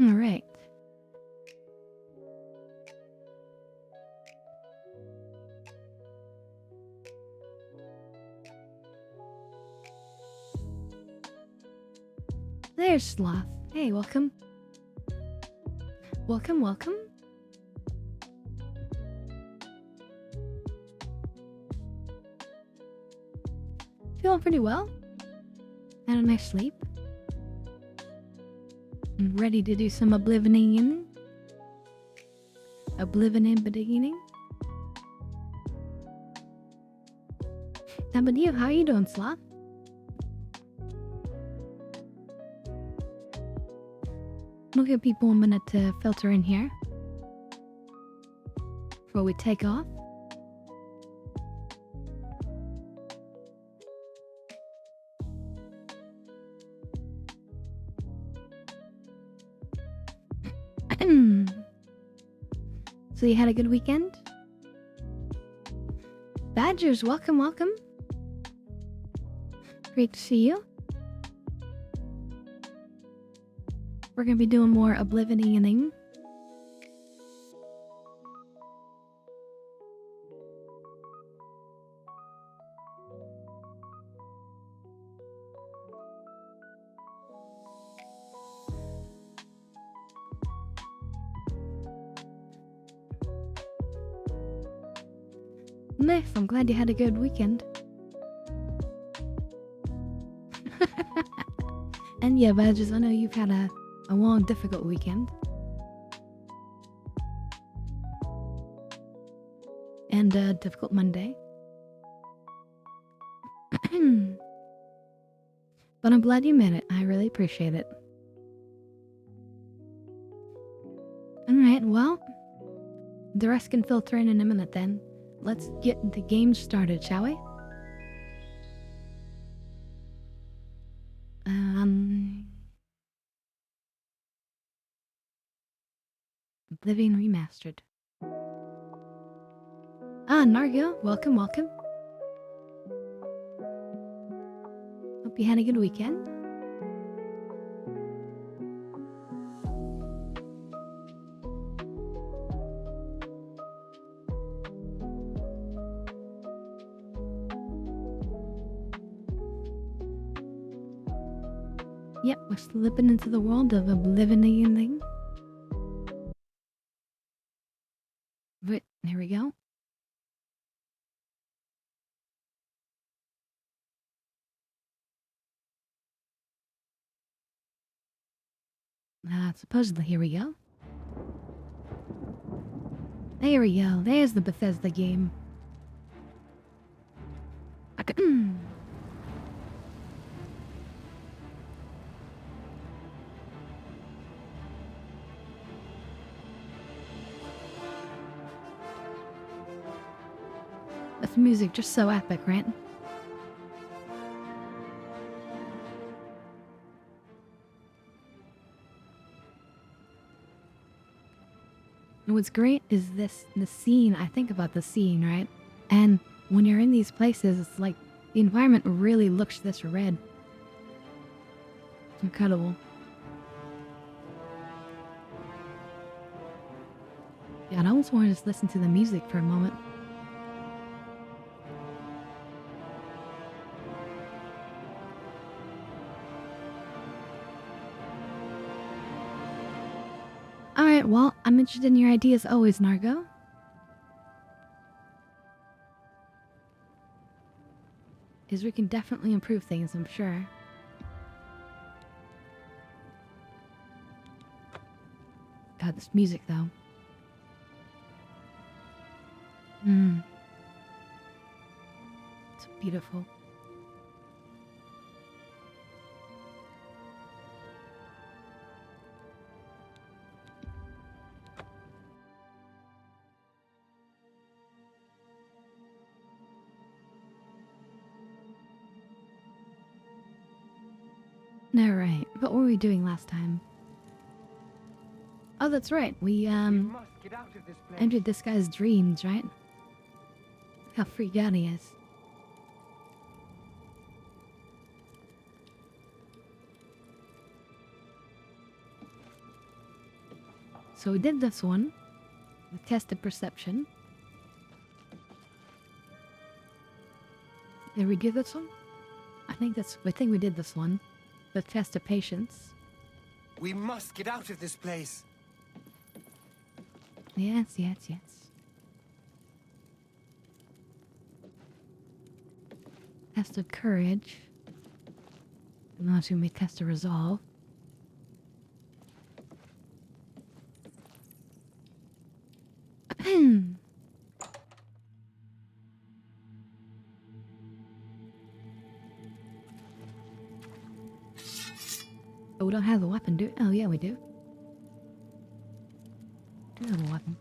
Alright. There's Sloth. Hey, welcome. Welcome, welcome. Feeling pretty well. Had a nice sleep. I'm ready to do some Oblivioning. Oblivioning. How about you? How are you doing, Sloth? We'll give people a minute to filter in here before we take off. So you had a good weekend? Badgers, welcome, welcome. Great to see you. We're gonna be doing more Oblivioning. Nice, I'm glad you had a good weekend. And yeah, Badgers, I know you've had a long, difficult weekend. And a difficult Monday. But I'm glad you made it. I really appreciate it. Alright, well, the rest can filter in a minute then. Let's get the game started, shall we? Oblivion Remastered. Ah, Nargil, welcome, welcome. Hope you had a good weekend. Yep, we're slipping into the world of Oblivioning. But there we go. Supposedly, here we go. There we go. There's the Bethesda game. This music just so epic, right? And what's great is the scene. I think about the scene, right? And when you're in these places, it's like the environment really looks this red. It's incredible. Yeah, I almost want to just listen to the music for a moment. Alright, well, I'm interested in your ideas always, Nargo. Because we can definitely improve things, I'm sure. God, this music, though. It's beautiful. Alright, what were we doing last time? Oh, that's right. We, entered this guy's dreams, right? Look how freaked out he is. So we did this one. The test of perception. Did we do this one? I think we did this one. The test of patience. We must get out of this place. Yes. Test of courage. And now it's gonna be test of resolve. Oh, we don't have the weapon, do we? Oh, yeah, we do. We do have a weapon.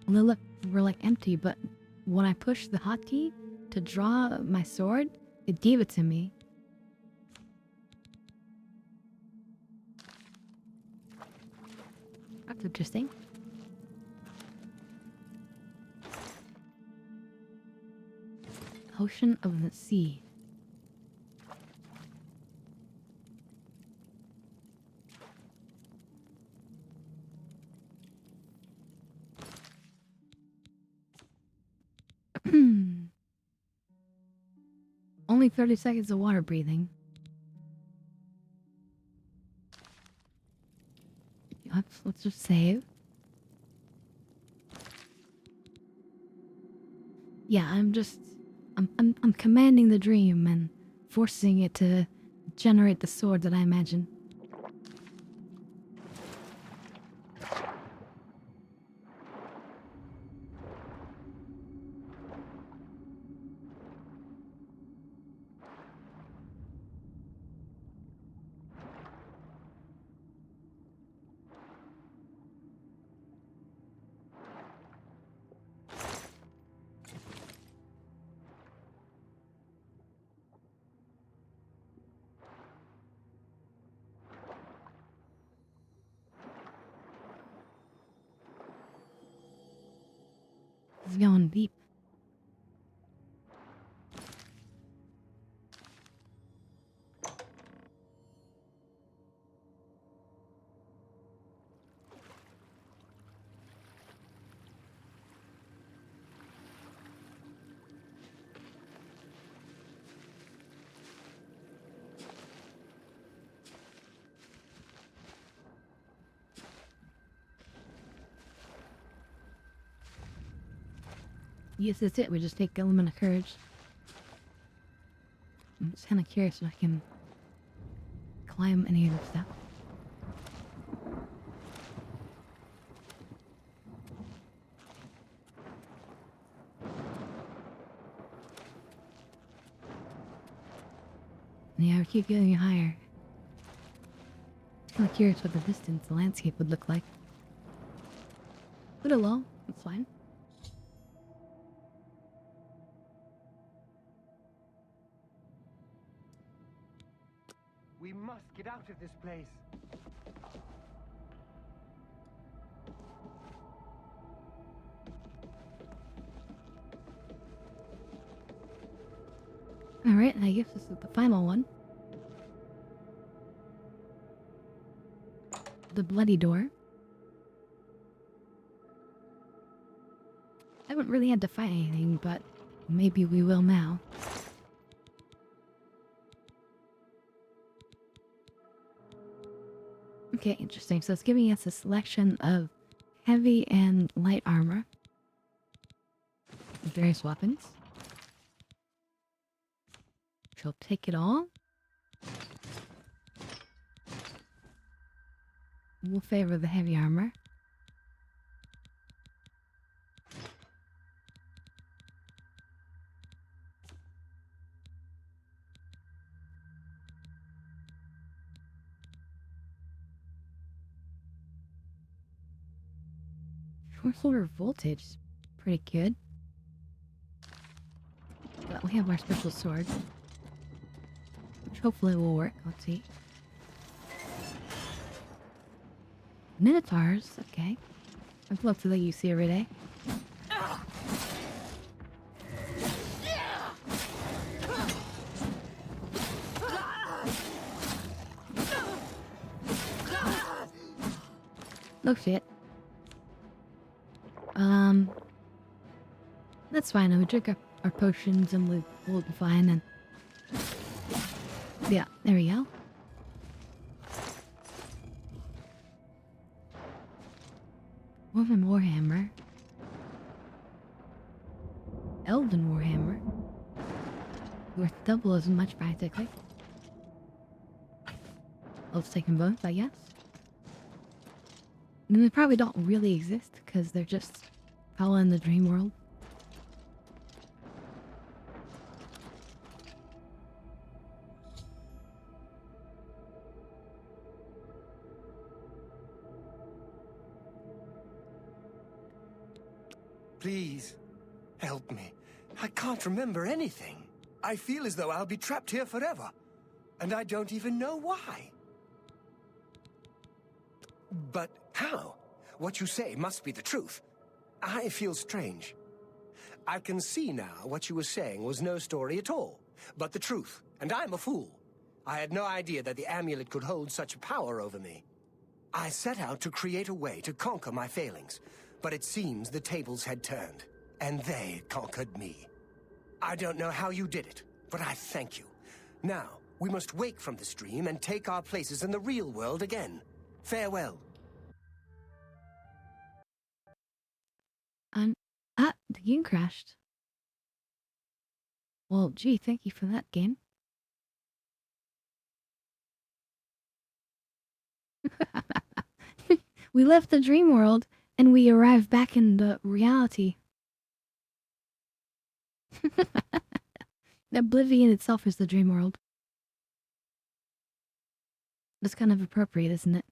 Well, look, we're like empty, but when I pushed the hotkey to draw my sword, it gave it to me. That's interesting. Ocean of the Sea. Only 30 seconds of water breathing. Let's just save. Yeah, I'm commanding the dream and forcing it to generate the sword that I imagine. It's going deep. Yes, that's it. We just take element of courage. I'm just kind of curious if I can climb any of this stuff. Yeah, we keep getting higher. Just kind of curious what the distance, the landscape would look like. Put it low. That's fine. We must get out of this place. Alright, I guess this is the final one. The bloody door. I haven't really had to fight anything, but maybe we will now. Okay, interesting. So it's giving us a selection of heavy and light armor. Various weapons. She'll take it all. We'll favor the heavy armor. Short order voltage. Pretty good. But we have our special sword. Which hopefully will work. Let's see. Minotaurs, okay. I'd love to let you see every day. Oh shit. That's fine. We'll drink our potions and we'll be fine. And yeah, there we go. Woman Warhammer. Elven Warhammer. Worth double as much practically. Let's take them both, I guess. And they probably don't really exist because they're just following the dream world. Please, help me. I can't remember anything. I feel as though I'll be trapped here forever. And I don't even know why. But how? What you say must be the truth. I feel strange. I can see now what you were saying was no story at all, but the truth. And I'm a fool. I had no idea that the amulet could hold such power over me. I set out to create a way to conquer my failings, but it seems the tables had turned, and they conquered me. I don't know how you did it, but I thank you. Now, we must wake from this dream and take our places in the real world again. Farewell. The game crashed. Well, gee, thank you for that, game. We left the dream world, and we arrived back in the reality. Oblivion itself is the dream world. That's kind of appropriate, isn't it?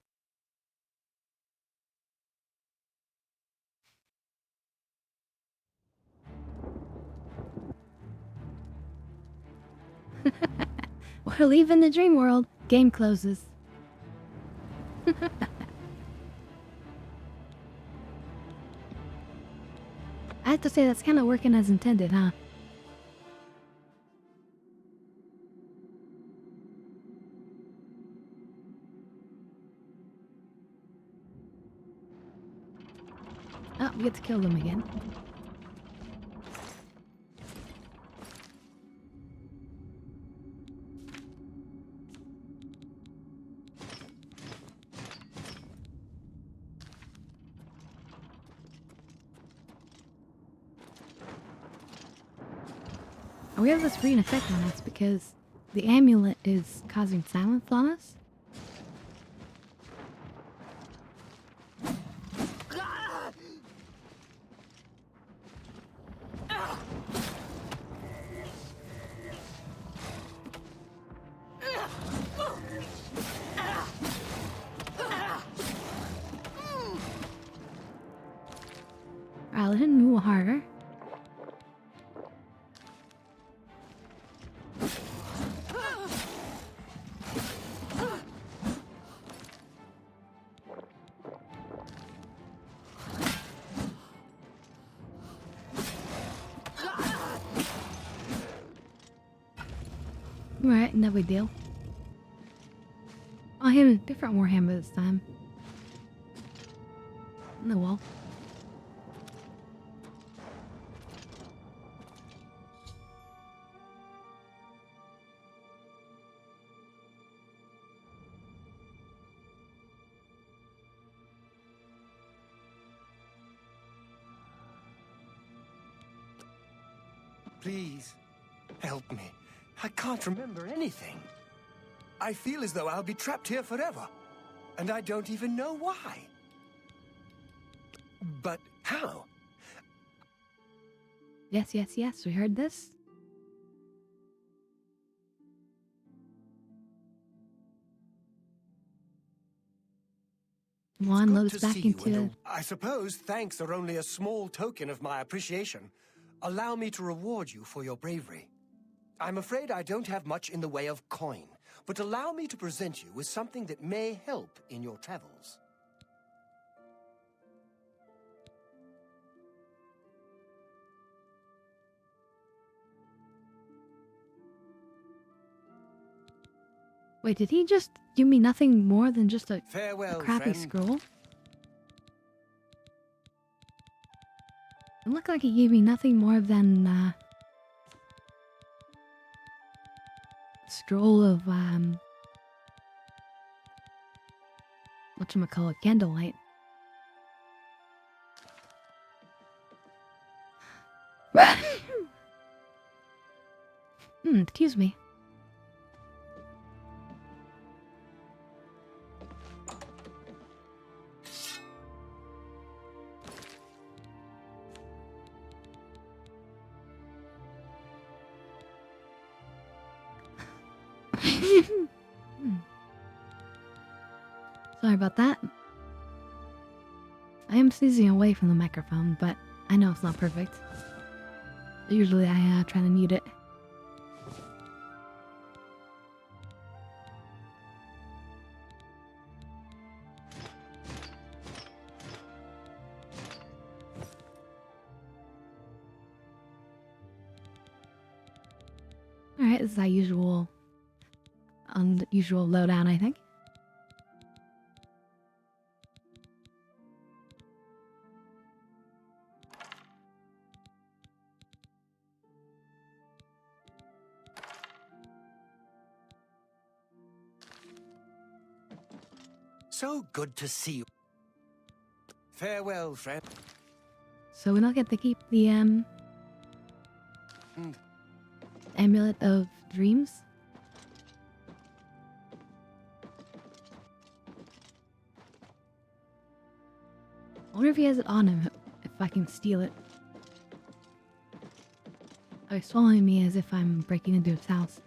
We're leaving the dream world. Game closes. I have to say, that's kind of working as intended, huh? Oh, we get to kill them again. We have this green effect on us because the amulet is causing silence on us. Alright, let him move harder. Alright, no big deal. Oh, him, different Warhammer this time. On the wall. Please, help me. I can't remember anything. I feel as though I'll be trapped here forever. And I don't even know why. But how? Yes, yes, yes, we heard this. Come on, load us back into... I suppose thanks are only a small token of my appreciation. Allow me to reward you for your bravery. I'm afraid I don't have much in the way of coin, but allow me to present you with something that may help in your travels. Wait, did he just give me nothing more than just a Farewell, crappy friend. scroll? It looked like he gave me nothing more than a stroll of whatchamacallit, candlelight. Excuse me. Sorry about that. I am sneezing away from the microphone, but I know it's not perfect. Usually I try to mute it. Alright, this is our usual unusual lowdown, I think. So good to see you. Farewell, friend. So we don't get to keep the Amulet of Dreams? I wonder if he has it on him, if I can steal it. Oh, he's following me as if I'm breaking into his house.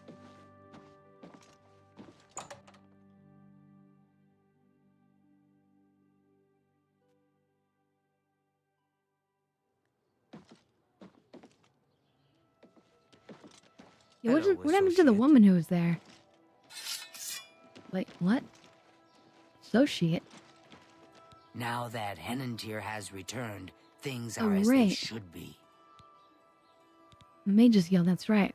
Yeah, what happened to the woman who was there? Like, what? Associate? Now that Henantier has returned, things Oh, are as they right. should be. Mages yell, that's right.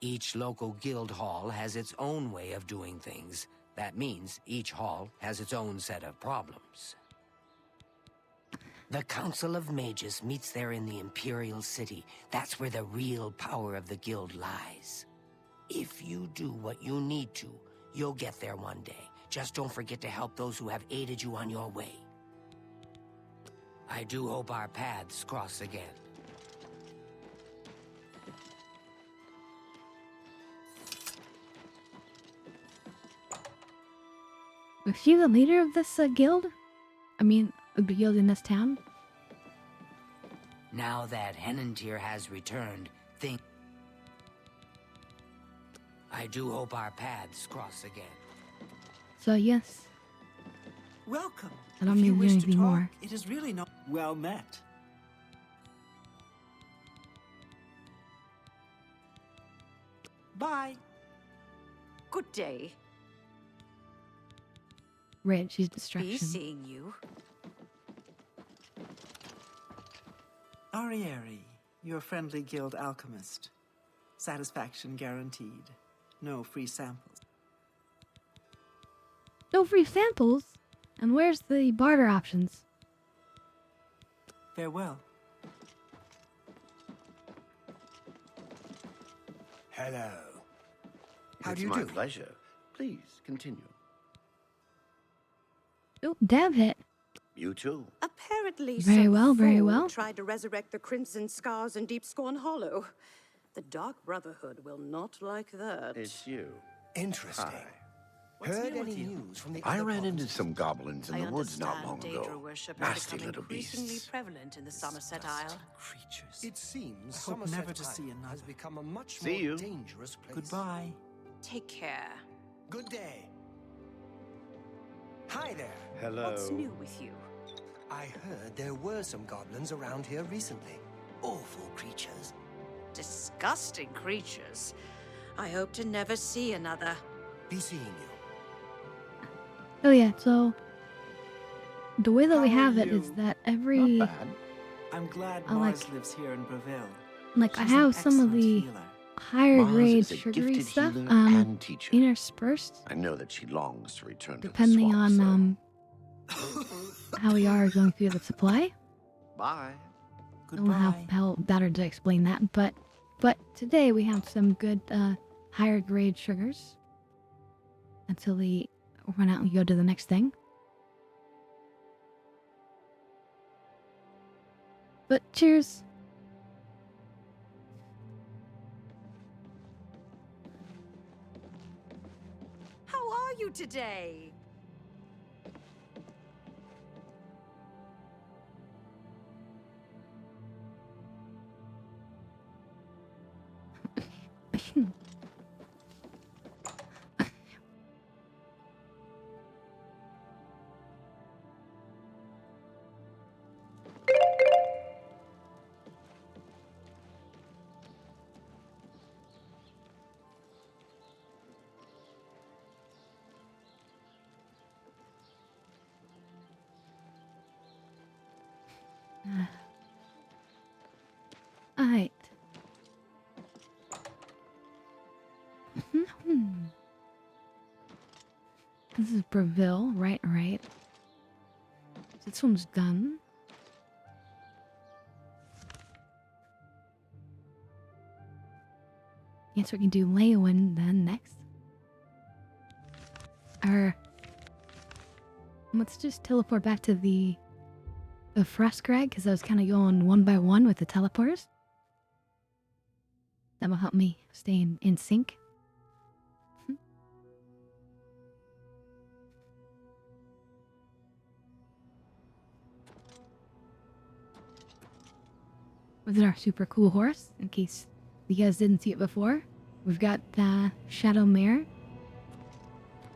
Each local guild hall has its own way of doing things. That means each hall has its own set of problems. The Council of Mages meets there in the Imperial City. That's where the real power of the guild lies. If you do what you need to, you'll get there one day. Just don't forget to help those who have aided you on your way. I do hope our paths cross again. Was she the leader of this guild? I mean, of the guild in this town? Now that Henantier has returned, I do hope our paths cross again. So, yes. Welcome. I don't If need you to do wish to anything talk, more. It is really not well met. Bye. Good day. Right, she's Be distraction. seeing you. Arieri, your friendly guild alchemist. Satisfaction guaranteed. No free samples. No free samples? And where's the barter options? Farewell. Hello. How It's do you my do? pleasure. Please continue. Oh, dab hit. You too. Apparently, Very some well, very fool well. tried to resurrect the Crimson Scars in Deep Scorn Hollow. The Dark Brotherhood will not like that. It's you. Interesting. Hi. What's Heard new any with you? news from the I other ran into provinces? some goblins in I the woods not long understand Daedra ago. worship Nasty has become little increasingly beasts. prevalent in the Somerset Isle. Creatures. It seems I hope Somerset never to see Isle another. has become a much See more you. dangerous place. Goodbye. Take care. Good day. Hi there. Hello. What's new with you? I heard there were some goblins around here recently. Awful creatures. Disgusting creatures. I hope to never see another. Be seeing you. Oh yeah, so the way that we How are have it is you? that every Not bad. I'm glad I like- Mars lives here in Breville. like I She's an have some of excellent the healer. higher Mars grade is a sugary gifted stuff healer and teacher. interspersed I know that she longs to return to depending the swamp, on how we are going through the supply. Bye. I don't know how better to explain that, but today we have some good higher grade sugars until we run out and go to the next thing. But cheers. How are you today? Alright. This is Breville, right. This one's done. Guess we can do Leowin then next. Let's just teleport back to the Frostcrag, because I was kind of going one by one with the teleporters. That will help me stay in sync. With our super cool horse, in case you guys didn't see it before. We've got the Shadow Mare.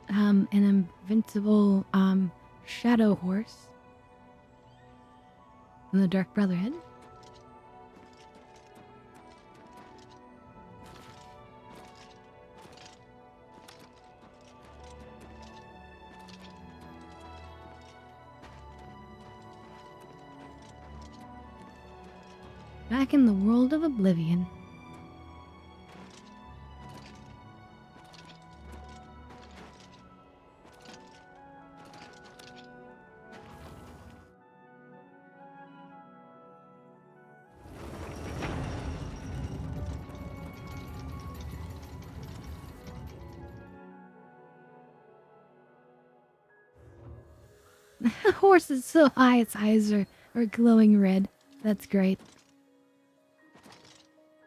An invincible Shadow Horse. And the Dark Brotherhood. Back in the world of Oblivion. The horse is so high, its eyes are glowing red. That's great.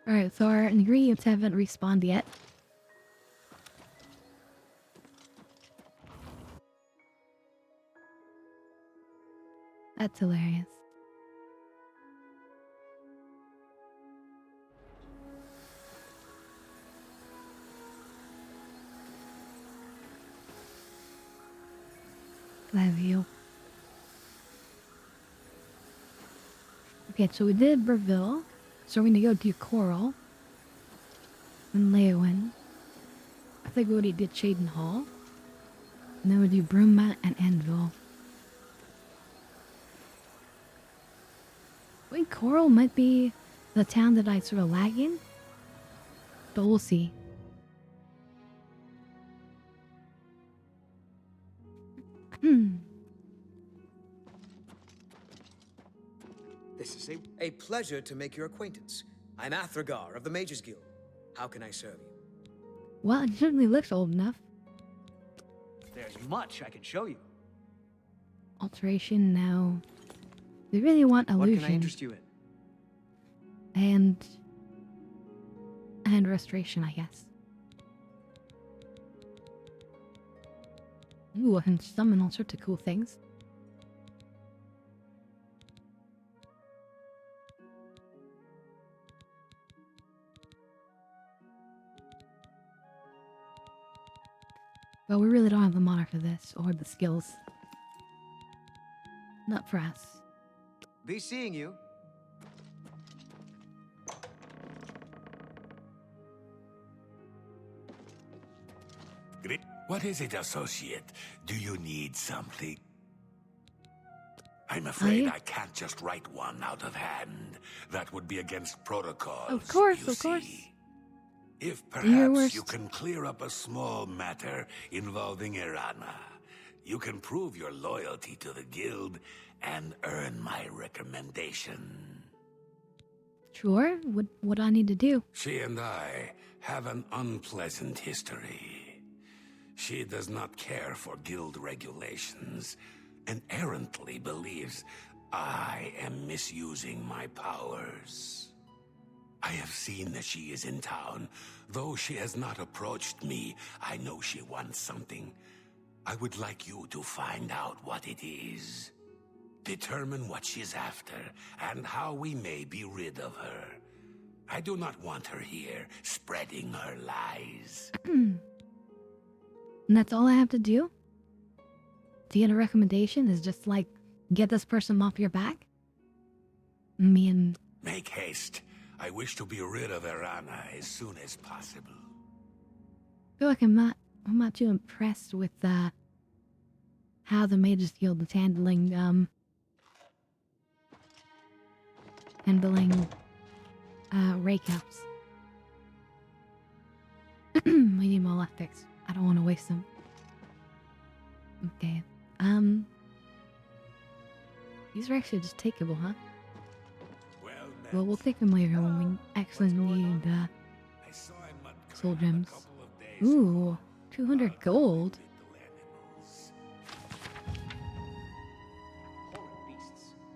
Alright, so our ingredients haven't respawned yet. That's hilarious. Love you. Okay, so we did Breville. So we're gonna go do Coral. And Leowin. I think we already did Shaden Hall. And then we'll do Brumma and Anvil. I think Coral might be the town that I sort of lag in. But we'll see. This is a pleasure to make your acquaintance. I'm Athragar of the Mages Guild. How can I serve you? Well, it certainly looks old enough. There's much I can show you. Alteration, no. We really want illusion. What can I interest you in? And restoration, I guess. Ooh, I can summon all sorts of cool things. But we really don't have the mana for this, or the skills. Not for us. Be seeing you. What is it, associate? Do you need something? I'm afraid I can't just write one out of hand. That would be against protocols. Of course, you of course. see. If Your perhaps worst. you can clear up a small matter involving Irana, you can prove your loyalty to the guild and earn my recommendation. Sure. What do I need to do? She and I have an unpleasant history. She does not care for guild regulations and errantly believes I am misusing my powers. I have seen that she is in town. Though she has not approached me, I know she wants something. I would like you to find out what it is. Determine what she's after, and how we may be rid of her. I do not want her here, spreading her lies. And that's all I have to do? To get a recommendation is just like, get this person off your back? Me and... Make haste. I wish to be rid of Erana as soon as possible. I feel like I'm not too impressed with, how the Mages Guild is handling, rake outs. We need more electrics. I don't want to waste them. Okay. These are actually just takeable, huh? Well, we'll take them later when we actually need, soul gems. Ooh, 200 gold.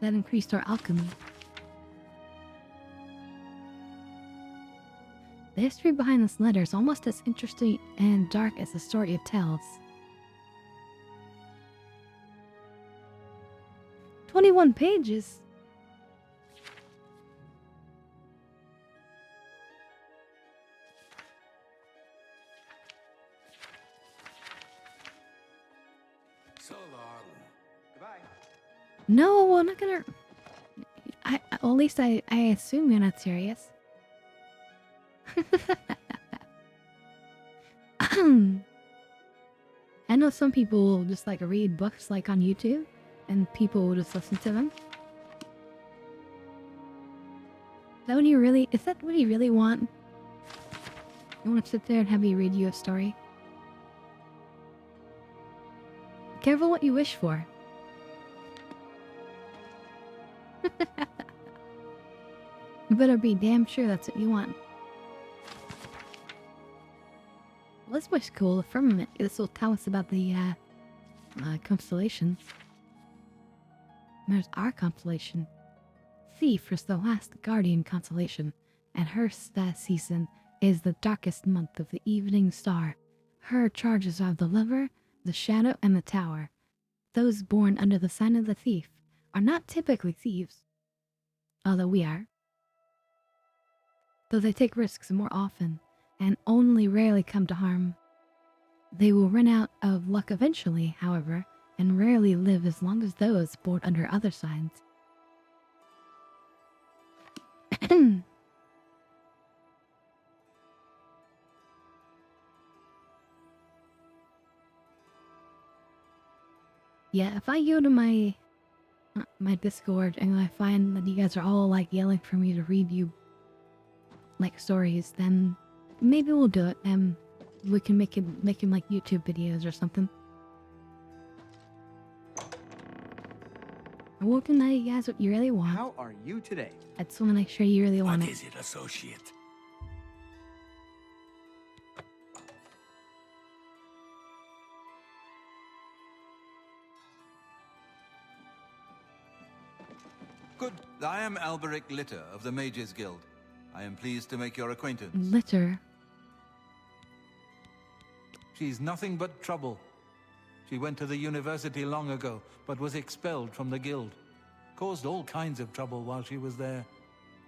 That increased our alchemy. The history behind this letter is almost as interesting and dark as the story it tells. 21 pages! So long. Goodbye. No, I'm not gonna... at least I assume you're not serious. I know some people will just like read books like on YouTube, and people will just listen to them. Is that what you really want? You want to sit there and have me read you a story? Careful what you wish for. You better be damn sure that's what you want. Well, this was cool. The firmament. This will tell us about the constellations. There's our constellation. Thief is the last guardian constellation, and her season is the darkest month of the evening star. Her charges are the lover, the shadow, and the tower. Those born under the sign of the thief are not typically thieves, although we are. Though they take risks more often, and only rarely come to harm. They will run out of luck eventually, however, and rarely live as long as those born under other signs. Yeah, if I go to my Discord and I find that you guys are all like yelling for me to read you like stories, then maybe we'll do it, and we can make him like YouTube videos or something. I won't deny you guys what you really want. How are you today? I just want to make sure you really want What it. is it, associate? Good. I am Alberic Litter of the Mages Guild. I am pleased to make your acquaintance. Litter. She's nothing but trouble. She went to the university long ago, but was expelled from the guild. Caused all kinds of trouble while she was there.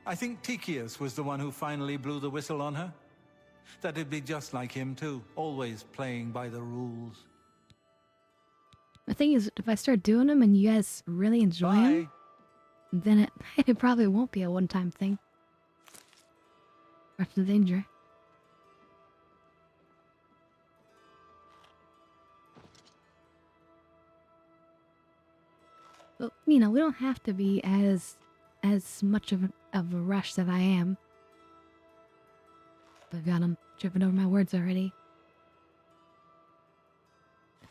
I think Tychius was the one who finally blew the whistle on her. That'd be just like him too, always playing by the rules. The thing is, if I start doing them and you guys really enjoy them, then it probably won't be a one-time thing. That's the danger. But, you know, we don't have to be as much of a rush that I am. But God, I'm tripping over my words already.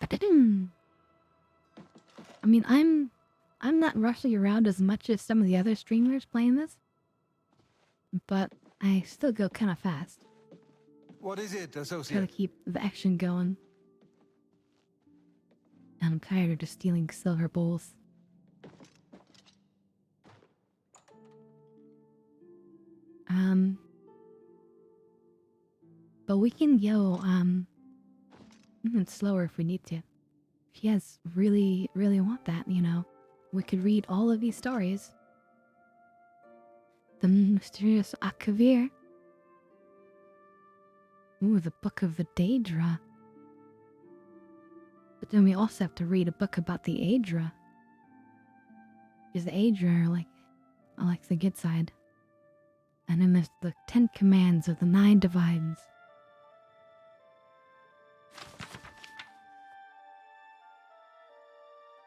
I mean, I'm not rushing around as much as some of the other streamers playing this. but I still go kind of fast. What is it, Try to associate? keep the action going. And I'm tired of just stealing silver bowls. But we can go, even slower if we need to. If you guys really, really want that, you know, we could read all of these stories. The Mysterious Akavir. Ooh, the Book of the Daedra. But then we also have to read a book about the Aedra. Because the Aedra are like the good side. And then there's the 10 commands of the 9 divines.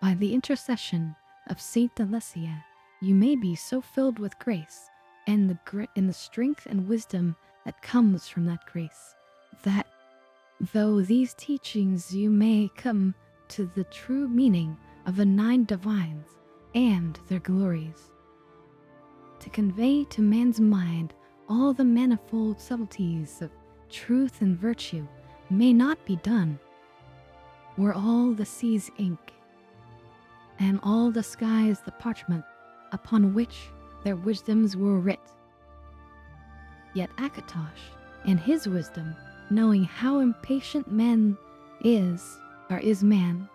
By the intercession of Saint Alessia, you may be so filled with grace and the strength and wisdom that comes from that grace, that though these teachings you may come to the true meaning of the 9 divines and their glories. To convey to man's mind all the manifold subtleties of truth and virtue may not be done, were all the seas ink, and all the skies the parchment upon which their wisdoms were writ. Yet Akatosh, in his wisdom, knowing how impatient man is man,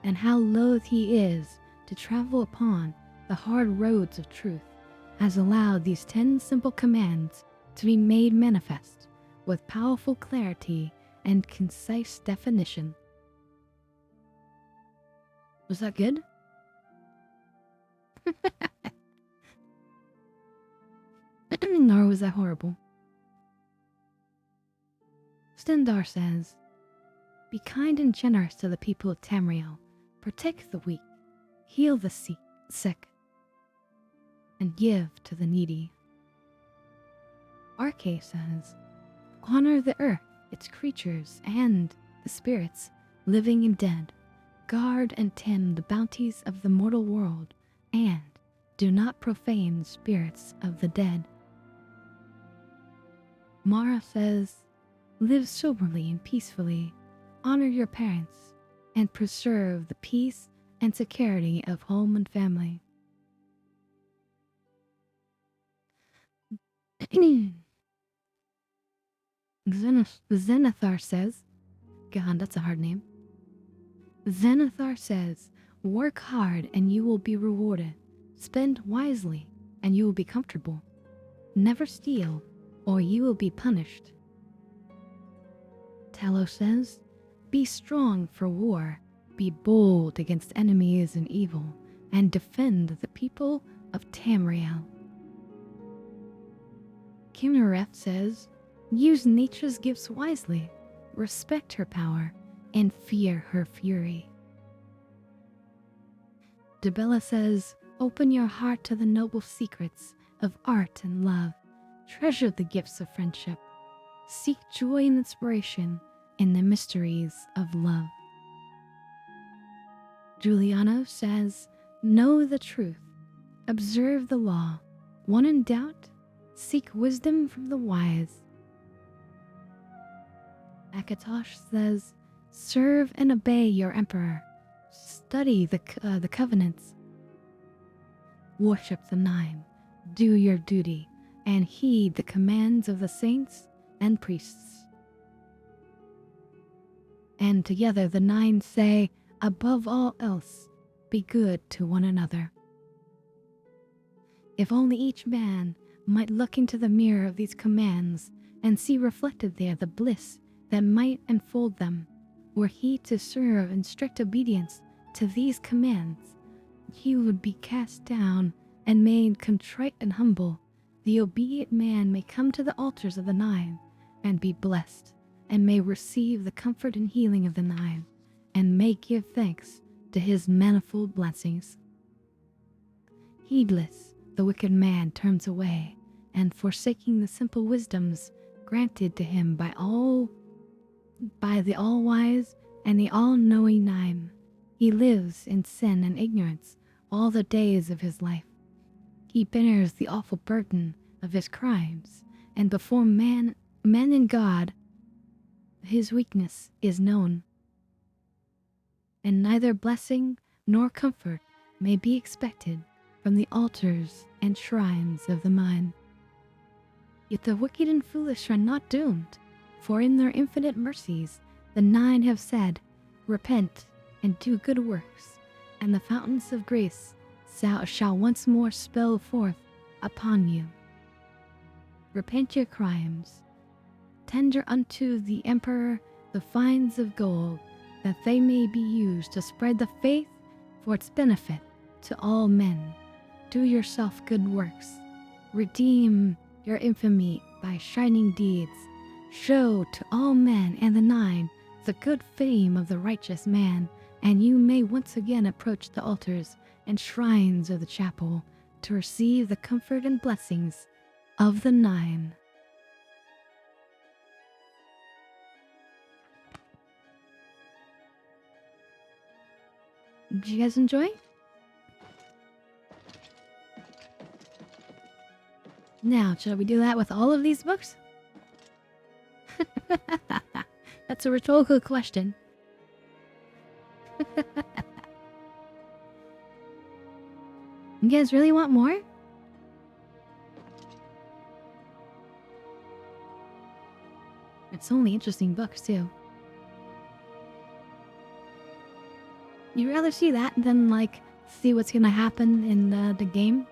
and how loath he is to travel upon the hard roads of truth, has allowed these 10 simple commands to be made manifest with powerful clarity and concise definition. Was that good? Nor was that horrible. Stendar says, be kind and generous to the people of Tamriel, protect the weak, heal the sick, and give to the needy. Arche says, honor the earth, its creatures, and the spirits, living and dead. Guard and tend the bounties of the mortal world, and do not profane the spirits of the dead. Mara says, live soberly and peacefully, honor your parents, and preserve the peace and security of home and family. Zenithar says, God, that's a hard name. Zenithar says, work hard and you will be rewarded. Spend wisely and you will be comfortable. Never steal or you will be punished. Talos says, be strong for war, be bold against enemies and evil, and defend the people of Tamriel. Kimnereth says, use nature's gifts wisely, respect her power, and fear her fury. Debella says, open your heart to the noble secrets of art and love. Treasure the gifts of friendship. Seek joy and inspiration in the mysteries of love. Giuliano says, know the truth. Observe the law. When in doubt, seek wisdom from the wise. Akatosh says, serve and obey your emperor. Study the covenants. Worship the 9. Do your duty and heed the commands of the saints and priests. And together the 9 say, above all else, be good to one another. If only each man might look into the mirror of these commands and see reflected there the bliss that might enfold them, were he to serve in strict obedience to these commands, he would be cast down and made contrite and humble. The obedient man may come to the altars of the 9 and be blessed, and may receive the comfort and healing of the 9, and may give thanks to his manifold blessings. Heedless, the wicked man turns away, and forsaking the simple wisdoms granted to him by the all-wise and the all-knowing 9, he lives in sin and ignorance all the days of his life. He bears the awful burden of his crimes, and before man and God, his weakness is known. And neither blessing nor comfort may be expected from the altars and shrines of the mind. Yet the wicked and foolish are not doomed, for in their infinite mercies the Nine have said, repent and do good works, and the fountains of grace shall once more spill forth upon you. Repent your crimes, tender unto the Emperor the fines of gold, that they may be used to spread the faith for its benefit to all men. Do yourself good works, redeem your infamy by shining deeds, show to all men and the Nine the good fame of the righteous man, and you may once again approach the altars and shrines of the chapel to receive the comfort and blessings of the Nine. Did you guys enjoy? Now, shall we do that with all of these books? That's a rhetorical question. You guys really want more? It's only interesting books, too. You'd rather see that than, like, see what's gonna happen in the game?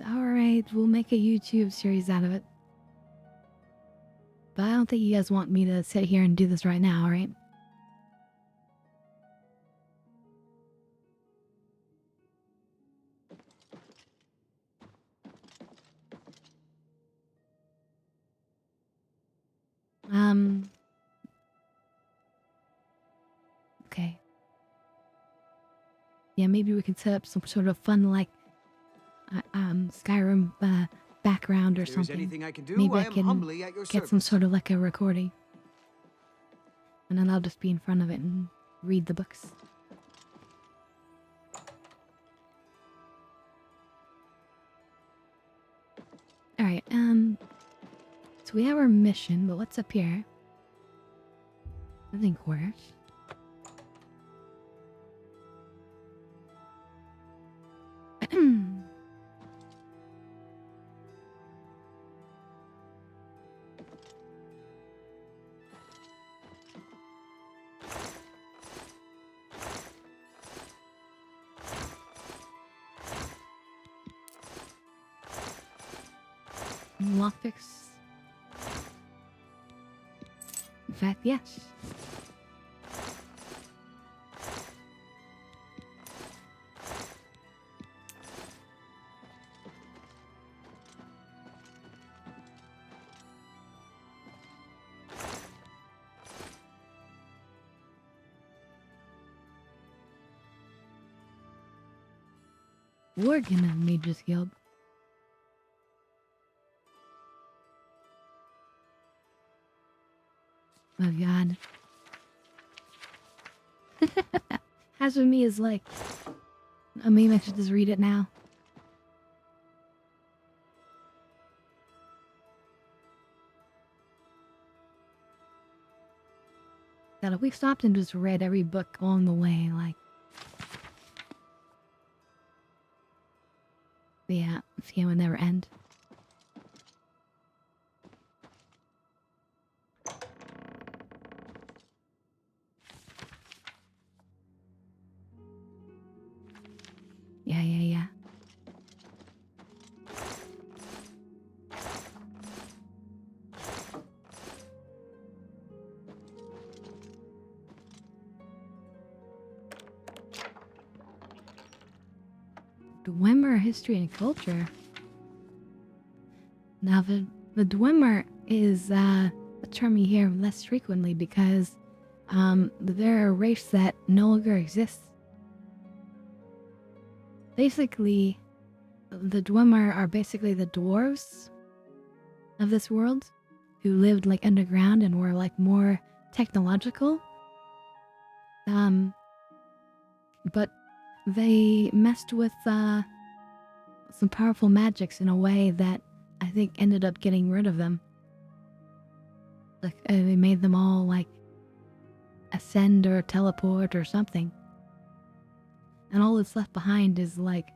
Alright, we'll make a YouTube series out of it. But I don't think you guys want me to sit here and do this right now, right? Okay. Yeah, maybe we can set up some sort of fun, like, Skyrim background or If there is something. anything I can do, Maybe I I am can humbly at your get some service. sort of like a recording. And then I'll just be in front of it and read the books. Alright, so we have our mission, but what's up here? Living quarters. Lockpicks. In fact, yes. Working at Mage's Guild. Oh god. Has with me is like, maybe I should just read it now. That if we stopped and just read every book along the way, like, yeah, this game would never end. Yeah. Dwemer history and culture. Now, the Dwemer is a term you hear less frequently because they're a race that no longer exists. Basically, the Dwemer are basically the dwarves of this world who lived like underground and were like more technological. But they messed with some powerful magics in a way that I think ended up getting rid of them. Like they made them all like ascend or teleport or something. And all that's left behind is like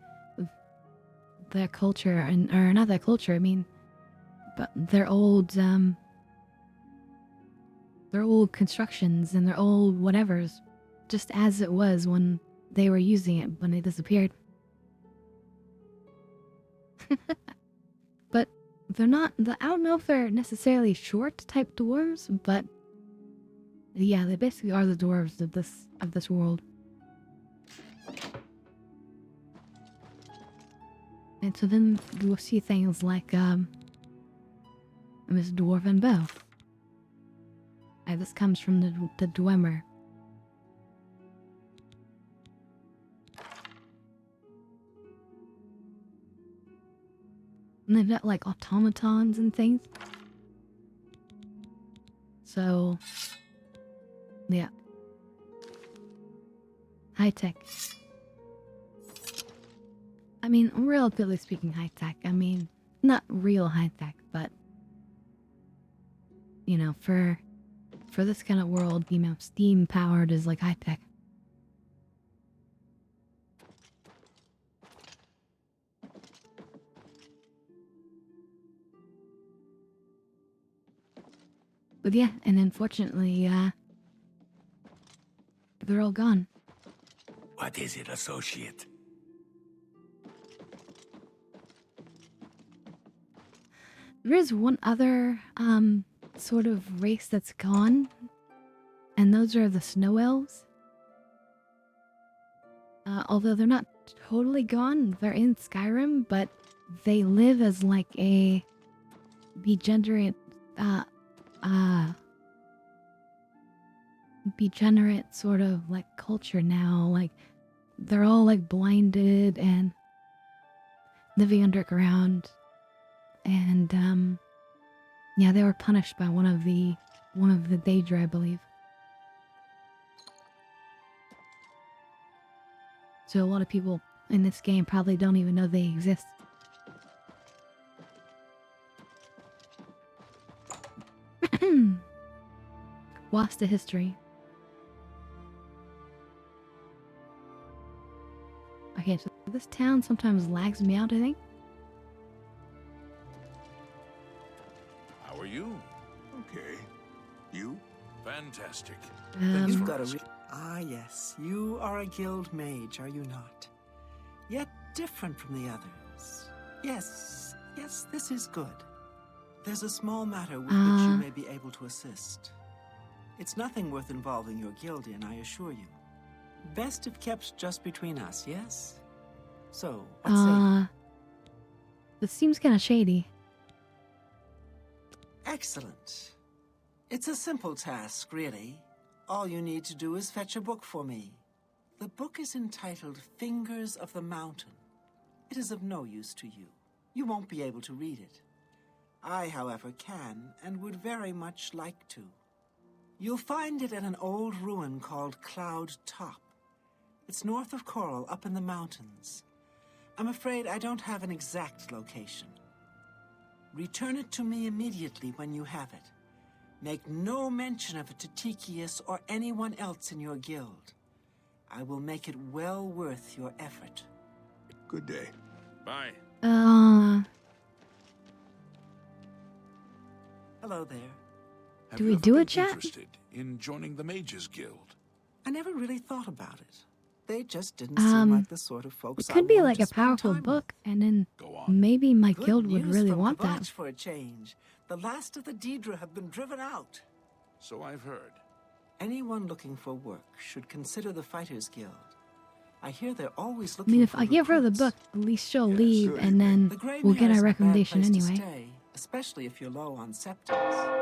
their culture, or not their culture, I mean, but their old constructions and their old whatevers, just as it was when they were using it when they disappeared. But they're not, I don't know if they're necessarily short type dwarves, but yeah, they basically are the dwarves of this world. And so then we'll see things like Miss Dwarven Bow. This comes from the Dwemer. And they've got like automatons and things. So, yeah. High tech. I mean, relatively speaking, high tech. I mean, not real high tech, but you know, for this kind of world, you know, steam powered is like high tech. But yeah, and unfortunately, they're all gone. What is it, associate? There is one other, sort of race that's gone, and those are the Snow Elves. Although they're not totally gone, they're in Skyrim, but they live as like a degenerate sort of like culture now. Like they're all like blinded and living underground, and yeah, they were punished by one of the Daedra, I believe. So a lot of people in this game probably don't even know they exist. Wasta history. Okay, so this town sometimes lags me out, I think. How are you? Okay. You? Fantastic. You've got a yes, you are a guild mage, are you not? Yet different from the others. Yes, this is good. There's a small matter with which you may be able to assist. It's nothing worth involving your guild in, I assure you. Best if kept just between us, yes? So, what say you? This seems kind of shady. Excellent. It's a simple task, really. All you need to do is fetch a book for me. The book is entitled Fingers of the Mountain. It is of no use to you. You won't be able to read it. I, however, can and would very much like to. You'll find it at an old ruin called Cloud Top. It's north of Coral, up in the mountains. I'm afraid I don't have an exact location. Return it to me immediately when you have it. Make no mention of it to Tychius or anyone else in your guild. I will make it well worth your effort. Good day. Bye. Hello there. Have Do you we ever do a been chat? interested in joining the Mages Guild? I never really thought about it. They just didn't seem like the sort of folks It I could be wanted like to a spend powerful time book, and then Go on. maybe my Good guild would news really from want Kvatch that. for a change. The last of the Daedra have been driven out. So I've heard. Anyone looking for work should consider the Fighters Guild. I hear they're always I looking mean, if for I give her the recruits. book, at least she'll Yes, leave, good and then The Grey we'll get Mare our isn't a bad recommendation place to anyway. stay, especially if you're low on septums.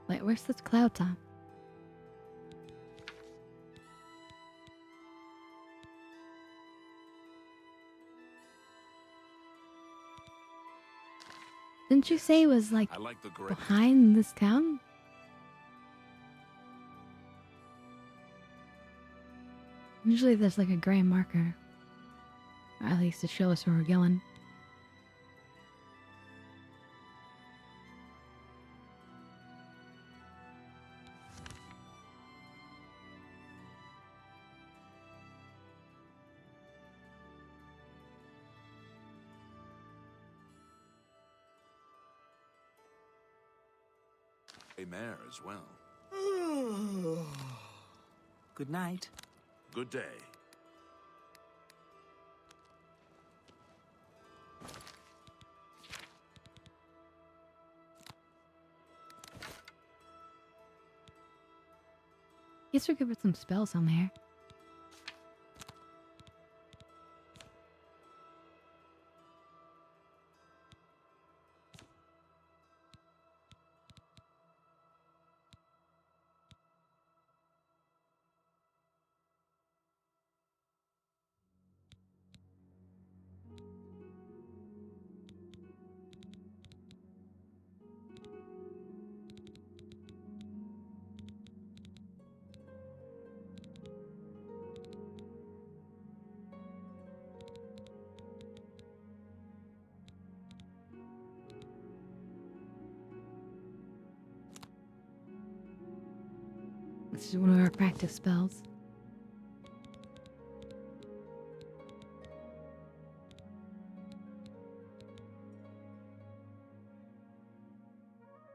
Wait, where's this cloud top? Didn't you say it was like I like the gray. behind this town? Usually there's like a gray marker. Or at least to show us where we're going. A mare as well. Good night. Good day. Guess we could put some spells on there. This is one of our practice spells.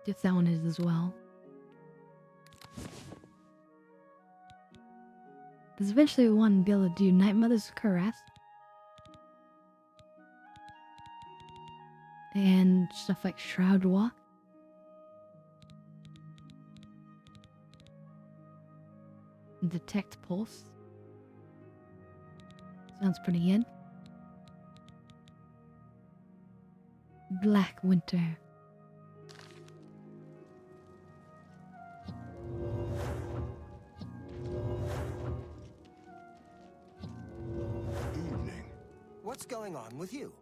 Just that one is as well. Because eventually we want to be able to do Night Mother's Caress. And stuff like Shroud Walk. Detect Pulse. Sounds pretty good. Black Winter. Evening. What's going on with you?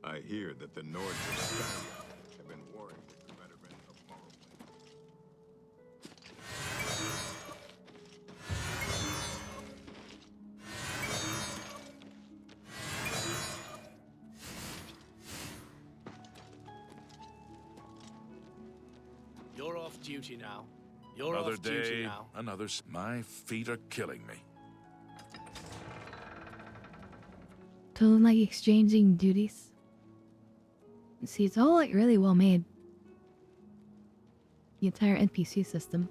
I hear that the Nords of Scarlet have been warring with the veteran of Morrowind. You're off duty now. You're Another off duty day, now. another. My feet are killing me. Totally like exchanging duties. See, it's all like really well made. The entire NPC system.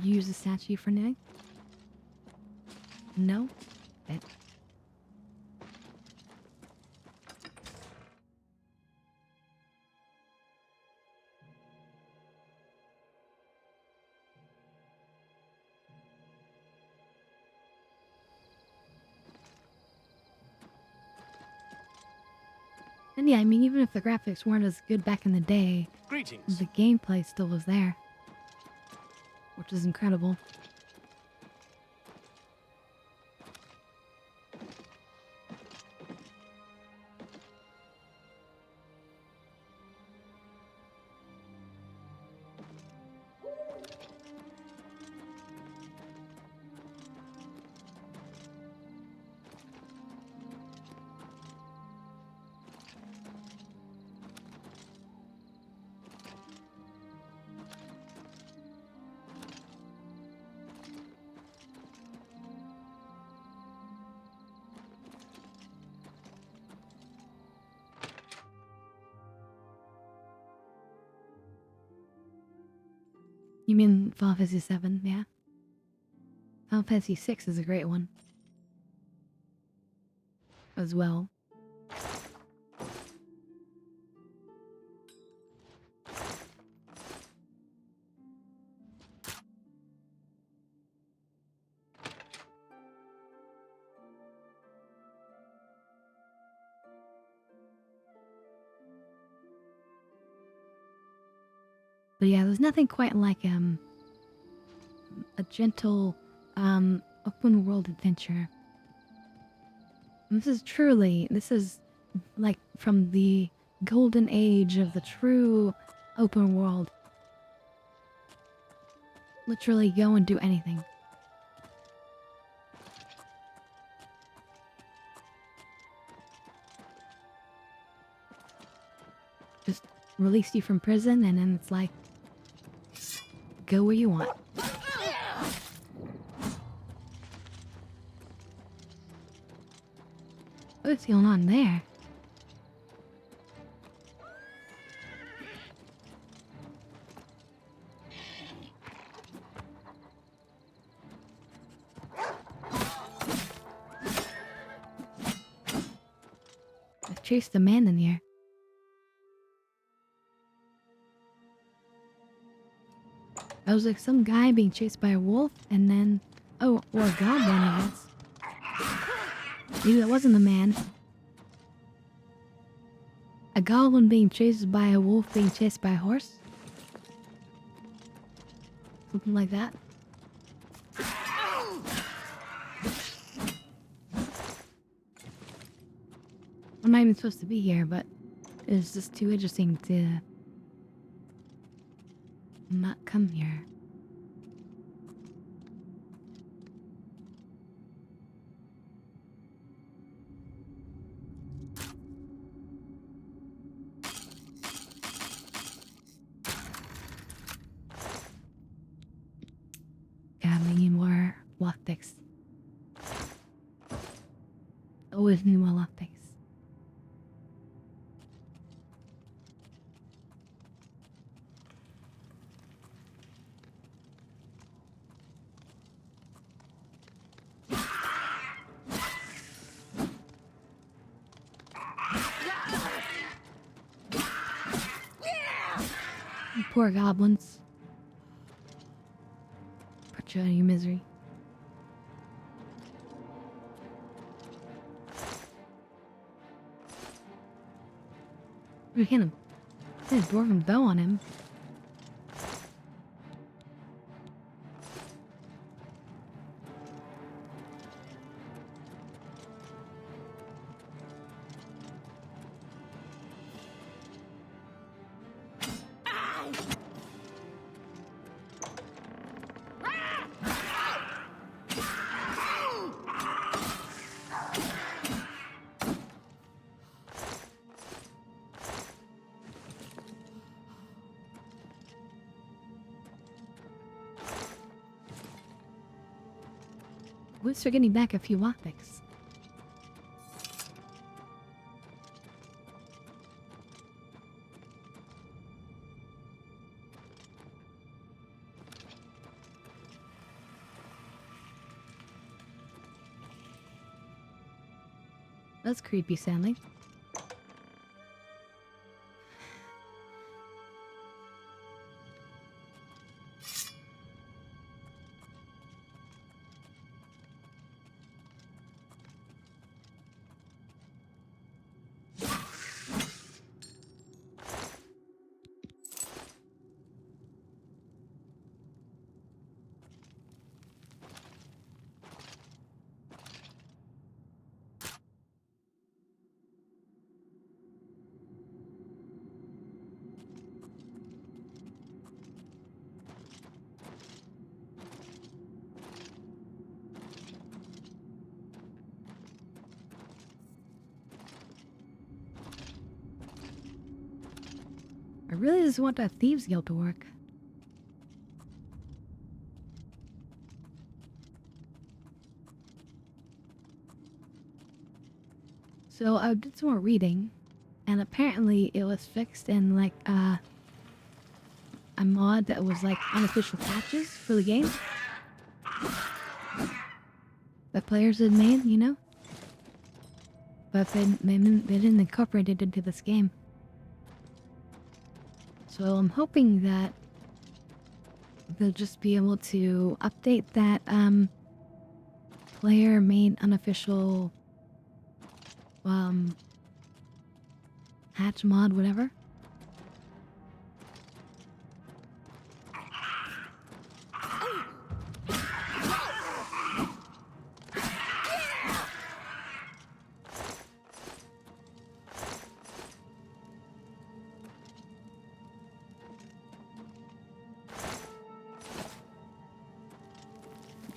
Use the statue for anything? No? Bet. And yeah, I mean, even if the graphics weren't as good back in the day, Greetings. the gameplay still was there. Which is incredible. You mean Final Fantasy 7, yeah? Final Fantasy 6 is a great one. As well. But yeah, there's nothing quite like a gentle open world adventure. And this is like from the golden age of the true open world. Literally go and do anything. Just release you from prison and then it's like, go where you want. What's going on there? I chased the man in here. I was like some guy being chased by a wolf and then... Oh, or a goblin, I guess. Maybe that wasn't the man. A goblin being chased by a wolf being chased by a horse? Something like that. I'm not even supposed to be here, but it's just too interesting to not come here. God, we need more lockpicks. Always need more lockpicks. Poor goblins. Put you out of your misery. Look at him. There's a dwarven bow on him. At least we're getting back a few lockpicks. That's creepy sounding. I really just want that Thieves Guild to work. So I did some more reading, and apparently it was fixed in like a mod that was like unofficial patches for the game that players had made, you know? But they didn't incorporate it into this game. So I'm hoping that they'll just be able to update that player-made unofficial hatch mod, whatever.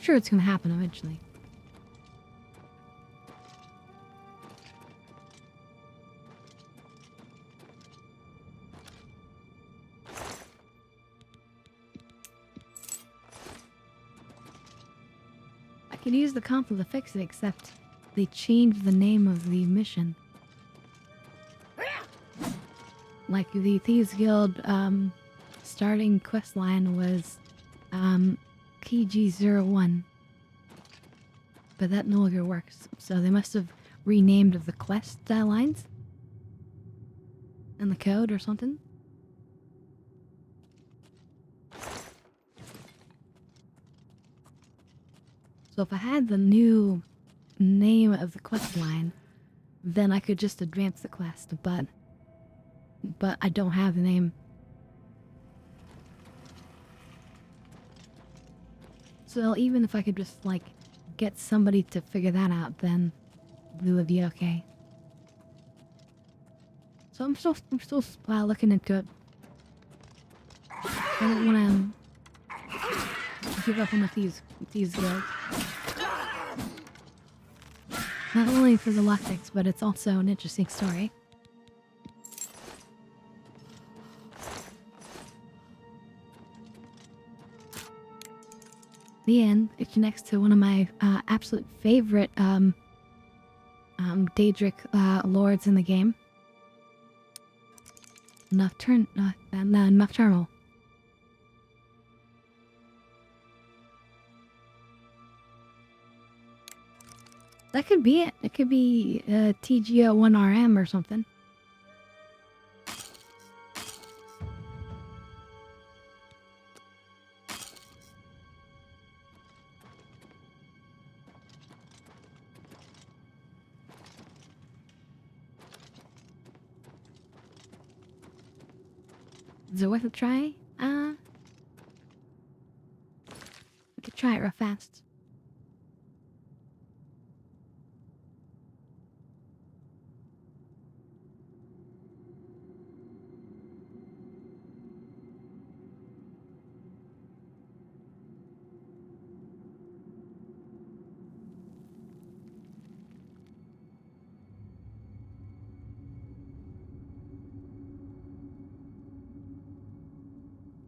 sure it's gonna happen eventually. I could use the console to fix it, except they changed the name of the mission. Like the Thieves Guild starting quest line was KG01. But that no longer works. So they must have renamed the quest lines and the code or something. So if I had the new name of the quest line, then I could just advance the quest, but I don't have the name. So even if I could just like get somebody to figure that out, then we would be okay. So I'm still looking into it. I don't want to give up on the thieves guild. Not only for the lockpicks, but it's also an interesting story. The end. It connects to one of my absolute favorite Daedric lords in the game. Nocturnal. That could be it. It could be TGO1RM or something. Is it worth a try? We could try it real fast.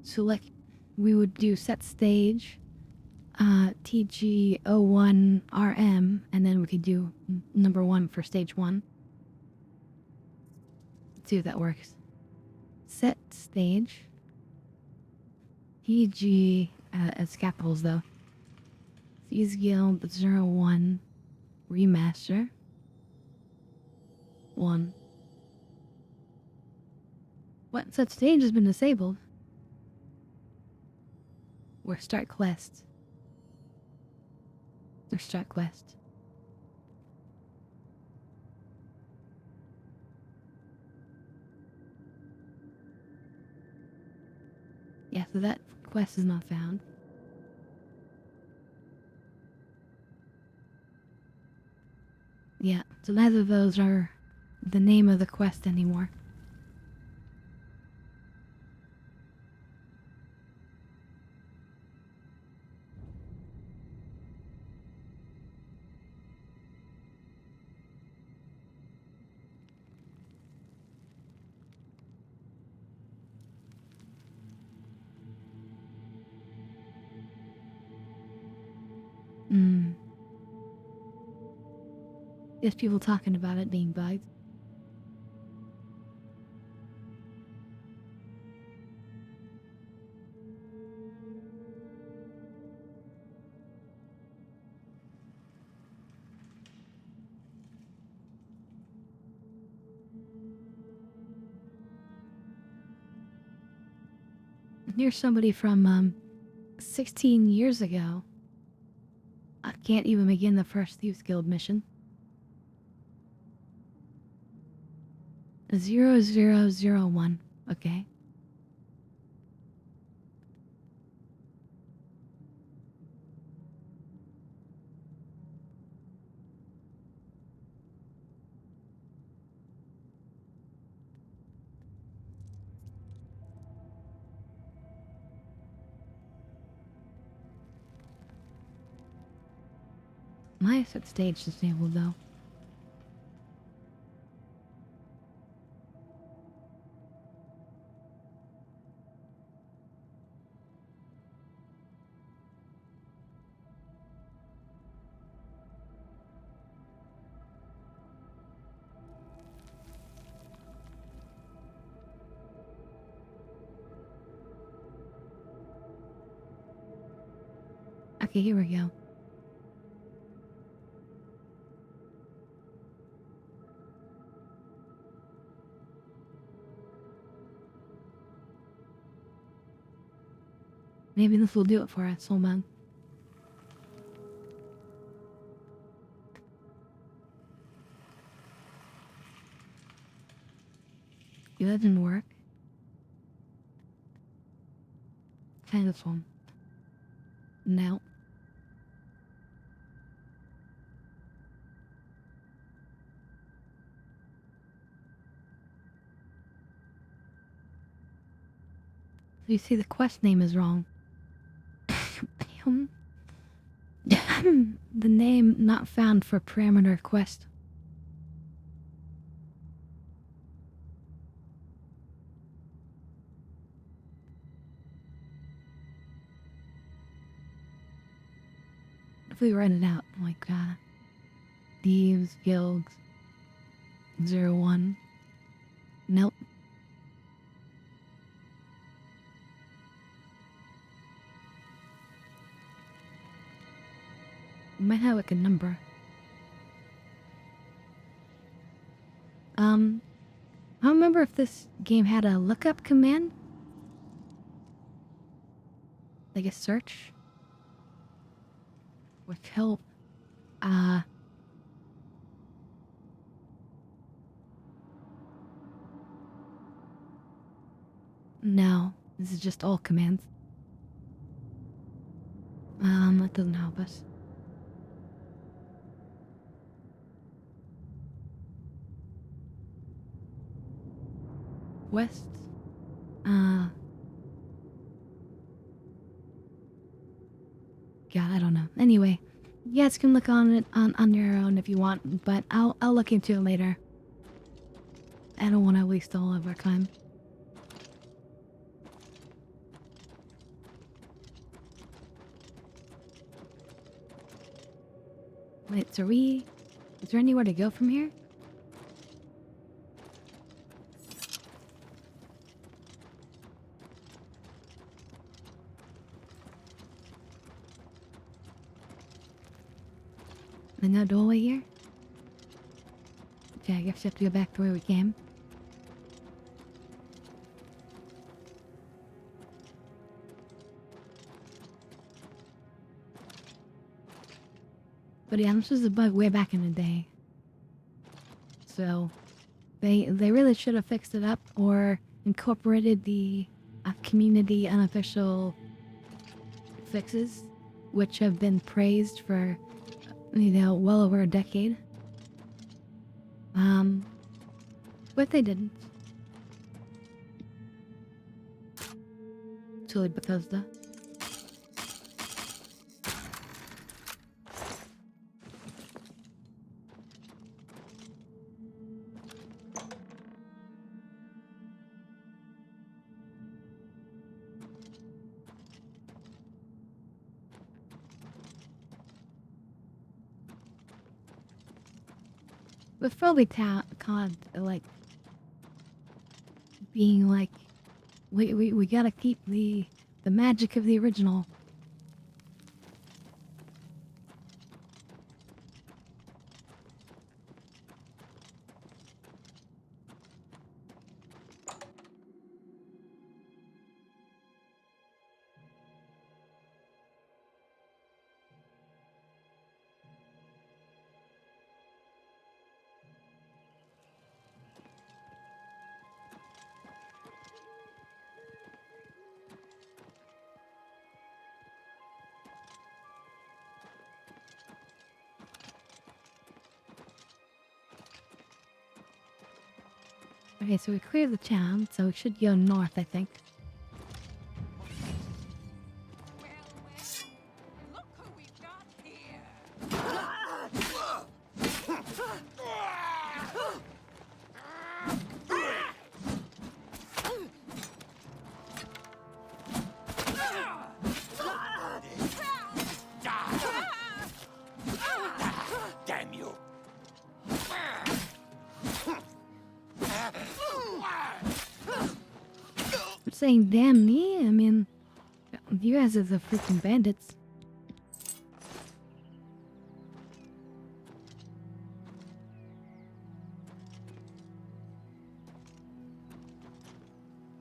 So like, we would do set stage, TG01RM, and then we could do number 1 for stage 1. Let's see if that works. Set stage, TG, as capitals though. Thieves Guild 01, remaster, 1. What? Set stage has been disabled. Or start quest. Or start quest. Yeah, so that quest is not found. Yeah, so neither of those are the name of the quest anymore. There's people talking about it being bugged. Here's somebody from 16 years ago. I can't even begin the first Thieves Guild mission. 0001. Okay. My set stage disabled though. Okay, here we go. Maybe this will do it for us, hold on. Yeah, that didn't work. Try this one. No. So you see the quest name is wrong. The name not found for parameter quest. If we write it out, like, Thieves, Guilds, 01. Nope. We might have like a number. I don't remember if this game had a lookup command. Like a search. Which help, no. This is just all commands. That doesn't help us. West. God, I don't know. Anyway, you guys can look on it on your own if you want, but I'll look into it later. I don't want to waste all of our time. Wait, so is there anywhere to go from here? There's no doorway here? Okay, I guess we have to go back to where we came. But yeah, this was a bug way back in the day. So, they really should have fixed it up or incorporated the community unofficial fixes, which have been praised for, you know, well over a decade. But they didn't. Silly Bethesda. With probably COD, like, being like, we gotta keep the magic of the original. Okay, so we cleared the town, so we should go north, I think. saying damn me. I mean, you guys are the freaking bandits.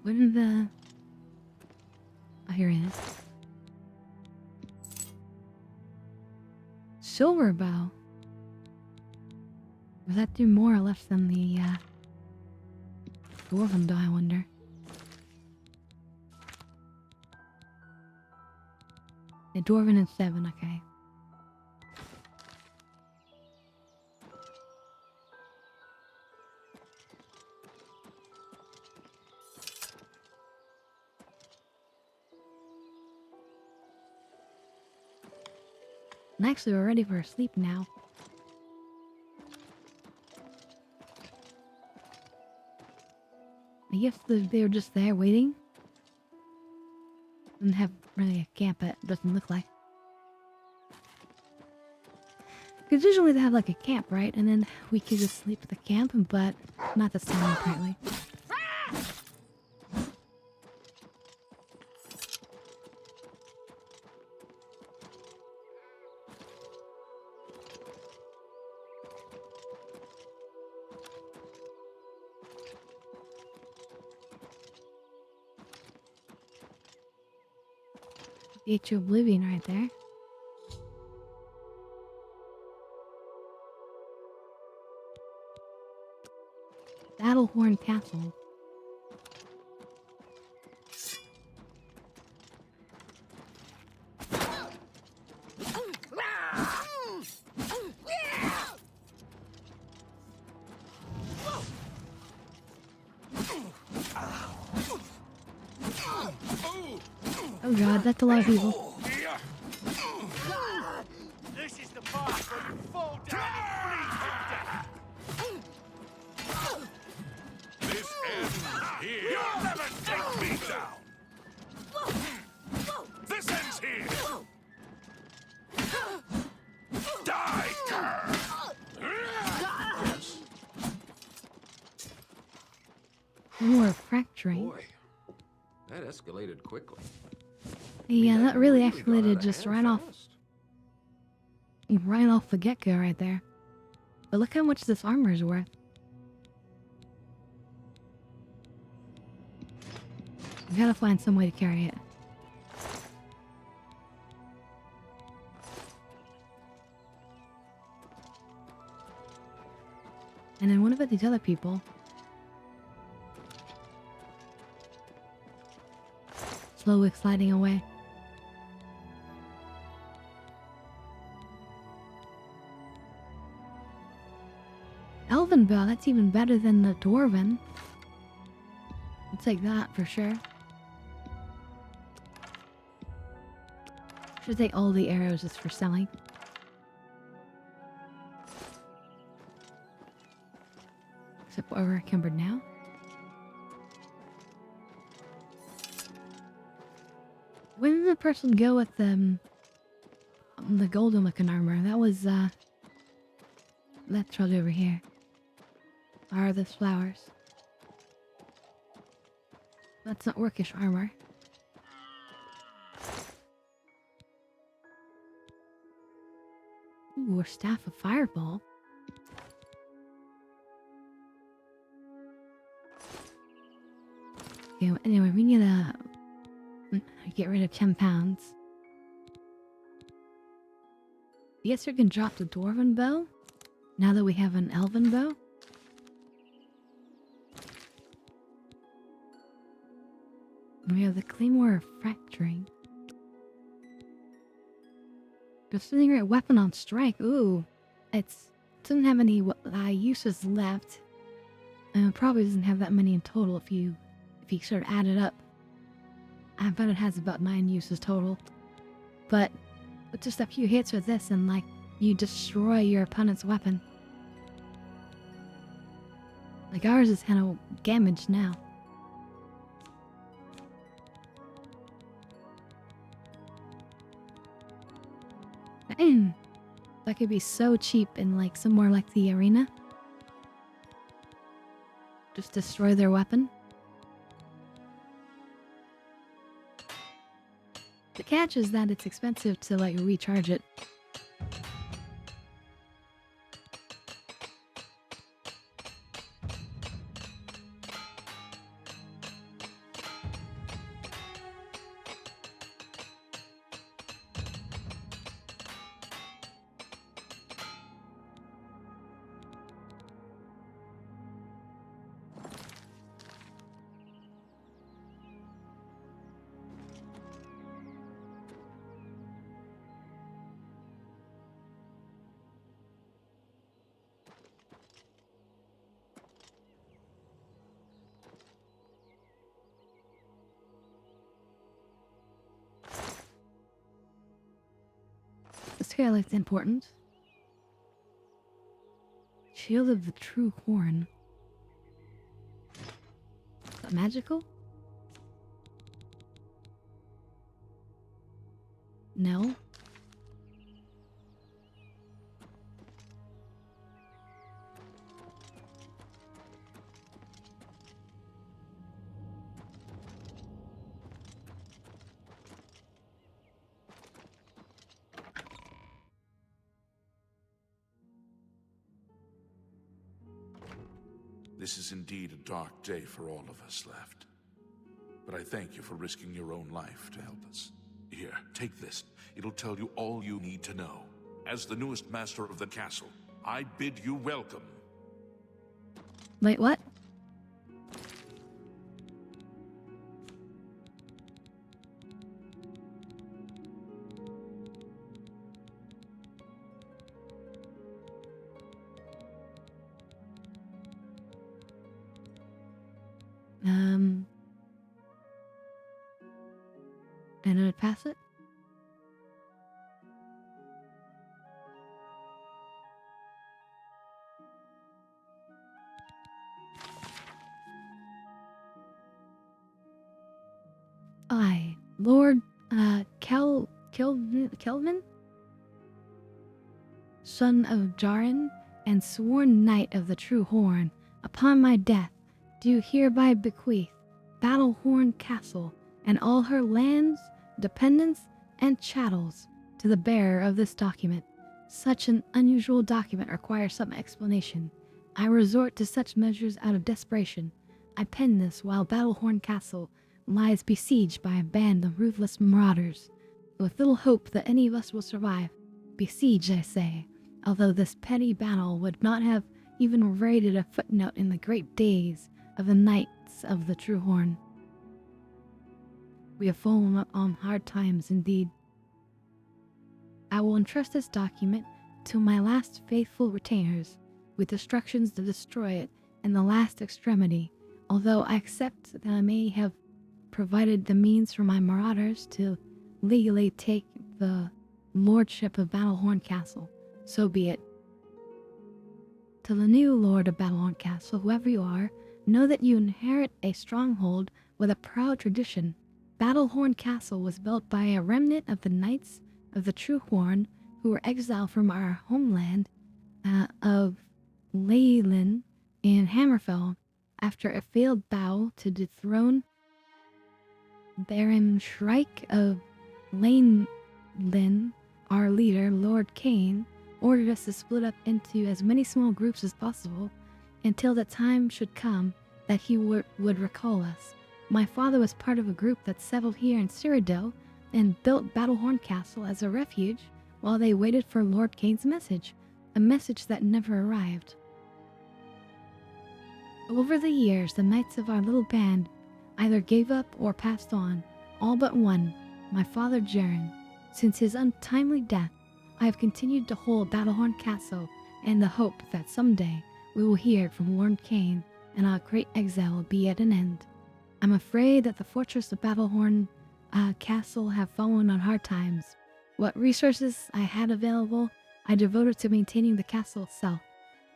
Wouldn't the... Oh, here it is. Silver bow. Does that do more or less than the, dwarven bow, I wonder? The dwarven is 7, okay. And actually, we're ready for sleep now. I guess they were just there waiting. Didn't have really a camp, it doesn't look like. Because usually they have like a camp, right? And then we could just sleep at the camp, but not this time apparently. Get you Oblivion right there. Battlehorn Castle. Oh god, that's a lot of people. This is the part where you fall down and bleed to death. This ends here. You'll never take me down. This ends here. Die, cur. More fracturing. Boy, that escalated quickly. Yeah, that really escalated just right off. Right off the get-go right there. But look how much this armor is worth. We gotta find some way to carry it. And then what about these other people? Slowly sliding away. Elven bow, that's even better than the dwarven. I'll take that for sure. Should take all the arrows just for selling. Except what we're encumbered now. When did the person go with the golden looking armor? That was that's right over here. Are those flowers? That's not orcish armor. Ooh, a staff of fireball. Okay, anyway, we need to get rid of 10 pounds. Yes, we can drop the dwarven bow now that we have an elven bow. We have the claymore of fracturing. Disintegrate weapon on strike. Ooh, it doesn't have any uses left, and it probably doesn't have that many in total if you sort of add it up. I bet it has about 9 uses total. But with just a few hits with this, and like you destroy your opponent's weapon. Like ours is kind of damaged now. That could be so cheap in like somewhere like the arena. Just destroy their weapon. The catch is that it's expensive to, like, recharge it. Scarlet's important. Shield of the True Horn. Magical? No. This is indeed a dark day for all of us left. But I thank you for risking your own life to help us. Here, take this. It'll tell you all you need to know. As the newest master of the castle, I bid you welcome. Wait, what? And I'd pass it? I, Lord, Kelvin? Son of Jaren, and sworn knight of the True Horn, upon my death, do hereby bequeath Battlehorn Castle and all her lands, dependents, and chattels to the bearer of this document. Such an unusual document requires some explanation. I resort to such measures out of desperation. I pen this while Battlehorn Castle lies besieged by a band of ruthless marauders, with little hope that any of us will survive. Besieged, I say, although this petty battle would not have even rated a footnote in the great days of the Knights of the True Horn. We have fallen on hard times indeed. I will entrust this document to my last faithful retainers, with instructions to destroy it in the last extremity, although I accept that I may have provided the means for my marauders to legally take the lordship of Battlehorn Castle. So be it. To the new lord of Battlehorn Castle, whoever you are, know that you inherit a stronghold with a proud tradition. Battlehorn Castle was built by a remnant of the Knights of the True Horn who were exiled from our homeland of Leyland and Hammerfell after a failed battle to dethrone Baron Shrike of Leyland. Our leader, Lord Kane, ordered us to split up into as many small groups as possible until the time should come that he would recall us. My father was part of a group that settled here in Cyrodiil and built Battlehorn Castle as a refuge while they waited for Lord Kane's message, a message that never arrived. Over the years, the knights of our little band either gave up or passed on, all but one, my father Jaren. Since his untimely death, I have continued to hold Battlehorn Castle in the hope that someday we will hear from Lord Kane and our great exile will be at an end. I'm afraid that the fortress of Battlehorn Castle have fallen on hard times. What resources I had available, I devoted to maintaining the castle itself.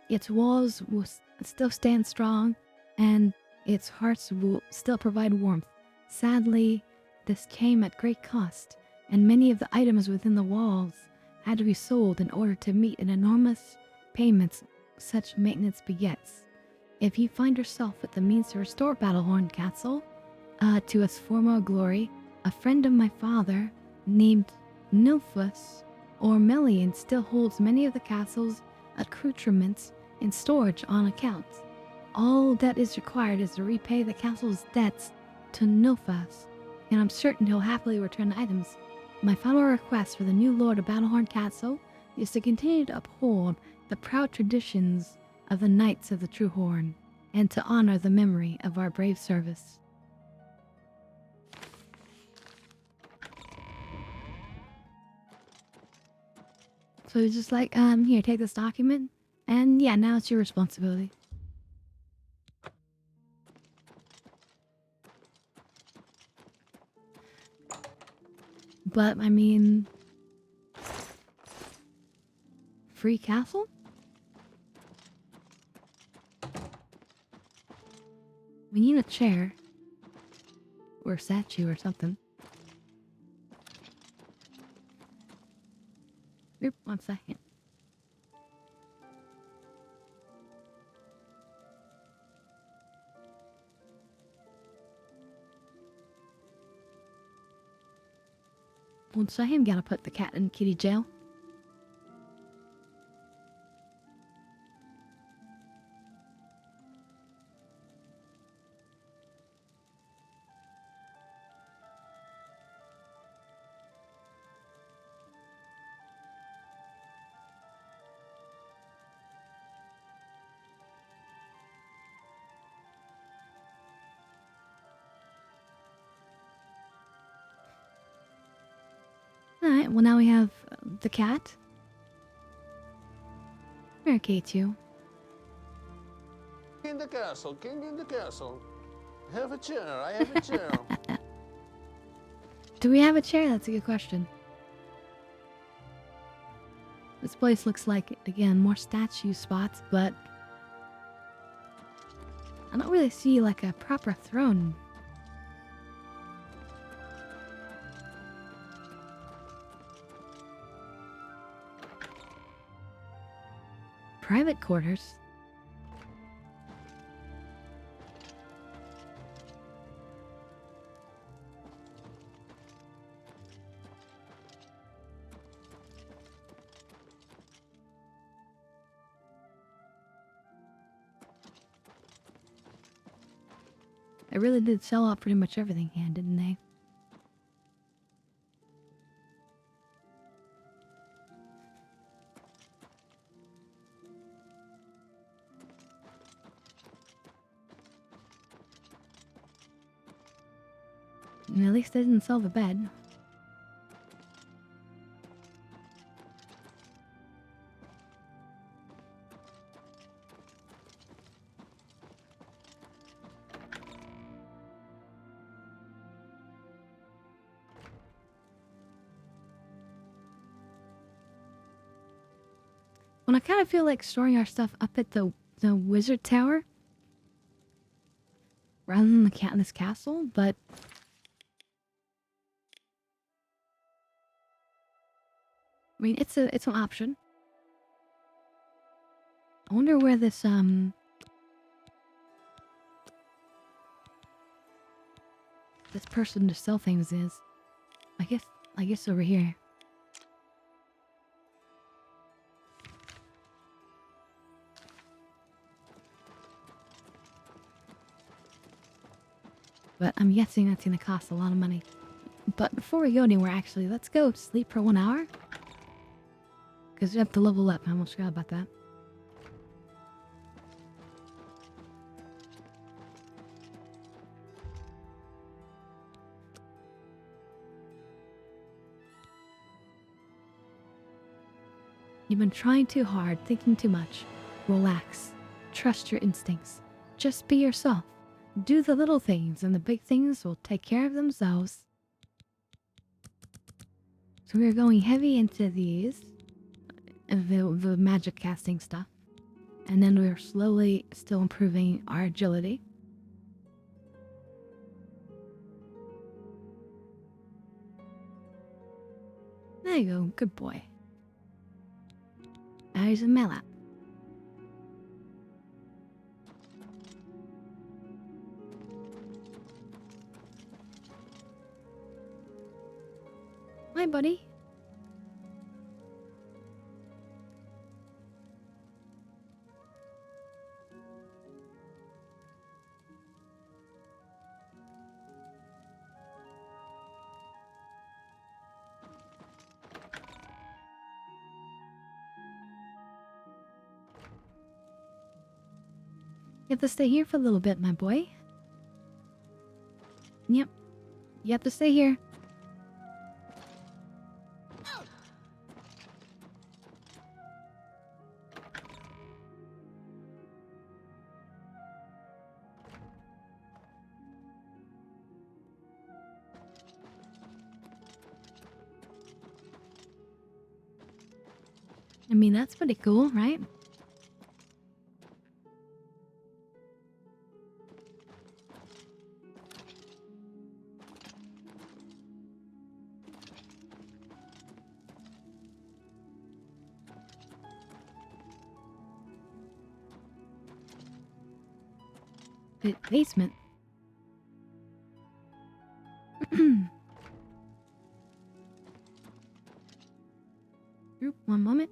Its walls will still stand strong, and its hearts will still provide warmth. Sadly, this came at great cost, and many of the items within the walls had to be sold in order to meet an enormous payments such maintenance begets. If you find yourself with the means to restore Battlehorn Castle to its former glory, a friend of my father named Nilfus or Melian still holds many of the castle's accoutrements in storage on account. All that is required is to repay the castle's debts to Nilfus, and I'm certain he'll happily return the items. My final request for the new Lord of Battlehorn Castle is to continue to uphold the proud traditions of the Knights of the True Horn, and to honor the memory of our brave service. So it's just like, here, take this document, and yeah, now it's your responsibility. But, I mean... Free castle? We need a chair. Or a statue or something. Oop, 1 second. One second, gotta put the cat in kitty jail. Alright, well now we have the cat. Where K2? In the castle, king in the castle. Have a chair, I have a chair. Do we have a chair? That's a good question. This place looks like, again, more statue spots, but I don't really see like a proper throne. Private quarters. They really did sell out pretty much everything here, didn't they? And at least they didn't sell the bed. When I kind of feel like storing our stuff up at the wizard tower rather than the cat in this castle, but I mean it's an option. I wonder where this this person to sell things is. I guess over here. But I'm guessing that's gonna cost a lot of money. But before we go anywhere, actually, let's go sleep for 1 hour. Because we have to level up. I almost forgot about that. You've been trying too hard, thinking too much. Relax. Trust your instincts. Just be yourself. Do the little things, and the big things will take care of themselves. So we're going heavy into these, the magic casting stuff. And then we're slowly still improving our agility. There you go, good boy. There's a Melap. Hi, buddy. You have to stay here for a little bit, my boy. Yep. You have to stay here. I mean, that's pretty cool, right? The basement. Oop, one moment.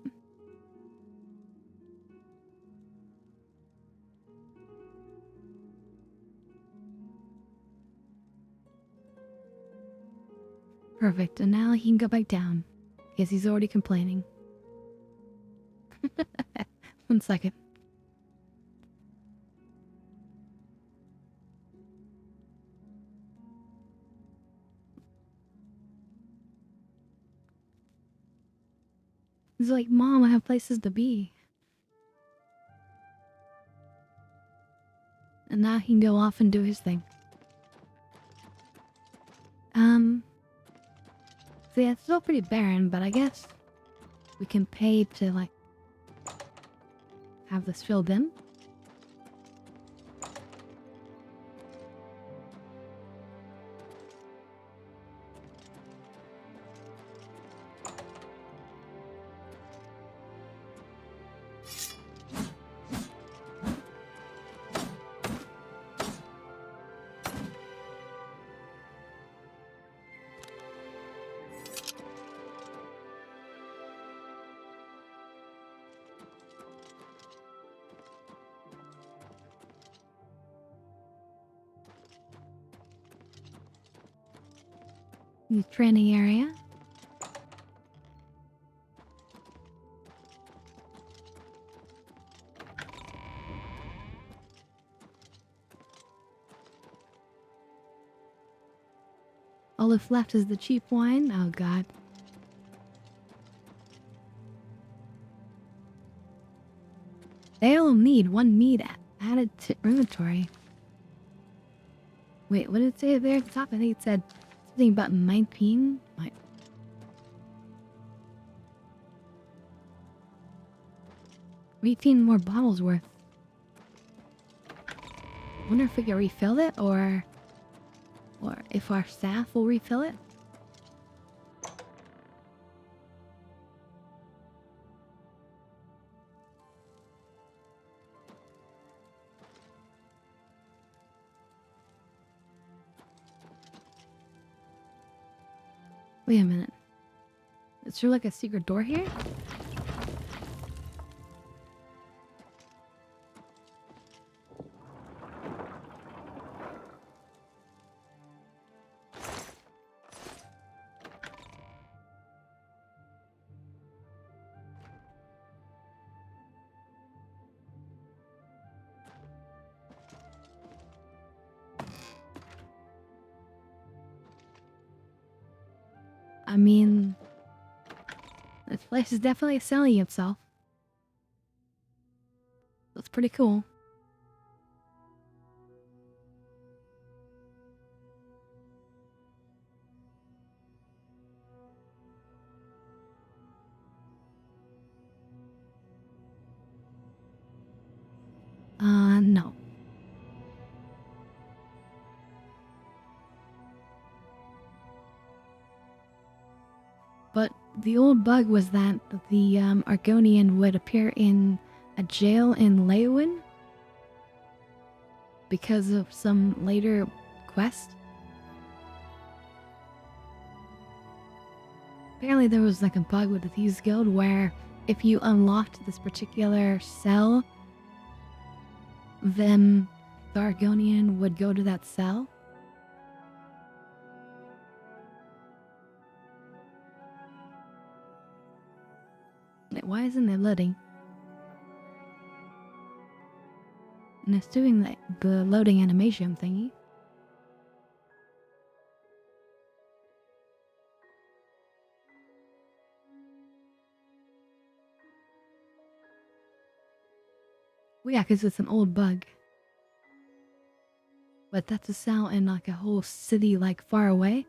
Perfect, and now he can go back down. Because he's already complaining. 1 second. He's like, Mom, I have places to be. And now he can go off and do his thing. So yeah, it's still pretty barren, but I guess we can pay to, like, have this filled in. The training area. All that's left is the cheap wine. Oh god. They all need 1 mead added to inventory. Wait, what did it say there at the top? I think it said something about 19. 18 more bottles worth. Wonder if we can refill it, or if our staff will refill it. Wait a minute. Is there like a secret door here? I mean, this place is definitely selling itself. That's pretty cool. No. But the old bug was that the Argonian would appear in a jail in Leeuwin because of some later quest. Apparently there was like a bug with the Thieves Guild where if you unlocked this particular cell, then the Argonian would go to that cell. Wait, why isn't it loading? And it's doing the loading animation thingy. Well, yeah, because it's an old bug. But that's a sound in like a whole city like far away.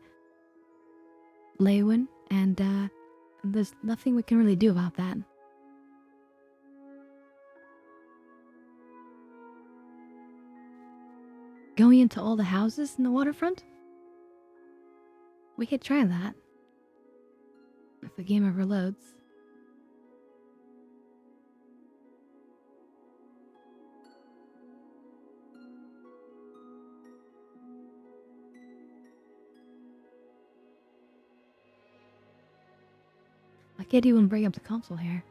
Leywin, and there's nothing we can really do about that. Going into all the houses in the waterfront? We could try that. If the game ever loads. I can't even bring up the console here.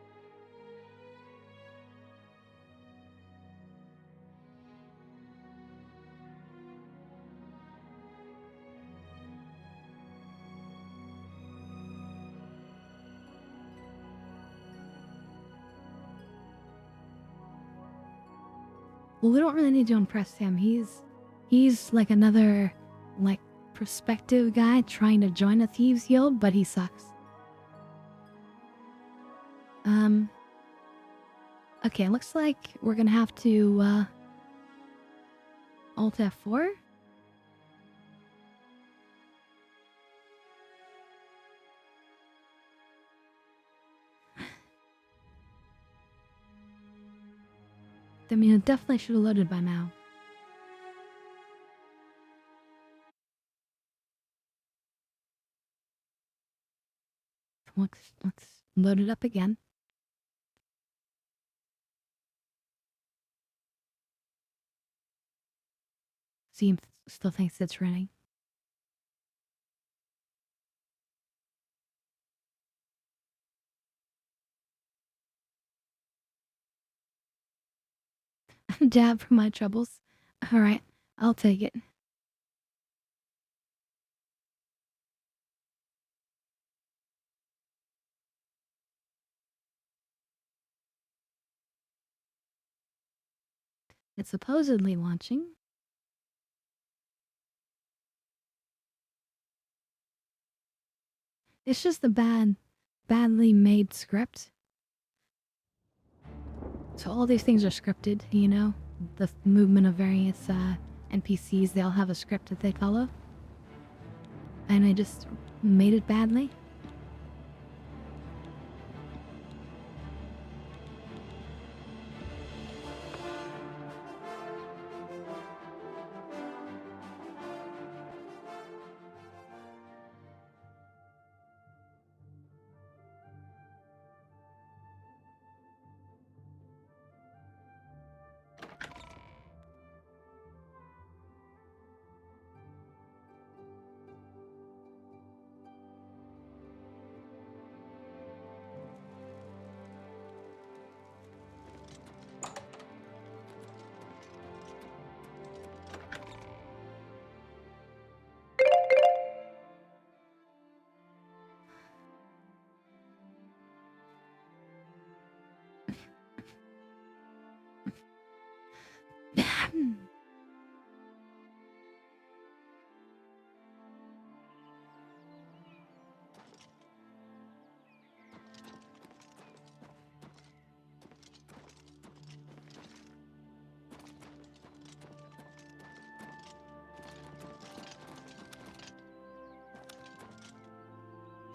Well, we don't really need to impress him. He's like another, like, prospective guy trying to join a Thieves Guild, but he sucks. Okay, looks like we're gonna have to, Alt F4? I mean, it definitely should have loaded by now. Let's load it up again. Steam still thinks it's running. Dab for my troubles. Alright, I'll take it. It's supposedly launching. It's just a badly made script. So all these things are scripted, you know? The movement of various NPCs, they all have a script that they follow. And I just made it badly.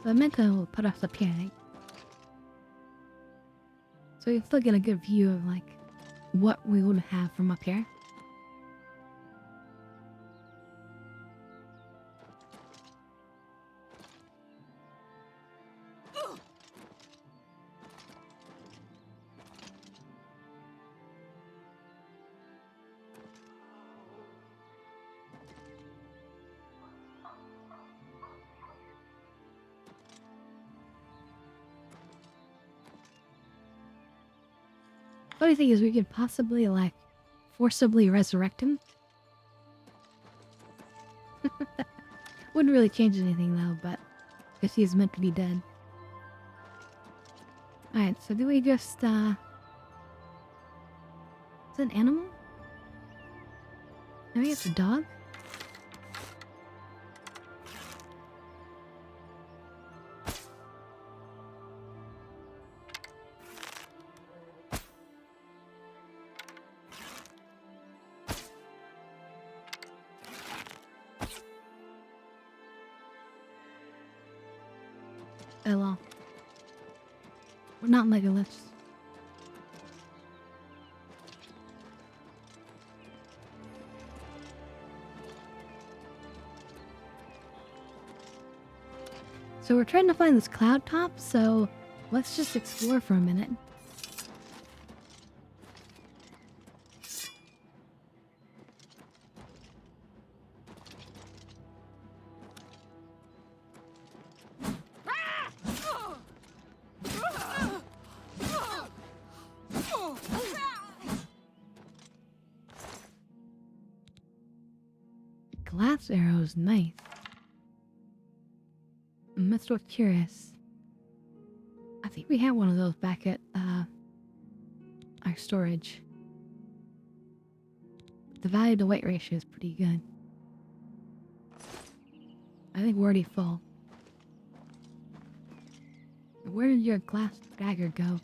So I meant to put us up here, right? So you still get a good view of like what we would have from up here. Funny thing is, we could possibly, like, forcibly resurrect him. Wouldn't really change anything, though, but because he is meant to be dead. Alright, so do we just, Is it an animal? Maybe it's a dog? Oh well. We're not megaliths. So we're trying to find this cloud top, so let's just explore for a minute. Glass arrows, nice. I'm still curious. I think we had one of those back at our storage. The value to weight ratio is pretty good. I think we're already full. Where did your glass dagger go?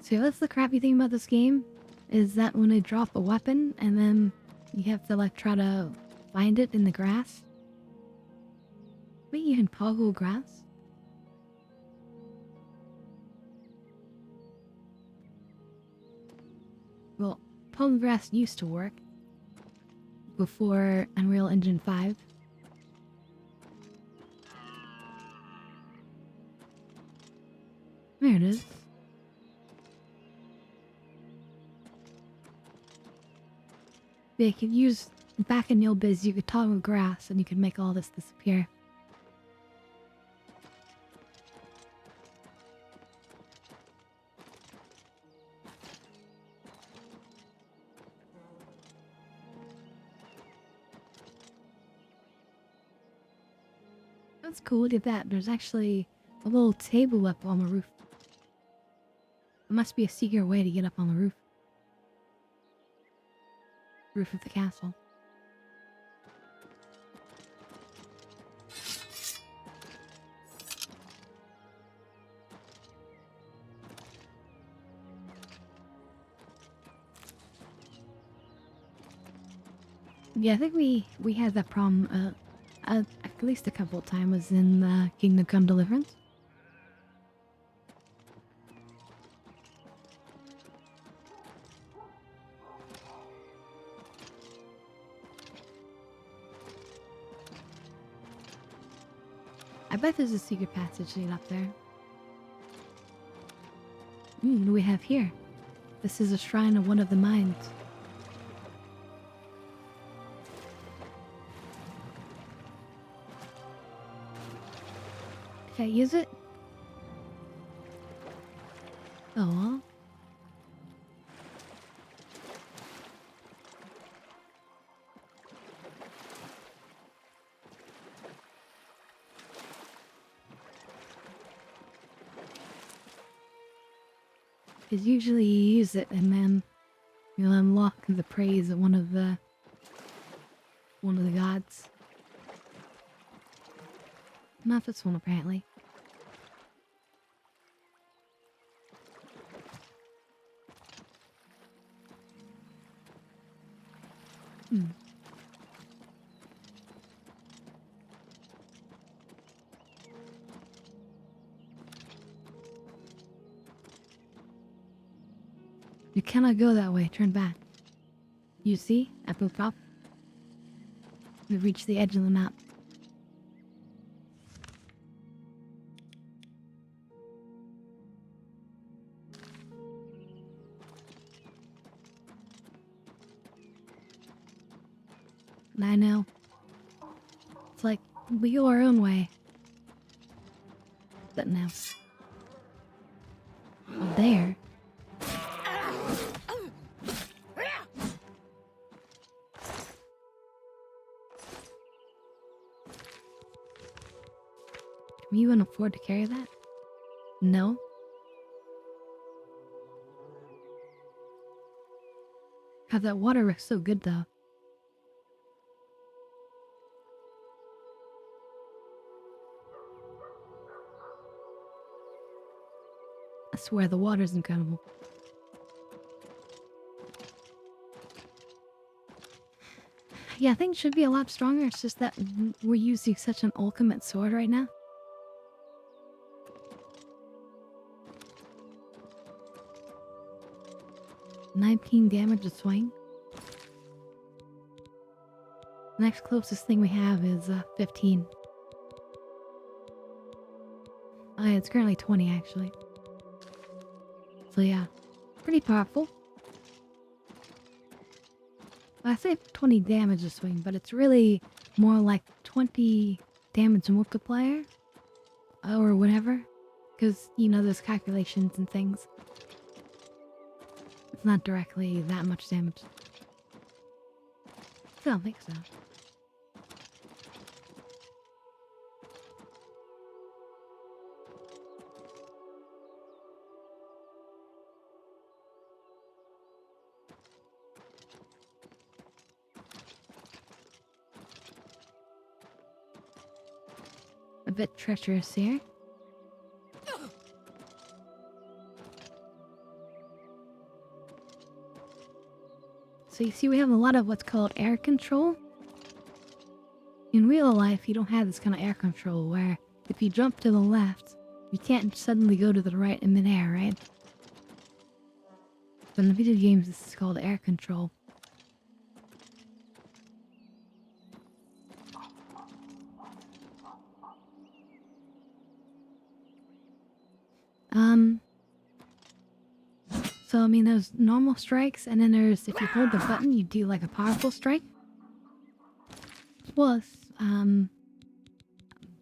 See, that's the crappy thing about this game, is that when they drop a weapon and then you have to like try to find it in the grass. Maybe you can toggle grass? Well, toggle grass used to work before Unreal Engine 5. There it is. They could use, back in the old biz, you could toggle grass and you could make all this disappear. That's cool, look at that. There's actually a little table up on the roof. It must be a secret way to get up on the roof. Roof of the castle. Yeah, I think we had that problem at least a couple of times in Kingdom Come Deliverance. I bet there's a secret passage lead up there. What do we have here? This is a shrine of one of the mines. Can I use it? Oh well. Because usually you use it and then you'll unlock the praise of one of the gods. Not this one, apparently. You cannot go that way. Turn back. You see? At the top. We've reached the edge of the map. And I know. It's like, we go our own way. But now. Oh, there. Can we even afford to carry that? No. God, that water is so good though. I swear the water's incredible. Yeah, things should be a lot stronger. It's just that we're using such an ultimate sword right now. $19 damage a swing. The next closest thing we have is 15. It's currently 20 actually. So yeah, pretty powerful. I say 20 damage a swing, but it's really more like 20 damage multiplier or whatever, because you know there's calculations and things. It's not directly that much damage. I don't think so. A bit treacherous here. So you see we have a lot of what's called air control. In real life, you don't have this kind of air control where if you jump to the left, you can't suddenly go to the right in midair, right? But in the video games, this is called air control. So I mean there's normal strikes and then there's, if you hold the button, you do like a powerful strike. Plus,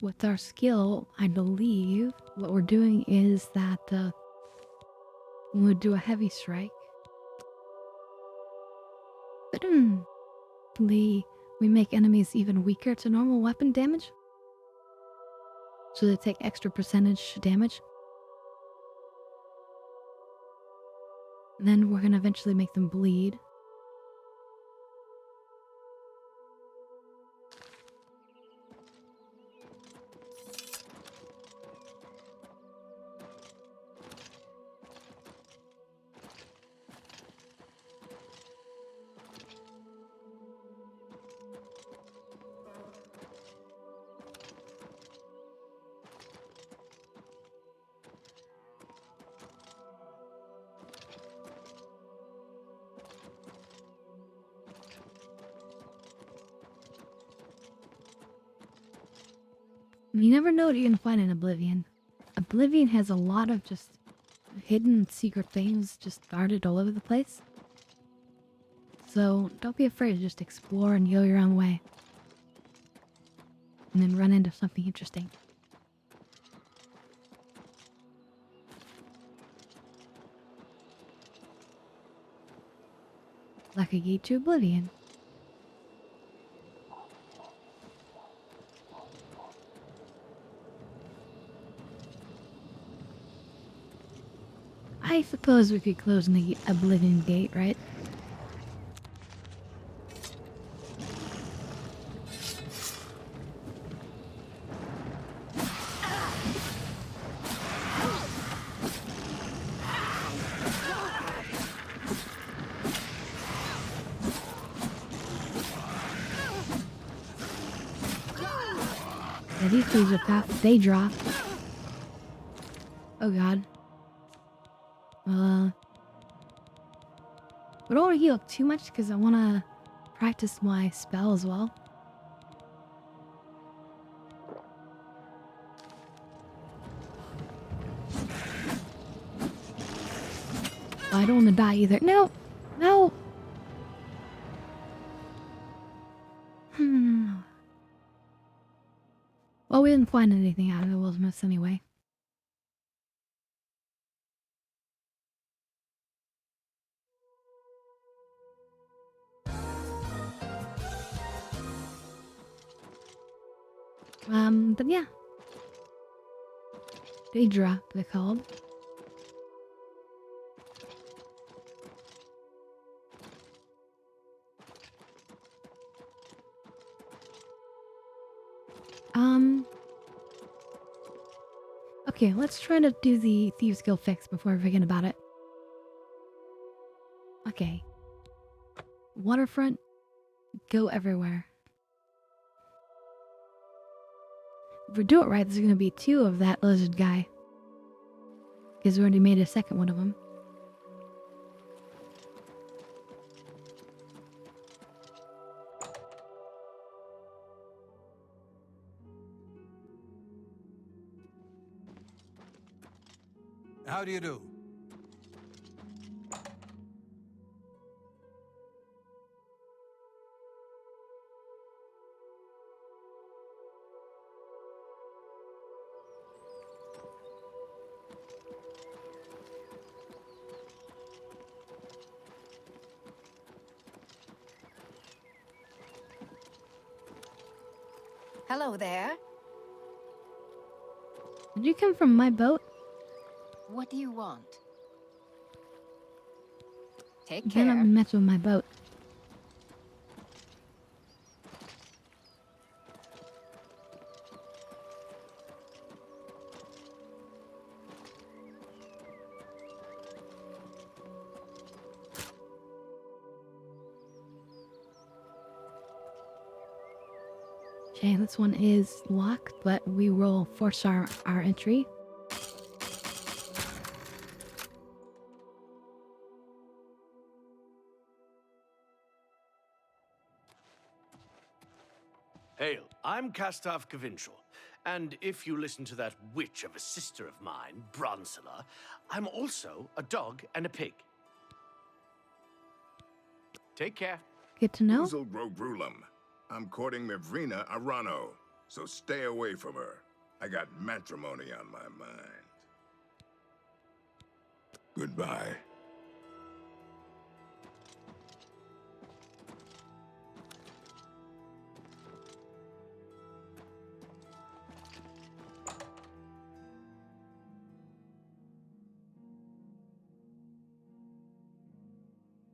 with our skill, I believe what we're doing is that when we do a heavy strike, we make enemies even weaker to normal weapon damage. So they take extra percentage damage. And then we're gonna eventually make them bleed. You never know what you're gonna find in Oblivion. Oblivion has a lot of just hidden secret things just guarded all over the place. So don't be afraid to just explore and go your own way. And then run into something interesting. Like a gate to Oblivion. I suppose we could close the Oblivion gate, right? Yeah, these things are fast. They drop. Oh god. But I don't want to heal too much because I want to practice my spell as well. I don't want to die either. No! No! we didn't find anything out of the wilderness anyway. But yeah. Daedra, they're called. Okay, let's try to do the Thieves Guild fix before I forget about it. Okay. Waterfront, go everywhere. If we do it right, there's gonna be 2 of that lizard guy. Because we already made a second one of them. How do you do? Hello there. Did you come from my boat? What do you want? Take You cannot care. mess with my boat. Okay, this one is locked, but we will force our entry. Hail, I'm Castav Cavinchal, and if you listen to that witch of a sister of mine, Bronsela, I'm also a dog and a pig. Take care. Good to know. Uzel Grobrulum. I'm courting Mivrina Arano, so stay away from her. I got matrimony on my mind. Goodbye.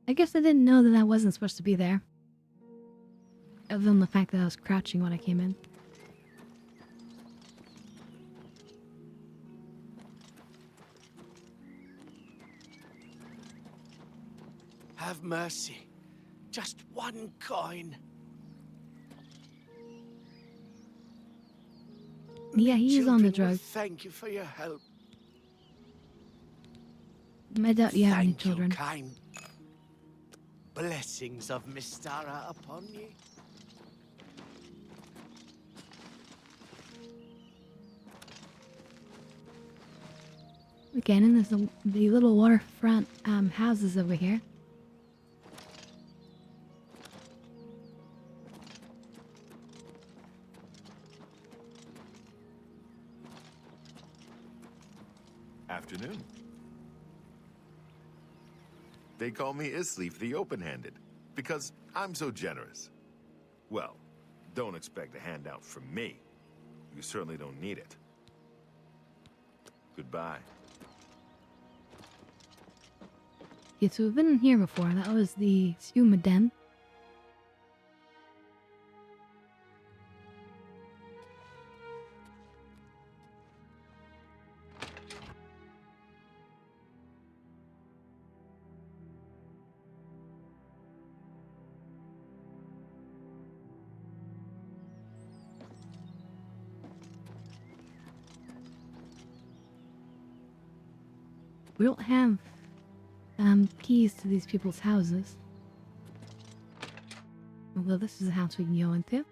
I guess I didn't know that I wasn't supposed to be there. Other than the fact that I was crouching when I came in. Have mercy. Just one coin. Yeah, he's on the Children will drug. thank you for your help. I doubt you have any Thank children. you, kind. Blessings of Mystara upon you. Again, and there's the little waterfront houses over here. Afternoon. They call me Isleaf the Open-Handed, because I'm so generous. Well, don't expect a handout from me. You certainly don't need it. Goodbye. Yeah, so we've been in here before. That was the Suma Den. We don't have keys to these people's houses. Although this is a house we can go into.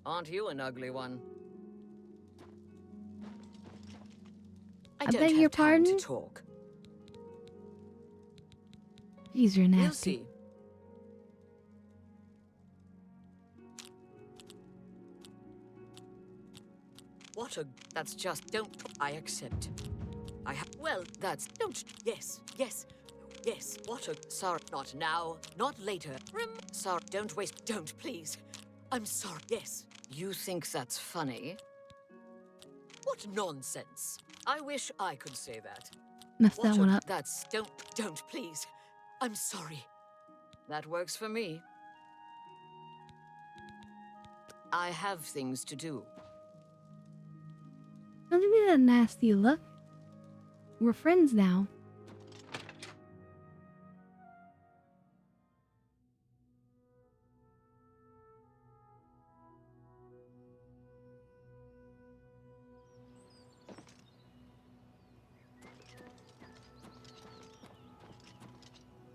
Aren't you an ugly one? I don't beg have your time pardon? to talk. Jeez, you're We'll nasty. see. What a... That's just... Don't... I accept. I have... Well, that's... Don't... Yes. Yes. Yes. What a... Sorry. Not now. Not later. Sorry. Don't waste... Don't, please. I'm sorry. Yes. You think that's funny? What nonsense. I wish I could say that. Messed What that one a... up. That's... Don't, please. I'm sorry. That works for me. I have things to do. Don't give me that nasty look. We're friends now.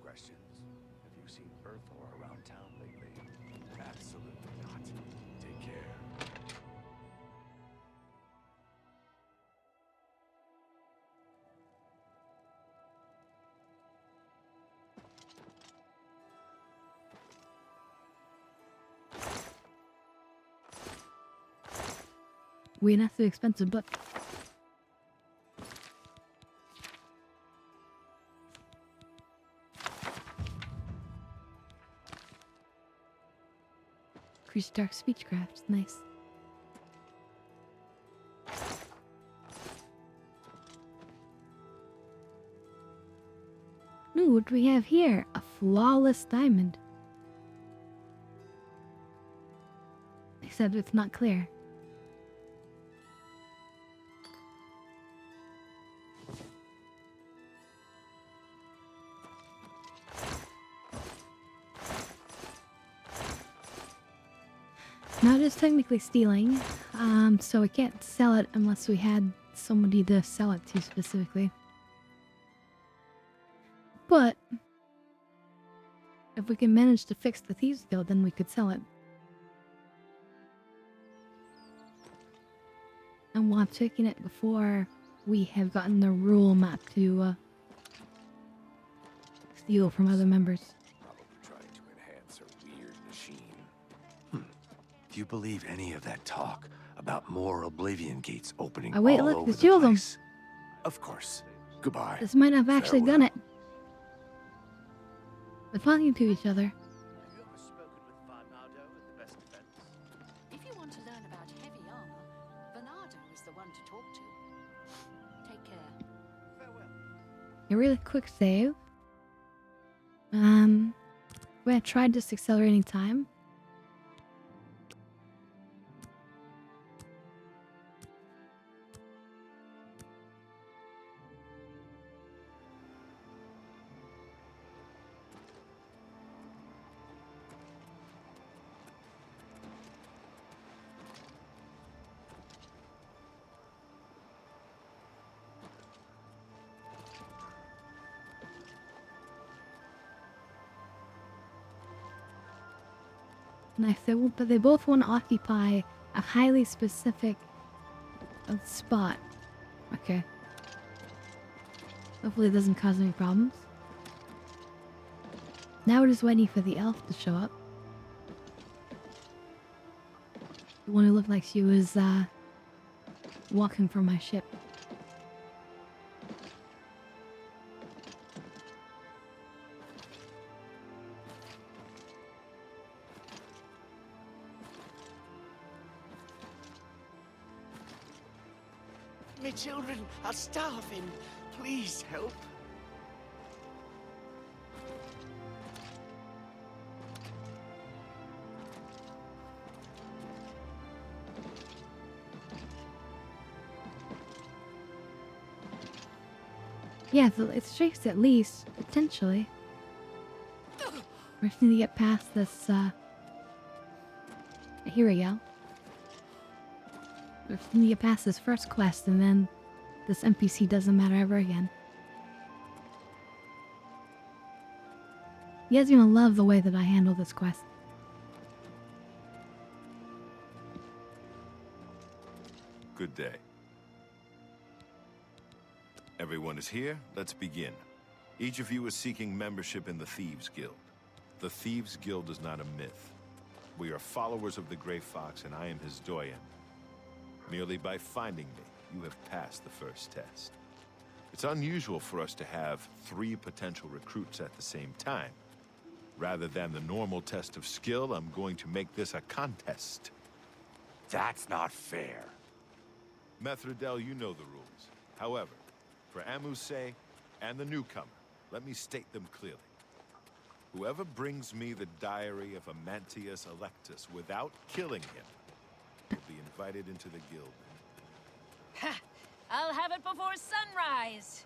Questions? Have you seen Earthor around town lately? Absolutely not. Take care. We an too expensive book. Increase dark speechcraft. Nice. Ooh, what do we have here? A flawless diamond. Except it's not clear. Now it is technically stealing, so we can't sell it unless we had somebody to sell it to specifically. But if we can manage to fix the Thieves Guild, then we could sell it. And while checking it before we have gotten the rule map to steal from other members. Probably trying to enhance her weird machine. Do you believe any of that talk about more Oblivion gates opening Oh wait, all look, over there's the two of them. place? Of course. Goodbye. This might have actually Farewell. done it. They're talking to each other. If you want to learn about heavy armor, Bernardo is the one to talk to. Take care. A really quick save. We had tried just accelerating time. Nice, but they both want to occupy a highly specific spot. Okay. Hopefully it doesn't cause any problems. Now we're just waiting for the elf to show up. The one who looked like she was walking from my ship. My children are starving. Please help. Yeah, it's chased at least, potentially. We just need to get past this, Here we go. We just need to get past this first quest, and then this NPC doesn't matter ever again. You guys are gonna love the way that I handle this quest. Good day. Everyone is here. Let's begin. Each of you is seeking membership in the Thieves Guild. The Thieves Guild is not a myth. We are followers of the Grey Fox, and I am his doyen. Merely by finding me, you have passed the first test. It's unusual for us to have 3 potential recruits at the same time. Rather than the normal test of skill, I'm going to make this a contest. That's not fair. Methredel, you know the rules. However, for Amuse and the newcomer, let me state them clearly. Whoever brings me the diary of Amantius Electus without killing him will be invited into the guild. Ha! I'll have it before sunrise.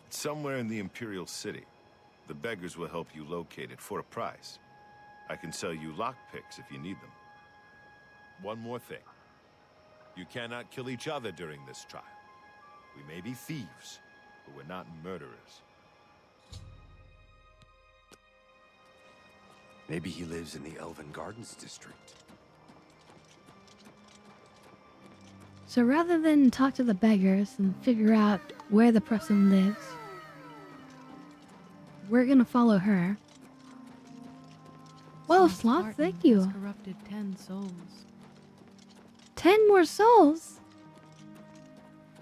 It's somewhere in the Imperial City. The beggars will help you locate it for a price. I can sell you lockpicks if you need them. One more thing. You cannot kill each other during this trial. We may be thieves, but we're not murderers. Maybe he lives in the Elven Gardens district. So rather than talk to the beggars and figure out where the person lives, we're gonna follow her. Whoa, Sloth, thank you. Corrupted 10 souls. 10 more souls?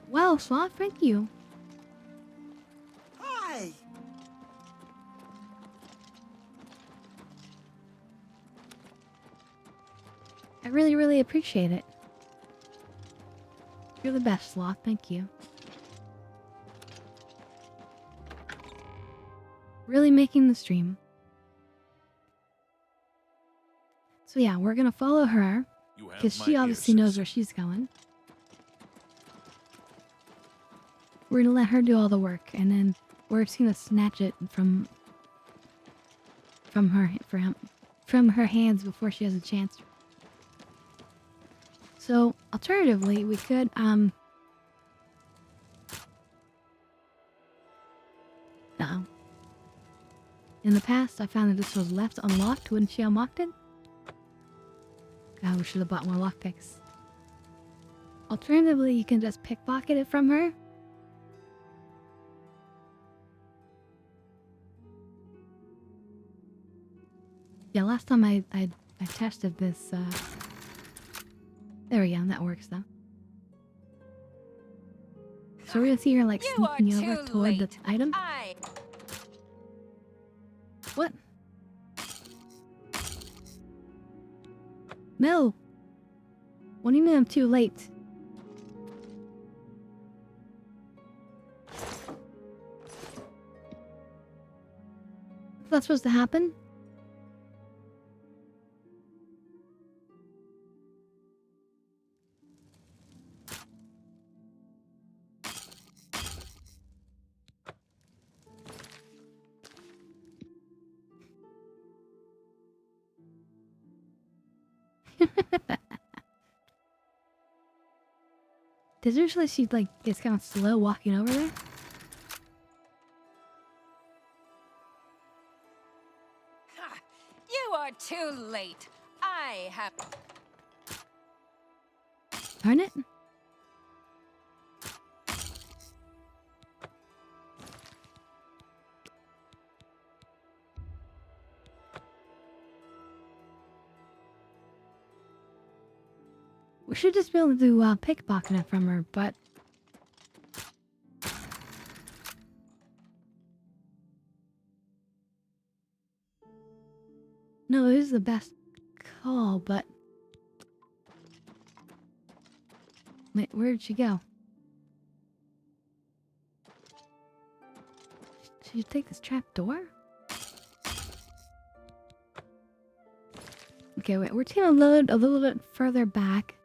Wow, Sloth, thank you. Hi! I really, really appreciate it. You're the best, Sloth, thank you. Really making the stream. So yeah, we're gonna follow her. Because she obviously knows where she's going. We're gonna let her do all the work, and then we're just gonna snatch it from her hands before she has a chance. So alternatively, we could no. In the past, I found that this was left unlocked when she unlocked it. God, we should have bought more lockpicks. Alternatively, you can just pickpocket it from her. Yeah, last time I tested this, there we go, that works though. So we're gonna see her like sneaking over toward the item. What? No! What do you mean I'm too late? Is that supposed to happen? Does usually she like gets kind of slow walking over there? Ha! You are too late. I have... Darn it. We should just be able to pickpocket it from her, but... No, it is the best call, but... Wait, where did she go? Should you take this trap door? Okay, wait, we're taking a load a little bit further back.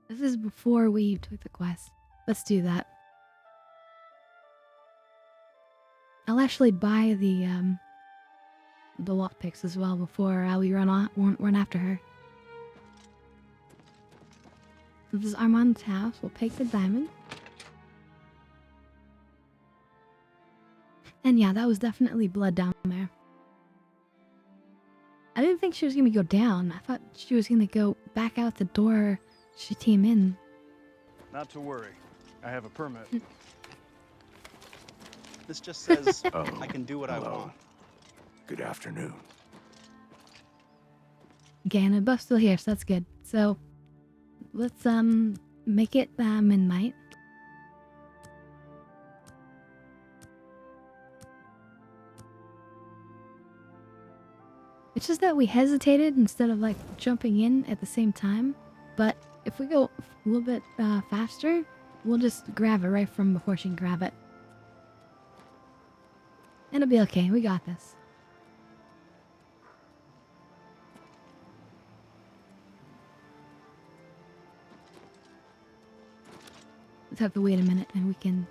This is before we took the quest. Let's do that. I'll actually buy the lockpicks as well before we run after her. This is Armand's house. We'll take the diamond. And yeah, that was definitely blood down there. I didn't think she was gonna go down. I thought she was gonna go back out the door she came in. Not to worry. I have a permit. This just says I can do what I want. Good afternoon. Okay, and the buff's still here, so that's good. So, let's, make it, midnight. It's just that we hesitated instead of, like, jumping in at the same time. But if we go a little bit, faster, we'll just grab it right from before she can grab it. And it'll be okay, we got this. Let's have to wait a minute and we can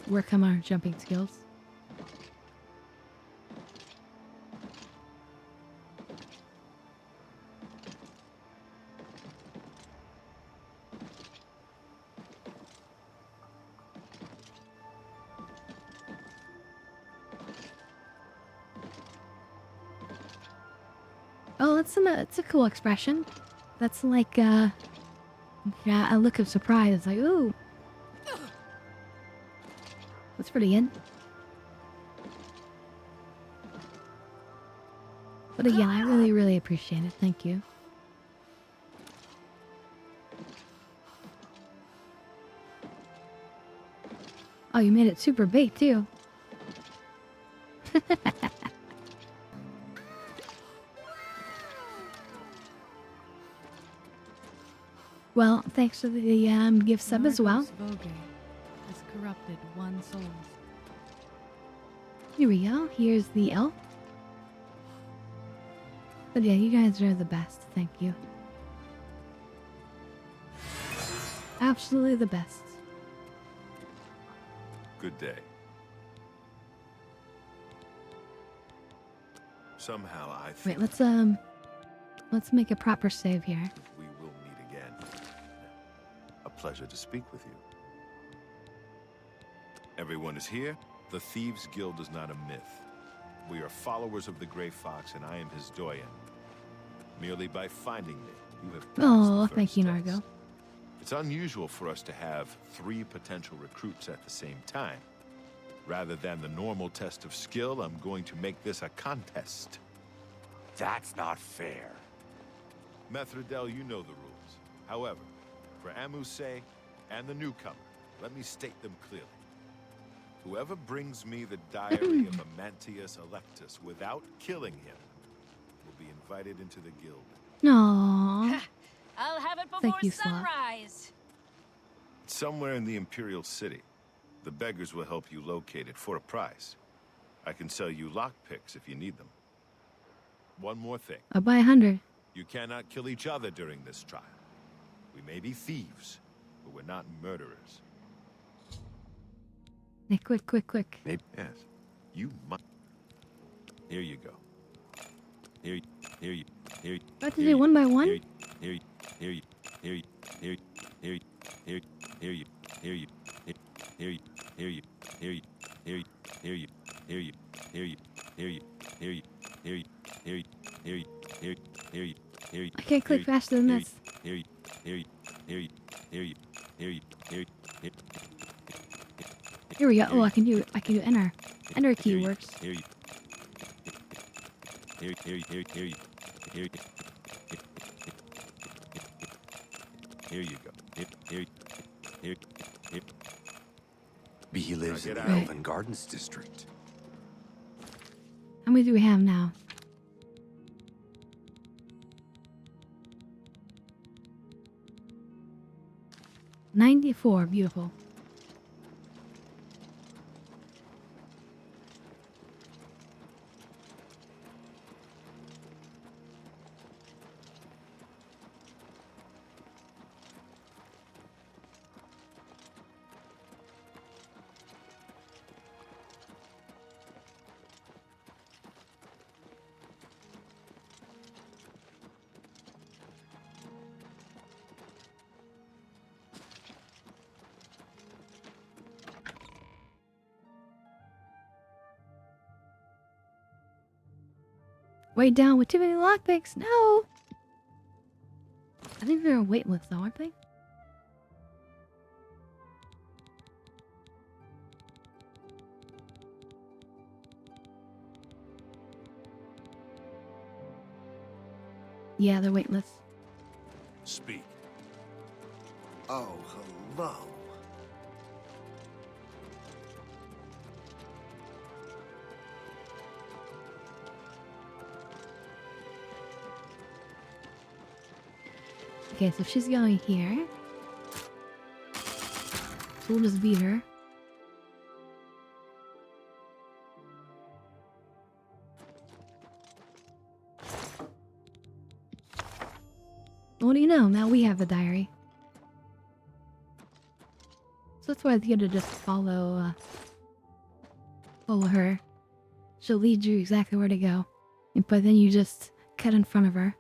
work on our jumping skills. Oh, that's a cool expression. That's like, yeah, a look of surprise. It's like, ooh. That's pretty good. But again, I really, really appreciate it. Thank you. Oh, you made it super baked, too. Well, thanks for the gift sub as well. Has corrupted one soul. Here we go. Here's the elf. But yeah, you guys are the best. Thank you. Absolutely the best. Good day. Somehow I think Wait, let's make a proper save here. we will meet again. A pleasure to speak with you. Everyone is here. The Thieves Guild is not a myth. We are followers of the Grey Fox, and I am his doyen. Merely by finding me, you have passed Oh, the thank first you, test. Nargo. It's unusual for us to have 3 potential recruits at the same time. Rather than the normal test of skill, I'm going to make this a contest. That's not fair. Methridel, you know the rules. However, for Amuse and the newcomer, let me state them clearly. Whoever brings me the diary of Amantius Electus without killing him will be invited into the guild. Aww. I'll have it before Thank you, Sloth. sunrise. Somewhere in the Imperial City. The beggars will help you locate it for a price. I can sell you lockpicks if you need them. One more thing. I'll buy 100. You cannot kill each other during this trial. We may be thieves, but we're not murderers. Hey, quick. Maybe, yes. You might. Here you go. Here you. About to do one by one? Here you. I can't click faster than this. Here we go. Oh, I can do enter. Enter key works. Here you go. Here. He lives in the Right. Elven Gardens district. How many do we have now? $94. Beautiful. Way down with too many lockpicks. No! I think they're on wait list though, aren't they? Yeah, they're waitlist. Speak. Oh, hello. Okay, so she's going here. So we'll just beat her. What do you know? Now we have the diary. So that's why it's good to just follow her. She'll lead you exactly where to go. But then you just cut in front of her.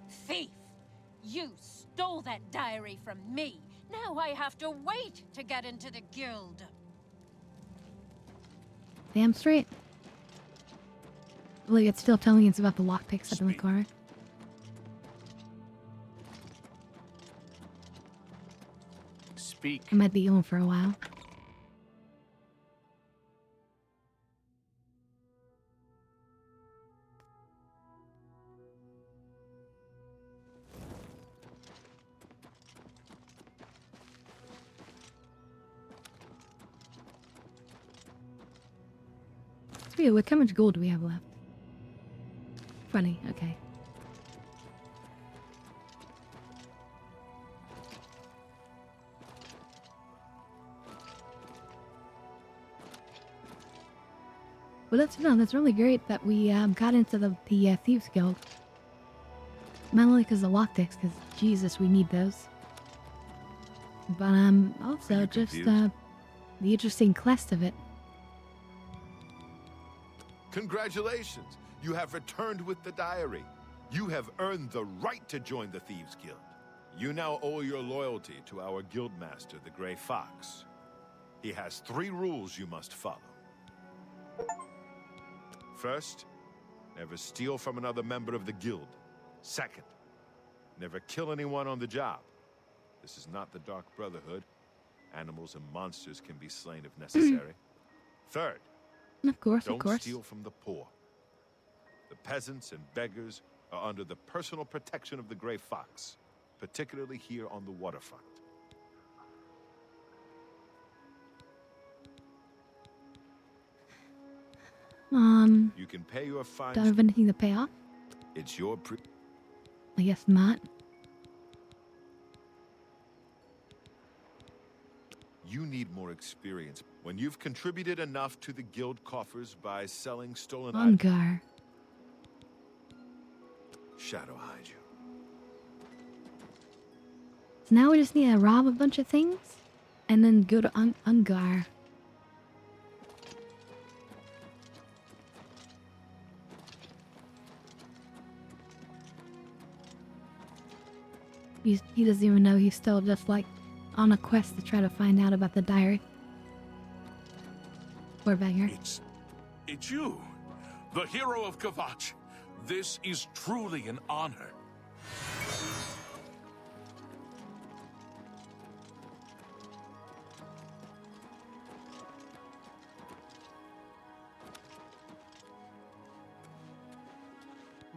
Thief! You stole that diary from me. Now I have to wait to get into the guild. Damn straight. Look, it's still telling us about the lockpicks up in the corner. Speak. I might be going for a while. So yeah, how much gold do we have left? 20, okay. Well, that's really great that we got into the Thieves Guild. Not only because of lockpicks, because Jesus, we need those. But also just the interesting quest of it. Congratulations! You have returned with the diary. You have earned the right to join the Thieves Guild. You now owe your loyalty to our guildmaster, the Grey Fox. He has 3 rules you must follow. First, never steal from another member of the guild. Second, never kill anyone on the job. This is not the Dark Brotherhood. Animals and monsters can be slain if necessary. Third, of course, don't steal from the poor. The peasants and beggars are under the personal protection of the Grey Fox, particularly here on the waterfront. You can pay your fines. Don't have anything to pay off? It's your I guess not. You need more experience. When you've contributed enough to the guild coffers by selling stolen items, Ungar. Shadow hide you. So now we just need to rob a bunch of things and then go to Ungar. He doesn't even know he's still just like on a quest to try to find out about the diary. Poor beggar. It's you, the hero of Kvatch. This is truly an honor.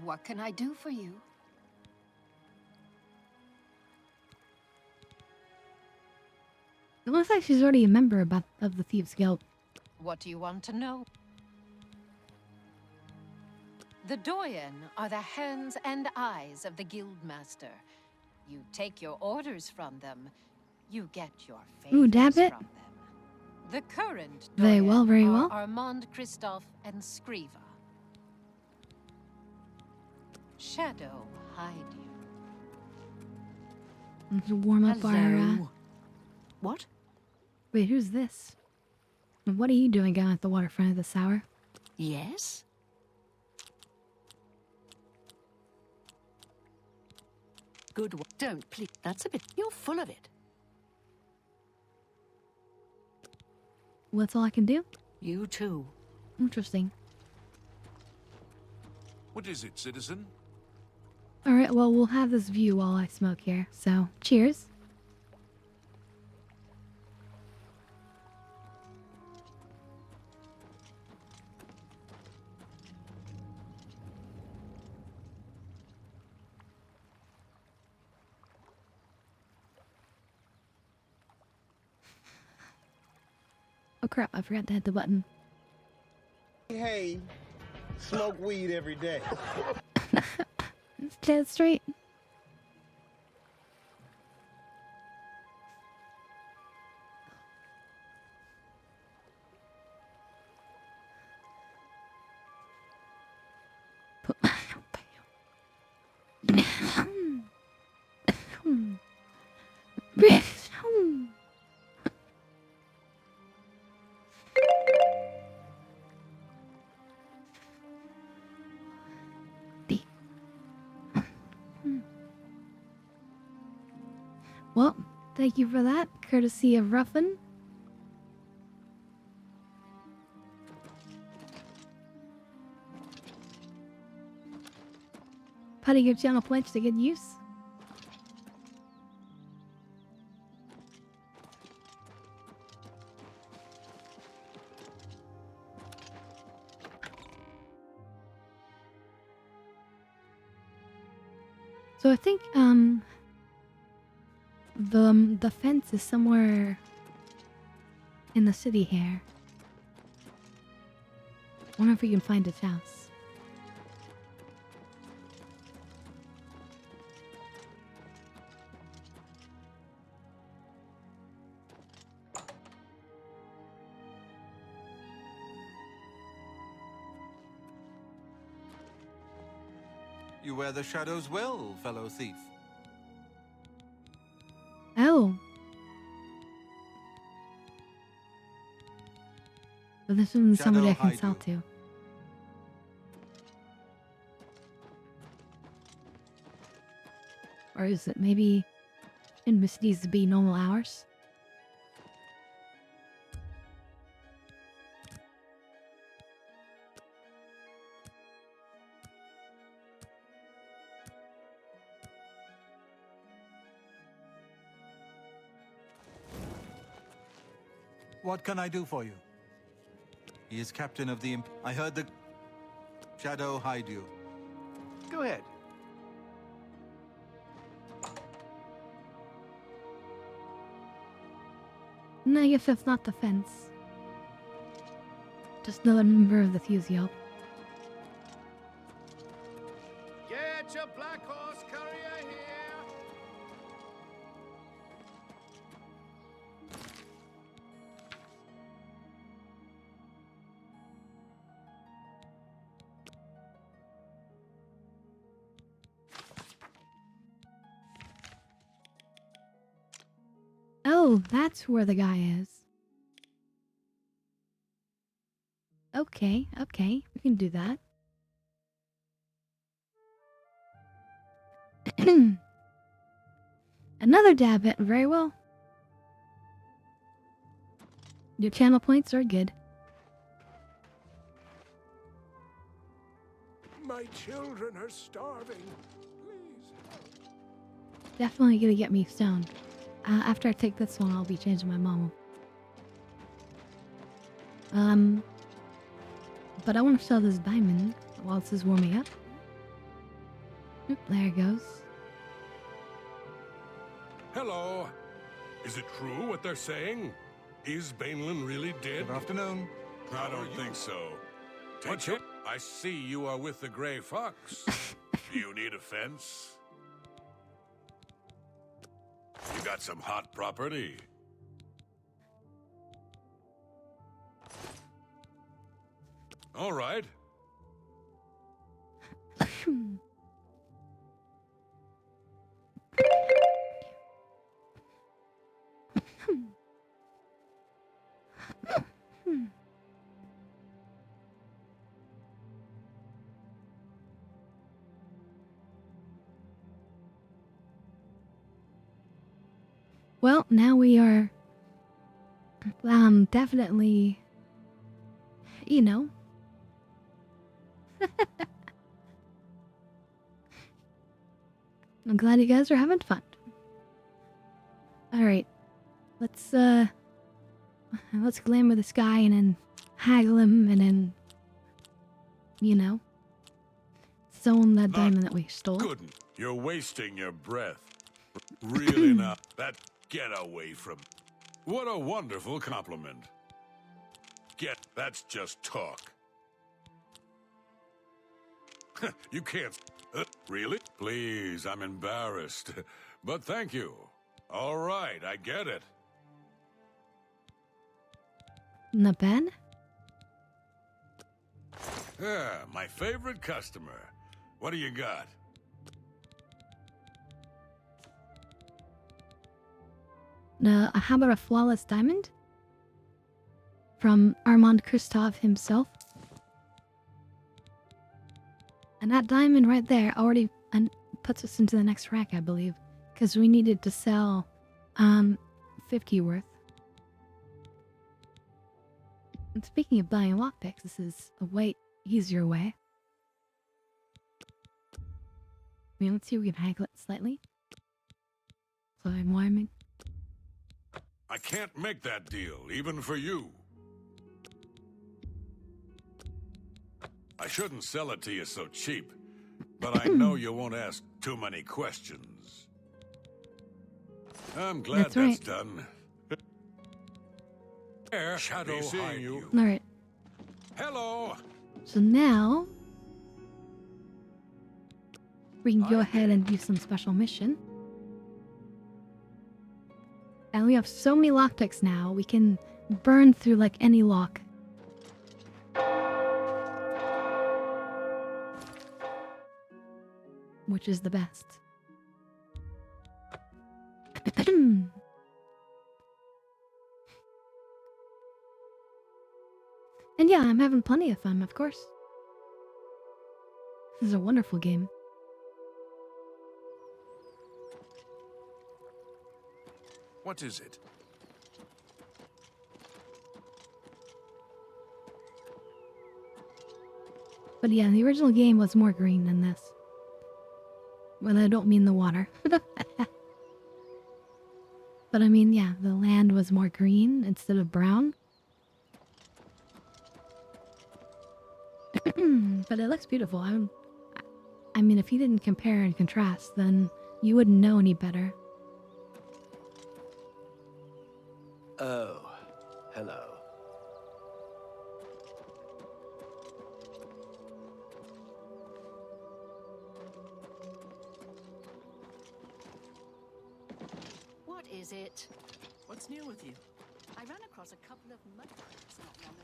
What can I do for you? It looks like she's already a member of the Thieves Guild. What do you want to know? The Doyen are the hands and eyes of the Guildmaster. You take your orders from them, you get your favors Ooh, dab it. from them. The current Very Doyen well, very are well. Armand, Christophe, and Scriva. Shadow hide you. Let's warm up our. What? Wait, who's this? And what are you doing down at the waterfront of this hour? Yes? Good one. Don't, please. That's a bit. You're full of it. That's all I can do? You too. Interesting. What is it, citizen? Alright, well, we'll have this view while I smoke here. So, cheers. Oh crap, I forgot to hit the button. Hey, smoke weed every day. Dead straight. Well, thank you for that, courtesy of Ruffin. Putting your channel points to good use. So I think, the fence is somewhere in the city here. Wonder if we can find its house. You wear the shadows well, fellow thief. Oh. But this one's somebody I can sell to. Or is it maybe in Misty's to be normal hours? What can I do for you? He is captain of the I heard the shadow hide you. Go ahead. No, I guess that's not the fence. Just another member of the Thieves Guild. Get your black horse courier here! Oh, that's where the guy is. Okay, okay, we can do that. Another dab hit, very well. Your channel points are good. My children are starving. Please. Definitely gonna get me stoned. After I take this one, I'll be changing my mom. But I want to sell this diamond while this is warming up. Oop, there it goes. Hello. Is it true what they're saying? Is Bainlin really dead? Good afternoon. I don't think so. Take it. I see you are with the Grey Fox. Do you need a fence? You got some hot property. All right. Well, now we are definitely, you know, I'm glad you guys are having fun. Alright. Let's glamour this guy and then haggle him and then, you know, sell him that diamond that we stole. Good. You're wasting your breath. Really not. Get away from... What a wonderful compliment. That's just talk. You can't... really? Please, I'm embarrassed. But thank you. All right, I get it. Not bad. Yeah, my favorite customer. What do you got? How about a flawless diamond? From Armand Christophe himself. And that diamond right there already puts us into the next rack, I believe. Because we needed to sell 50 worth. And speaking of buying lockpicks, this is a way easier way. I mean, let's see if we can haggle it slightly. So I'm warming. I can't make that deal, even for you. I shouldn't sell it to you so cheap, but I know you won't ask too many questions. I'm glad that's done. Shadow seeing you. Alright. Hello. So now we can go ahead and do some special mission. And we have so many lockpicks now, we can burn through like any lock. Which is the best. And yeah, I'm having plenty of fun, of course. This is a wonderful game. What is it? But yeah, the original game was more green than this. Well, I don't mean the water. But I mean, yeah, the land was more green instead of brown. But it looks beautiful. I mean, if you didn't compare and contrast, then you wouldn't know any better. Oh, hello. What is it? What's new with you? I ran across a couple of mud pipes not long ago.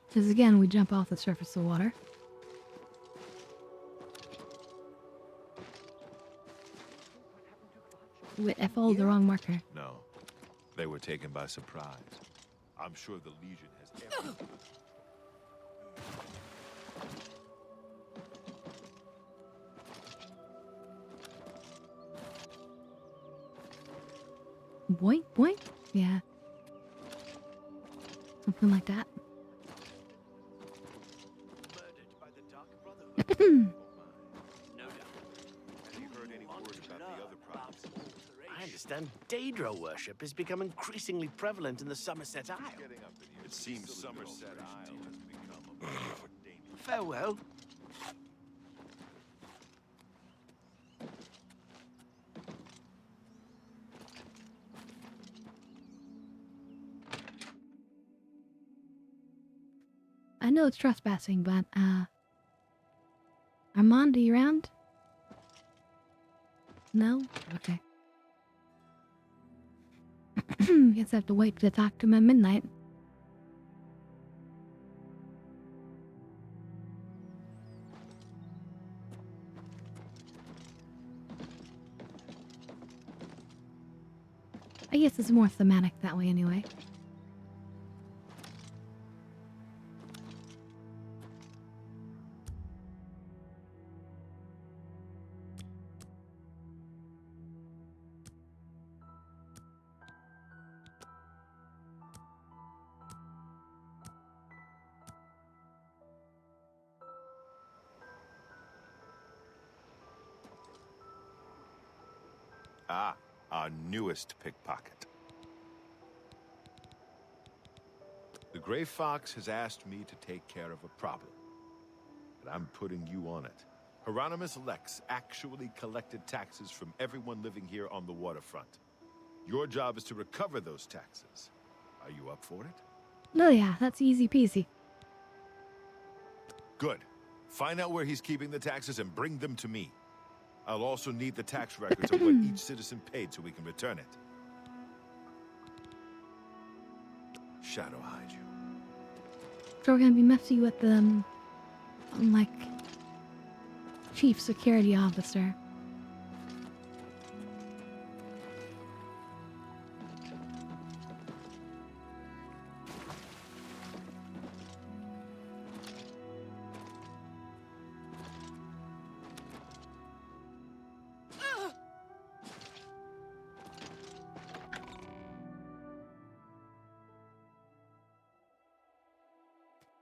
Because again, we jump off the surface of the water. Wait, I followed the wrong marker. No. They were taken by surprise. I'm sure the Legion has everything. Boink, boink? Yeah. Something like that. I understand Daedra worship has become increasingly prevalent in the Somerset Isle. It seems Somerset Isle has become a more dangerous. Farewell. I know it's trespassing, but, Armand, are you around? No? Okay. Guess I have to wait to talk to him at midnight. I guess it's more thematic that way anyway. Ah, our newest pickpocket. The Gray Fox has asked me to take care of a problem, and I'm putting you on it. Hieronymus Lex actually collected taxes from everyone living here on the waterfront. Your job is to recover those taxes. Are you up for it? No, yeah, that's easy peasy. Good. Find out where he's keeping the taxes and bring them to me. I'll also need the tax records of what each citizen paid so we can return it. Shadow hide you. So we're gonna be messy with the, like, chief security officer.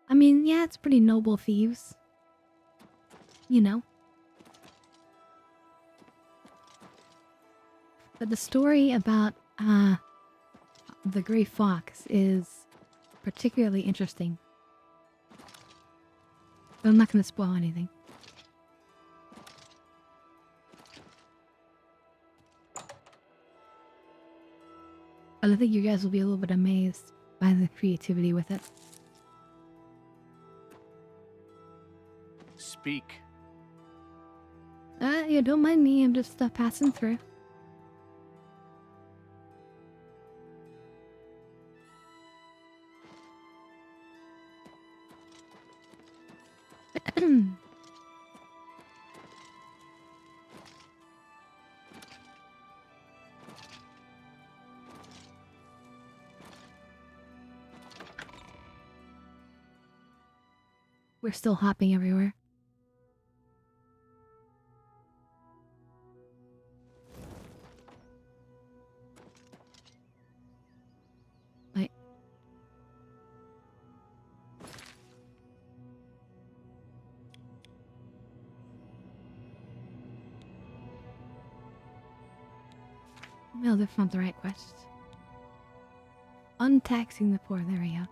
I mean, yeah, it's pretty noble thieves. You know. But the story about, the Gray Fox is particularly interesting. But I'm not gonna spoil anything. But I think you guys will be a little bit amazed by the creativity with it. Speak. Yeah, don't mind me, I'm just passing through. We're still hopping everywhere. Wait. No, that's not the right quest. Untaxing the poor, there we go.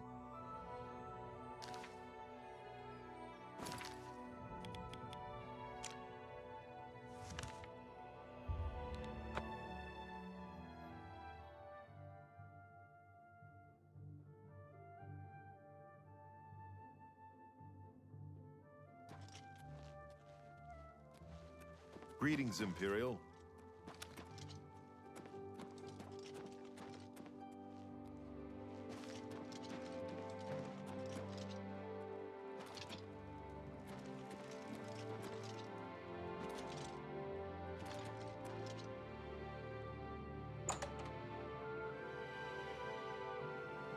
Greetings, Imperial.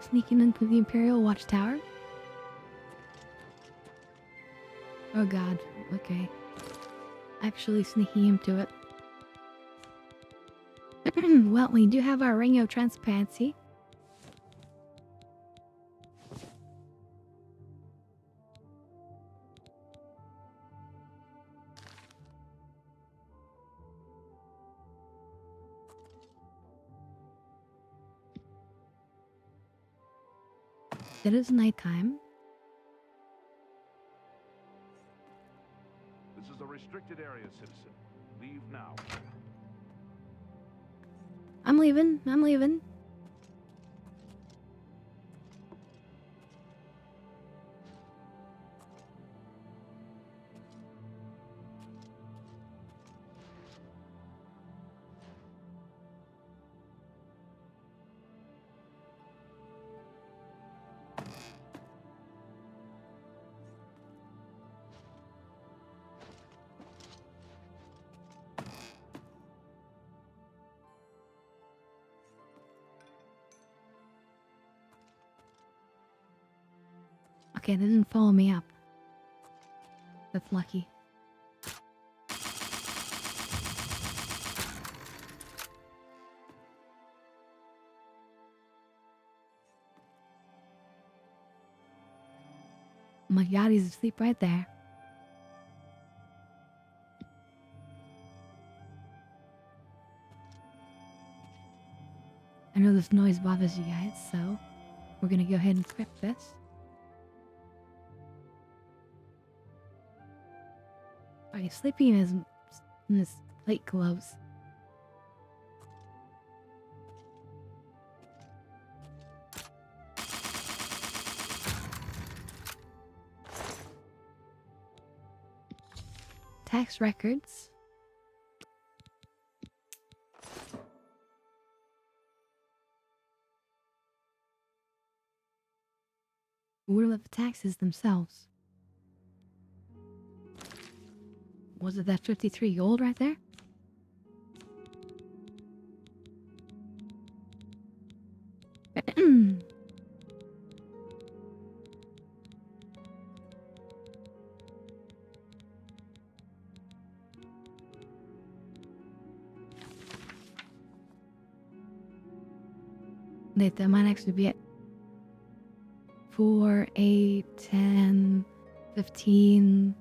Sneaking into the Imperial Watchtower? Oh god, okay. Actually sneaking into it. Well, we do have our ring of transparency. It is nighttime. This is a restricted area, citizen. Leave now. I'm leaving. I'm leaving. Okay, they didn't follow me up. That's lucky. My god, he's asleep right there. know this noise bothers you guys, so we're gonna go ahead and script this. Oh, he's sleeping in his light gloves. Tax records. What about the taxes themselves? Was it that 53 gold right there? Wait, that might actually be it. 4, 8, 10, 15,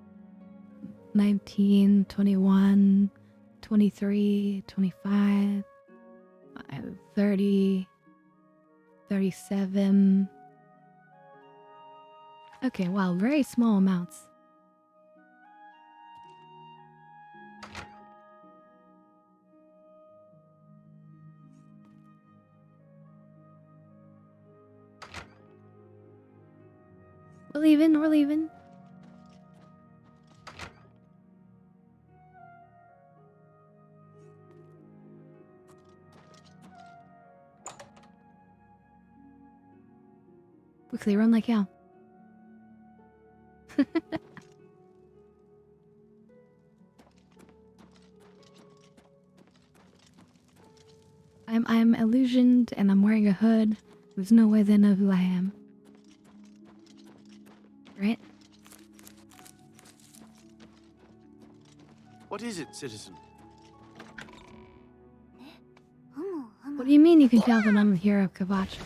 19, 21, 23, 25, 30, 37. Okay, wow, very small amounts. We're leaving. Quickly, run like hell. I'm illusioned and I'm wearing a hood. There's no way they know who I am. Right? What is it, citizen? What do you mean you can tell that I'm the hero of Kabachi?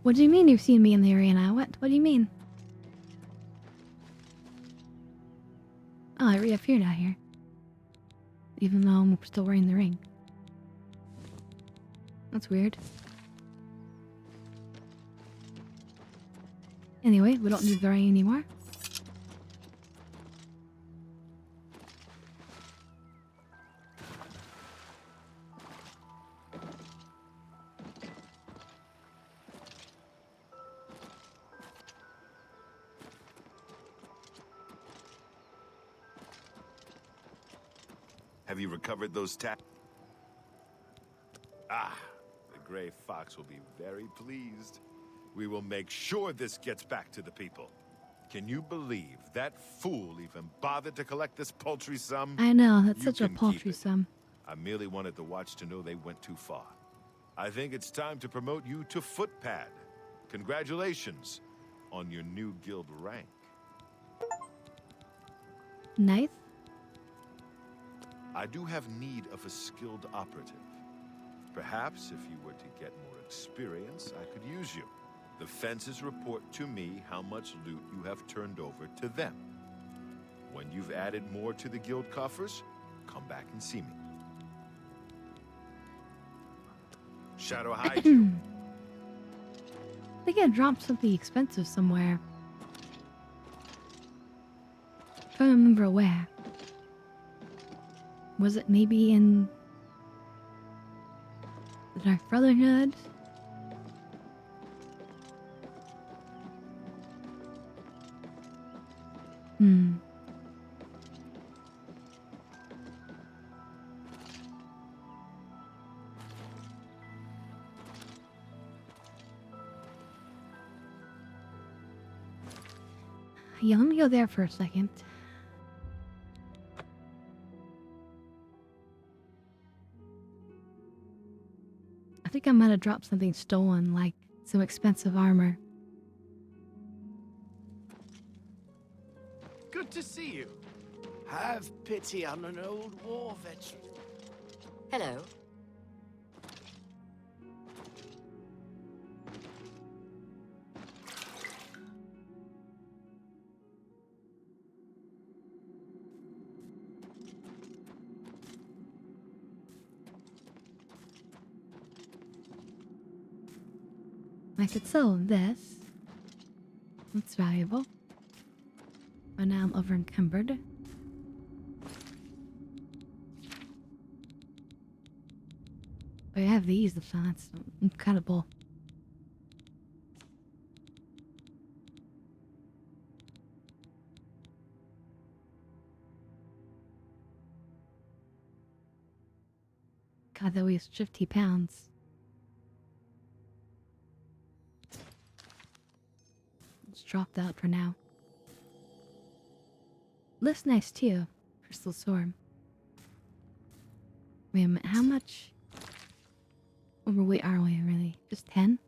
What do you mean you've seen me in the arena? What do you mean? Oh, I reappeared out here. Even though I'm still wearing the ring. That's weird. Anyway, we don't need the ring anymore. Have you recovered those Ah, the Gray Fox will be very pleased. We will make sure this gets back to the people. Can you believe that fool even bothered to collect this paltry sum? I know, that's You such a can keep paltry it. sum. I merely wanted the Watch to know they went too far. I think it's time to promote you to Footpad. Congratulations on your new guild rank. Nice. I do have need of a skilled operative. Perhaps if you were to get more experience, I could use you. The fences report to me how much loot you have turned over to them. When you've added more to the guild coffers, come back and see me. Shadow hide you. I think I dropped something expensive somewhere. I'm trying to remember where. Was it maybe in the Dark Brotherhood? Yeah, let me go there for a second. I think I might have dropped something stolen, like some expensive armor. Good to see you. Have pity on an old war veteran. Hello. I could sell this. That's valuable. But now I'm over encumbered. I have these, the that's incredible. God, that weighs 50 pounds. It's dropped out for now. Looks nice too. Crystal Sword. Wait a minute, how much overweight are we really? Just 10?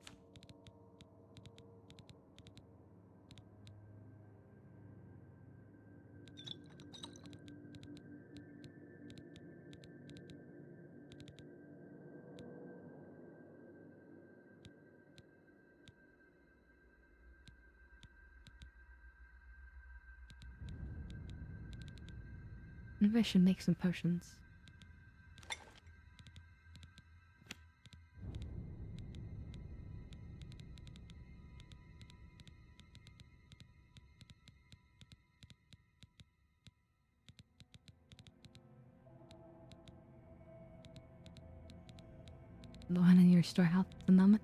Maybe I should make some potions. The one in your storehouse at the moment.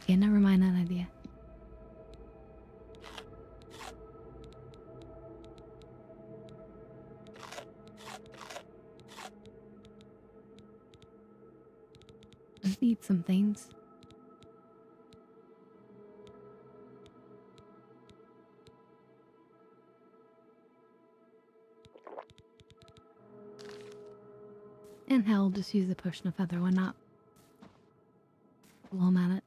Okay, never mind that idea. Just need some things. And hell, just use the potion of feather, why not? While I'm at it.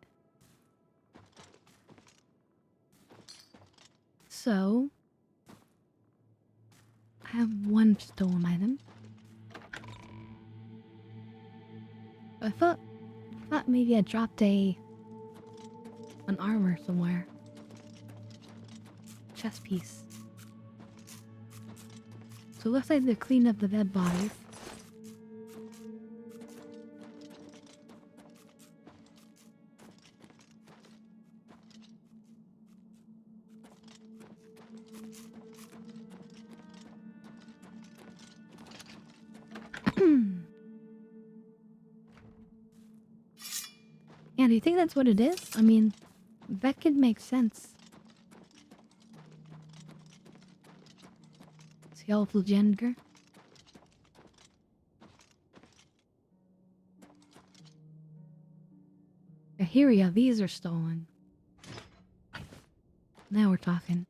So, I have one stolen item. I thought maybe I dropped an armor somewhere. Chest piece. So it looks like they cleaned up the dead bodies. Yeah, do you think that's what it is? I mean, that could make sense. Skeletal gender. Here we go, these are stolen. Now we're talking.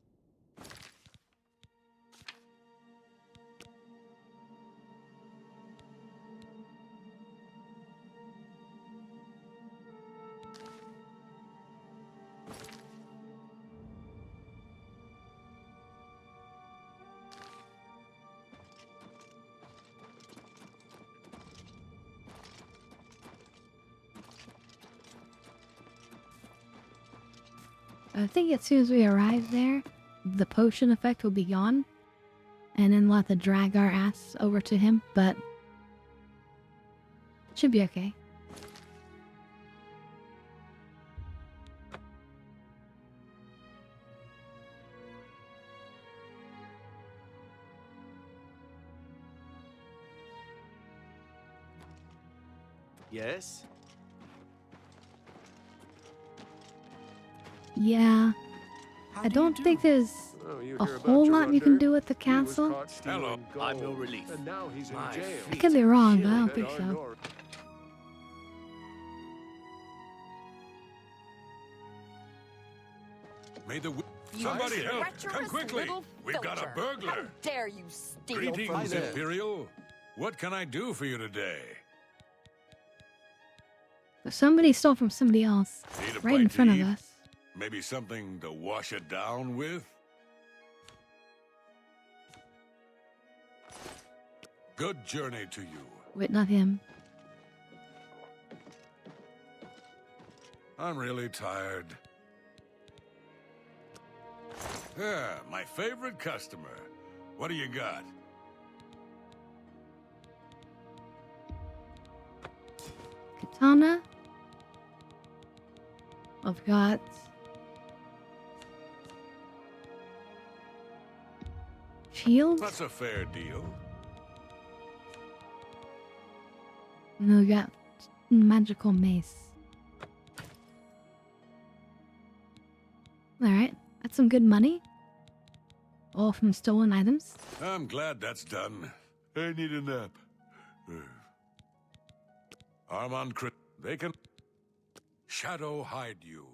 I think as soon as we arrive there, the potion effect will be gone. And then we'll have to drag our ass over to him, but it should be okay. Yes? Yeah. I don't think there's a whole lot you can do with the castle. Hello. I'm no relief. And now he's in jail. I could be wrong, but I don't think so. May the somebody help! Come quickly! We've got a burglar! How dare you steal Greetings, from me? Imperial. What can I do for you today? Somebody stole from somebody else. Need a Right in bite to front of eat? us. Maybe something to wash it down with? Good journey to you. Wait, not him. I'm really tired. Yeah, my favorite customer. What do you got? Katana. I've got shield. That's a fair deal. No, we got magical mace. Alright, that's some good money. All from stolen items. I'm glad that's done. I need a nap. Armand, they can shadow hide you.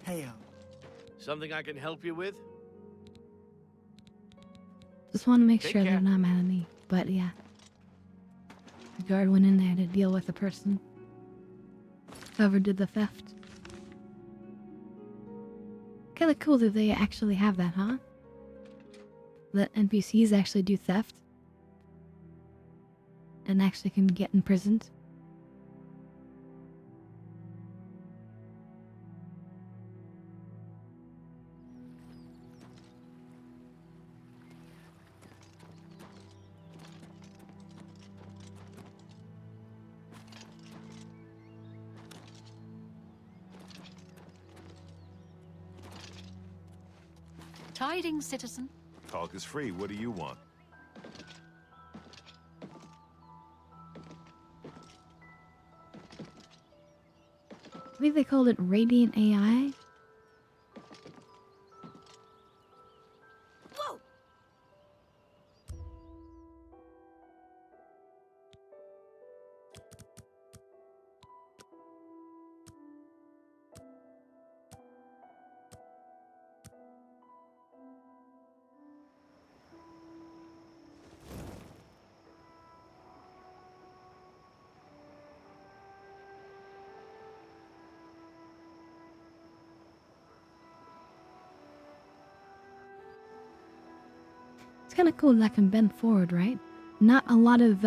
Heyo. Something I can help you with? Just want to make Take sure care. they're not mad at me. But yeah. The guard went in there to deal with the person. Whoever did the theft. Kinda cool that they actually have that, huh? That NPCs actually do theft. And actually can get imprisoned. Tidings, citizen. Talk is free. What do you want? I think they called it Radiant AI. Whoa! It's kind of cool that I can bend forward, right? Not a lot of,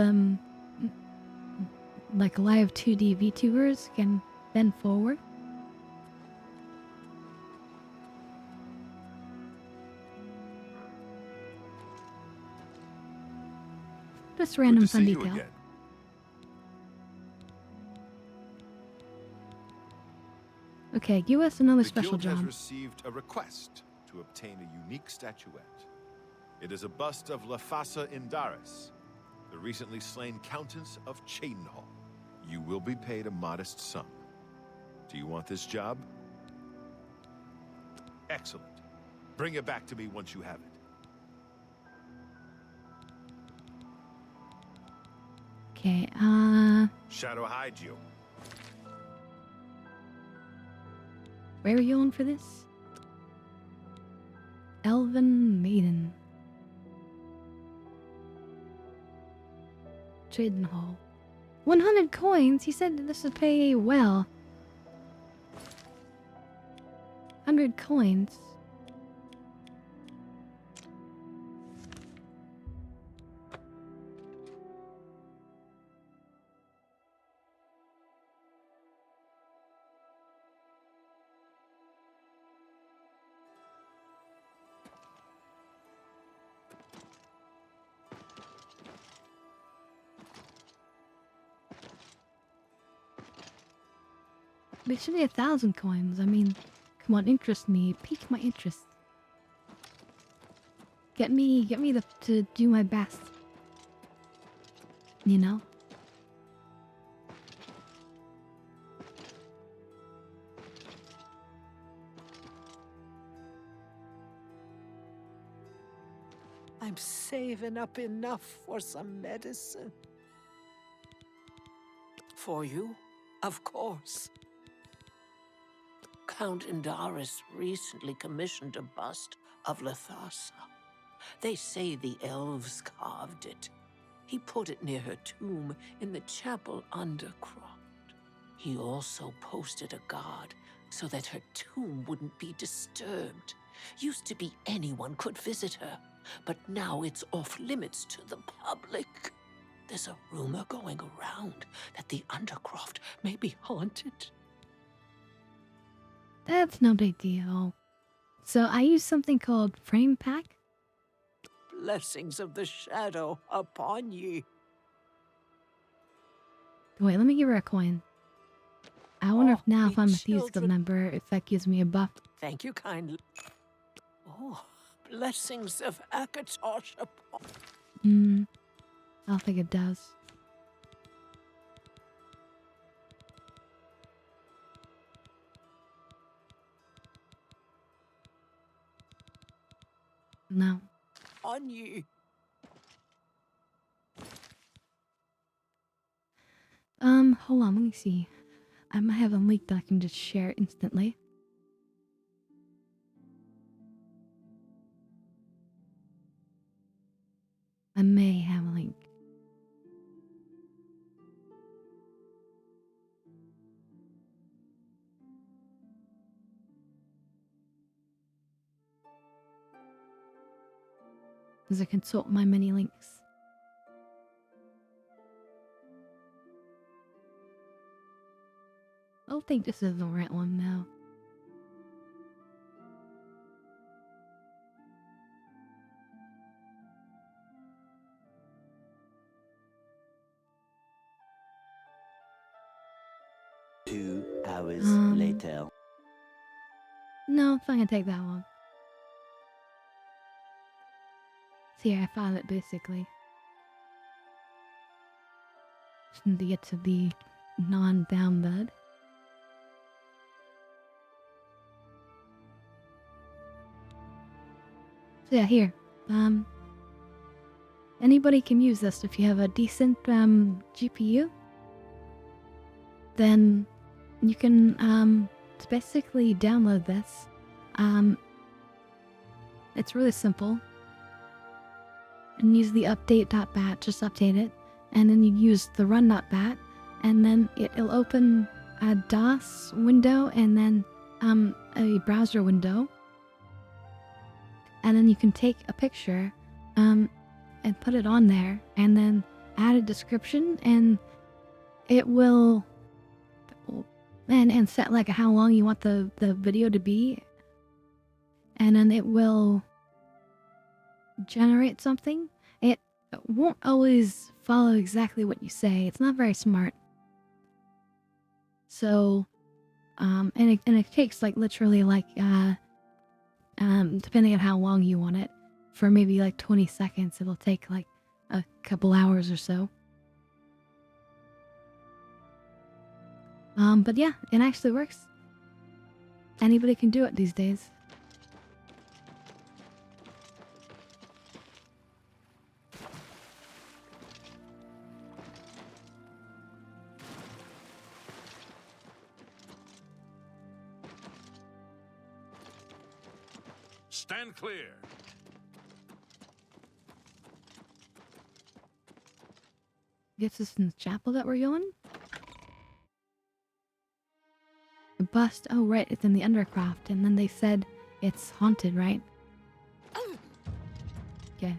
like live 2D VTubers can bend forward. Just random Good to fun see you detail. again. Okay, give us another The special guild has job. received a request to obtain a unique statuette. It is a bust of Lafasa Indaris, the recently slain Countess of Cheydinhal. You will be paid a modest sum. Do you want this job? Excellent. Bring it back to me once you have it. Okay, Shadow hide you. where are we going for this? Elven Maiden. Cheydinhal. 100 coins? He said this would pay well. 100 coins. But it should be 1,000 coins. I mean, come on, interest me. Pique my interest. Get me to do my best. You know? I'm saving up enough for some medicine. For you? Of course. Count Indaris recently commissioned a bust of Lethasa. They say the elves carved it. He put it near her tomb in the chapel undercroft. He also posted a guard so that her tomb wouldn't be disturbed. Used to be anyone could visit her, but now it's off limits to the public. There's a rumor going around that the undercroft may be haunted. That's no big deal. So I use something called Frame Pack. Blessings of the shadow upon ye. Wait, let me give her a coin. I wonder if now, me if I'm a Thieves Guild children. member, if that gives me a buff. Thank you kindly. Oh, blessings of Akatosh upon... I don't think it does. No. On ye. Hold on, let me see. I might have a link that I can just share instantly. I may have a link. As I consult my many links. I don't think this is the right one now. Two hours later. No, it's not gonna take that long. So yeah, I found it basically. Just need to get to the non-down bed. So yeah, here. Anybody can use this if you have a decent GPU. Then you can basically download this. It's really simple. And use the update.bat, just update it. And then you use the run.bat, and then it'll open a DOS window and then a browser window. And then you can take a picture and put it on there, and then add a description, and it will and set like how long you want the video to be, and then it will generate something. It won't always follow exactly what you say. It's not very smart. So and it takes like literally like depending on how long you want it, for maybe like 20 seconds, it'll take like a couple hours or so. But yeah, it actually works. Anybody can do it these days. Stand clear. Guess this is in the chapel that we're going? The bust, oh right, it's in the Undercroft, and then they said it's haunted, right? Okay.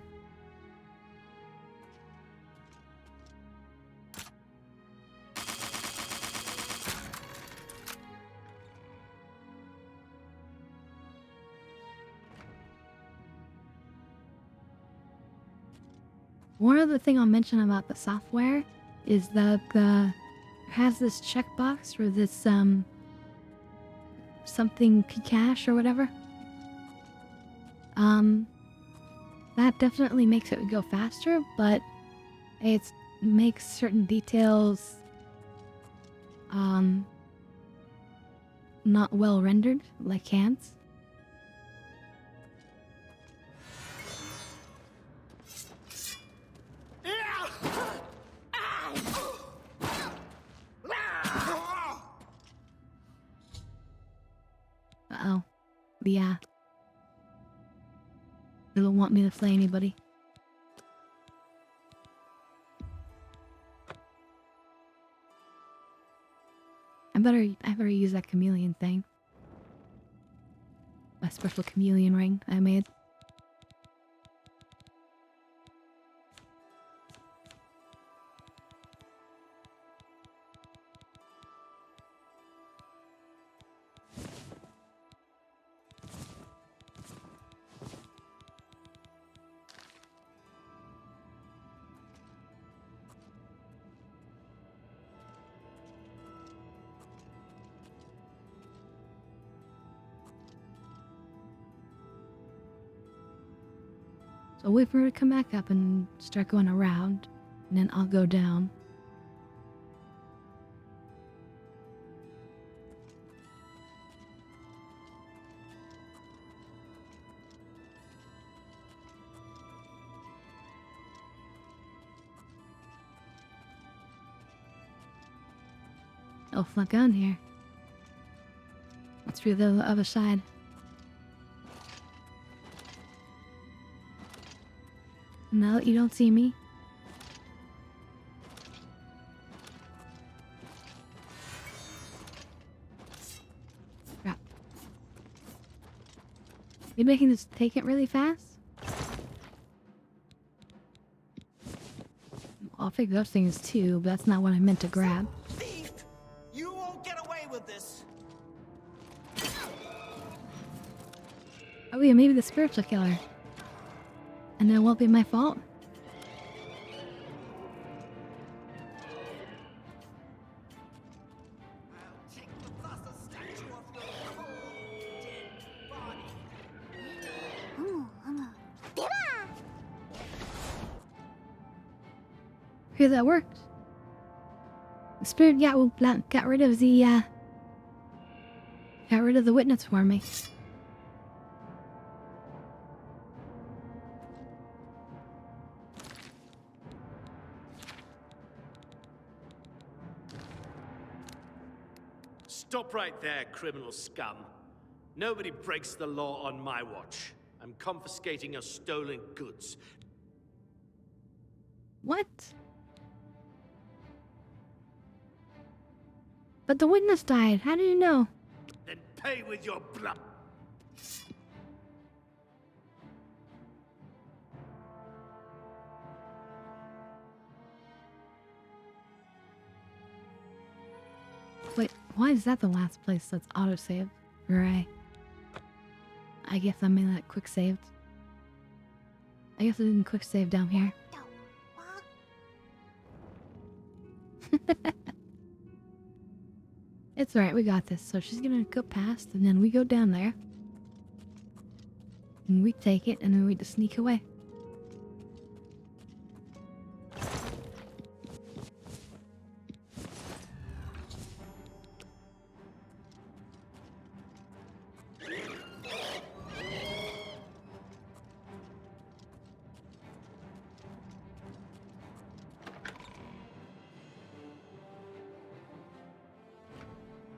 One other thing I'll mention about the software is that it has this checkbox for this something cache or whatever. That definitely makes it go faster, but it makes certain details not well rendered, like hands. Uh-oh. Yeah. The don't want me to slay anybody. I better use that chameleon thing. My special chameleon ring I made. So wait for her to come back up and start going around, and then I'll go down. Oh, flunk on here. Let's do the other side. Now that you don't see me. Crap. Maybe I can just take it really fast? I'll take those things too, but that's not what I meant to grab. Thief! You won't get away with this! Oh yeah, maybe the spiritual killer. And it won't be my fault. Okay, that worked. The spirit got rid of the witness for me. Stop right there, criminal scum. Nobody breaks the law on my watch. I'm confiscating your stolen goods. What? But the witness died. How do you know? Then pay with your blood. Wait, why is that the last place that's autosaved? Right. I guess I made that quick saved. I guess I didn't quick save down here. It's alright, we got this. So she's gonna go past, and then we go down there. And we take it, and then we just sneak away.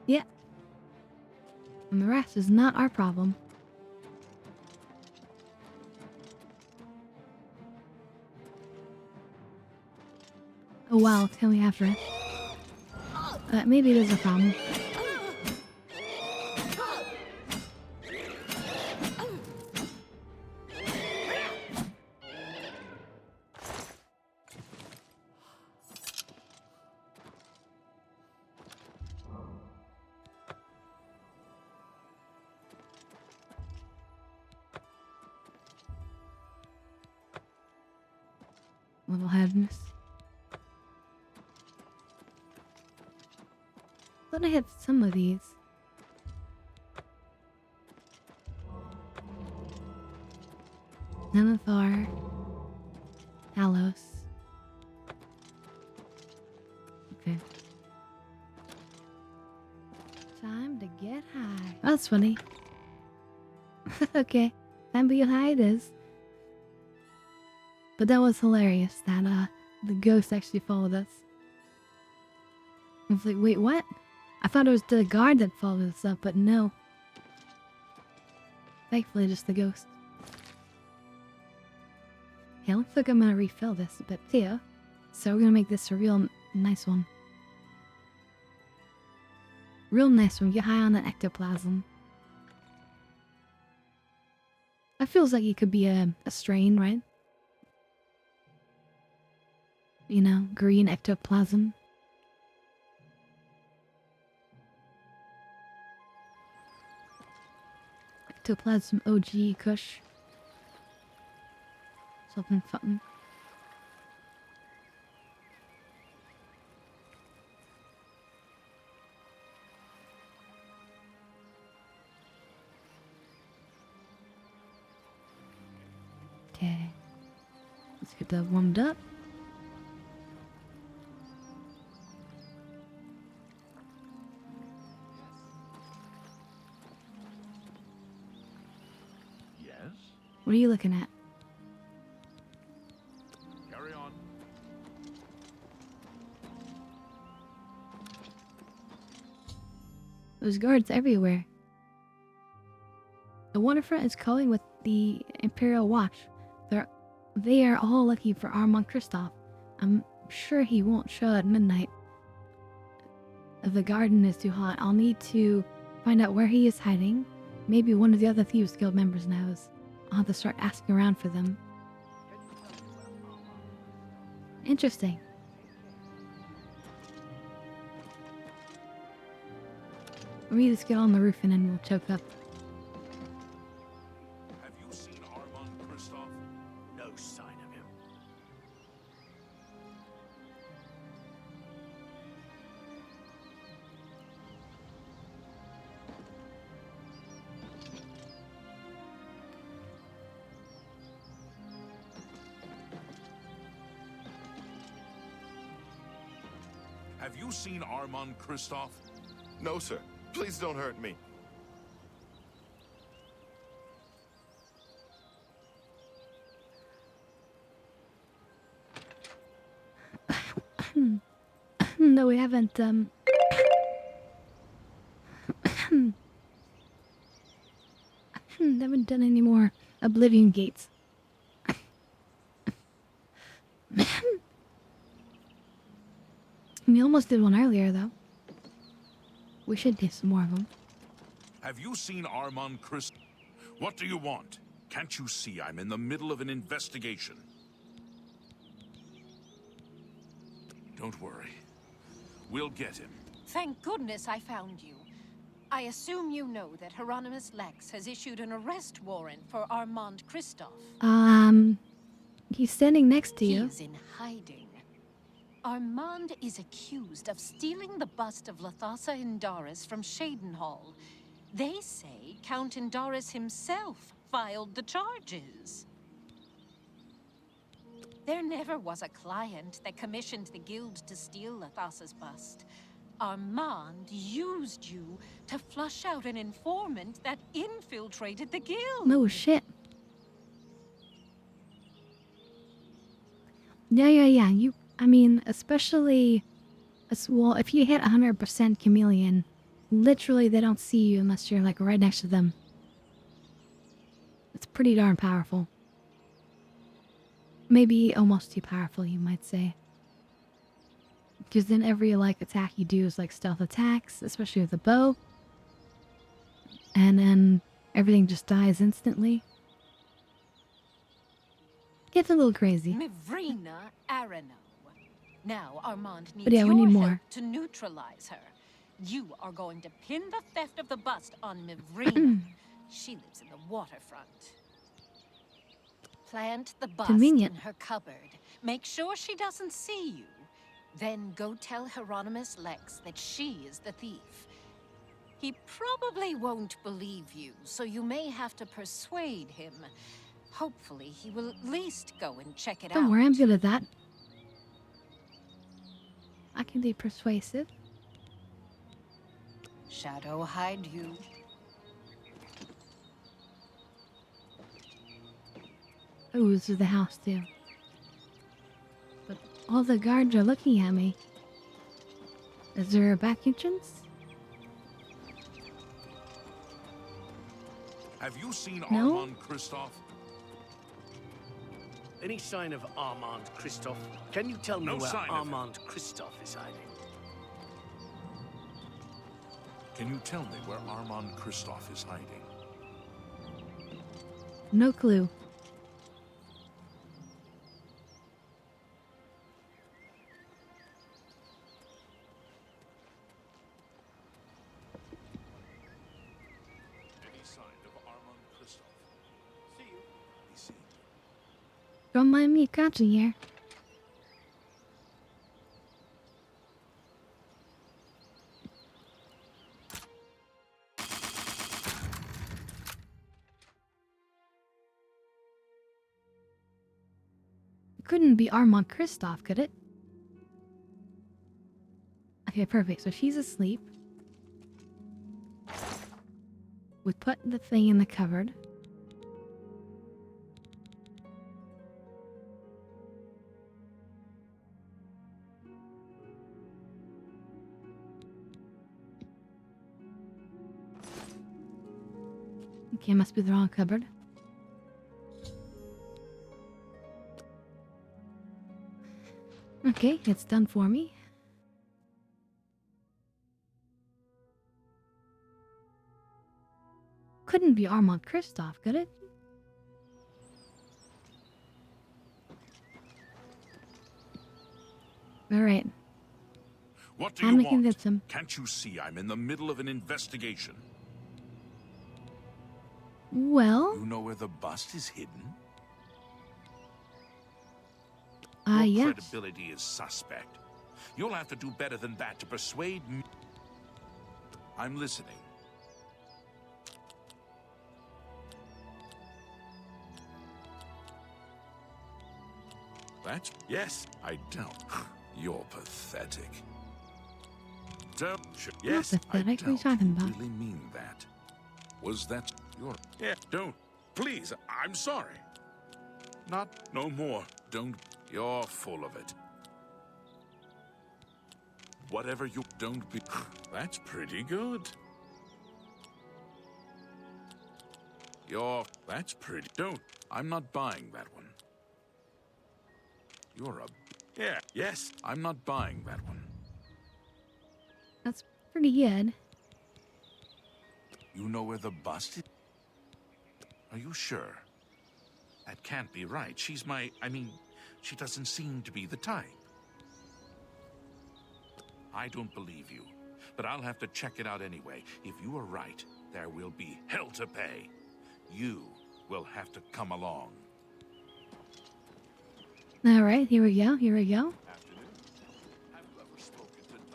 Yeah. And the rest is not our problem. Oh wow, it's coming after us. Maybe it is a problem. Little headness. Thought I had some of these. Nenathar. Talos. Okay. Time to get high. Oh, that's funny. Okay. Time to get high it is. But that was hilarious that the ghost actually followed us. I was like, wait, what? I thought it was the guard that followed us up, but no. Thankfully, just the ghost. Okay, looks like I'm gonna refill this a bit too. So we're gonna make this a real nice one. Real nice one. Get high on that ectoplasm. That feels like it could be a strain, right? You know, green ectoplasm. Ectoplasm OG Kush. Something fun. Okay. Let's get that warmed up. Yes? What are you looking at? Carry on. There's guards everywhere. The waterfront is calling with the Imperial Watch. They are all looking for Armand Kristoff. I'm sure he won't show at midnight. If the garden is too hot, I'll need to find out where he is hiding. Maybe one of the other Thieves Guild members knows. I'll have to start asking around for them. Interesting. We just get on the roof and then we'll choke up. Have you seen Armand Kristoff? No sign of him. Have you seen Armand Kristoff? No, sir. Please don't hurt me. No, we haven't, haven't done any more Oblivion gates. We almost did one earlier, though. We should do some more of them. Have you seen Armand Kristoff? What do you want? Can't you see I'm in the middle of an investigation? Don't worry. We'll get him. Thank goodness I found you. I assume you know that Hieronymus Lex has issued an arrest warrant for Armand Kristoff. He's standing next to you. He's in hiding. Armand is accused of stealing the bust of Lathasa Indaris from Shadenhall. They say Count Indaris himself filed the charges. There never was a client that commissioned the guild to steal Lathasa's bust. Armand used you to flush out an informant that infiltrated the guild. No shit. Yeah. I mean, especially, well, if you hit 100% chameleon, literally they don't see you unless you're like right next to them. It's pretty darn powerful. Maybe almost too powerful, you might say. Because then every like attack you do is like stealth attacks, especially with a bow. And then everything just dies instantly. Gets a little crazy. Mivrina Arano. Now Armand needs But yeah, we your need help more. to neutralize her. You are going to pin the theft of the bust on Mivrina. She lives in the waterfront. Plant the bust Convenient. in her cupboard. Make sure she doesn't see you. Then go tell Hieronymus Lex that she is the thief. He probably won't believe you, so you may have to persuade him. Hopefully, he will at least go and check it out. Don't worry, I'm good at that. I can be persuasive. Shadow hide you. Oh, this is the house too. But all the guards are looking at me. Is there a back entrance? Have you seen No? Armand Kristoff? Any sign of Armand Christophe? Can you tell me No where sign of him. Armand Christophe is hiding? Can you tell me where Armand Christophe is hiding? No clue. Any sign of Armand Christophe? See you. Be seen. Don't mind me crouching here. Couldn't be Armand Christophe, could it? Okay, perfect. So she's asleep. We put the thing in the cupboard. Okay, must be the wrong cupboard. Okay, it's done for me. Couldn't be Armand Christophe, could it? Alright. What do Time you to convince want? him. Can't you see I'm in the middle of an investigation? Well, You know where the bust is hidden? Your yes. credibility is suspect. You'll have to do better than that to persuade me. I'm listening. That's... Yes, I don't. You're pathetic. Don't... Yes, pathetic. I What are you don't talking about? really mean that. Was that your... Yeah, don't. Please, I'm sorry. Not... No more. Don't... You're full of it. Whatever you... Don't be... That's pretty good. That's pretty... Don't... I'm not buying that one. You're a... Yeah, yes, I'm not buying that one. That's pretty good. You know where the bust is? Are you sure? That can't be right. She's my... I mean, she doesn't seem to be the type. I don't believe you, but I'll have to check it out anyway. If you are right, there will be hell to pay. You will have to come along. Alright, here we go, here we go.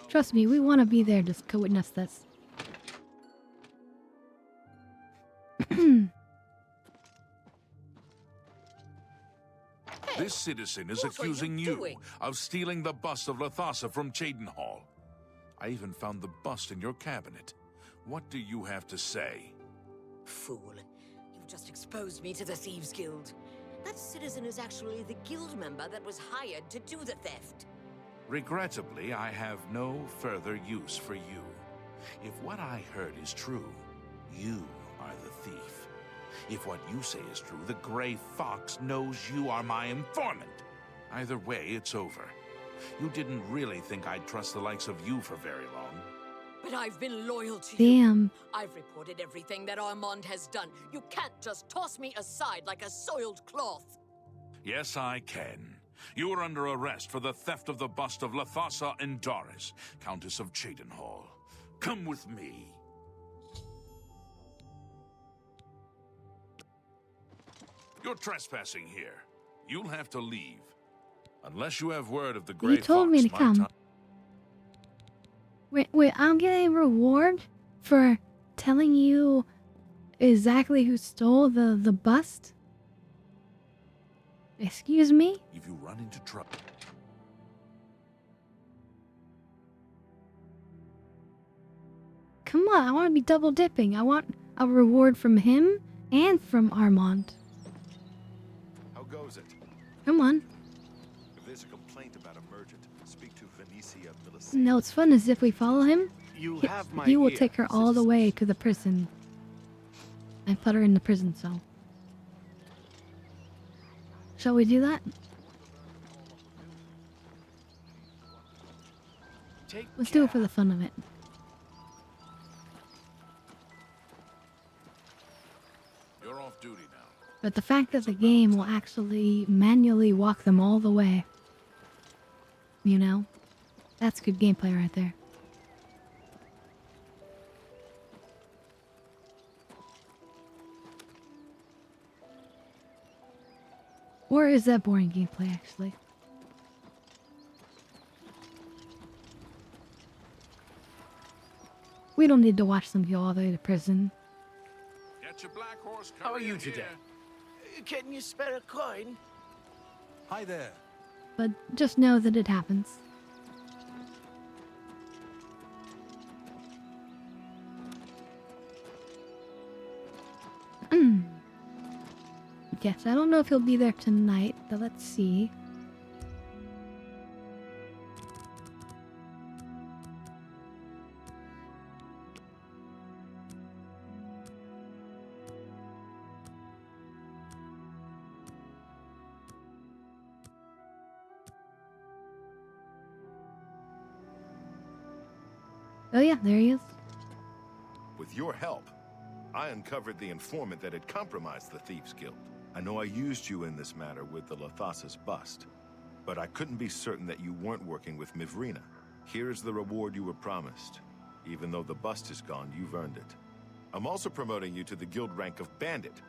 Trust me, we want to be there to co-witness this. This citizen is accusing you of stealing the bust of Lathasa from Cheydinhal. I even found the bust in your cabinet. What do you have to say? Fool. You've just exposed me to the Thieves Guild. That citizen is actually the guild member that was hired to do the theft. Regrettably, I have no further use for you. If what I heard is true, you are the thief. If what you say is true, the Grey Fox knows you are my informant. Either way, it's over. You didn't really think I'd trust the likes of you for very long. But I've been loyal to Damn. you. I've reported everything that Armand has done. You can't just toss me aside like a soiled cloth. Yes, I can. You are under arrest for the theft of the bust of Lathasa Endaris, Countess of Cheydinhal. Come with me. You're trespassing here. You'll have to leave. Unless you have word of the Grey You told me to Fox, come. Wait, I'm getting a reward for telling you exactly who stole the bust? Excuse me? If you run into trouble... Come on, I want to be double dipping. I want a reward from him and from Armand. How goes it? Come on. If there's a complaint about a merchant, speak to Venetia Milicia. No, it's fun as if we follow him. You he, have my he will ear, take her all the way to the prison. And put her in the prison cell. Shall we do that? Let's do it for the fun of it. You're off duty now. But the fact that the game will actually manually walk them all the way, you know, that's good gameplay right there. Or is that boring gameplay, actually? We don't need to watch them go all the way to prison. Get your black horse. How are you today? Can you spare a coin? Hi there. But just know that it happens. Yes, I don't know if he'll be there tonight, but let's see. Oh yeah, there he is. With your help, I uncovered the informant that had compromised the Thieves Guild. I know I used you in this matter with the Lathasa's bust, but I couldn't be certain that you weren't working with Mivrina. Here's the reward you were promised. Even though the bust is gone, you've earned it. I'm also promoting you to the guild rank of Bandit,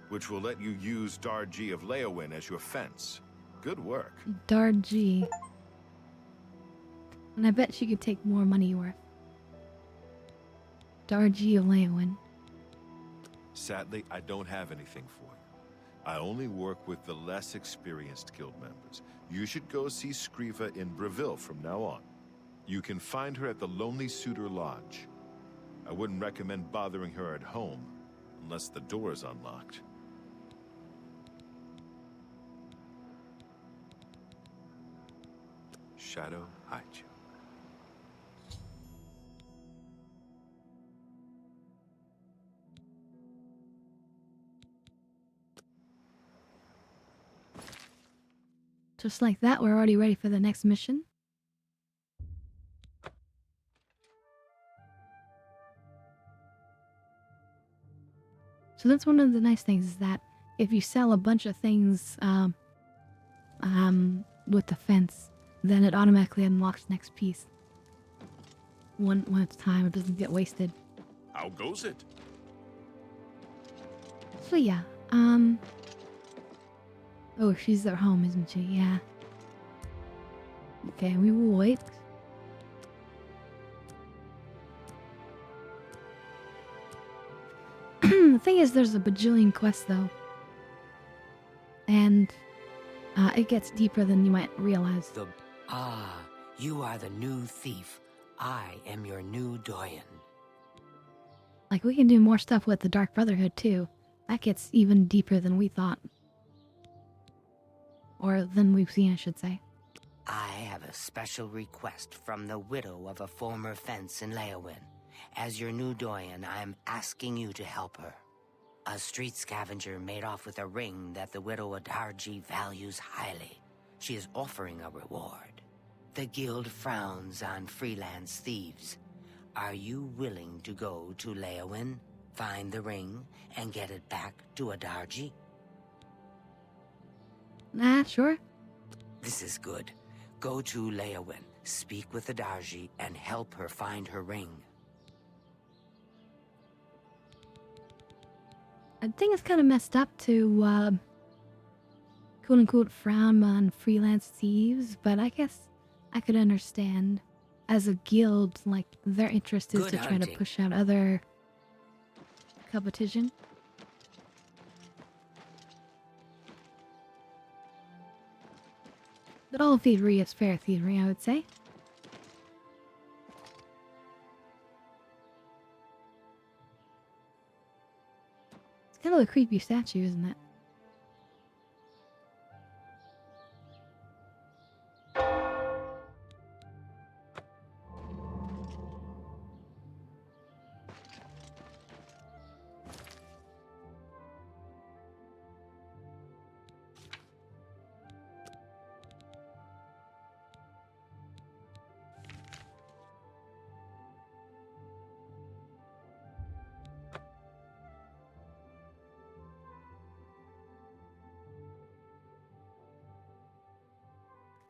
which will let you use Darji of Leowin as your fence. Good work. Darji. And I bet she could take more money worth. Darji of Leowin. Sadly, I don't have anything for you. I only work with the less experienced guild members. You should go see Skriva in Breville from now on. You can find her at the Lonely Suitor Lodge. I wouldn't recommend bothering her at home, unless the door is unlocked. Shadow hide you. Just like that, we're already ready for the next mission. So that's one of the nice things, is that if you sell a bunch of things with the fence, then it automatically unlocks the next piece. One at a time, it doesn't get wasted. How goes it? So yeah, oh, she's at home, isn't she? Yeah. Okay, we will wait. The thing is, there's a bajillion quests, though. And, it gets deeper than you might realize. You are the new thief. I am your new doyen. Like, we can do more stuff with the Dark Brotherhood, too. That gets even deeper than we thought. Or than we've seen, I should say. I have a special request from the widow of a former fence in Leowin. As your new doyen, I am asking you to help her. A street scavenger made off with a ring that the widow Adarji values highly. She is offering a reward. The guild frowns on freelance thieves. Are you willing to go to Leowin, find the ring, and get it back to Adarji? Nah, sure. This is good. Go to Leowin, speak with Adarji, and help her find her ring. I think it's kind of messed up to, quote-unquote frown on freelance thieves, but I guess I could understand. As a guild, like, their interest is to try to push out other competition. But all thievery is fair thievery, I would say. It's kind of a creepy statue, isn't it?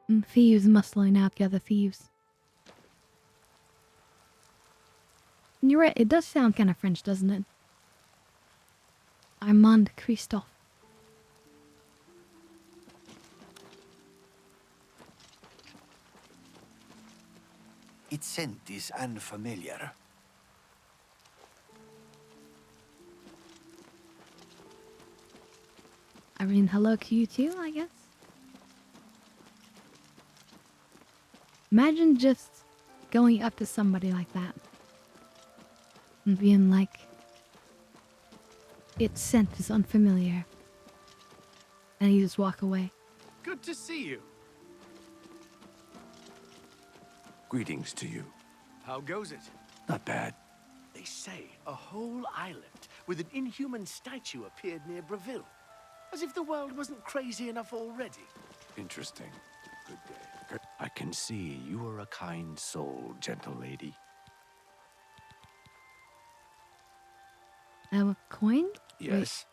Thieves muscling out the other thieves. And you're right, it does sound kind of French, doesn't it? Armand Christophe. Its scent is unfamiliar. I mean, hello to you too, I guess. Imagine just going up to somebody like that and being like, its scent is unfamiliar. And you just walk away. Good to see you. Greetings to you. How goes it? Not bad. They say a whole island with an inhuman statue appeared near Breville. As if the world wasn't crazy enough already. Interesting. Good day. I can see you are a kind soul, gentle lady. A coin? Yes.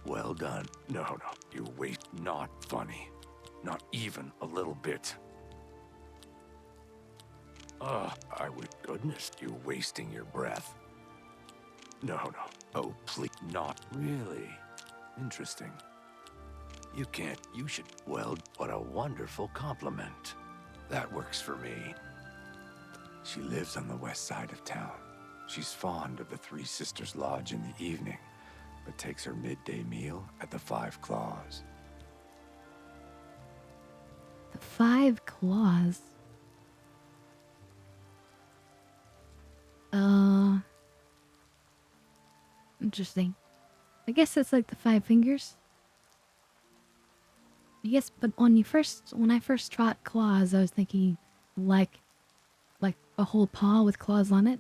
Well done. No, you wait. Not funny. Not even a little bit. I would goodness, you're wasting your breath. No. Oh, please, not really. Interesting. You can't, you should, well, what a wonderful compliment. That works for me. She lives on the west side of town. She's fond of the Three Sisters Lodge in the evening, but takes her midday meal at the Five Claws. The Five Claws? Interesting. I guess it's like the Five Fingers. Yes, but when I first trot claws, I was thinking like a whole paw with claws on it.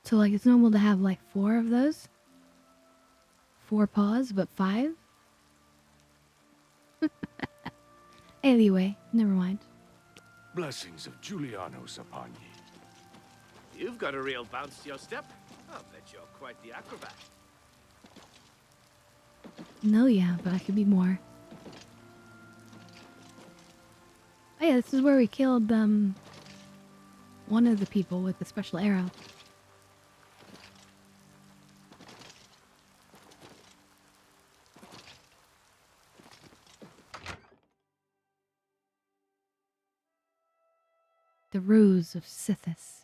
So like it's normal to have like 4 of those. 4 paws, but 5? Anyway, never mind. Blessings of Julianos upon ye. You've got a real bounce to your step. I'll bet you're quite the acrobat. No, yeah, but I could be more. Oh yeah, this is where we killed, one of the people with the special arrow. The Rose of Sithis.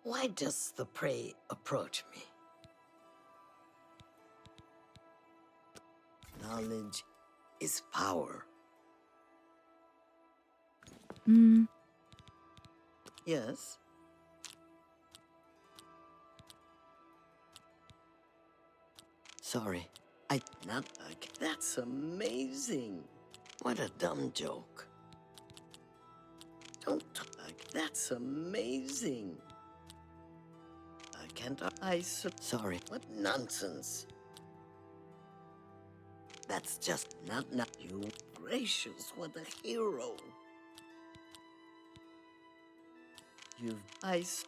Why does the prey approach me? Knowledge is power. Yes? Sorry, I not like. That's amazing. What a dumb joke. Don't like. That's amazing. I can't. Sorry. What nonsense. That's just not you. Gracious, what a hero.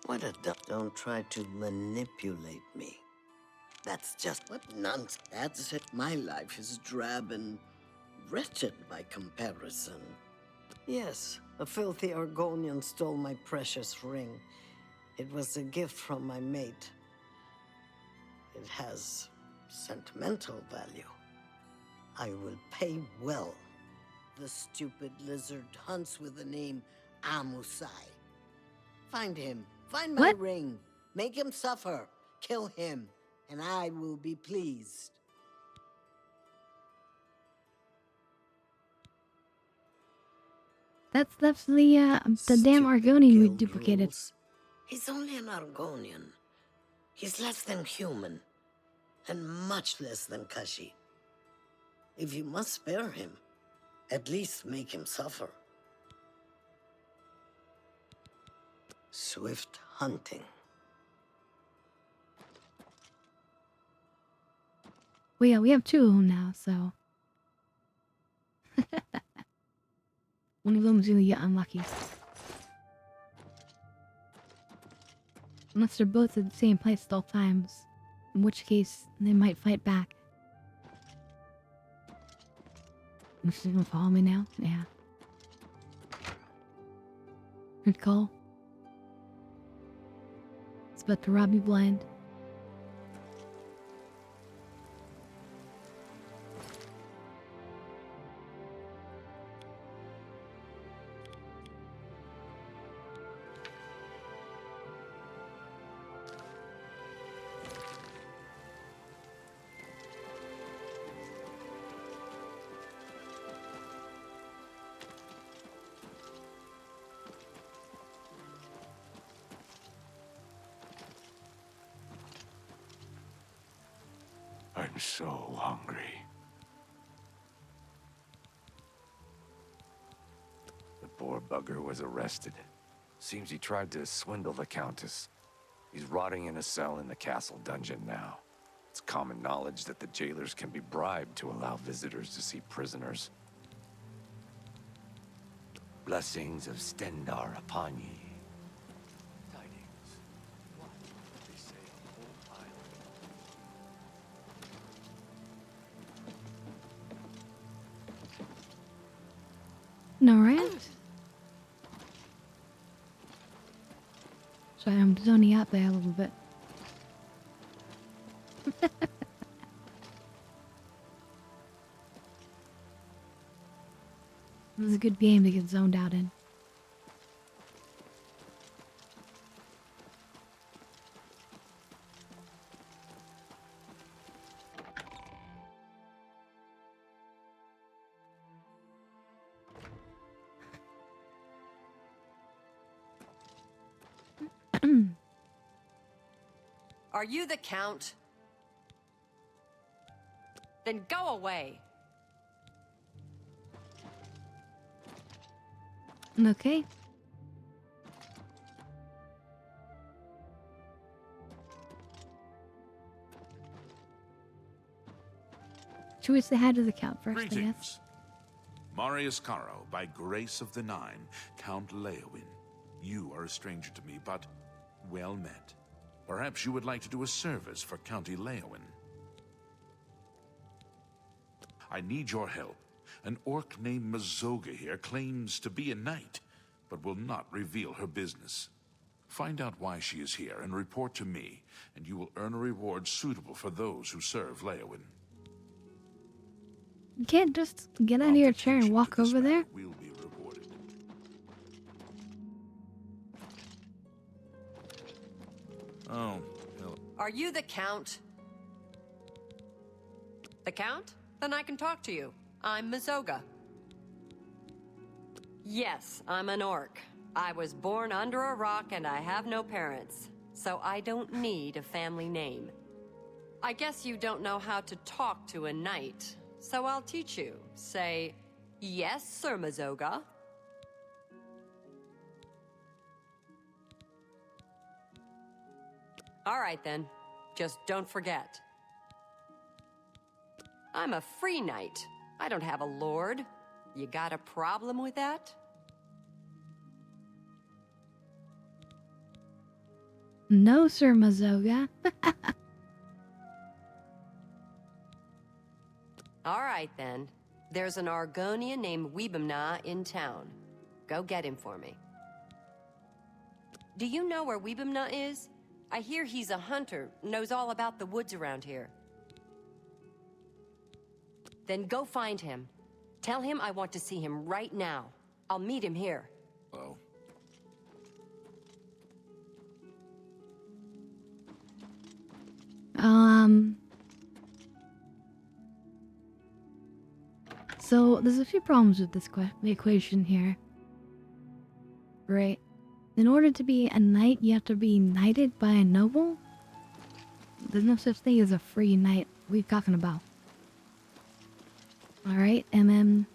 What a don't try to manipulate me. That's just what nonsense. That's it. My life is drab and wretched by comparison. Yes, a filthy Argonian stole my precious ring. It was a gift from my mate. It has sentimental value. I will pay well. The stupid lizard hunts with the name Amusai. Find him. Find my ring. Make him suffer. Kill him, and I will be pleased. That's the damn Argonian we duplicated. Rules. He's only an Argonian. He's less than human, and much less than Kashi. If you must spare him, at least make him suffer. Swift hunting. Well, yeah, we have 2 of them now, so. One of them's gonna get unlucky. Unless they're both at the same place at all times. In which case, they might fight back. Is she gonna follow me now? Yeah. Good call. It's about to rob you blind. I'm so hungry. The poor bugger was arrested. Seems he tried to swindle the Countess. He's rotting in a cell in the castle dungeon now. It's common knowledge that the jailers can be bribed to allow visitors to see prisoners. Blessings of Stendar upon ye. Tidings. What did they say of Old Island? No, right? Sorry, I'm zoning out there a little bit. This is a good game to get zoned out in. Are you the Count? Then go away. Okay. Should we say hi to the Count first, I guess? Greetings. Marius Caro, by grace of the Nine, Count Leowin. You are a stranger to me, but well met. Perhaps you would like to do a service for County Leowin. I need your help. An orc named Mazoga here claims to be a knight, but will not reveal her business. Find out why she is here and report to me, and you will earn a reward suitable for those who serve Leowin. You can't just get out of your chair and walk over there? Will be rewarded. Oh, hello. Are you the Count? The Count? Then I can talk to you. I'm Mazoga. Yes, I'm an orc. I was born under a rock and I have no parents, so I don't need a family name. I guess you don't know how to talk to a knight, so I'll teach you. Say, yes, Sir Mazoga. All right then, just don't forget. I'm a free knight. I don't have a lord. You got a problem with that? No, Sir Mazoga. All right then. There's an Argonian named Weebamna in town. Go get him for me. Do you know where Weebamna is? I hear he's a hunter, knows all about the woods around here. Then go find him. Tell him I want to see him right now. I'll meet him here. Oh. So there's a few problems with this equation here. Right. In order to be a knight, you have to be knighted by a noble? There's no such thing as a free knight. What are you talking about? Alright, and then...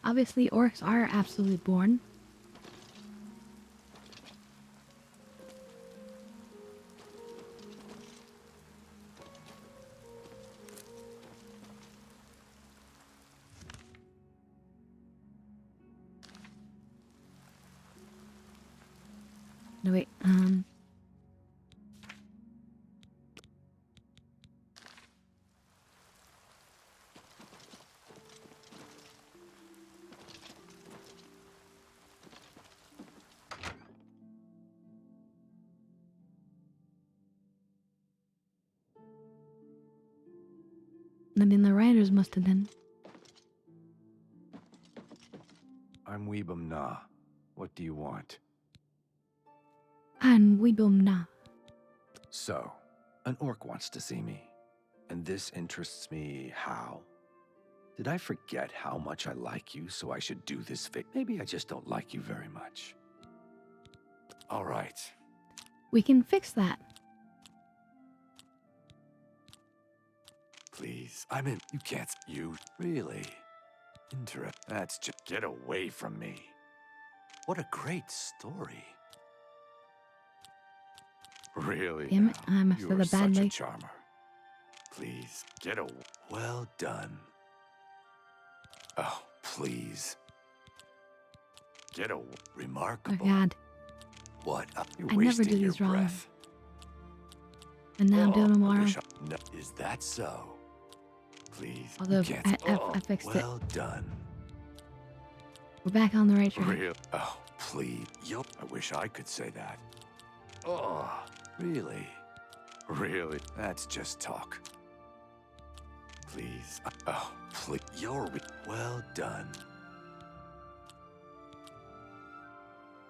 obviously, orcs are absolutely born. No, wait, I mean, the writers must have been. I'm Weebum Na. What do you want? And we boom na. So, an orc wants to see me. And this interests me how? Did I forget how much I like you, so I should do this Maybe I just don't like you very much. All right. We can fix that. Please, I'm in. You can't. You really? That's just. Get away from me. What a great story. Really? Damn it, now? I messed You it are up such a badly. charmer. Please, get away. Well done. Oh, please. Get away. Oh Remarkable. god. What? You're I never wasting do your these wrong. breath. And now I'm doing them I all wrong. wish no, is that so? Please. Although you can't. I fixed it. Well done. We're back on the right track. Real. Oh, please. Yup. I wish I could say that. Oh, really? Really? That's just talk. Please. Oh, please. Well done.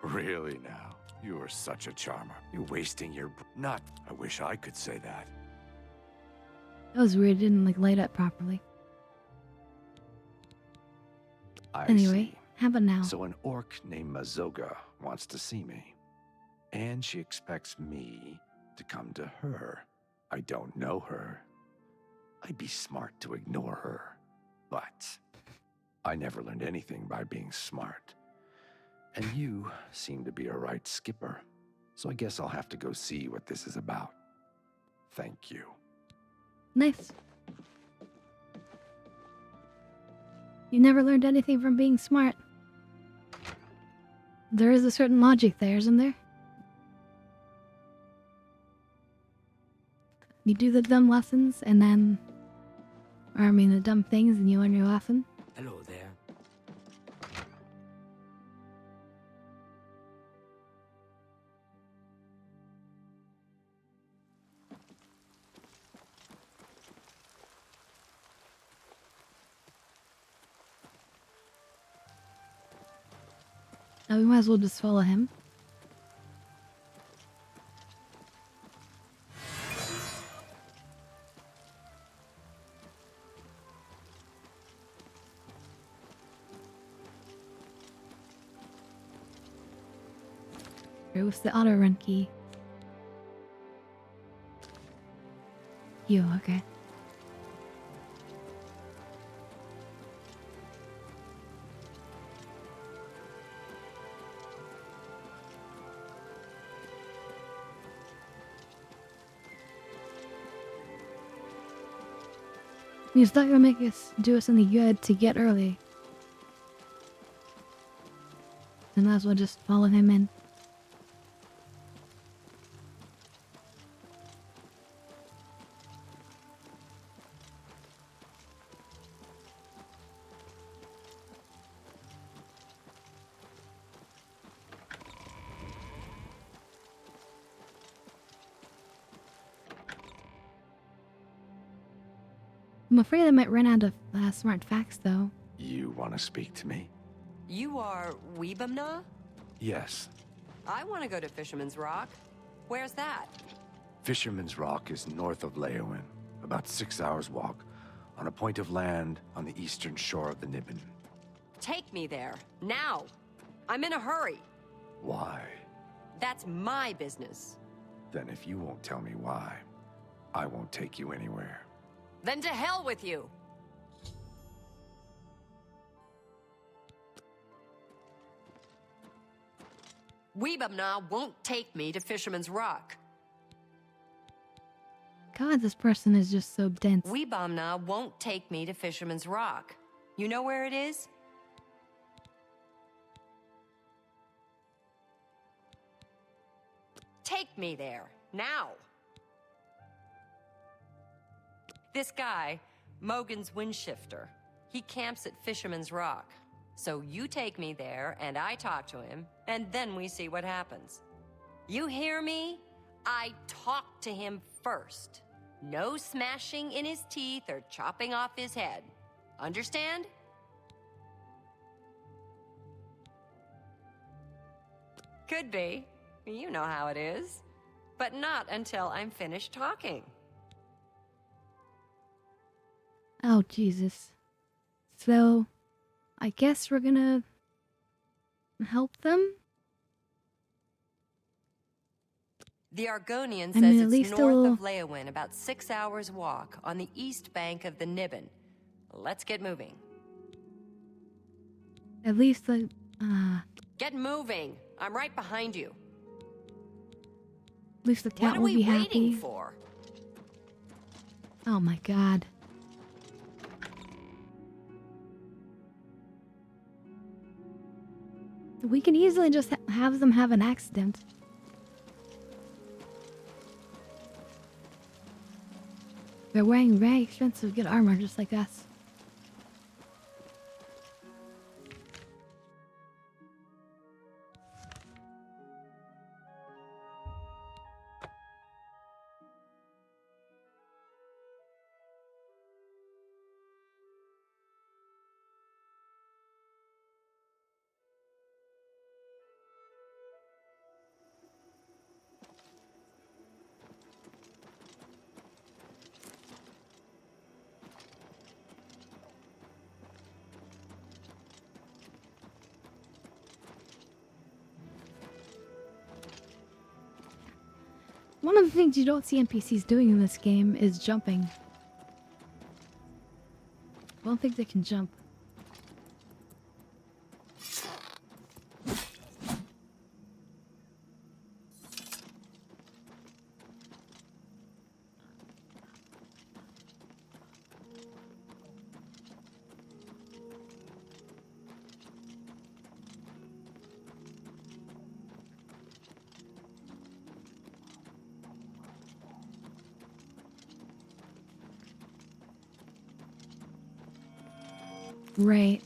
Really now? You are such a charmer. You're wasting your... Not... I wish I could say that. That was weird. It didn't like light up properly. I Anyway, see. how about now? So an orc named Mazoga wants to see me. And she expects me to come to her. I don't know her. I'd be smart to ignore her. But I never learned anything by being smart. And you seem to be a right skipper. So I guess I'll have to go see what this is about. Thank you. Nice. You never learned anything from being smart. There is a certain logic there, isn't there? You do the dumb lessons and then... Or I mean the dumb things and you learn your lesson. Hello there. Now we might as well just follow him. Here was the auto run key. You, okay. He's not gonna make us do us any good to get early. Then might as well just follow him in. I'm afraid I might run out of smart facts, though. You want to speak to me? You are Weebumna? Yes. I want to go to Fisherman's Rock. Where's that? Fisherman's Rock is north of Leowin, about 6 hours walk, on a point of land on the eastern shore of the Nibbin. Take me there, now. I'm in a hurry. Why? That's my business. Then if you won't tell me why, I won't take you anywhere. Then to hell with you. Weebumna won't take me to Fisherman's Rock. God, this person is just so dense. Weebumna won't take me to Fisherman's Rock. You know where it is? take me there, now. This guy, Mogan's Windshifter, he camps at Fisherman's Rock. So you take me there, and I talk to him, and then we see what happens. You hear me? I talk to him first. No smashing in his teeth or chopping off his head. Understand? Could be. You know how it is. But not until I'm finished talking. Oh, Jesus. So, I guess we're gonna help them? The Argonian I says mean, at it's least north they'll- of Leowyn, about 6 hours walk, on the east bank of the Niben. Let's get moving. At least Get moving! I'm right behind you. at least the What cat are will we be waiting happy. for? Oh my god. We can easily just have them have an accident. They're wearing very expensive good armor just like us. One of the things you don't see NPCs doing in this game is jumping. I don't think they can jump. Right.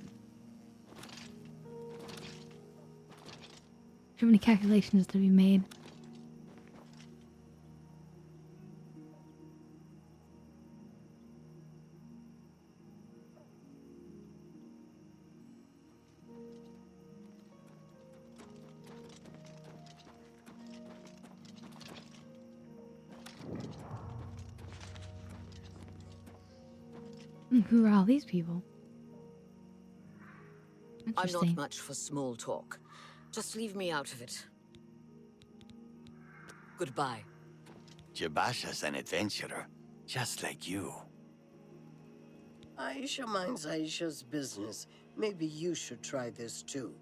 Too many calculations to be made. Who are all these people? I'm Interesting. not much for small talk. Just leave me out of it. Goodbye. Jabasha's an adventurer, just like you. Aisha minds Aisha's business. Maybe you should try this too.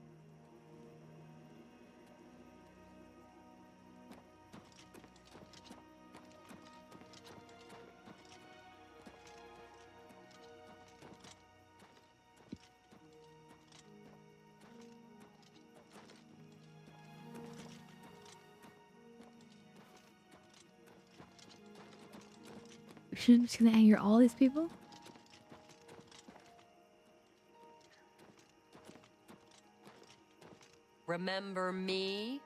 She's just gonna anger all these people? Remember me?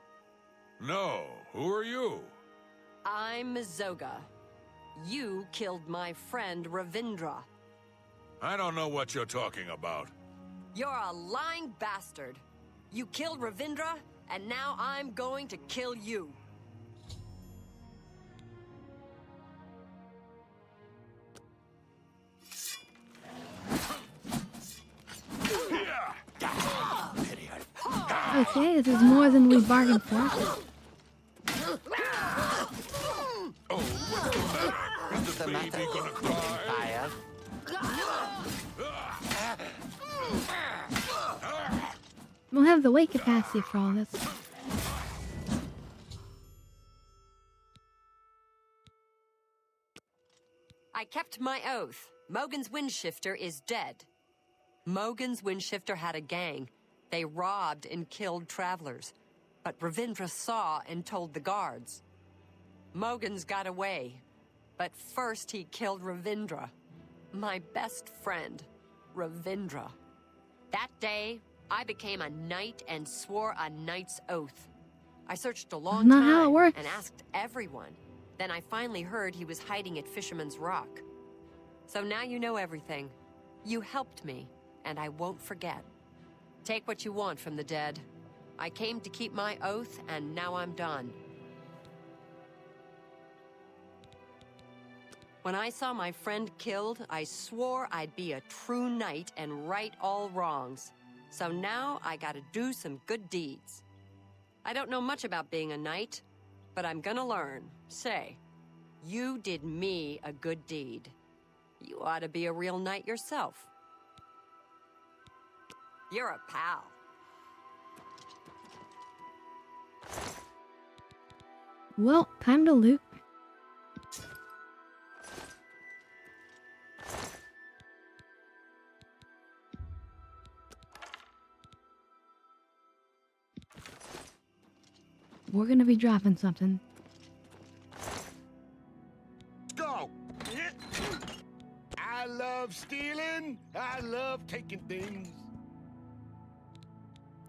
No, who are you? I'm Zoga. You killed my friend Ravindra. I don't know what you're talking about. You're a lying bastard. You killed Ravindra, and now I'm going to kill you. Okay, this is more than we bargained for. Is the baby gonna cry? We'll have the weight capacity for all this. I kept my oath. Mogan's Windshifter is dead. Mogan's Windshifter had a gang. They robbed and killed travelers. But Ravindra saw and told the guards. Mogan's got away. But first he killed Ravindra. My best friend, Ravindra. That day, I became a knight and swore a knight's oath. I searched a long Not how it time works. and asked everyone. Then I finally heard he was hiding at Fisherman's Rock. So now you know everything. You helped me, and I won't forget. Take what you want from the dead. I came to keep my oath, and now I'm done. When I saw my friend killed, I swore I'd be a true knight and right all wrongs. So now I gotta do some good deeds. I don't know much about being a knight, but I'm gonna learn. Say, you did me a good deed. You ought to be a real knight yourself. You're a pal. Well, time to loot. We're gonna be dropping something. Let's go! I love stealing. I love taking things.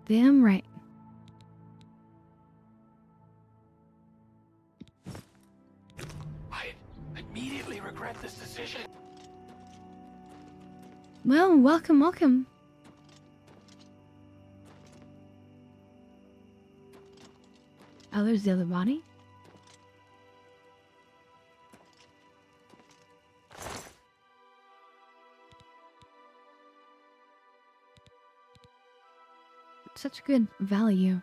Damn right. I immediately regret this decision. Well, welcome, welcome. Oh, there's the other body. Such good value.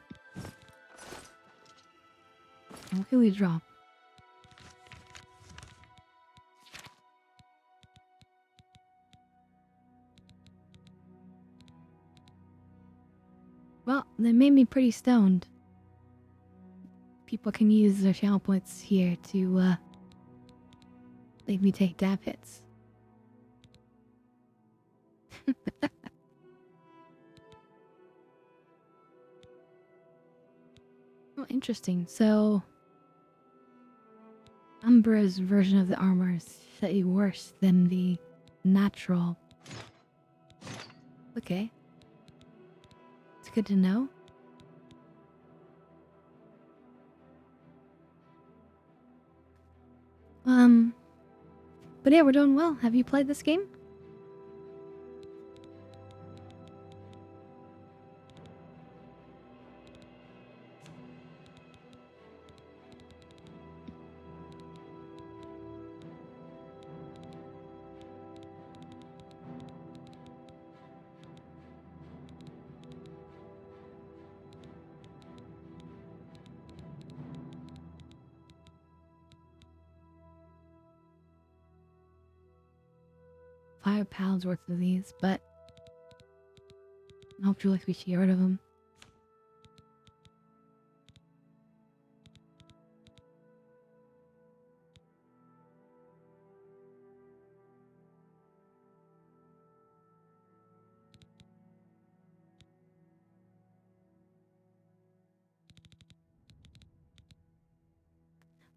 What can we drop? Well, they made me pretty stoned. People can use their channel points here to make me take dab hits. Oh, interesting. So, Umbra's version of the armor is slightly worse than the natural. Okay. It's good to know. But yeah, we're doing well. Have you played this game? £5 worth of these, but I hope you like we should get rid of them.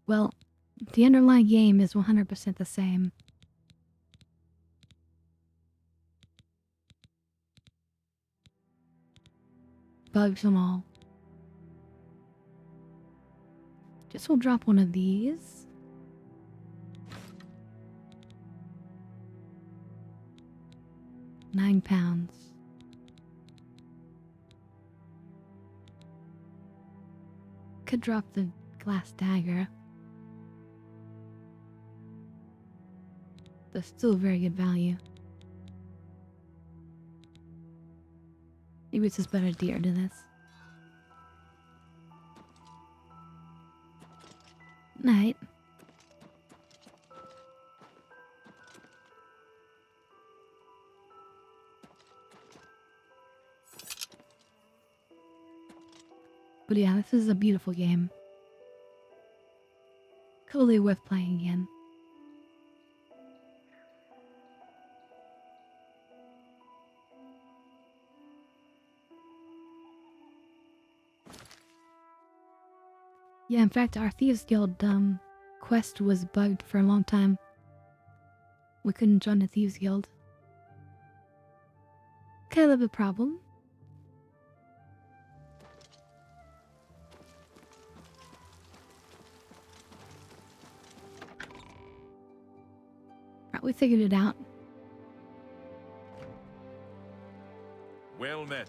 Well, the underlying game is 100% the same. Bugs and all. Just will drop one of these. £9. Could drop the glass dagger. That's still very good value. Maybe it's just better deer to this. Night. But yeah, this is a beautiful game. Totally worth playing again. Yeah, in fact, our Thieves Guild quest was bugged for a long time. We couldn't join the Thieves Guild. Kind of a problem. Right, we figured it out. Well met.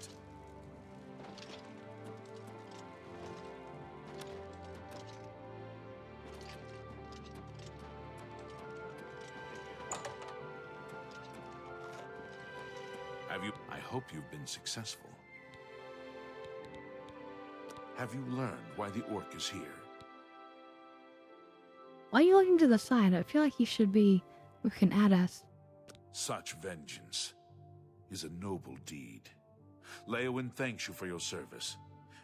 I hope you've been successful. Have you learned why the orc is here? Why are you looking to the side? I feel like you should be looking at us. Such vengeance is a noble deed. Leowyn thanks you for your service,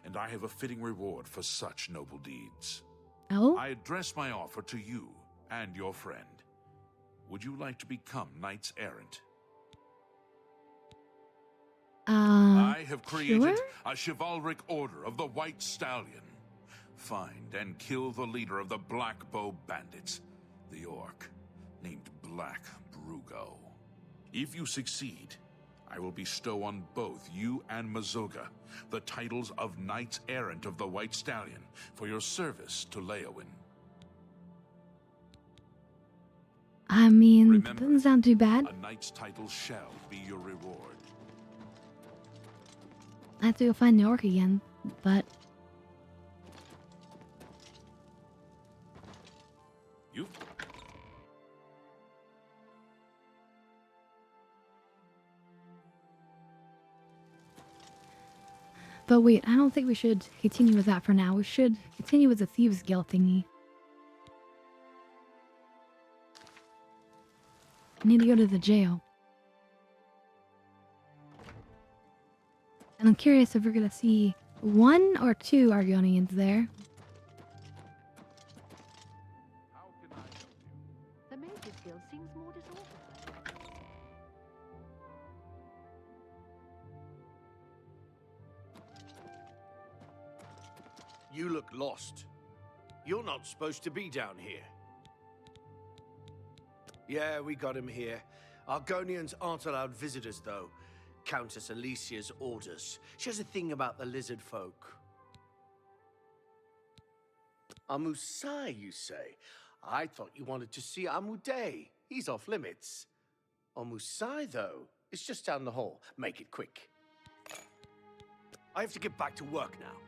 and I have a fitting reward for such noble deeds. Oh? I address my offer to you and your friend. Would you like to become knights errant? I have created sure? a chivalric order of the White Stallion. Find and kill the leader of the Black Bow Bandits, the orc, named Black Brugo. If you succeed, I will bestow on both you and Mazoga the titles of Knights Errant of the White Stallion for your service to Leowyn. I mean, Remember, doesn't sound too bad. A knight's title shall be your reward. I have to go find the orc again, but... You? But wait, I don't think we should continue with that for now. We should continue with the Thieves Guild thingy. I need to go to the jail. And I'm curious if we're gonna see 1 or 2 Argonians there. The Mages Guild seems more disorganized. You look lost. You're not supposed to be down here. Yeah, we got him here. Argonians aren't allowed visitors, though. Countess Alicia's orders. She has a thing about the lizard folk. Amusai, you say? I thought you wanted to see Amuday. He's off limits. Amusai, though, is just down the hall. Make it quick. I have to get back to work now.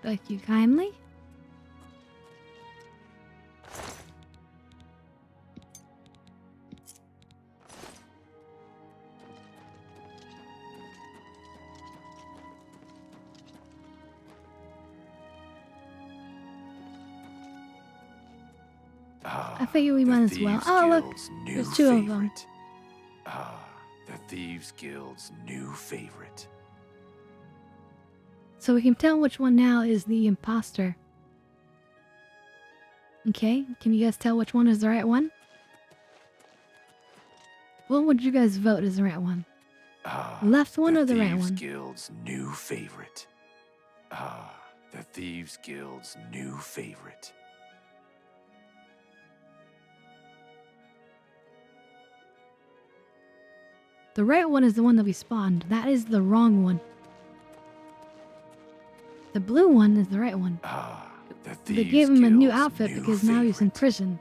Thank you kindly. I figure we might as well. Oh, look, there's 2 of them. The Thieves Guild's new favorite. So we can tell which one now is the imposter. Okay, can you guys tell which one is the right one? What would you guys vote is the right one? Left one or the right one? The Thieves Guild's new favorite. The Thieves Guild's new favorite. The right one is the one that we spawned. That is the wrong one. The blue one is the right one. They gave him a new outfit because now he's in prison.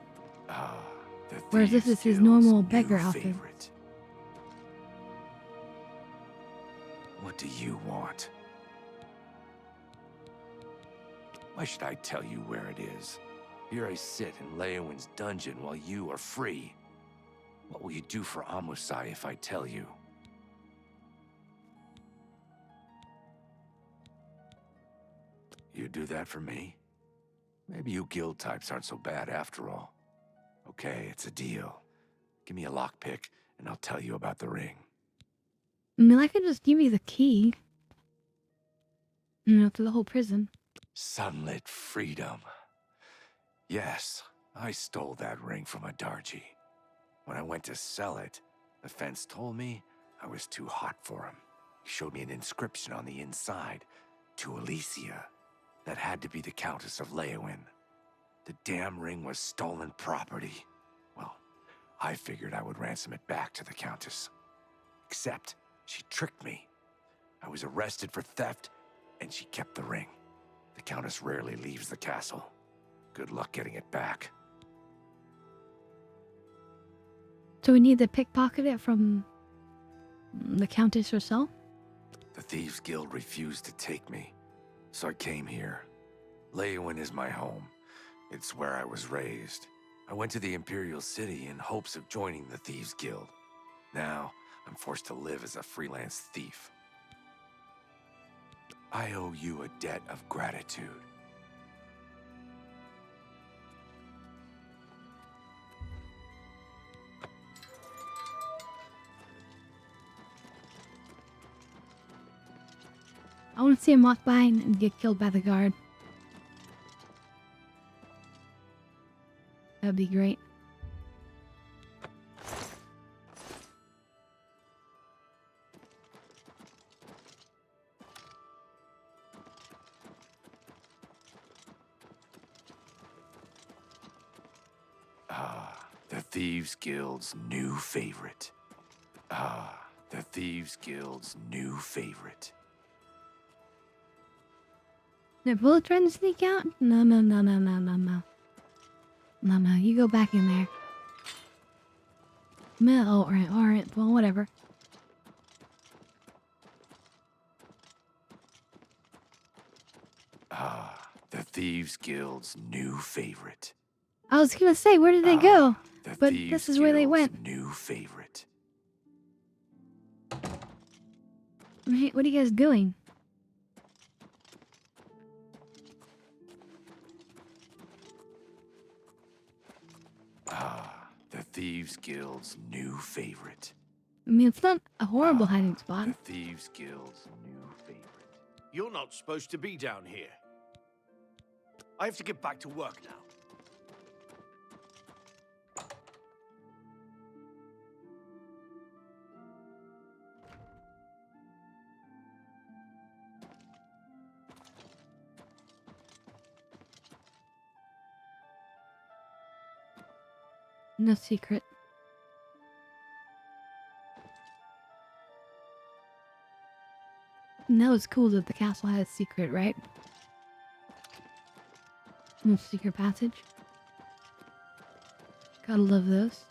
Whereas this is his normal beggar outfit. What do you want? Why should I tell you where it is? Here I sit in Leowyn's dungeon while you are free. What will you do for Amusai if I tell you? You do that for me? Maybe you guild types aren't so bad after all. Okay, it's a deal. Give me a lockpick, and I'll tell you about the ring. I mean, I could just give you the key. You know, to the whole prison. Sunlit freedom. Yes, I stole that ring from a Darji. When I went to sell it, the fence told me I was too hot for him. He showed me an inscription on the inside, to Alicia. That had to be the Countess of Leowin. The damn ring was stolen property. Well, I figured I would ransom it back to the Countess. Except, she tricked me. I was arrested for theft, and she kept the ring. The Countess rarely leaves the castle. Good luck getting it back. So we need to pickpocket it from the Countess herself? The Thieves Guild refused to take me, so I came here. Leowin is my home. It's where I was raised. I went to the Imperial City in hopes of joining the Thieves Guild. Now, I'm forced to live as a freelance thief. I owe you a debt of gratitude. I want to see him walk by and get killed by the guard. That'd be great. The Thieves Guild's new favorite. The Thieves Guild's new favorite. They're both trying to sneak out? No. No, you go back in there. No, alright, well, whatever. The Thieves Guild's new favorite. I was gonna say, where did they go? The But Thieves this is where they Guild's went. new favorite. Hey, what are you guys doing? The Thieves Guild's new favorite. I mean, it's not a horrible hiding spot. The Thieves Guild's new favorite. You're not supposed to be down here. I have to get back to work now. No secret. And that was cool that the castle had a secret, right? No secret passage. Gotta love those.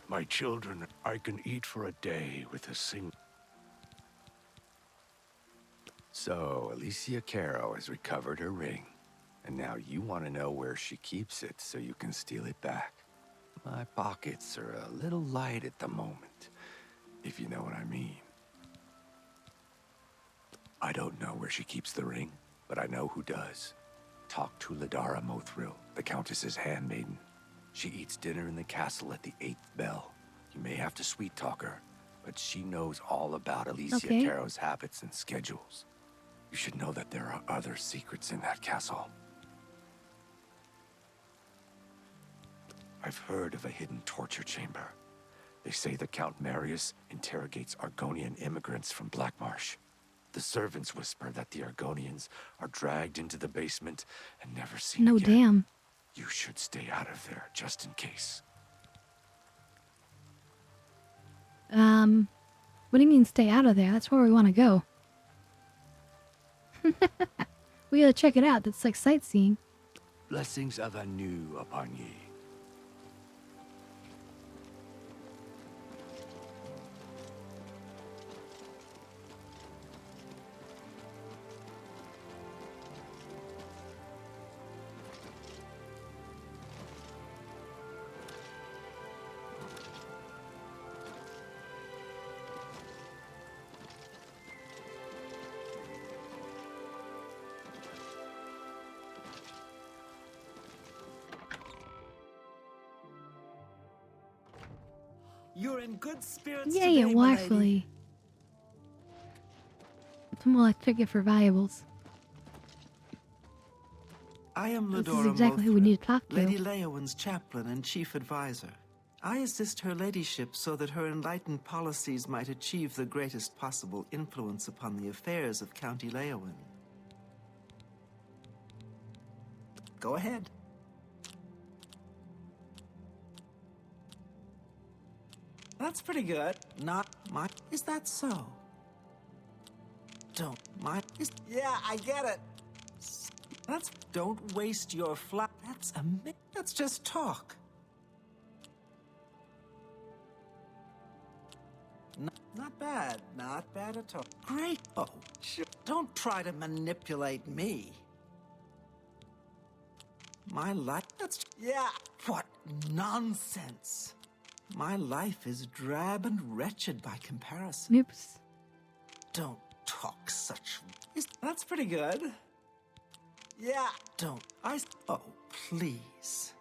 My children, I can eat for a day with a single... So, Alicia Caro has recovered her ring. And now you want to know where she keeps it so you can steal it back. My pockets are a little light at the moment, if you know what I mean. I don't know where she keeps the ring, but I know who does. Talk to Ladara Mothril, the Countess's handmaiden. She eats dinner in the castle at the 8th bell. You may have to sweet-talk her, but she knows all about Alicia Caro's habits and schedules. You should know that there are other secrets in that castle. I've heard of a hidden torture chamber. They say the Count Marius interrogates Argonian immigrants from Blackmarsh. The servants whisper that the Argonians are dragged into the basement and never seen No, again. damn. You should stay out of there, just in case. What do you mean stay out of there? That's where we want to go. We gotta check it out. That's like sightseeing. Blessings of Anu upon ye. You're in good spirits Yeah, today, well, milady. actually, it's more like ticket for valuables. I am This is Ludora exactly who we Mothra, need to talk to. Lady Leowin's chaplain and chief advisor. I assist her ladyship so that her enlightened policies might achieve the greatest possible influence upon the affairs of County Leowin. Go ahead. That's pretty good. Not my... Is that so? Don't my... Is... Yeah, I get it. That's... Don't waste your flat... That's just talk. Not bad. Not bad at all. Great. Oh, sure. Don't try to manipulate me. My life... That's... Yeah. What nonsense. My life is drab and wretched by comparison. Oops. Don't talk such... That's pretty good. Yeah. Don't... Oh, please.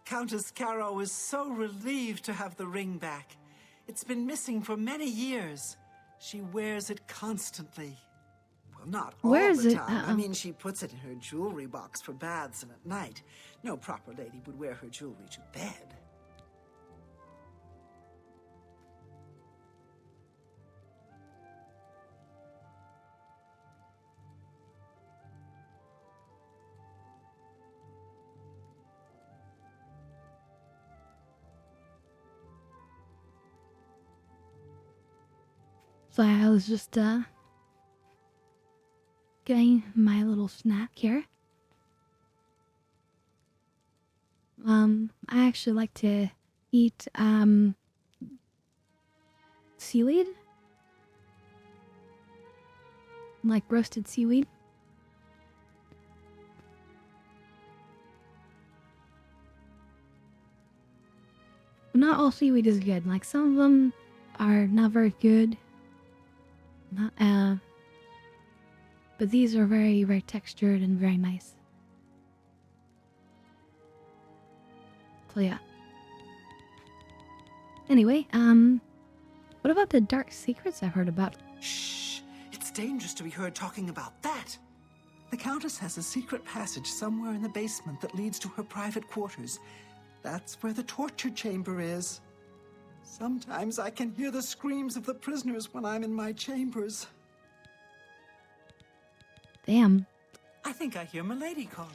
Countess Caro is so relieved to have the ring back. It's been missing for many years. She wears it constantly. Well, not all the time. I mean, she puts it in her jewelry box for baths and at night. No proper lady would wear her jewelry to bed. So I was just getting my little snack here. I actually like to eat seaweed, like roasted seaweed. But not all seaweed is good. Like some of them are not very good. But these are very, very textured and very nice. So yeah. Anyway, what about the dark secrets I've heard about? Shh! It's dangerous to be heard talking about that! The Countess has a secret passage somewhere in the basement that leads to her private quarters. That's where the torture chamber is. Sometimes I can hear the screams of the prisoners when I'm in my chambers. Damn. I think I hear Milady calling.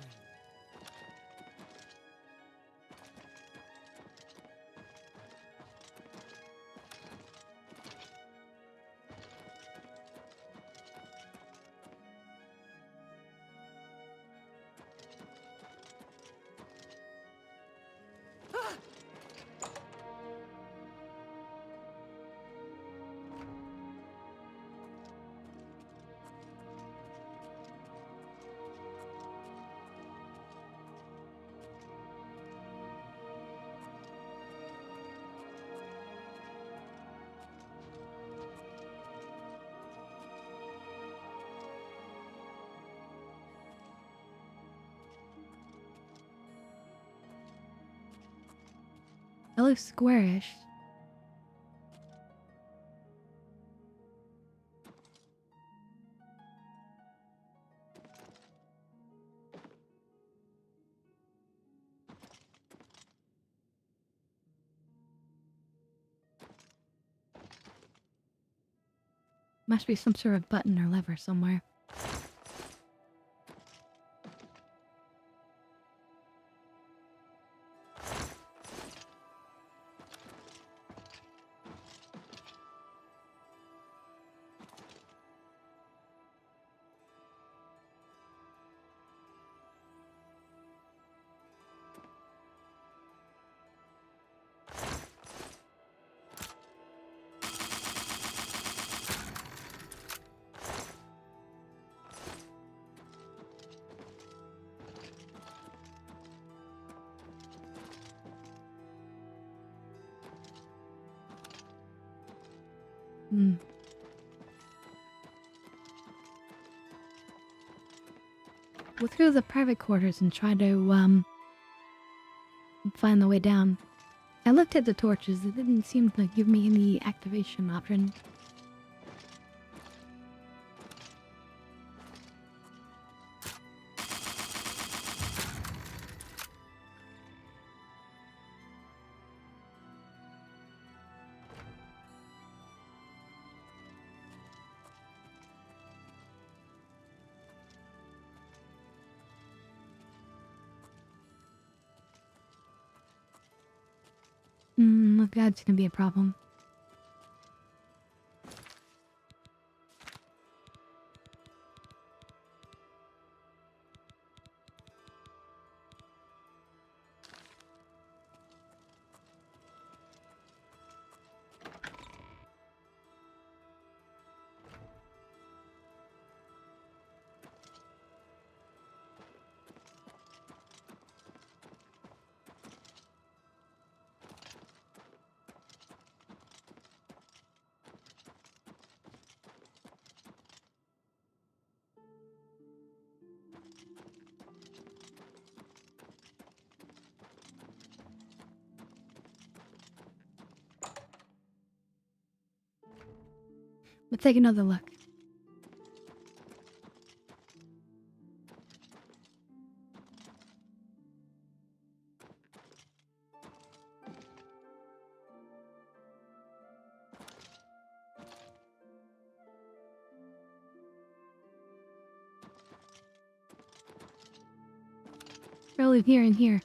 It looks squarish. Must be some sort of button or lever somewhere. Hmm. Go through the private quarters and try to find the way down. I looked at the torches. It didn't seem to give me any activation option. Look, that's gonna be a problem. Let's take another look. Probably here and here.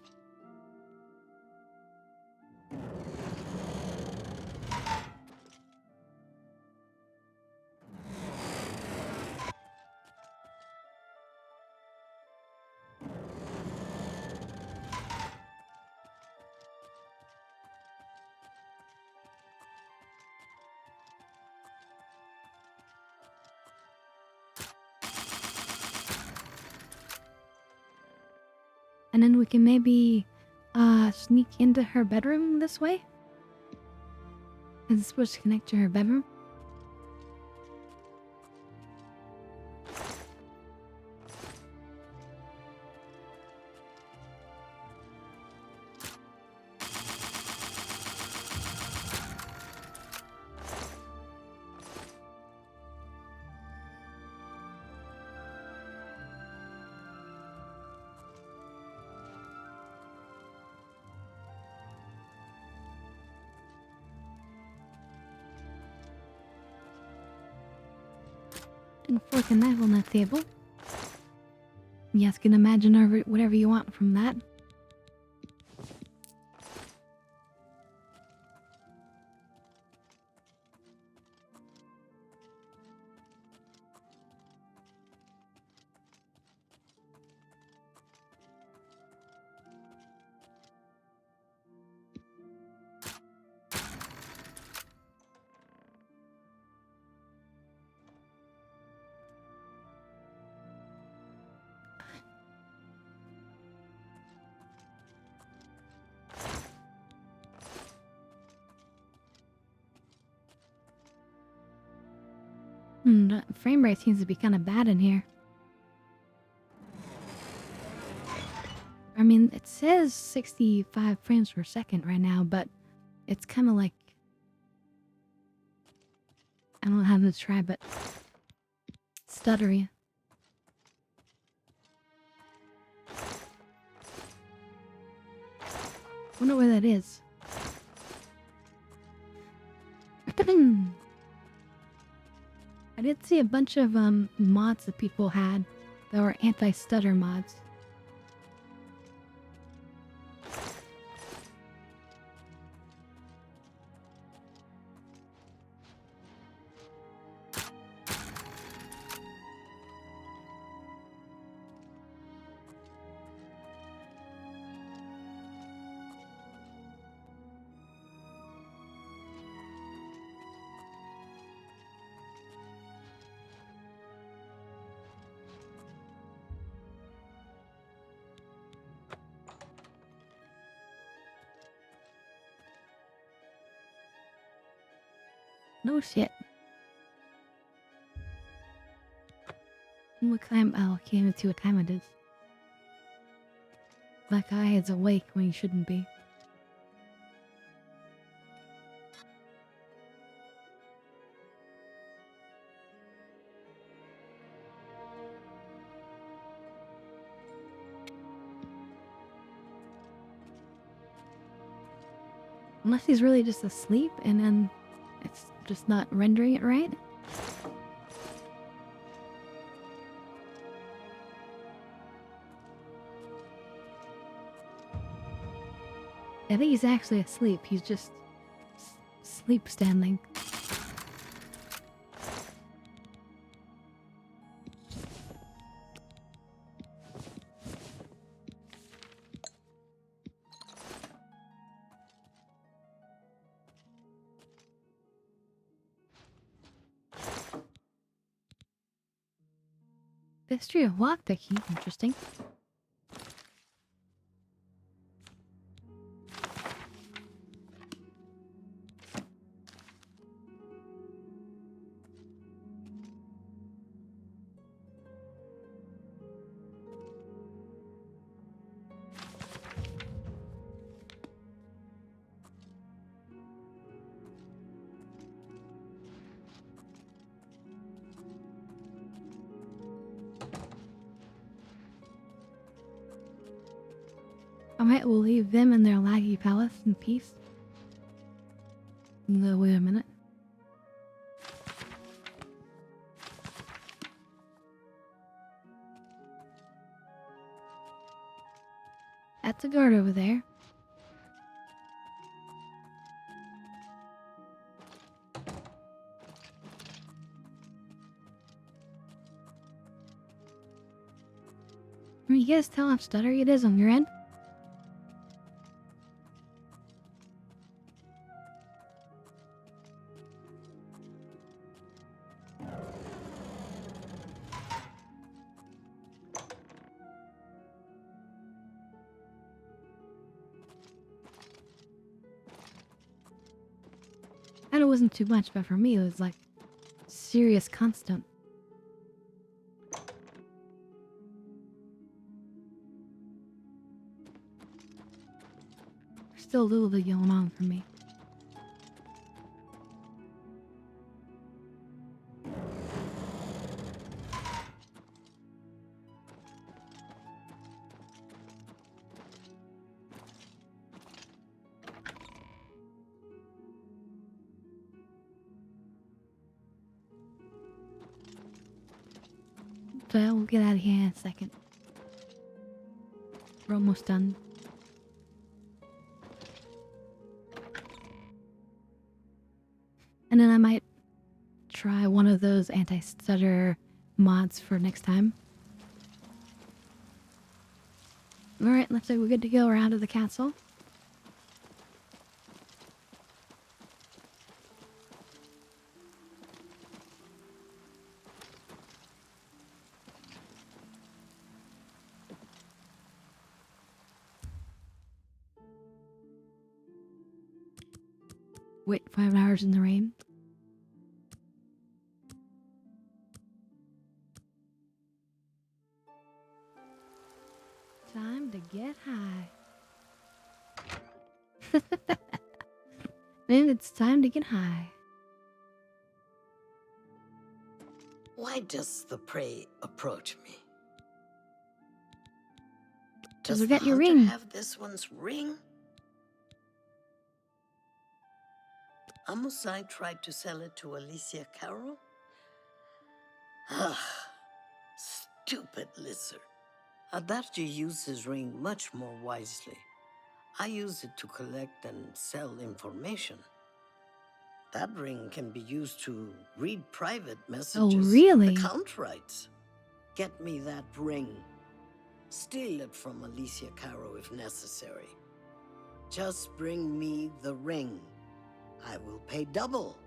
And then we can maybe sneak into her bedroom this way? Is it supposed to connect to her bedroom? And fork and knife on that table. Yes, can imagine whatever you want from that. The frame rate seems to be kind of bad in here. I mean, it says 65 frames per second right now, but it's kind of like... I don't know how to describe it. Stuttery. Wonder where that is. I did see a bunch of mods that people had that were anti-stutter mods. No shit. What time? Oh, I can't even see what time it is. That guy is awake when he shouldn't be. Unless he's really just asleep and then it's just not rendering it right. I think he's actually asleep. He's just sleep standing. The history of lockpicking, interesting. Alright, we'll leave them in their laggy palace in peace. No, wait a minute. That's a guard over there. Can you guys tell how stuttery it is on your end? And it wasn't too much, but for me it was like serious constant. There's still a little bit going on for me. So we'll get out of here in a second. We're almost done. And then I might try one of those anti-stutter mods for next time. Alright, looks like we're good to go. We're out of the castle. Wait 5 hours in the rain. Time to get high. Man, it's time to get high. Why does the prey approach me? Does Does we the got your hunter ring? have this one's ring? Amusai tried to sell it to Alicia Carroll? Ah, stupid lizard. Adachi used his ring much more wisely. I use it to collect and sell information. That ring can be used to read private messages. really? The Count writes. Get me that ring. Steal it from Alicia Caro if necessary. Just bring me the ring. I will pay double.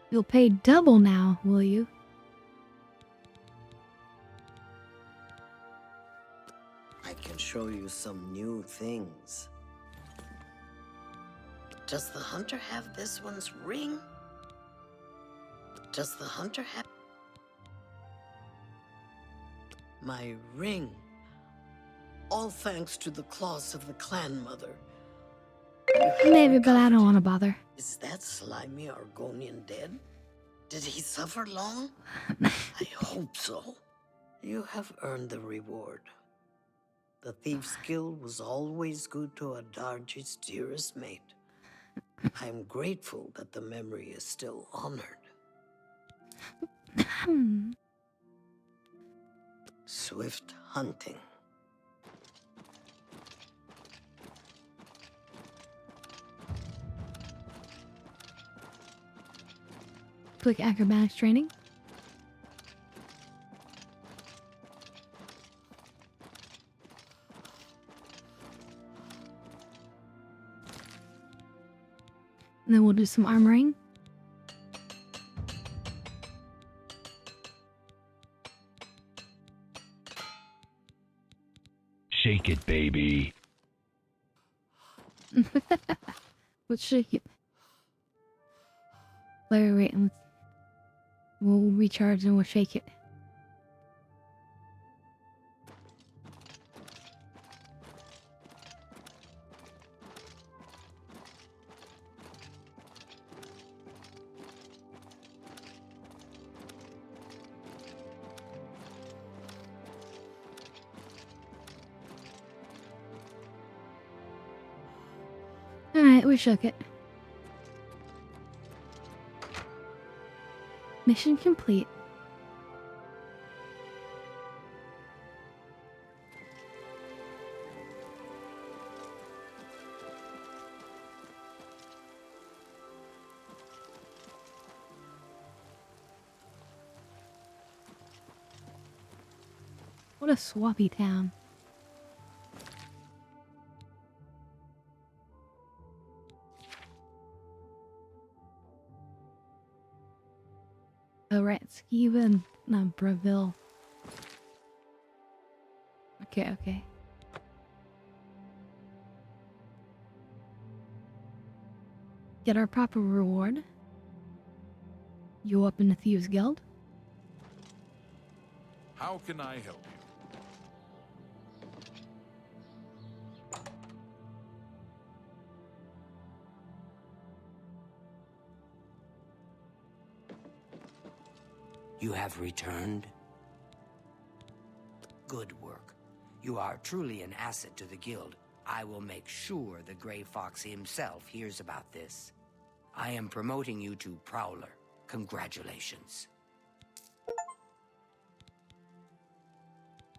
You'll pay double now, will you? I can show you some new things. Does the hunter have this one's ring? Does the hunter have... My ring. All thanks to the claws of the clan mother. Maybe, but I don't want to bother. Is that slimy Argonian dead? Did he suffer long? I hope so. You have earned the reward. The Thieves' Guild was always good to Adarji's dearest mate. I am grateful that the memory is still honored. Swift hunting. Quick acrobatics training. And then we'll do some armoring. Shake it, baby. Let's shake it. Wait, and we'll recharge and we'll shake it. Alright, we shook it. Mission complete. What a swampy town. Oh, right, Skiva and Breville. Okay. Get our proper reward. You up in the Thieves Guild? How can I help you? You have returned? Good work. You are truly an asset to the guild. I will make sure the Grey Fox himself hears about this. I am promoting you to Prowler. Congratulations.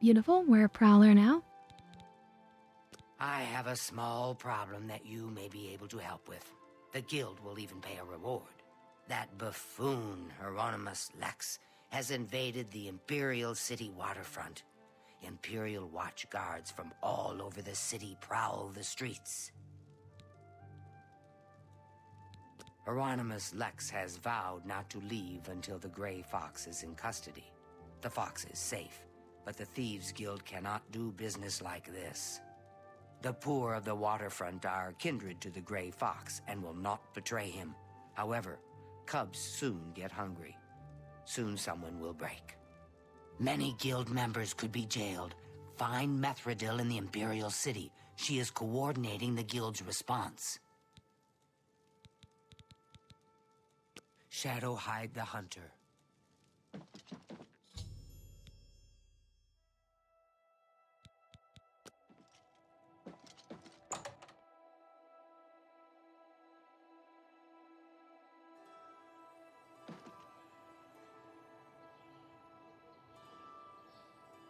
Beautiful, we're a Prowler now. I have a small problem that you may be able to help with. The guild will even pay a reward. That buffoon, Hieronymus Lex, has invaded the Imperial City waterfront. Imperial watch guards from all over the city prowl the streets. Hieronymus Lex has vowed not to leave until the Grey Fox is in custody. The fox is safe, but the Thieves' Guild cannot do business like this. The poor of the waterfront are kindred to the Grey Fox and will not betray him. However, cubs soon get hungry. Soon someone will break. Many guild members could be jailed. Find Methredil in the Imperial City. She is coordinating the guild's response. Shadow hide the hunter.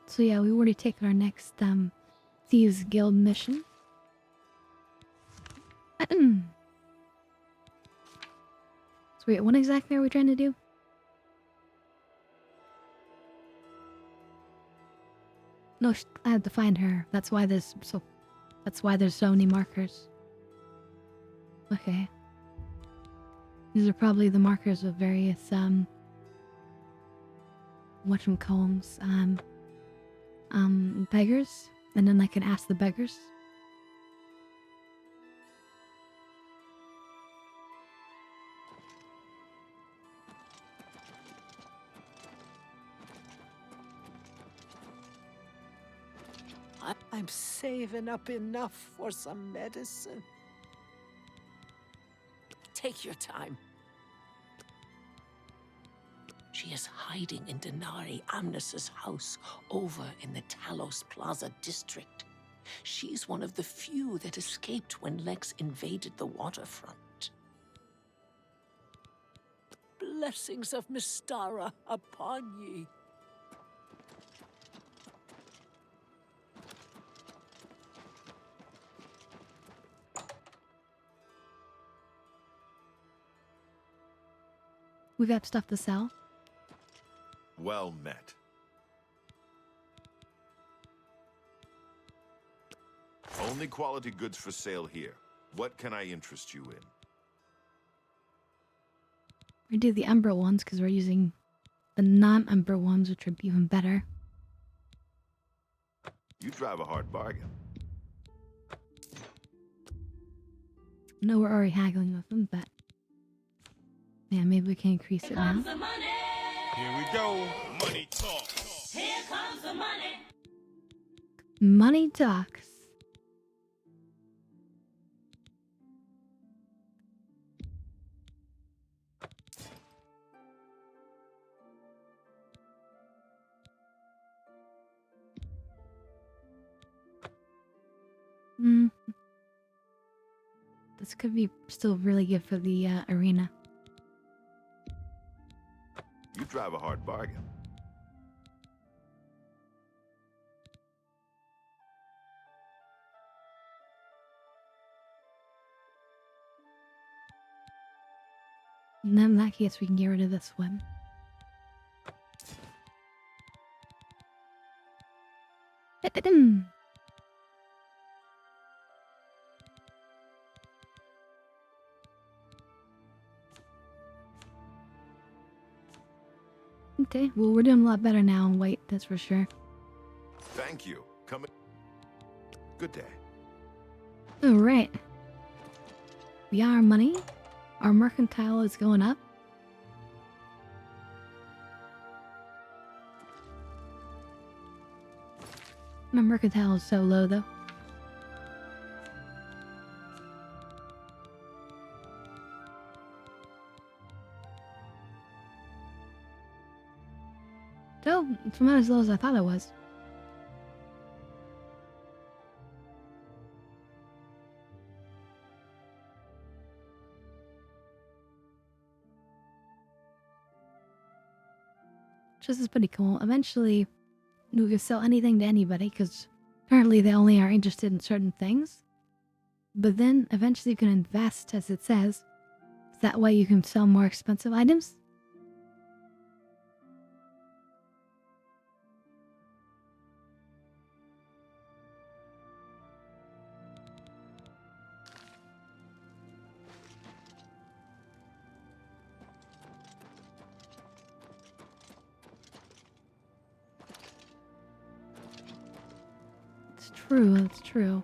So yeah, we already taken our next Thieves Guild mission. So wait, what exactly are we trying to do? No, I had to find her. That's why there's so many markers. Okay. These are probably the markers of various whatchamacallums, beggars, and then I can ask the beggars. I'm saving up enough for some medicine. Take your time. She is hiding in Denari Amnes's house over in the Talos Plaza district. She's one of the few that escaped when Lex invaded the waterfront. Blessings of Mystara upon ye. We got stuff to sell. Well met. Only quality goods for sale here. What can I interest you in? We do the Ember ones because we're using the non-Ember ones, which would be even better. You drive a hard bargain. No, we're already haggling with them, but yeah, maybe we can increase it now. Here we go. Money talk. Here comes the money. Money talks. This could be still really good for the arena. You drive a hard bargain. And then in that case, we can get rid of this one. Okay, well, we're doing a lot better now in white, that's for sure. Thank you. Come in. Good day. Alright. We got our money. Our mercantile is going up. My mercantile is so low, though. Still, it's not as low as I thought it was. This is pretty cool. Eventually, we can sell anything to anybody, because currently they only are interested in certain things. But then, eventually you can invest, as it says. That way you can sell more expensive items. True, that's true.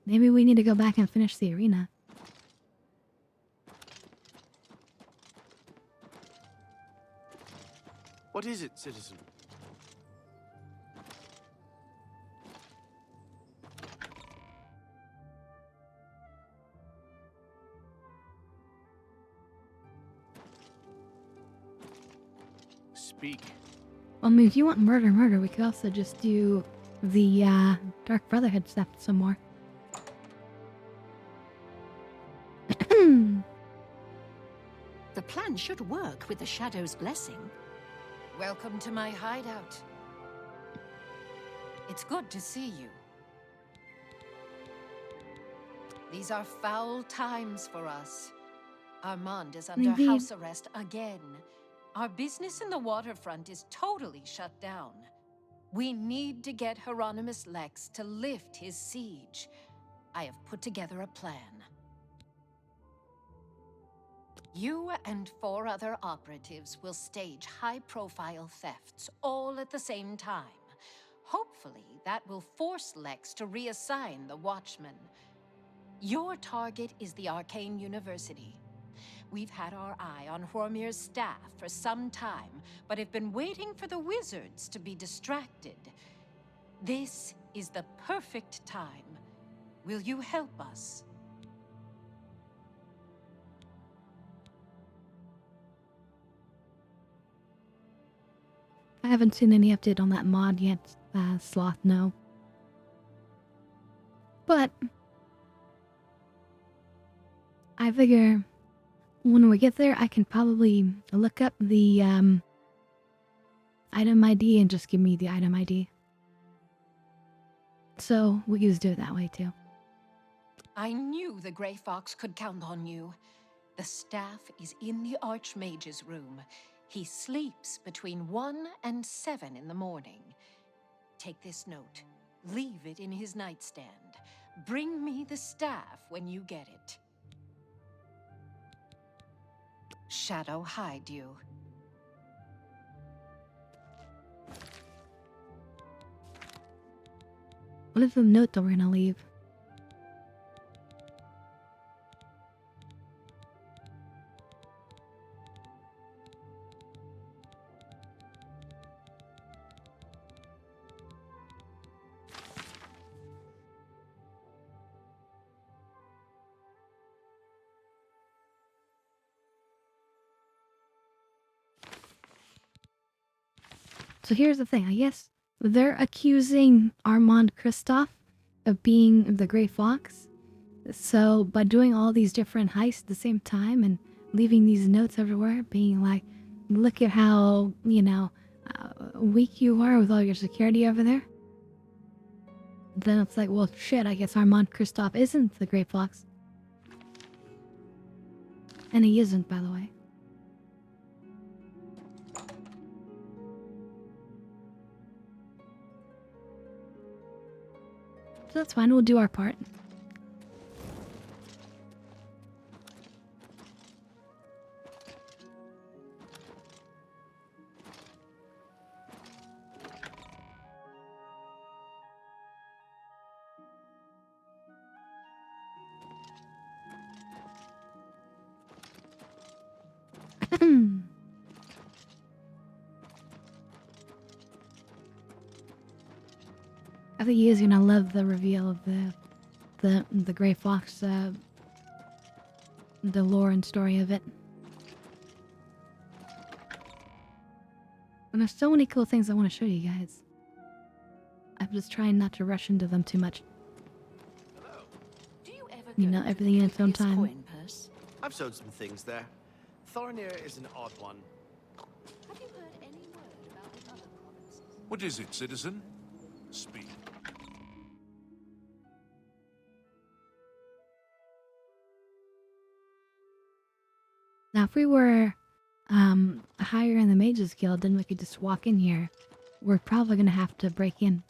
Maybe we need to go back and finish the arena. What is it, citizen? Speak. I mean, if you want murder, we could also just do the Dark Brotherhood stuff some more. The plan should work with the Shadow's blessing. Welcome to my hideout. It's good to see you. These are foul times for us. Armand is under Indeed. house arrest again. Our business in the waterfront is totally shut down. We need to get Hieronymus Lex to lift his siege. I have put together a plan. You and 4 other operatives will stage high-profile thefts all at the same time. Hopefully, that will force Lex to reassign the Watchmen. Your target is the Arcane University. We've had our eye on Hormir's staff for some time, but have been waiting for the wizards to be distracted. This is the perfect time. Will you help us? I haven't seen any update on that mod yet, Sloth, no. But I figure when we get there, I can probably look up the item ID and just give me the item ID. So we can just do it that way too. I knew the Grey Fox could count on you. The staff is in the Archmage's room. He sleeps between 1 and 7 in the morning. Take this note. Leave it in his nightstand. Bring me the staff when you get it. Shadow hide you. What is the note that we're gonna leave? So here's the thing, I guess they're accusing Armand Kristoff of being the Grey Fox. So by doing all these different heists at the same time and leaving these notes everywhere, being like, look at how, you know, weak you are with all your security over there. Then it's like, well, shit, I guess Armand Kristoff isn't the Grey Fox. And he isn't, by the way. So that's fine, we'll do our part. I think he is gonna love the reveal of the Grey Fox, the lore and story of it. And there's so many cool things I want to show you guys. I'm just trying not to rush into them too much. You know, everything in its own time. I've sold some things there. Thornir is an odd one. Have you heard any word about the other provinces? What is it, citizen? Speak. Now, if we were higher in the Mages Guild, then we could just walk in here. We're probably gonna have to break in.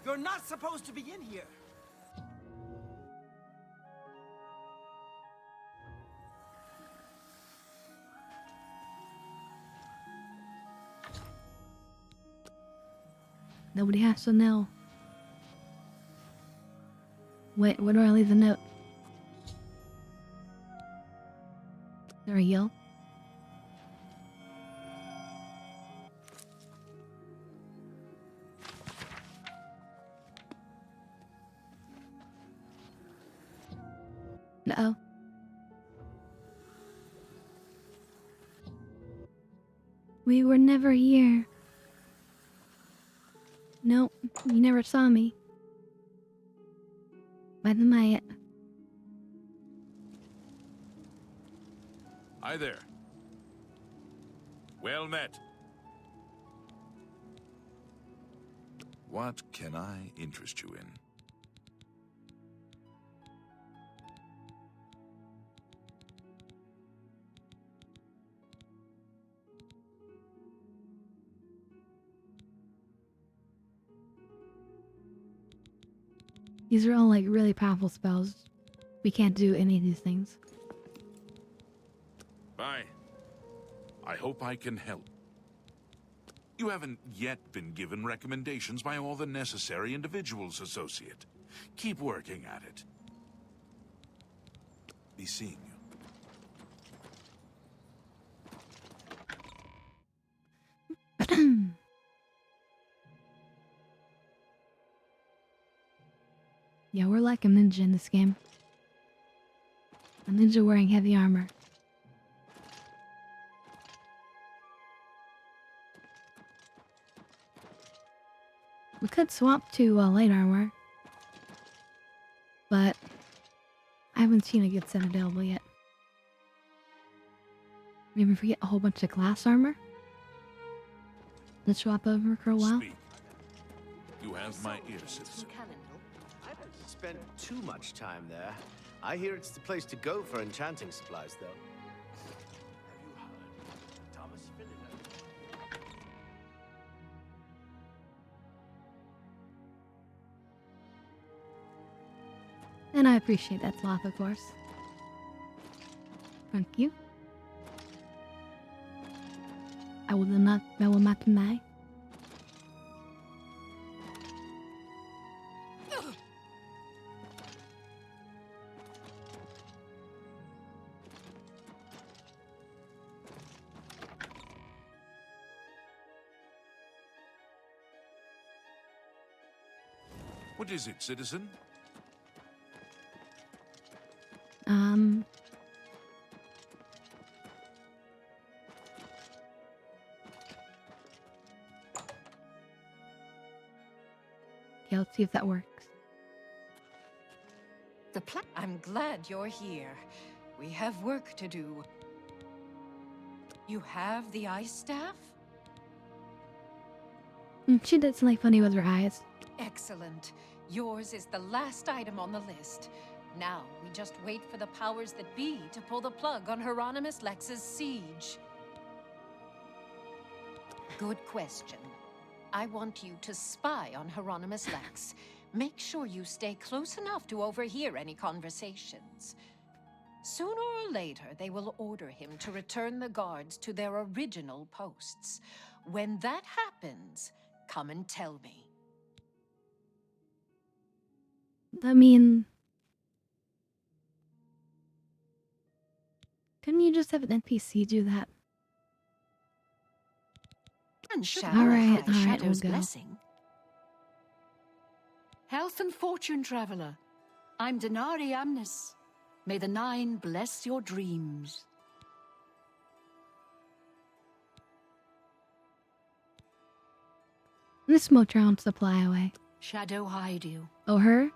You're not supposed to be in here. Nobody has to know. Wait, where do I leave the note? There we go. Uh-oh. We were never here. Nope, you never saw me. Why am I it? Hi there. Well met. What can I interest you in? These are all like really powerful spells. We can't do any of these things. Bye. I hope I can help. You haven't yet been given recommendations by all the necessary individuals, Associate. Keep working at it. Be seeing you. Yeah, we're like a ninja in this game. A ninja wearing heavy armor. We could swap to light armor. But I haven't seen a good set available yet. Maybe if we get a whole bunch of glass armor. Let's swap over for a while. Speak. You have my ear, citizen. I haven't spent too much time there. I hear it's the place to go for enchanting supplies, though. Have you heard? Thomas Phillida. And I appreciate that, Sloth, of course. Thank you. I will not deny. What is it, citizen? Okay, let's see if that works. I'm glad you're here. We have work to do. You have the ice staff? She did something funny with her eyes. Excellent. Yours is the last item on the list. Now, we just wait for the powers that be to pull the plug on Hieronymus Lex's siege. Good question. I want you to spy on Hieronymus Lex. Make sure you stay close enough to overhear any conversations. Sooner or later, they will order him to return the guards to their original posts. When that happens, come and tell me. I mean... couldn't you just have an NPC do that? Alright, we'll go. Blessing. Health and fortune, traveler. I'm Denari Amnis. May the Nine bless your dreams. This smoke round supply away. Shadow hide you. Oh, her?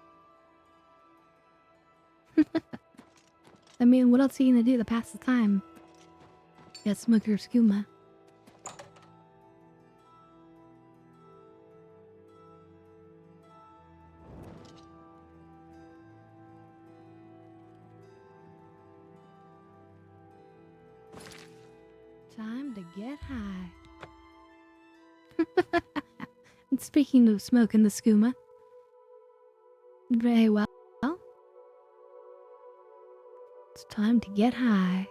I mean, what else are you gonna do to pass the time? Yeah, smoke your skooma. Time to get high. And speaking of smoking the skooma, very well. It's time to get high.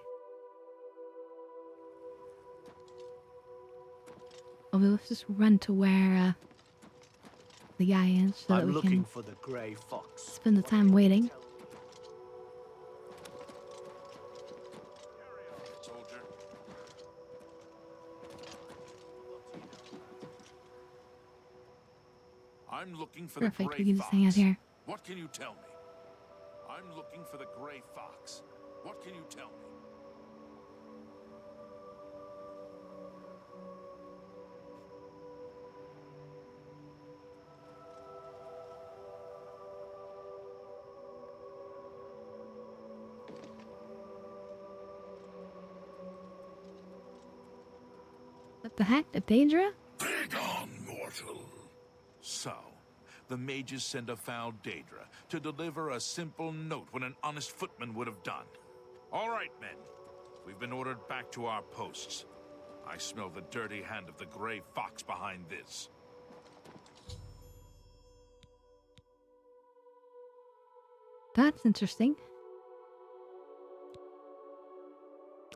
Oh, let's just run to where the guy is so that I'm we looking can for the Grey Fox. spend the time waiting. Soldier. I'm looking for Perfect, the we Grey can just hang out Fox. here. What can you tell me? I'm looking for the Grey Fox. What can you tell me? What the heck? A Daedra? Begone, mortal. So, the mages send a foul Daedra to deliver a simple note when an honest footman would have done. All right, men. We've been ordered back to our posts. I smell the dirty hand of the Grey Fox behind this. That's interesting.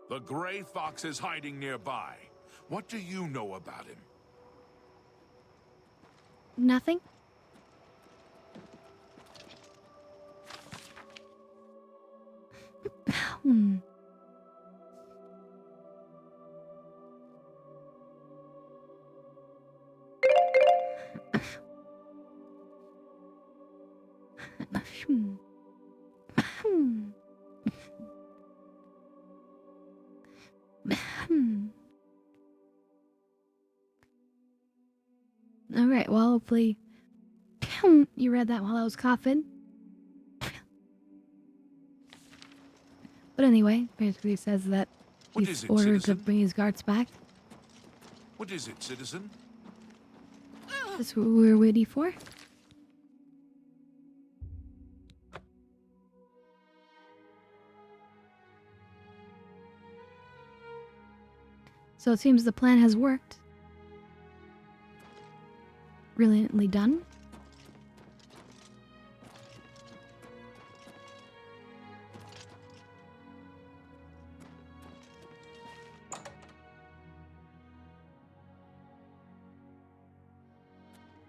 The Gray Fox is hiding nearby. What do you know about him? Nothing? Hmm. Hmm. Hmm. Hmm. All right. Well, hopefully you read that while I was coughing. But anyway, basically says that What he's is it, ordered to citizen? bring his guards back. What is it, citizen? That's what we're waiting for. So it seems the plan has worked. Brilliantly done.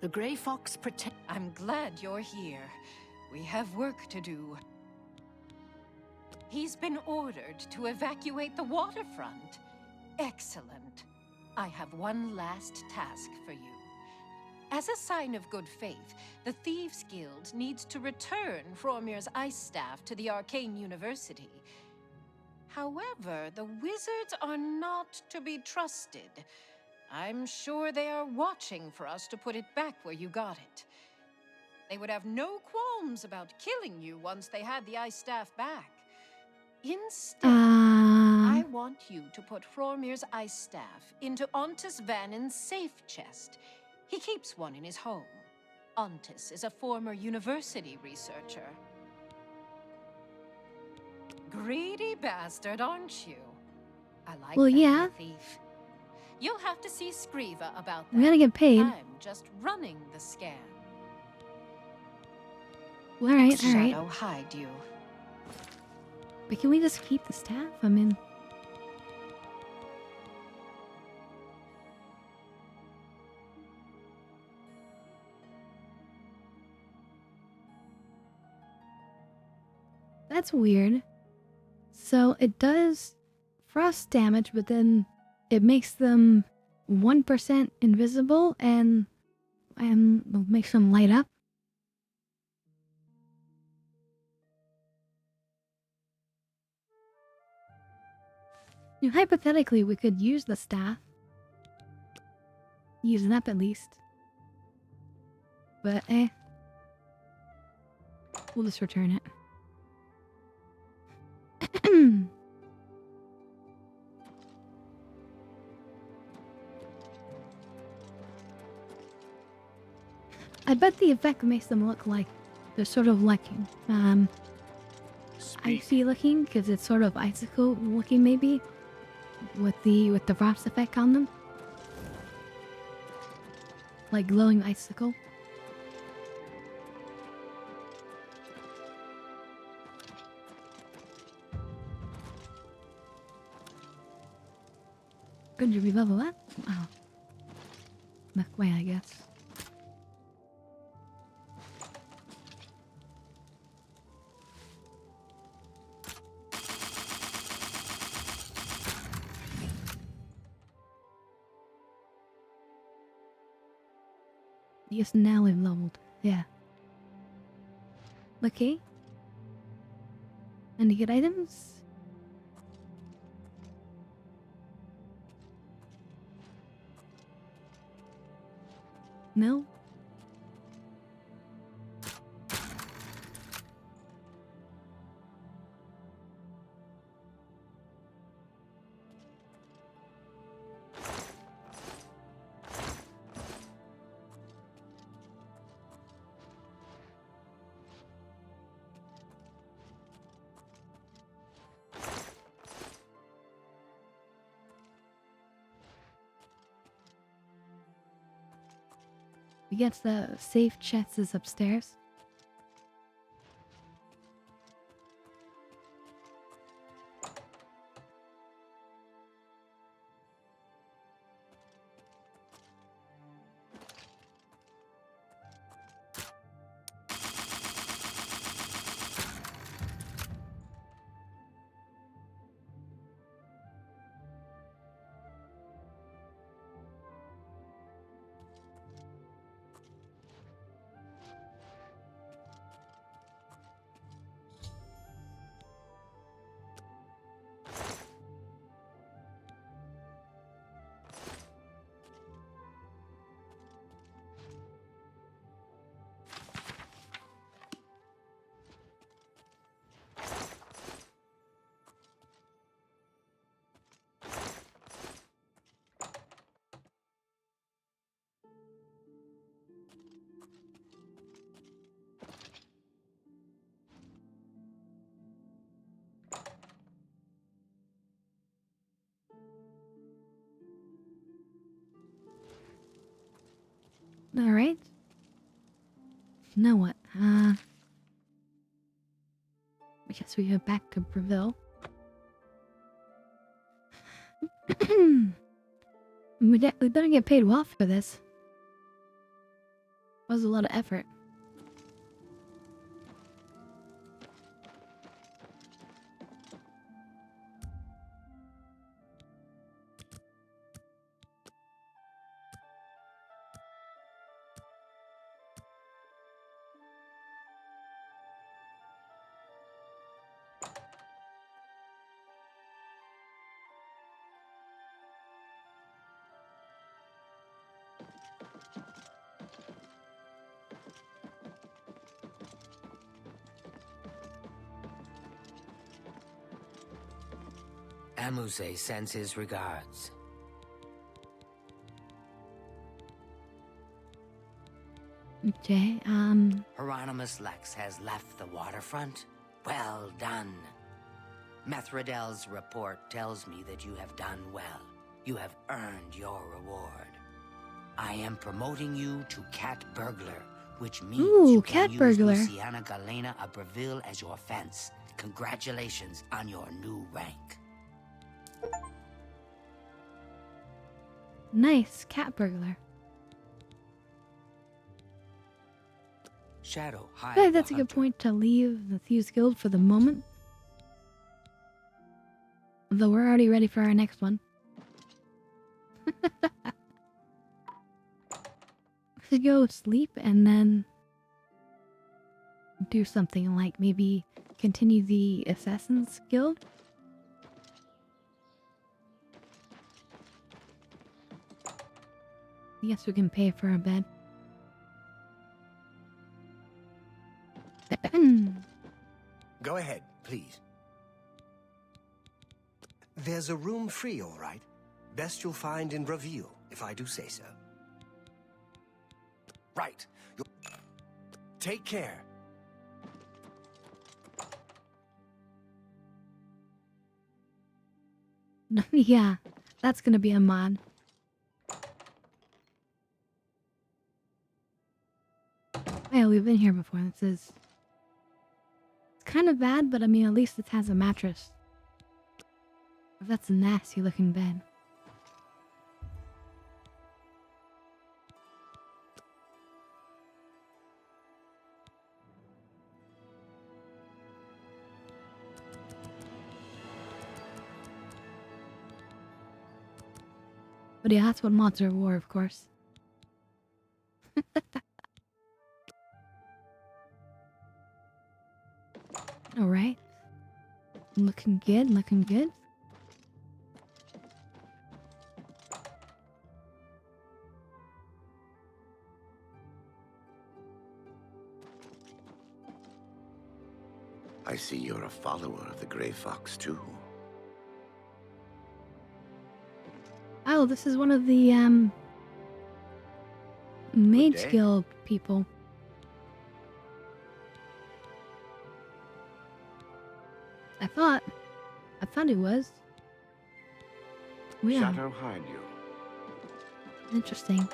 The Grey Fox protect. I'm glad you're here. We have work to do. He's been ordered to evacuate the waterfront. Excellent. I have one last task for you. As a sign of good faith, the Thieves Guild needs to return Fromir's ice staff to the Arcane University. However, the wizards are not to be trusted. I'm sure they are watching for us to put it back where you got it. They would have no qualms about killing you once they had the ice staff back. Instead, I want you to put Fromir's ice staff into Ontis Vannin's safe chest. He keeps one in his home. Ontis is a former university researcher. Greedy bastard, aren't you? I like Well, that yeah. thief. You'll have to see Scriva about that. We gotta get paid. I'm just running the scan. Well, all right. Shadow hide you. But can we just keep the staff? I mean... That's weird. So it does frost damage, but then it makes them 1% invisible and makes them light up. You know, hypothetically, we could use the staff. Use it up at least. But, we'll just return it. I bet the effect makes them look like they're sort of like icy looking, because it's sort of icicle looking maybe with the frost effect on them, like glowing icicle. Good to re-level that. Oh, that way I guess. Yes, now we've leveled. Yeah. Okay. Any good items? No? We get the safe chests is upstairs. Alright. Now what? I guess we go back to Breville. we better get paid well for this. That was a lot of effort. Amuse sends his regards. Okay, Hieronymus Lex has left the waterfront? Well done. Methredel's report tells me that you have done well. You have earned your reward. I am promoting you to Cat Burglar, which means you can use Luciana Galena of Breville as your fence. Congratulations on your new rank. Nice, cat burglar. Shadow, I feel like that's a good point to leave the Thieves Guild for the moment. Though we're already ready for our next one. We should go sleep and then do something like maybe continue the Assassin's Guild. Yes, we can pay for a bed. Go ahead, please. There's a room free, all right. Best you'll find in Breville, if I do say so. Right. Take care. Yeah, that's gonna be a mod. Yeah, we've been here before. This is... It's kind of bad, but I mean, at least it has a mattress. That's a nasty looking bed. But yeah, that's what mods are for, of course. Alright. Looking good, looking good. I see you're a follower of the Grey Fox, too. Oh, this is one of the, Mage Guild people. I thought it was. Yeah. Shadow hide you. Interesting.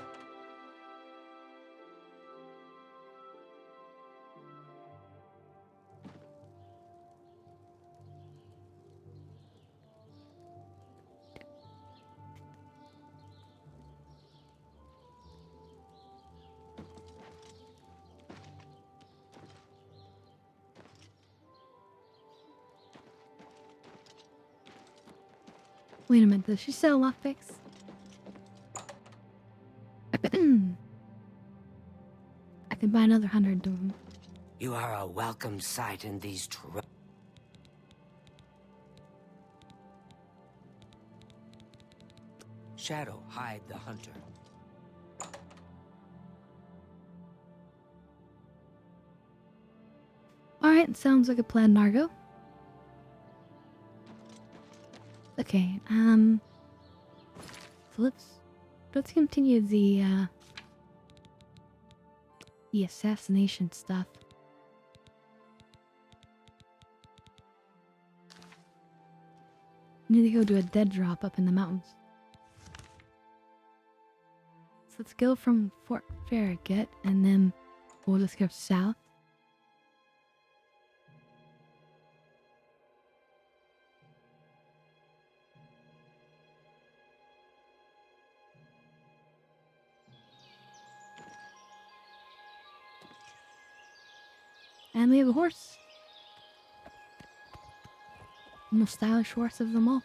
Wait a minute, does she sell lockpicks? I could buy another 100 of them. You are a welcome sight in these Shadow, hide the hunter. Alright, sounds like a plan, Nargo. Okay, so let's continue the assassination stuff. Need to go do a dead drop up in the mountains. let's go from Fort Farragut and then we'll just go south. And we have a horse. The most stylish horse of them all.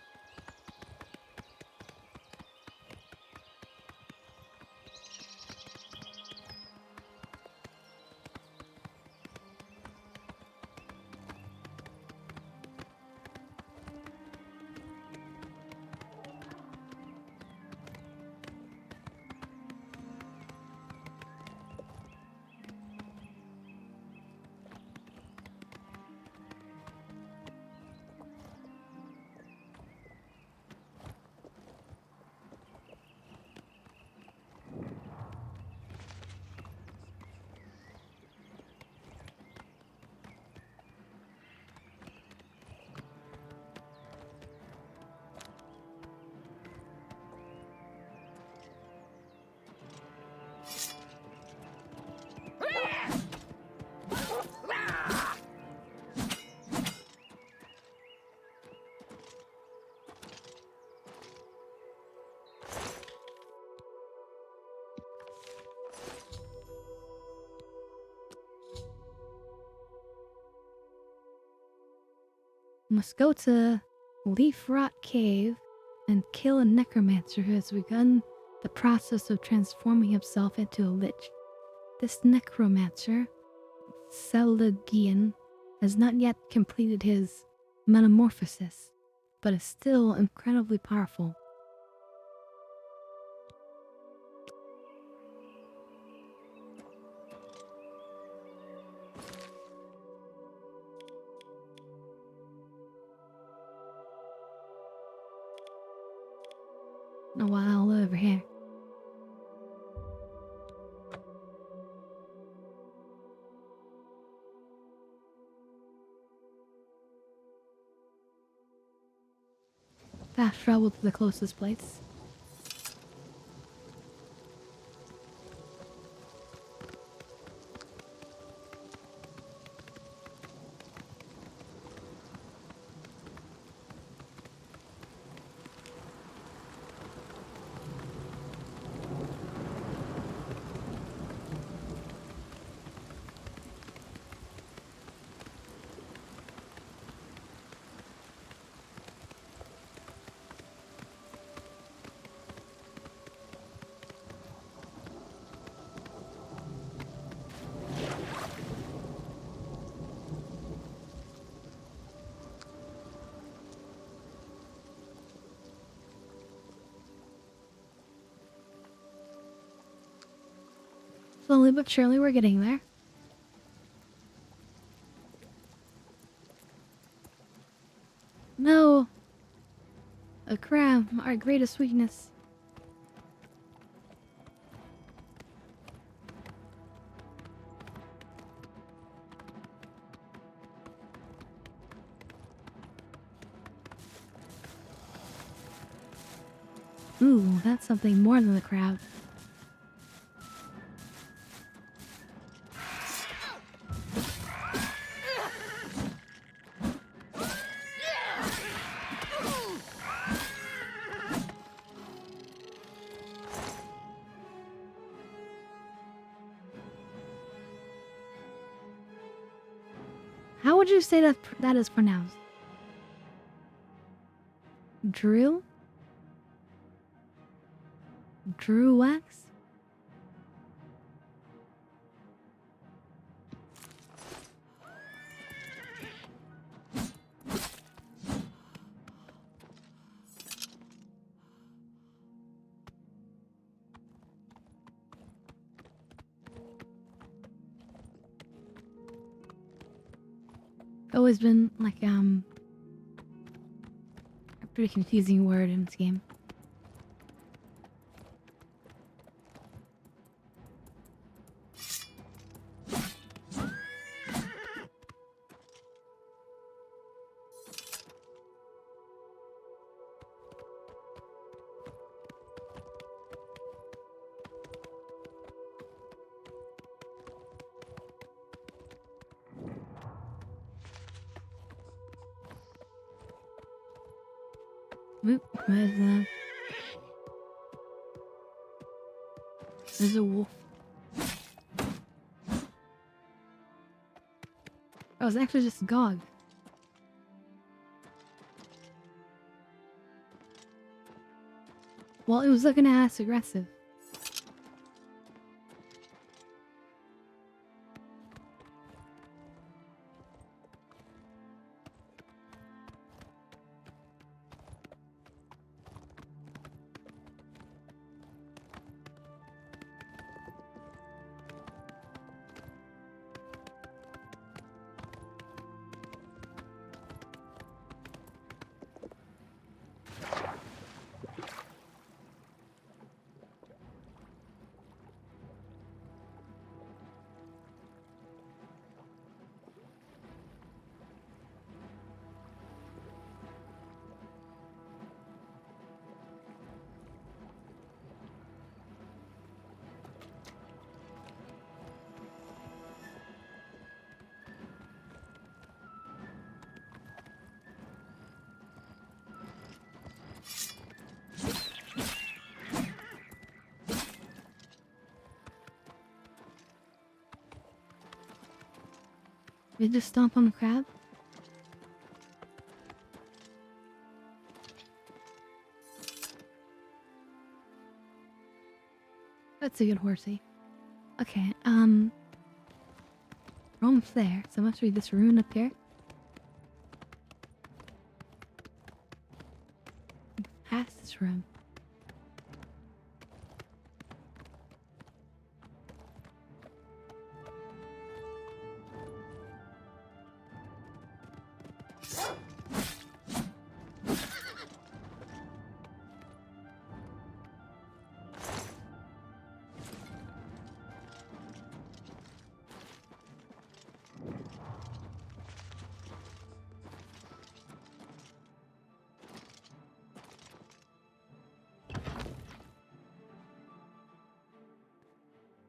Must go to Leaf Rot Cave and kill a necromancer who has begun the process of transforming himself into a lich. This necromancer, Selagian, has not yet completed his metamorphosis, but is still incredibly powerful. A while over here. Fast travel to the closest place. Slowly but surely we're getting there. No! A crab, our greatest weakness. Ooh, that's something more than the crab. How would you say that is pronounced? Drew? Drew wax? Always been like a pretty confusing word in this game. There's a wolf. Oh, it's actually just Gog. Well, it was looking ass aggressive. Did you just stomp on the crab? That's a good horsey. Okay, we're almost there, so I must read this rune up here. Past this room.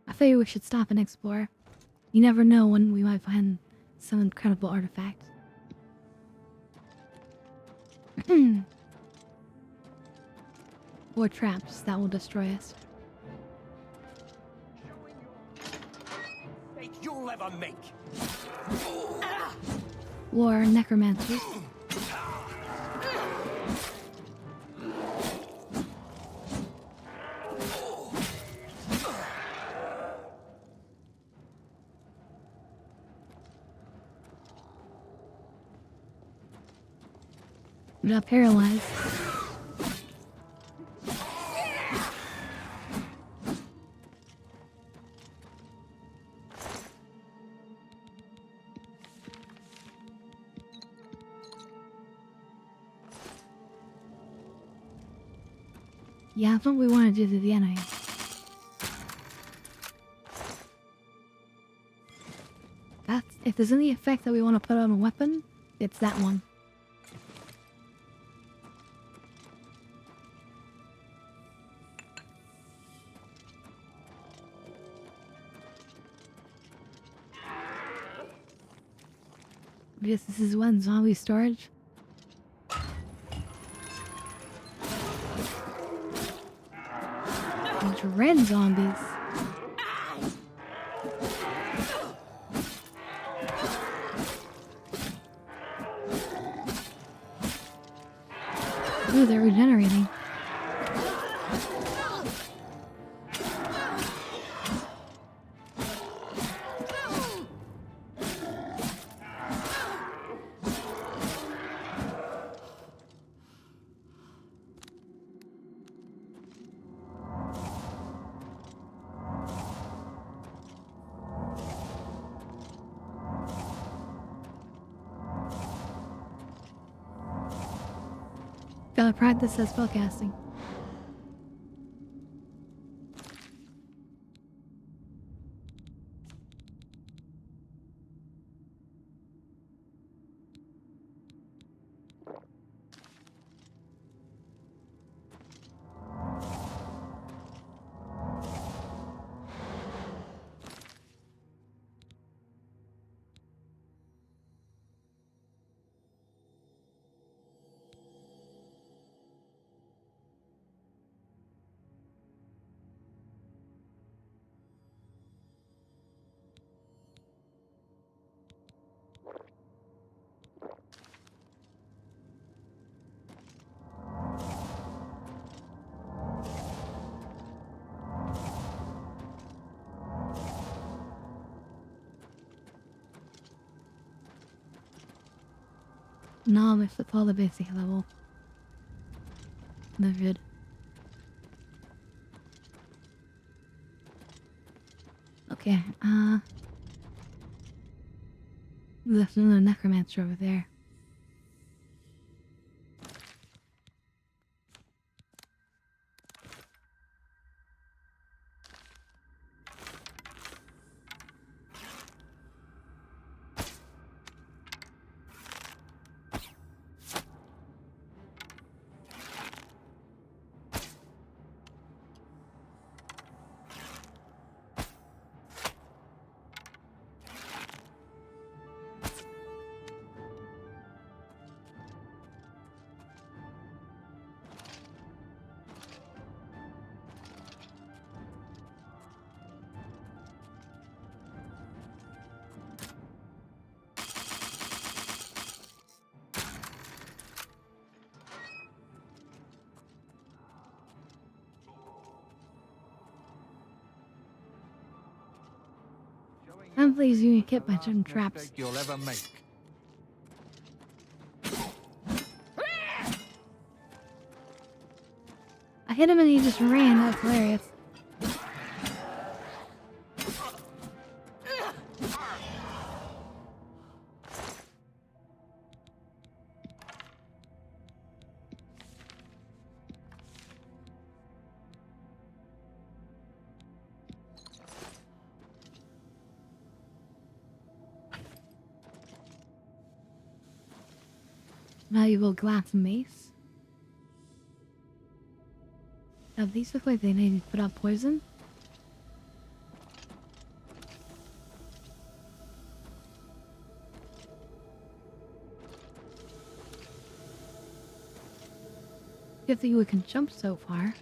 I figure we should stop and explore. You never know when we might find some incredible artifact. Or traps that will destroy us. You'll ever make. Or necromancers. Not paralyzed. Yeah, that's what we want to do to the enemy. That's if there's any effect that we want to put on a weapon, it's that one. Yes, this is one zombie storage. Bunch of red zombies. Ooh, they're regenerating. Gotta practice that spellcasting. No, I missed all the basic level. No good. Okay, there's another necromancer over there. I'm pleased you get by certain traps. You'll ever make. I hit him and he just ran. That's hilarious. Valuable glass mace. Now these look like they need to put out poison. Good thing we can jump so far.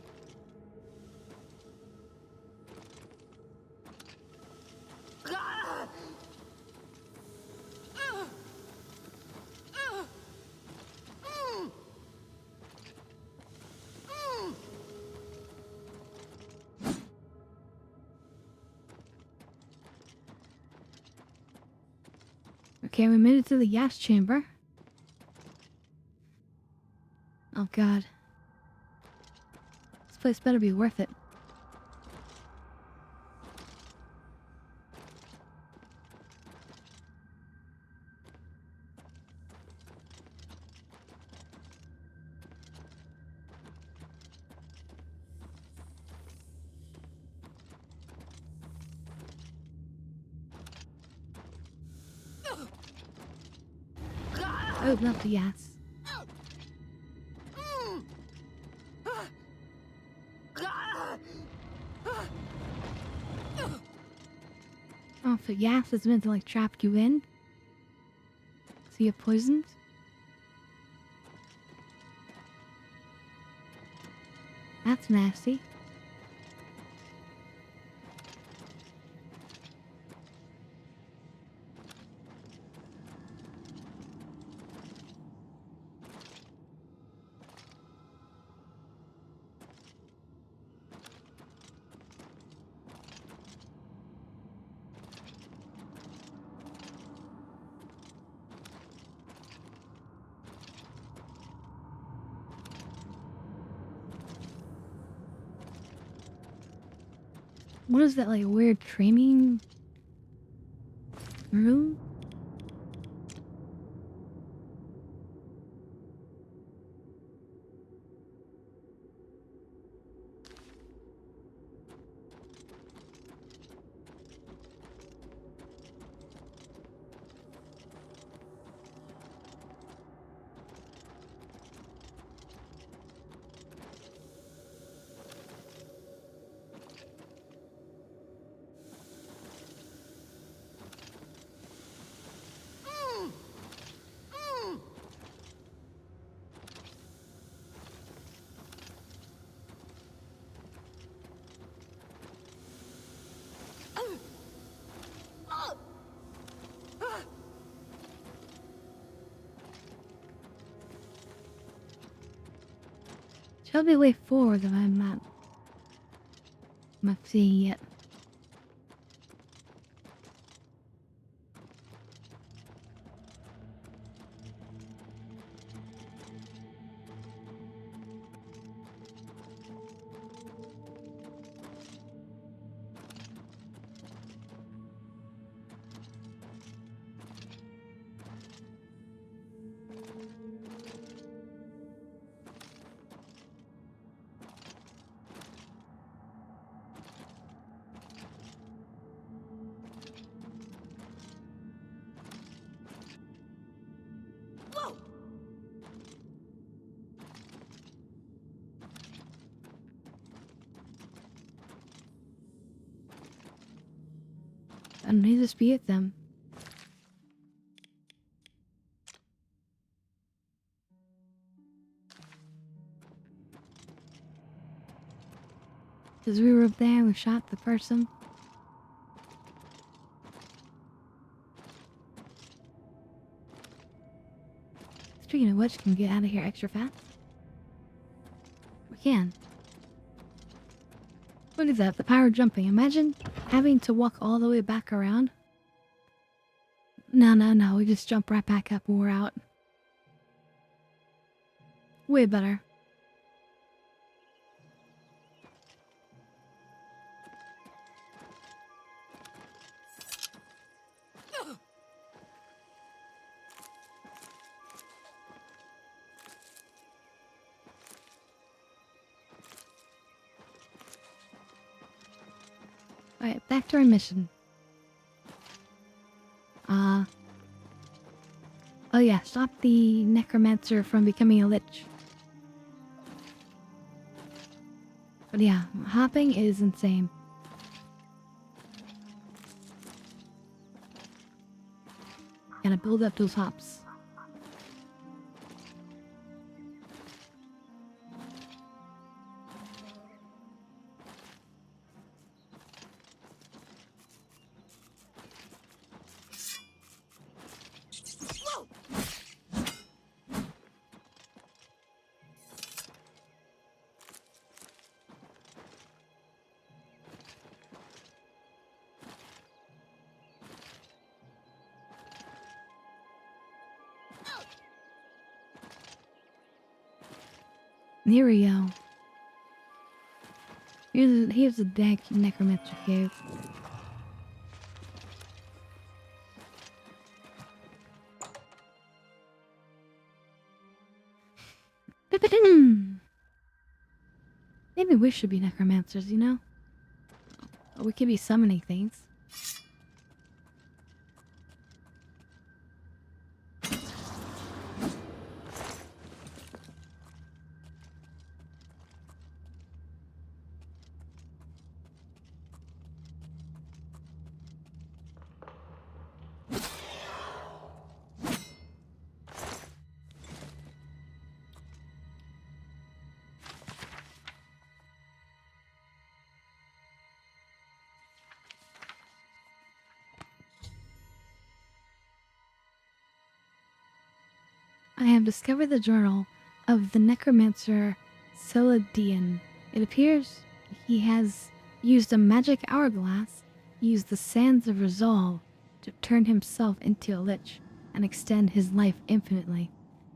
Okay, we made it to the gas chamber. Oh god. This place better be worth it. Open up the gas. Oh, so gas is meant to like trap you in. So you're poisoned. That's nasty. What is that, like, weird training room? Tell me the way forward that I'm not seeing yet. don't need to dispute them. Because we were up there and we shot the person. Speaking of which, can we get out of here extra fast? We can. Look at that, the power jumping. Imagine having to walk all the way back around. No, we just jump right back up and we're out. Way better. Alright, back to our mission. Oh yeah, stop the necromancer from becoming a lich. But yeah, hopping is insane. Gotta build up those hops. Here we go. Here's the dank necromancer cave. Maybe we should be necromancers, you know? Or we could be summoning things. I have discovered the journal of the necromancer Celadian. It appears he has used a magic hourglass, used the sands of resolve to turn himself into a lich and extend his life infinitely.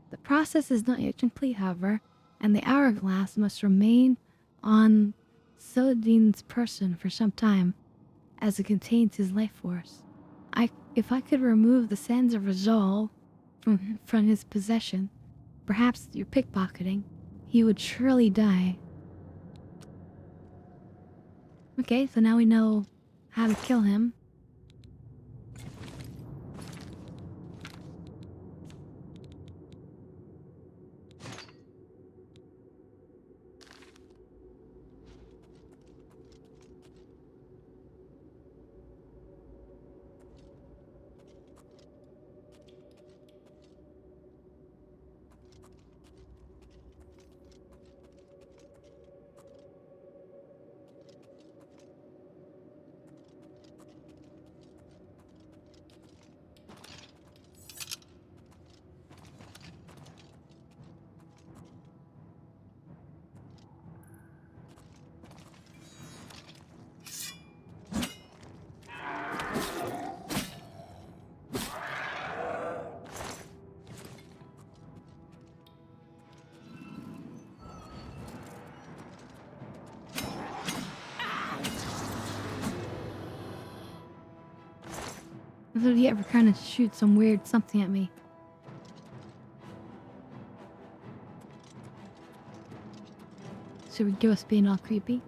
The process is not yet complete, however, and the hourglass must remain on Celadian's person for some time, as it contains his life force. If I could remove the sands of resolve from his possession, perhaps through pickpocketing, he would surely die. Okay, so now we know how to kill him. I thought he ever kind of shoot some weird something at me. Should we go us being all creepy?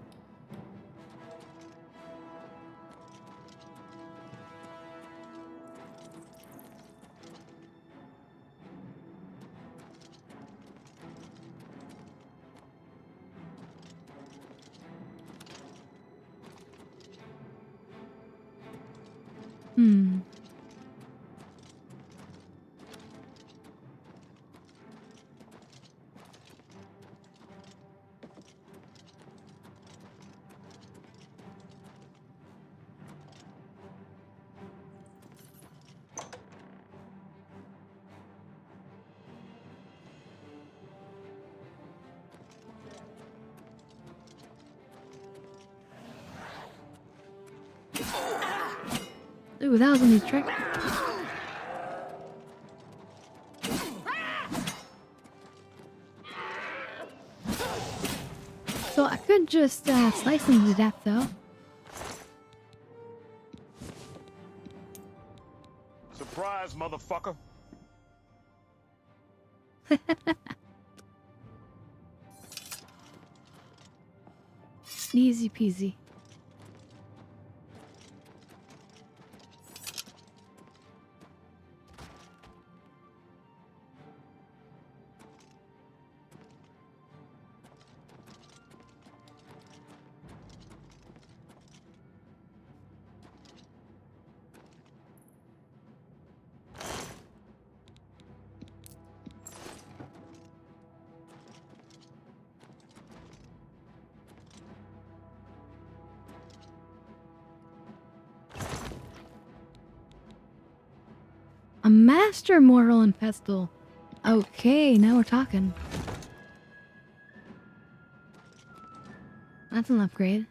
Hmm. Ooh, that was a neat trick. So I could just slice him to death, though. Surprise, motherfucker. Easy peasy. A master mortal and pestle. Okay, now we're talking. That's an upgrade.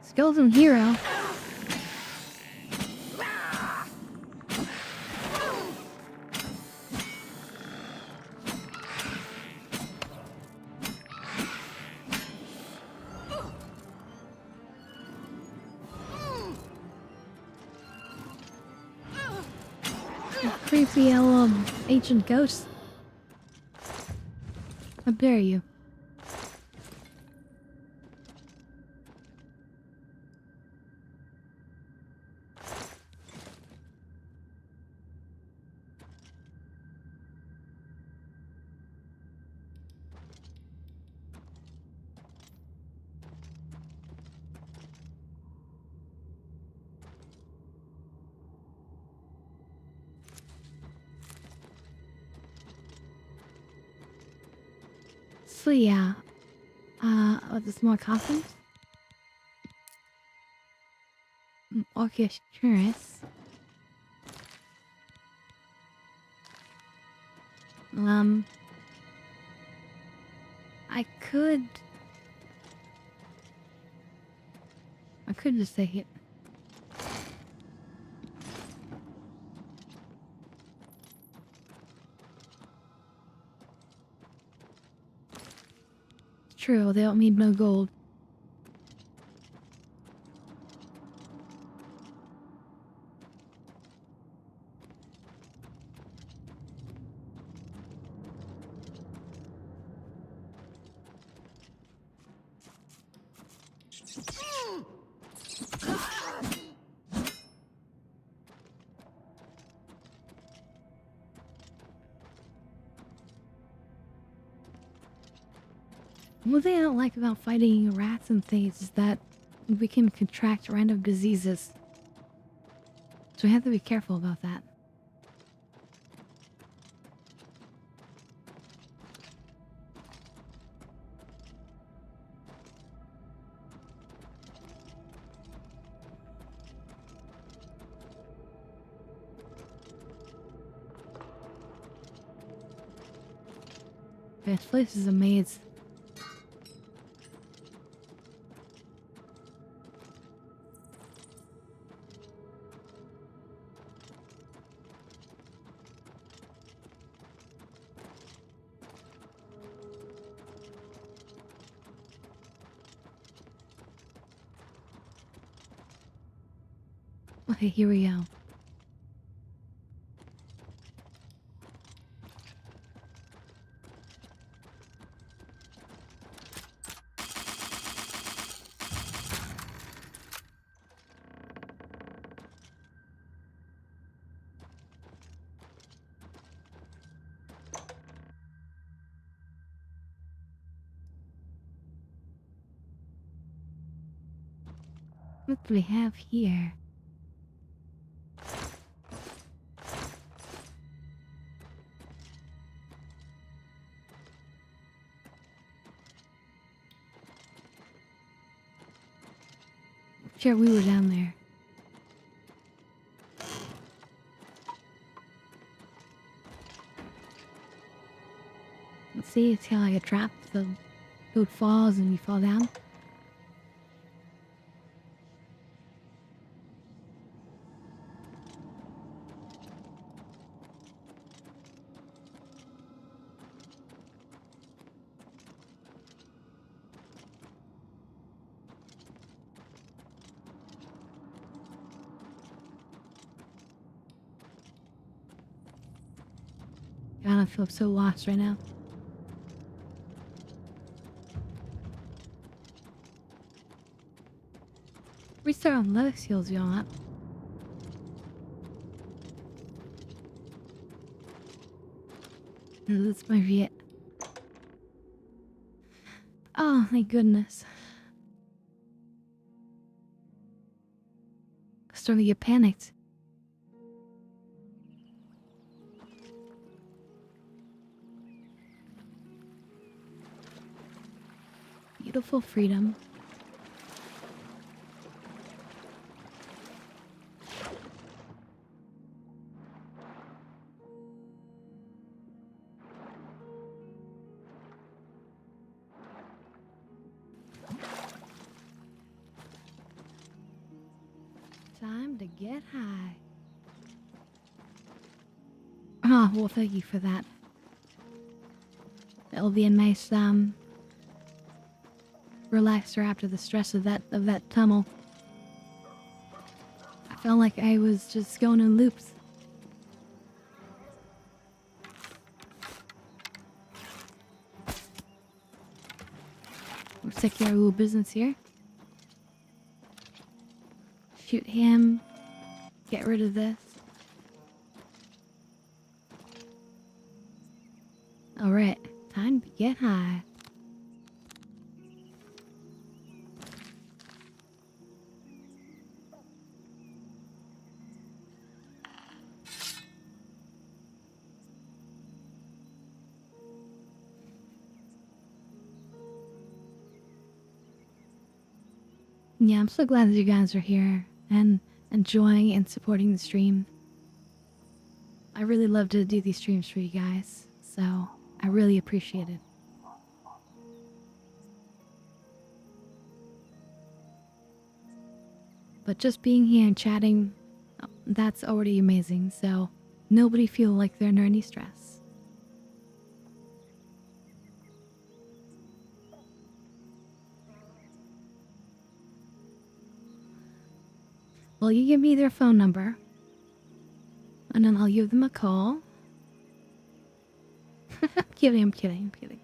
Skeleton hero. Creepy little ancient ghost. How dare you? So yeah, what is more costumes? Orchestress. I could just say it. It's true, they don't need no gold. One thing I don't like about fighting rats and things is that we can contract random diseases. So we have to be careful about that. This place is a maze. Okay, here we go. What do we have here? Sure, we were down there. Let's see, it's kind of like a trap. So it falls and you fall down. God, I feel so lost right now. Restart on low skills, you want? This might be it. Oh, thank goodness. Starting to get panicked. Beautiful freedom. Time to get high. Oh, well, thank you for that. It'll be a nice, relaxer after the stress of that tunnel. I felt like I was just going in loops. Let's take care of a little business here. Shoot him. Get rid of this. Alright, time to get high. Yeah, I'm so glad that you guys are here and enjoying and supporting the stream. I really love to do these streams for you guys, so I really appreciate it. But just being here and chatting, that's already amazing, so nobody feel like they're under any stress. Well, you give me their phone number, and then I'll give them a call. I'm kidding, I'm kidding, I'm kidding.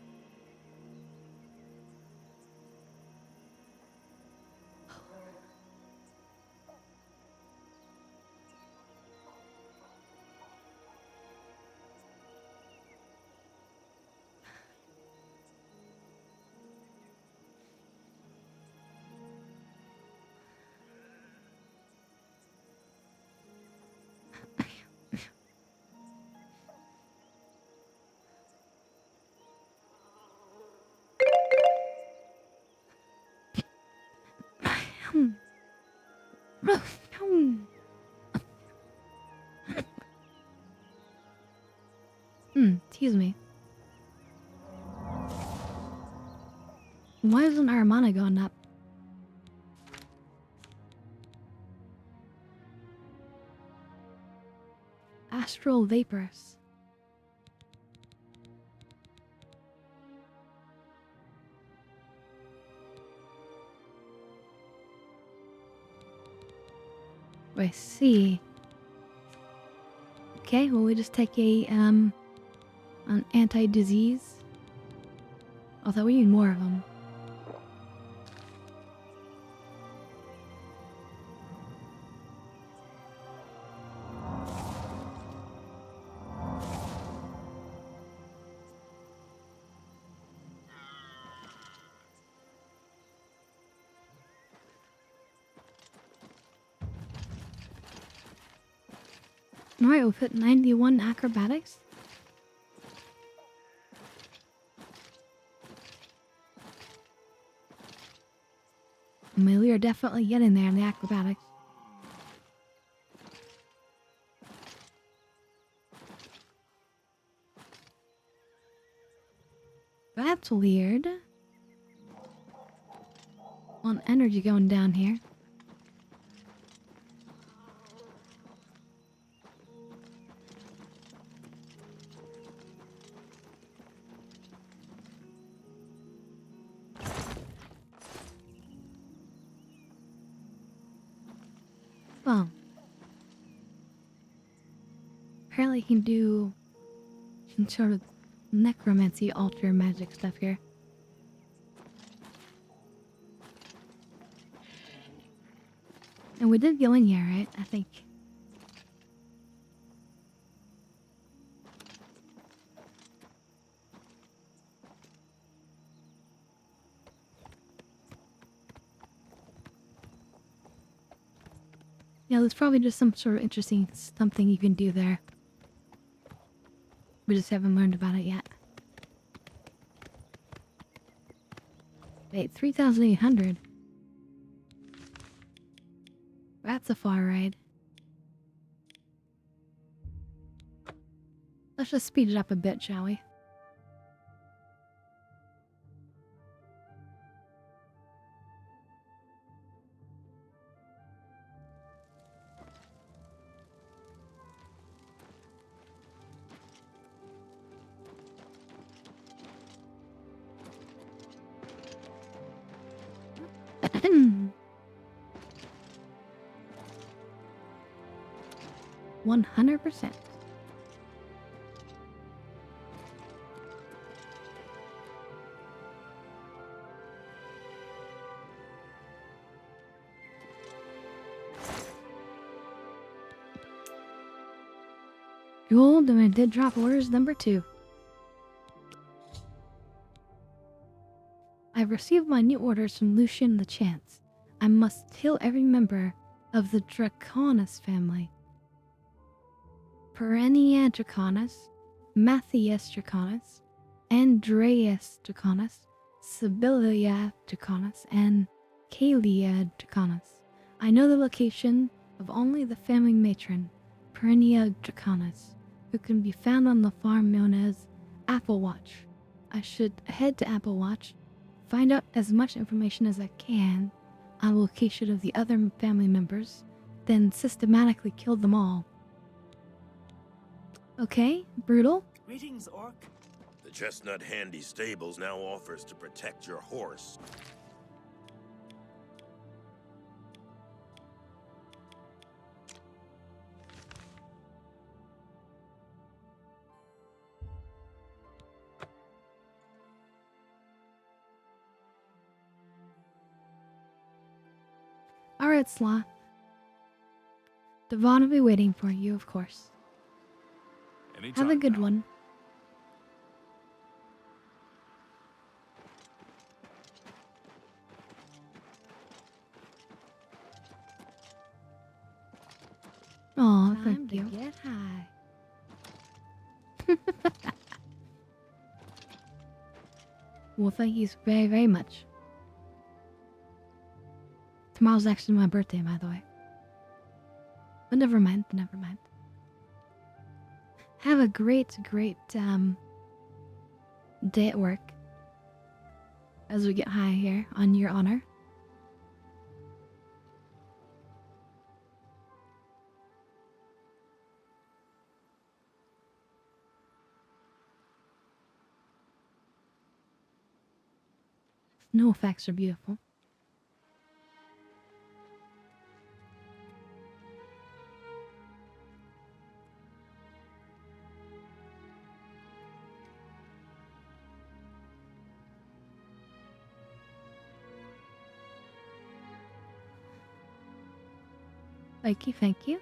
Excuse me. Why isn't our mana going up? Astral vapors. I see. Okay, well we just take an anti-disease. Although we need more of them. Alright, we'll put 91 acrobatics. I mean, we are definitely getting there in the acrobatics. That's weird. On energy going down here. Well, apparently he can do some sort of necromancy altar magic stuff here. And we did go in here, right? I think. Yeah, there's probably just some sort of interesting something you can do there. We just haven't learned about it yet. Wait, 3,800? That's a far ride. Let's just speed it up a bit, shall we? Hmm. 100%. Gold, and I did drop orders number 2. I've received my new orders from Lucian the Chance. I must kill every member of the Draconis family. Perennia Draconis, Matthias Draconis, Andreas Draconis, Sibylla Draconis, and Kalia Draconis. I know the location of only the family matron, Perennia Draconis, who can be found on the farm known as Applewatch. I should head to Applewatch, find out as much information as I can on the location of the other family members, then systematically kill them all. Okay, brutal. Greetings, Orc. The Chestnut Handy Stables now offers to protect your horse. Alright, Sloth. Devon will be waiting for you, of course. Have a good one. Oh, thank you. Get high. Well, thank you very, very much. Tomorrow's actually my birthday, by the way. But never mind, never mind. Have a great, great day at work. As we get high here on your honor. No effects are beautiful. Thank you.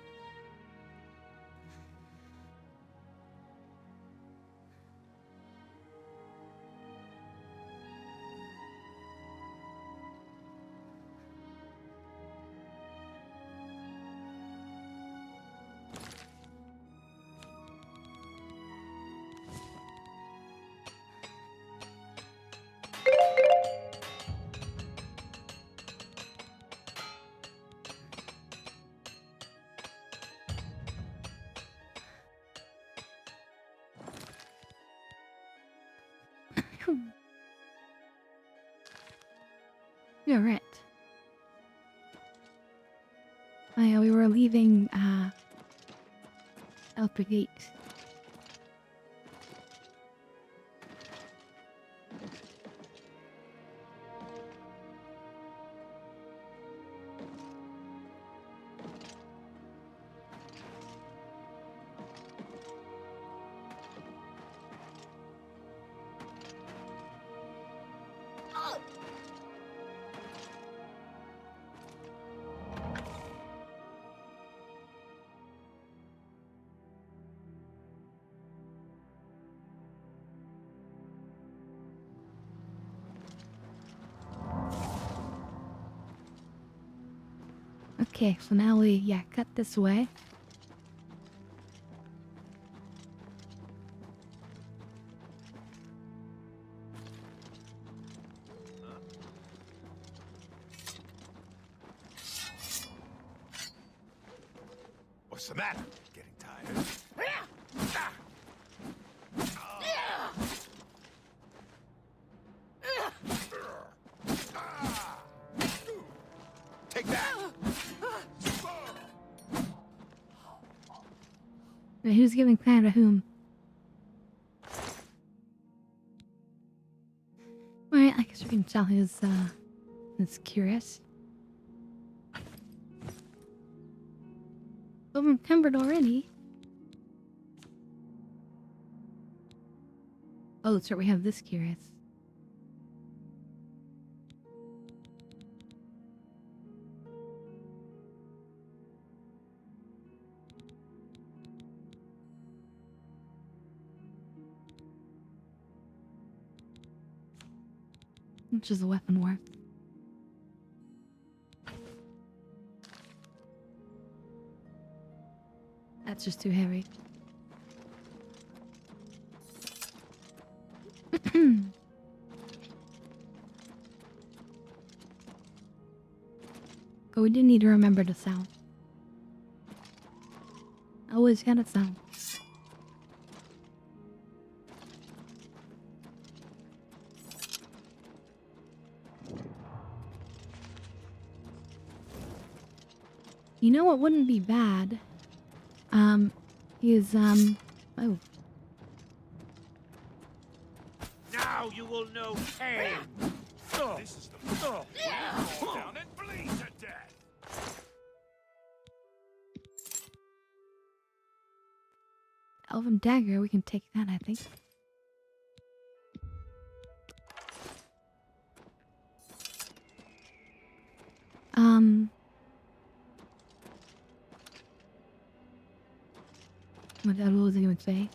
You're right. Oh yeah, we were leaving out the gate. Okay, so now we, cut this way. What's the matter? Getting tired? Take that! Wait, who's giving plan to whom? Alright, I guess we can tell who's curious. Well, I'm encumbered already. Oh, that's right, we have this curious. Which is a weapon worth. That's just too heavy. But we do need to remember the sound. Always gotta sound. You know what wouldn't be bad? Oh. Now you will know pain. This is the fall down and bleed to death. Elven dagger, we can take that, I think. What was I gonna say?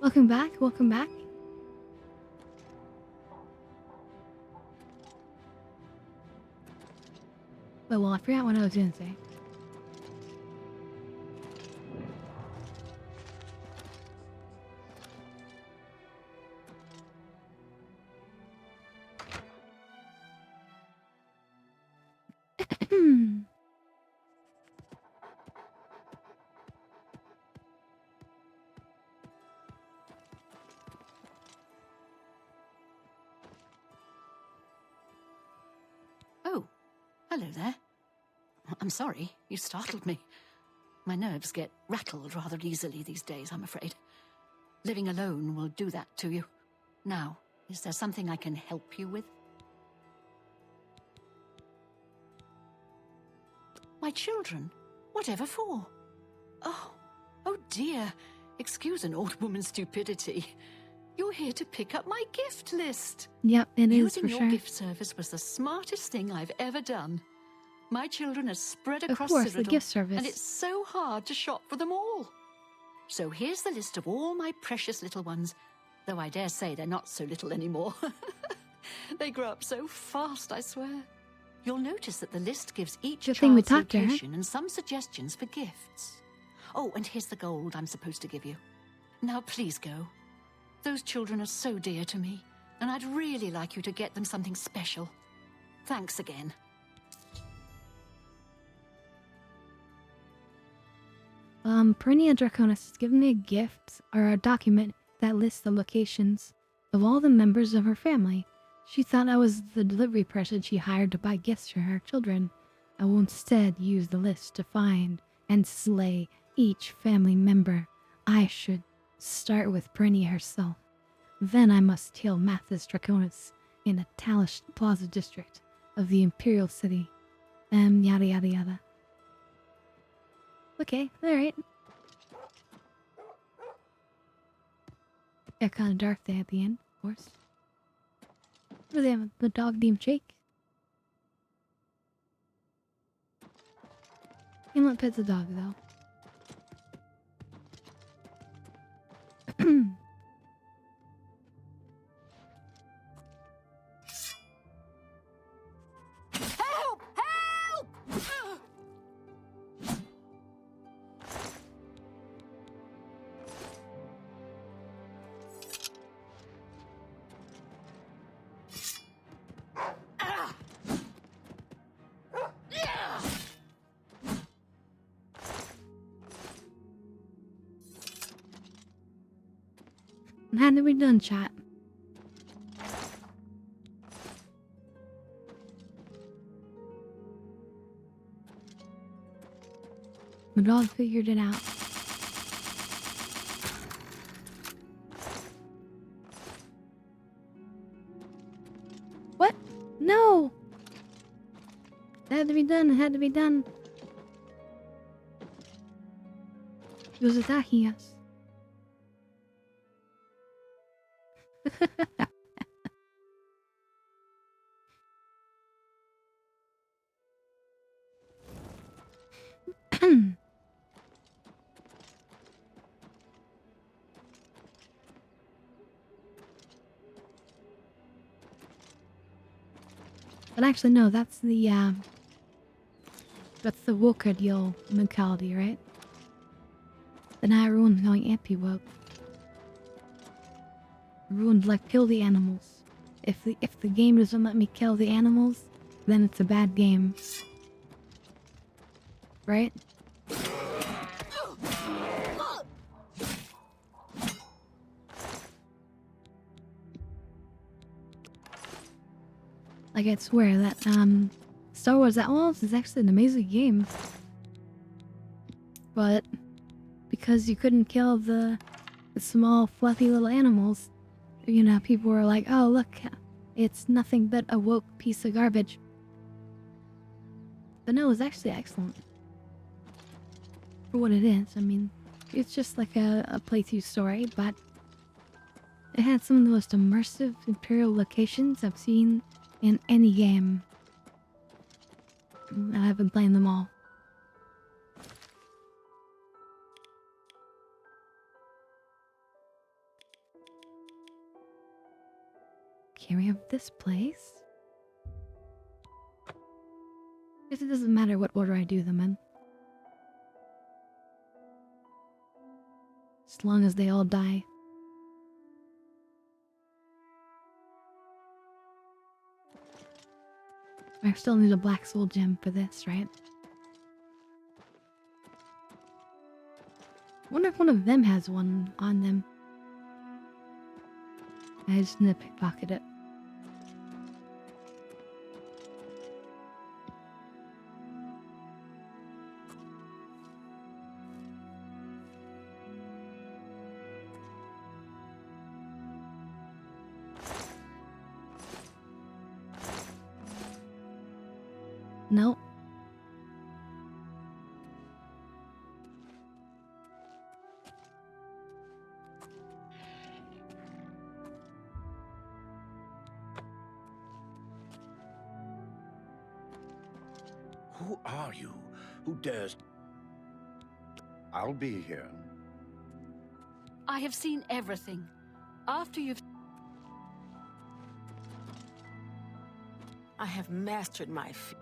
Welcome back, welcome back. But well, I forgot what I was gonna say. Oh, hello there. I'm sorry, you startled me. My nerves get rattled rather easily these days, I'm afraid. Living alone will do that to you. Now, is there something I can help you with? My children? Whatever for? Oh dear. Excuse an old woman's stupidity. You're here to pick up my gift list. Yep, it is Using for your sure. gift service was the smartest thing I've ever done. My children are spread across course, the Cyrodiil, gift service. and it's so hard to shop for them all. So here's the list of all my precious little ones, though I dare say they're not so little anymore. They grow up so fast, I swear. You'll notice that the list gives each Good thing we child's talked to her. location and some suggestions for gifts. Oh, and here's the gold I'm supposed to give you. Now please go. Those children are so dear to me, and I'd really like you to get them something special. Thanks again. Perinia Draconis has given me a gift, or a document, that lists the locations of all the members of her family. She thought I was the delivery person she hired to buy gifts for her children. I will instead use the list to find and slay each family member. I should start with Perinia herself. Then I must kill Mathis Draconis in the Talish Plaza district of the Imperial City. Yada yada yada. Okay, alright. Got kind of dark there at the end, of course. What do they have? The dog named Jake? Can't let pet the dog, though. Help! Help! Had to be done, chat. The dog figured it out. What? No! It had to be done, it had to be done. He was attacking us. But actually, no, that's the Wokardil locality, right? Then I ruined knowing Ampi-Woke. Ruined, like, kill the animals. If the game doesn't let me kill the animals, then it's a bad game. Right? Like, I swear that, Star Wars Outlaws is actually an amazing game. But, because you couldn't kill the small, fluffy little animals, you know, people were like, oh, look, it's nothing but a woke piece of garbage. But no, it's actually excellent. For what it is, I mean, it's just like a playthrough story, but it had some of the most immersive Imperial locations I've seen in any game. And I've been playing them all. Okay, we have this place. Guess it doesn't matter what order I do them in. As long as they all die. I still need a black soul gem for this, right? Wonder if one of them has one on them. I just need to pickpocket it. Nope. Who are you? Who dares? I'll be here. I have seen everything. After you've... I have mastered my fear.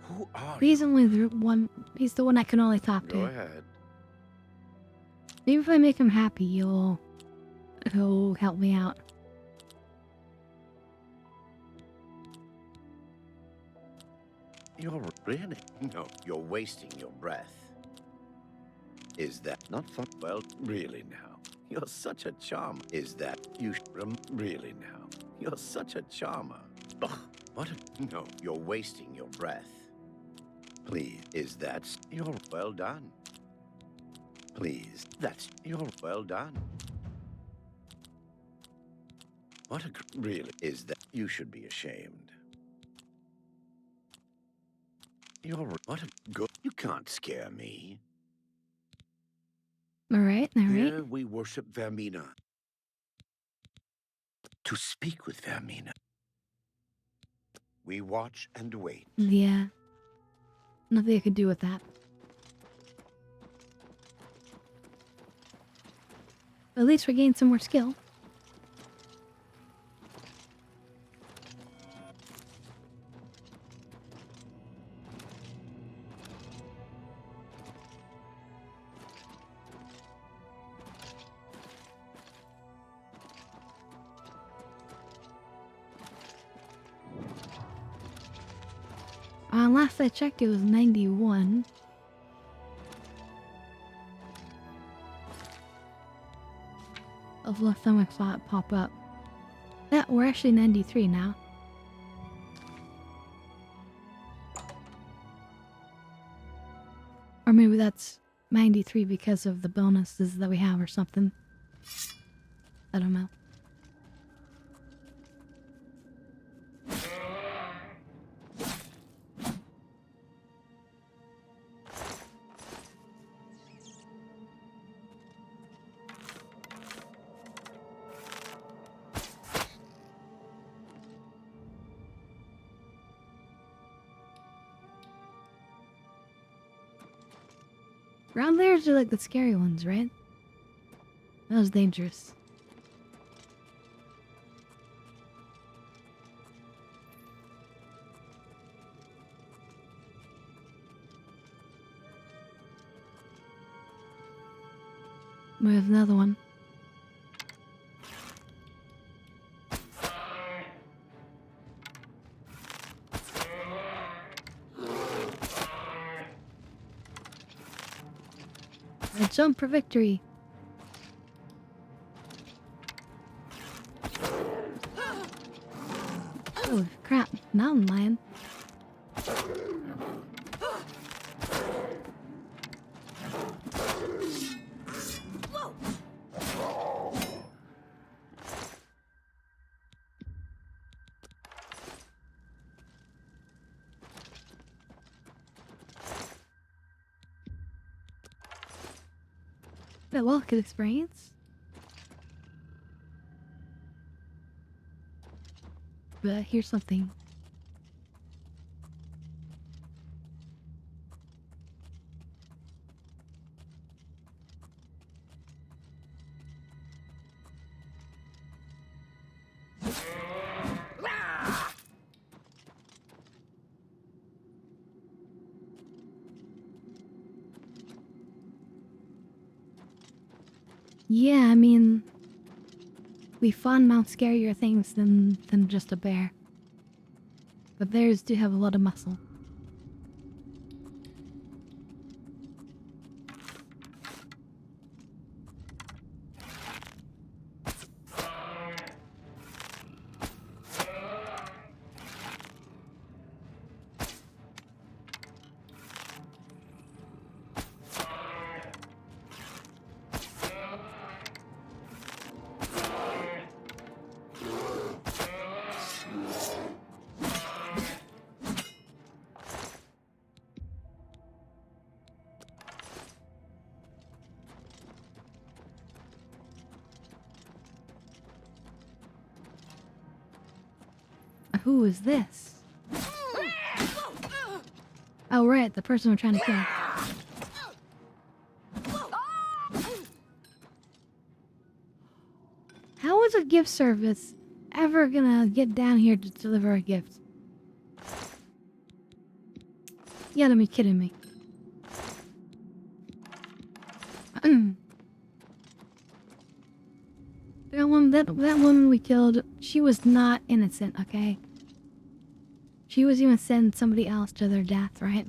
Who are He's only the one. He's the one I can only talk to. Go ahead. Maybe if I make him happy, he'll help me out. You're really... No, you're wasting your breath. Is that not fun? Well, really now. You're such a charmer. Is that... You... Really now. You're such a charmer. Ugh, what a... No, you're wasting your breath. Please, is that... You're well done. Please, that's... You're well done. What a... Really, is that... You should be ashamed. You're... What a... Good... You can't scare me. Alright. Here we worship Vermina. To speak with Vermina. We watch and wait. Yeah. Nothing I could do with that. At least we gained some more skill. Last I checked, it was 91. Of the last time I saw it pop up. Yeah, we're actually 93 now. Or maybe that's 93 because of the bonuses that we have or something. I don't know. Round layers are like the scary ones, right? That was dangerous. We have another one. A jump for victory. Oh crap, mountain lion. Well, good experience. But here's something. Yeah, I mean, we found Mount scarier things than just a bear. But bears do have a lot of muscle. Who is this? Oh, right, the person we're trying to kill. How is a gift service ever gonna get down here to deliver a gift? You gotta be kidding me. That woman we killed, she was not innocent, okay? She was even sending somebody else to their death, right?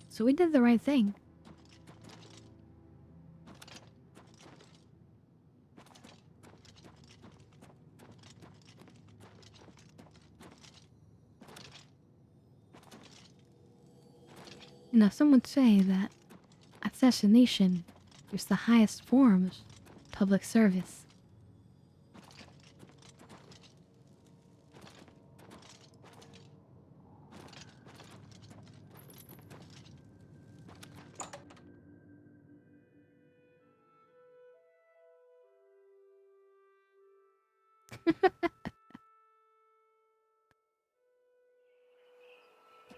So we did the right thing. You know, some would say that assassination is the highest form of public service.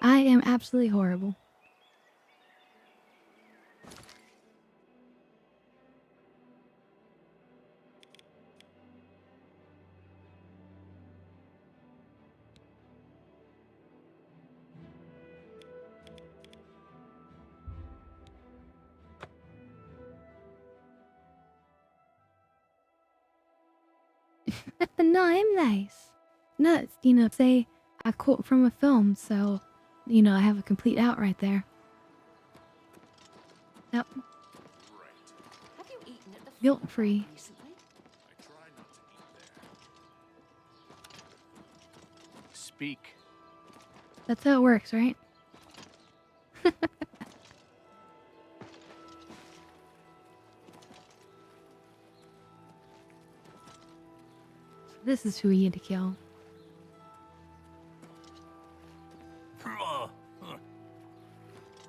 I am absolutely horrible. No, I'm nice. No, you know, say I quote from a film, so, you know, I have a complete out right there. Yep. Have you eaten at the Guilt-free. recently? Speak. That's how it works, right? This is who we need to kill.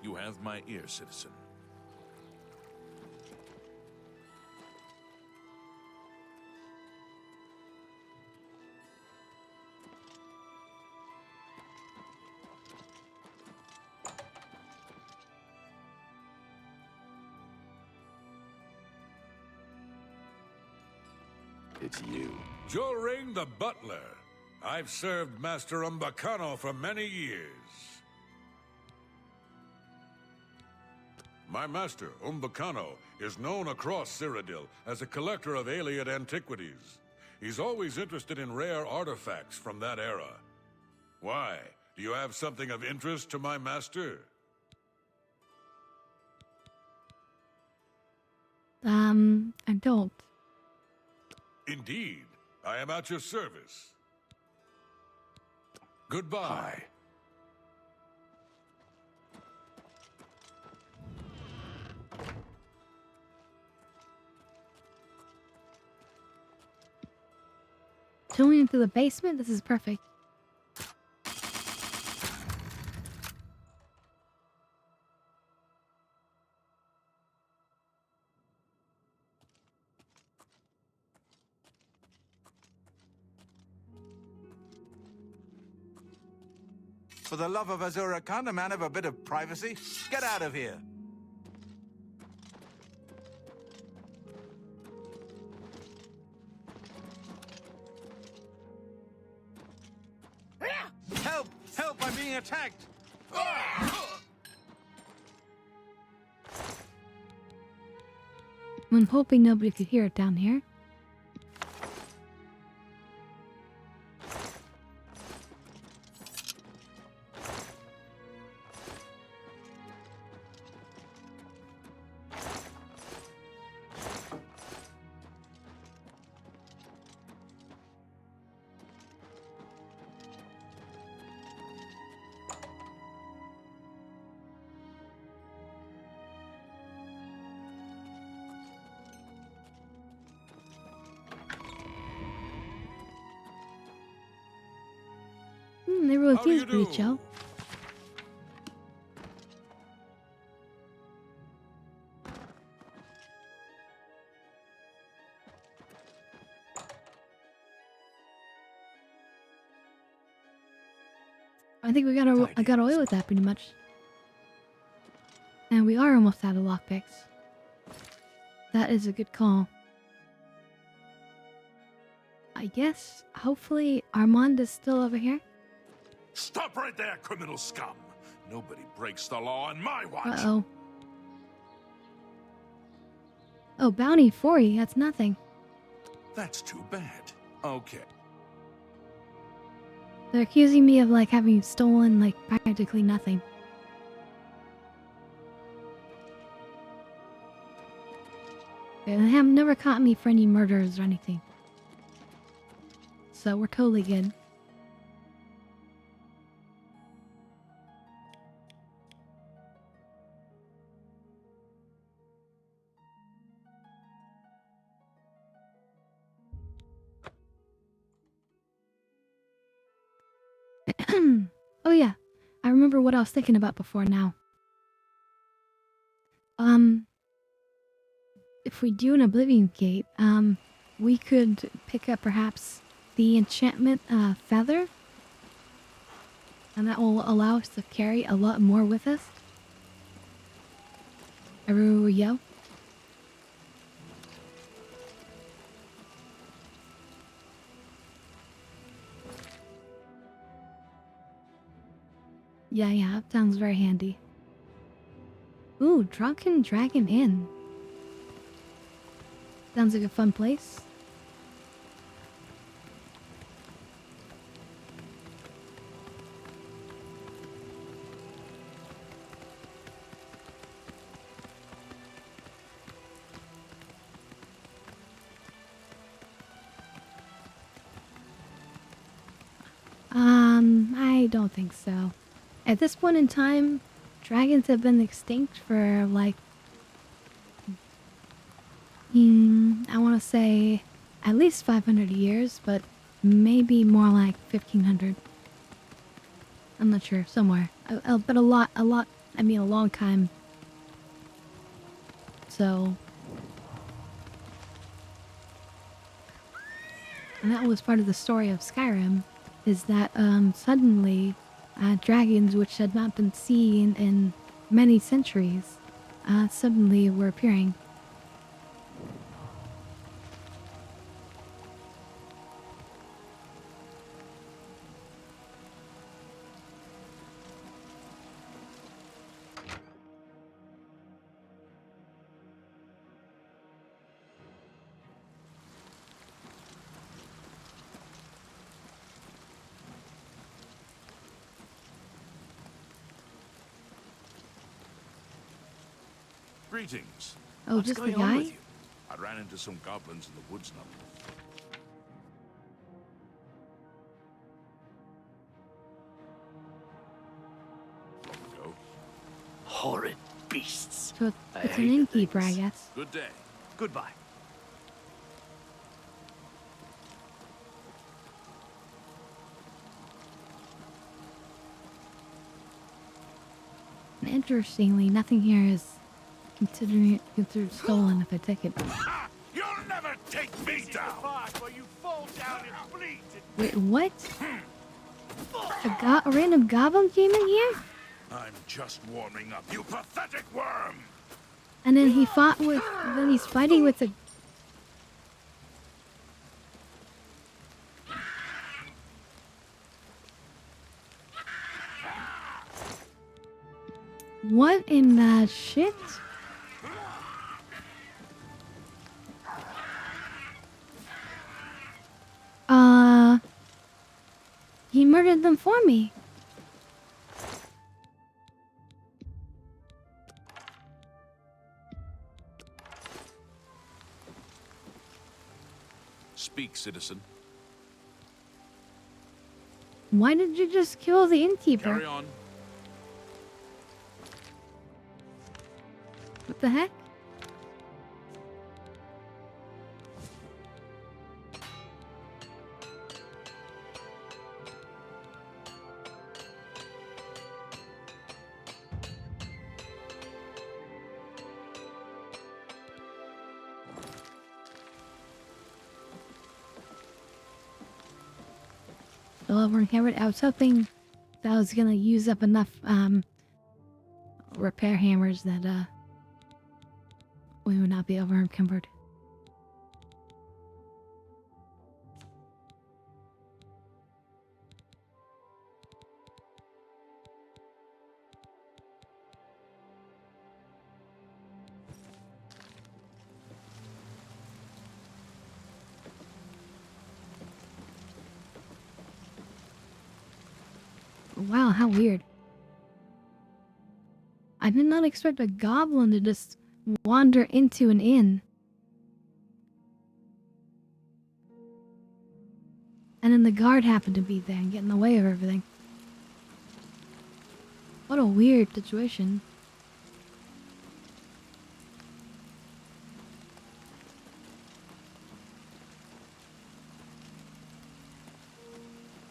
You have my ear, citizen. It's you. Joring the butler. I've served Master Umbacano for many years. My master, Umbacano, is known across Cyrodiil as a collector of alien antiquities. He's always interested in rare artifacts from that era. Why? Do you have something of interest to my master? I don't. Indeed. I am at your service. Goodbye. Going into the basement? This is perfect. For the love of Azura, can't a man have a bit of privacy? Get out of here! Help! Help! I'm being attacked! I'm hoping nobody could hear it down here. They really seems pretty chill. I think I got away with that pretty much. And we are almost out of lockpicks. That is a good call. I guess, hopefully, Armand is still over here. Stop right there, criminal scum! Nobody breaks the law on my watch! Uh-oh. Oh, bounty 40, that's nothing. That's too bad. Okay. They're accusing me of, like, having stolen, like, practically nothing. They have never caught me for any murders or anything. So we're totally good. Oh yeah, I remember what I was thinking about before now. If we do an Oblivion Gate, we could pick up perhaps the enchantment feather, and that will allow us to carry a lot more with us. Everywhere we go. Yeah, sounds very handy. Ooh, Drunken Dragon Inn. Sounds like a fun place. I don't think so. At this point in time, dragons have been extinct for like I want to say at least 500 years, but maybe more like 1500. I'm not sure, somewhere. But a lot, I mean a long time. So... And that was part of the story of Skyrim, is that suddenly dragons which had not been seen in many centuries suddenly were appearing. Greetings. Oh, just the guy? I ran into some goblins in the woods now. Horrid beasts. So it's an innkeeper, I guess. Good day. Goodbye. And interestingly, nothing here is considered stolen if I take it. You'll never take me down! You fall down and bleed. Wait, what? A random goblin came in here? I'm just warming up, you pathetic worm! And then he fought with... Then he's fighting with a... What in the shit? He murdered them for me. Speak, citizen. Why did you just kill the innkeeper? Carry on. What the heck? Still over in Herod. I was hoping that was gonna use up enough repair hammers that we would not be over encumbered. Wow, how weird. I did not expect a goblin to just wander into an inn. And then the guard happened to be there and get in the way of everything. What a weird situation.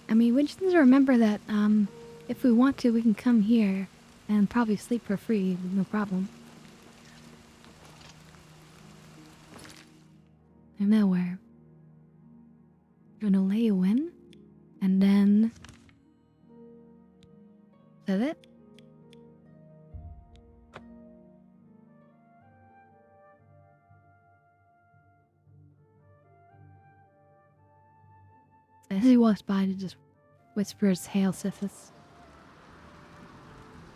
I mean, we just need to remember that, if we want to, we can come here and probably sleep for free, no problem. And nowhere. Gonna lay you in, and then... Is that it? As he walks by, he just whispers, "Hail, Sithis."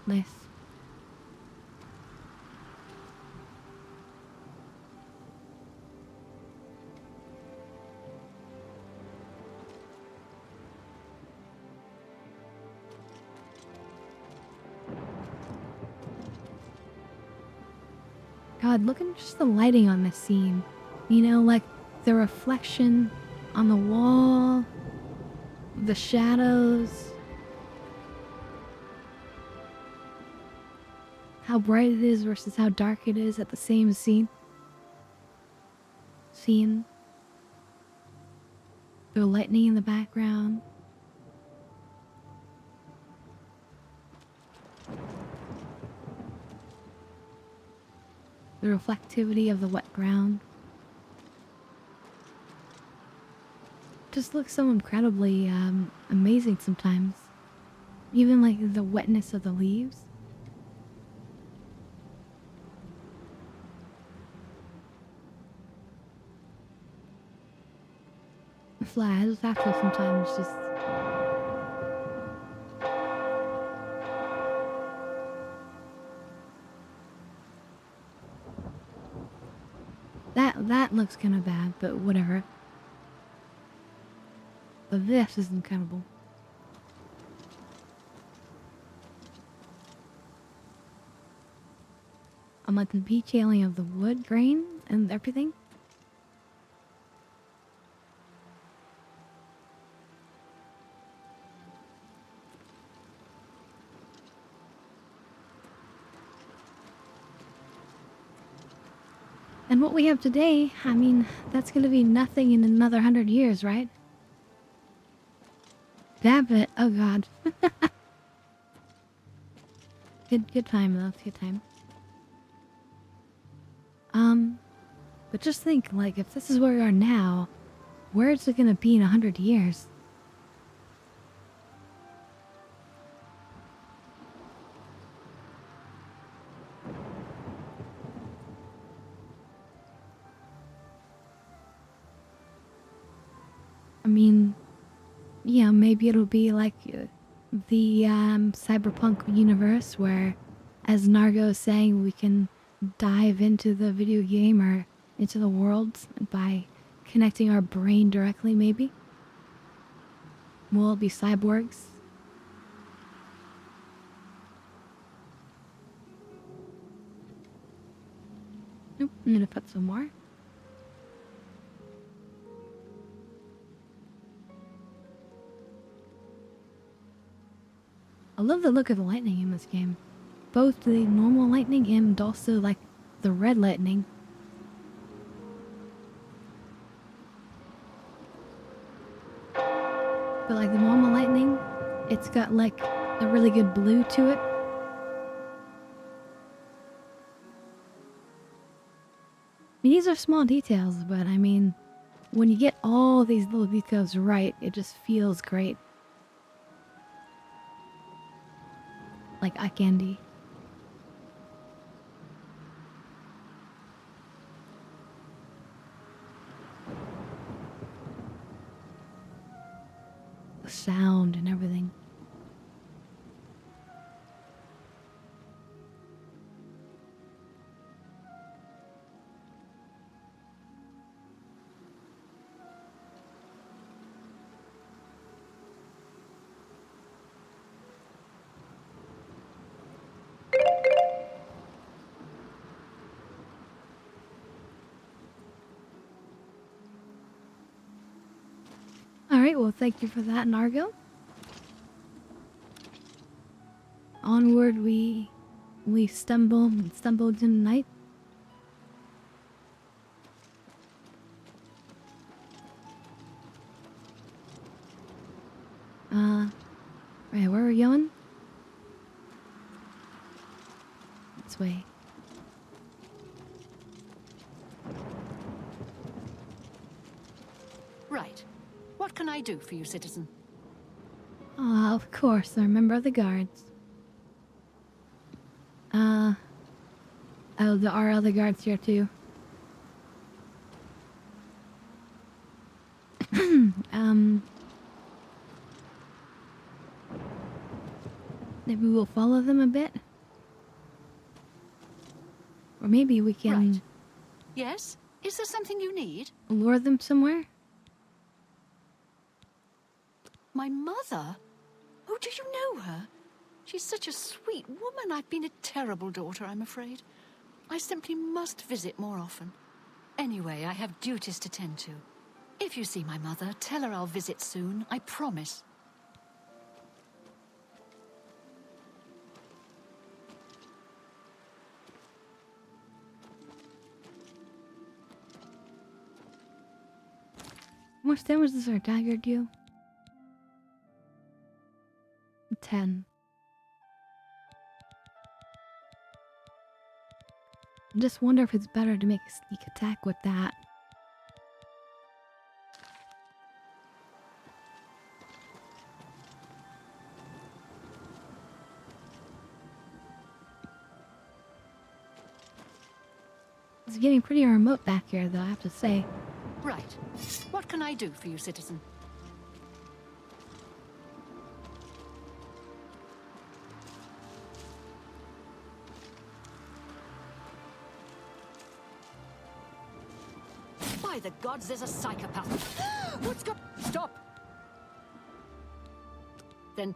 Nice. God, look at just the lighting on this scene. You know, like the reflection on the wall, the shadows, how bright it is versus how dark it is at the same scene. The lightning in the background. The reflectivity of the wet ground. Just looks so incredibly amazing sometimes. Even like the wetness of the leaves. The flies after sometimes just... That looks kind of bad, but whatever. But this is incredible. I'm like the detailing of the wood grain and everything. And what we have today, I mean, that's gonna be nothing in another 100 years, right? That bit, oh god. Good time though, good time. But just think, like, if this is where we are now, where is it gonna be in 100 years? I mean, yeah, maybe it'll be like the cyberpunk universe where, as Nargo is saying, we can dive into the video game or into the world by connecting our brain directly, maybe. We'll all be cyborgs. Nope, I'm gonna put some more. I love the look of the lightning in this game. Both the normal lightning and also like the red lightning. But like the normal lightning, it's got like a really good blue to it. These are small details, but I mean, when you get all these little details right, it just feels great. like eye candy. The sound and everything. Alright, well thank you for that, Nargo. Onward we stumbled in the night. Right, where are we going? This way. Right. What can I do for you, citizen? Ah, of course, I remember the guards. Oh, there are other guards here too. Maybe we'll follow them a bit. Or maybe we can... Right. Yes? Is there something you need? lure them somewhere? My mother? Oh, do you know her? She's such a sweet woman. I've been a terrible daughter, I'm afraid. I simply must visit more often. Anyway, I have duties to tend to. If you see my mother, tell her I'll visit soon. I promise. How much damage does our dagger do? 10. I just wonder if it's better to make a sneak attack with that. It's getting pretty remote back here, though, I have to say. Right. What can I do for you, citizen? By the gods, there's a psychopath. What's go? Stop! Then...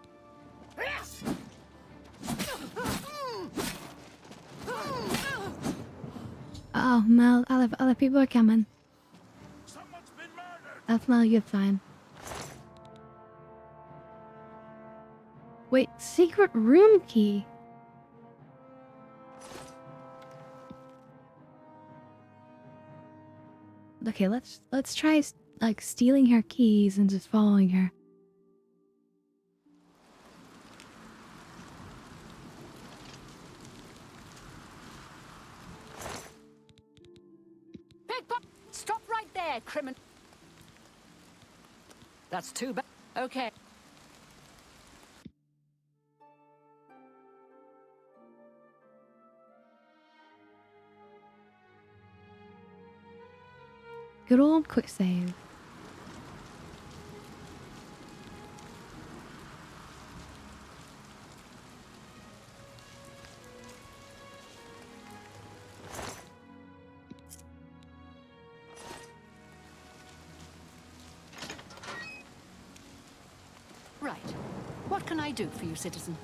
Oh, Mel, other people are coming. That's not a good sign. Wait, secret room key. Okay, let's try like stealing her keys and just following her. Pickpocket! Stop right there, criminal. That's too bad. Okay. Good old quick save. Right. What can I do for you, citizen?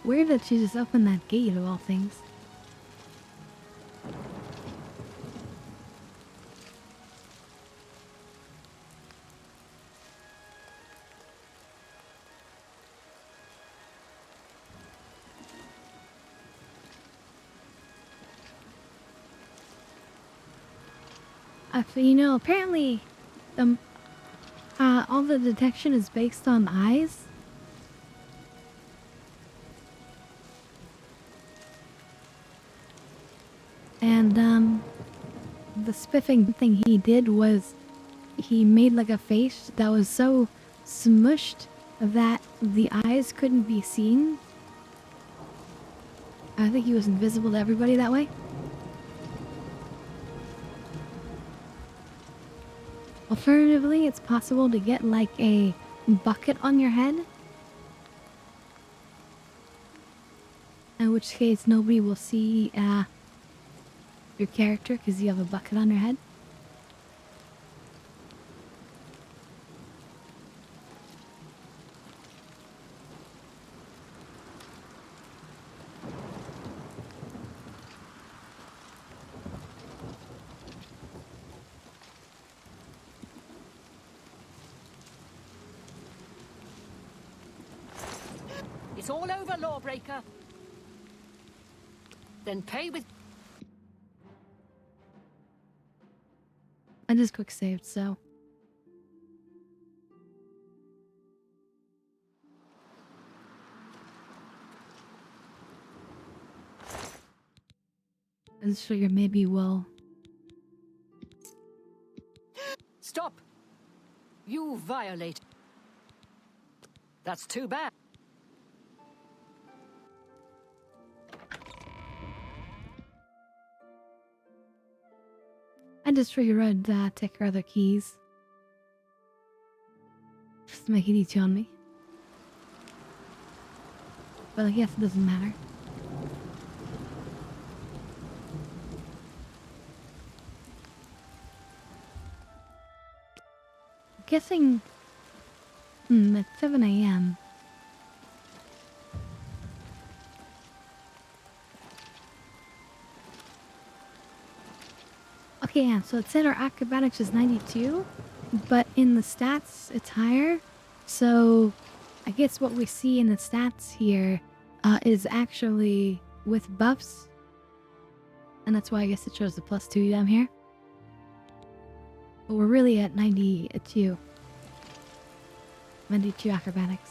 Weird that she just opened that gate of all things. You know, apparently, all the detection is based on eyes. And the spiffing thing he did was he made like a face that was so smushed that the eyes couldn't be seen. I think he was invisible to everybody that way. Alternatively, it's possible to get like a bucket on your head. In which case, nobody will see your character because you have a bucket on your head. It's all over, lawbreaker. Then pay with... I just quick saved, so. I just figured maybe we'll... Stop! You violate... That's too bad. I just figured I'd take her other keys. Just to make it easy on me. But I guess it doesn't matter. Guessing... at 7 a.m. Okay, yeah, so it said our acrobatics is 92, but in the stats it's higher. So I guess what we see in the stats here is actually with buffs. And that's why I guess it shows the +2 down here. But we're really at 92. 92 acrobatics.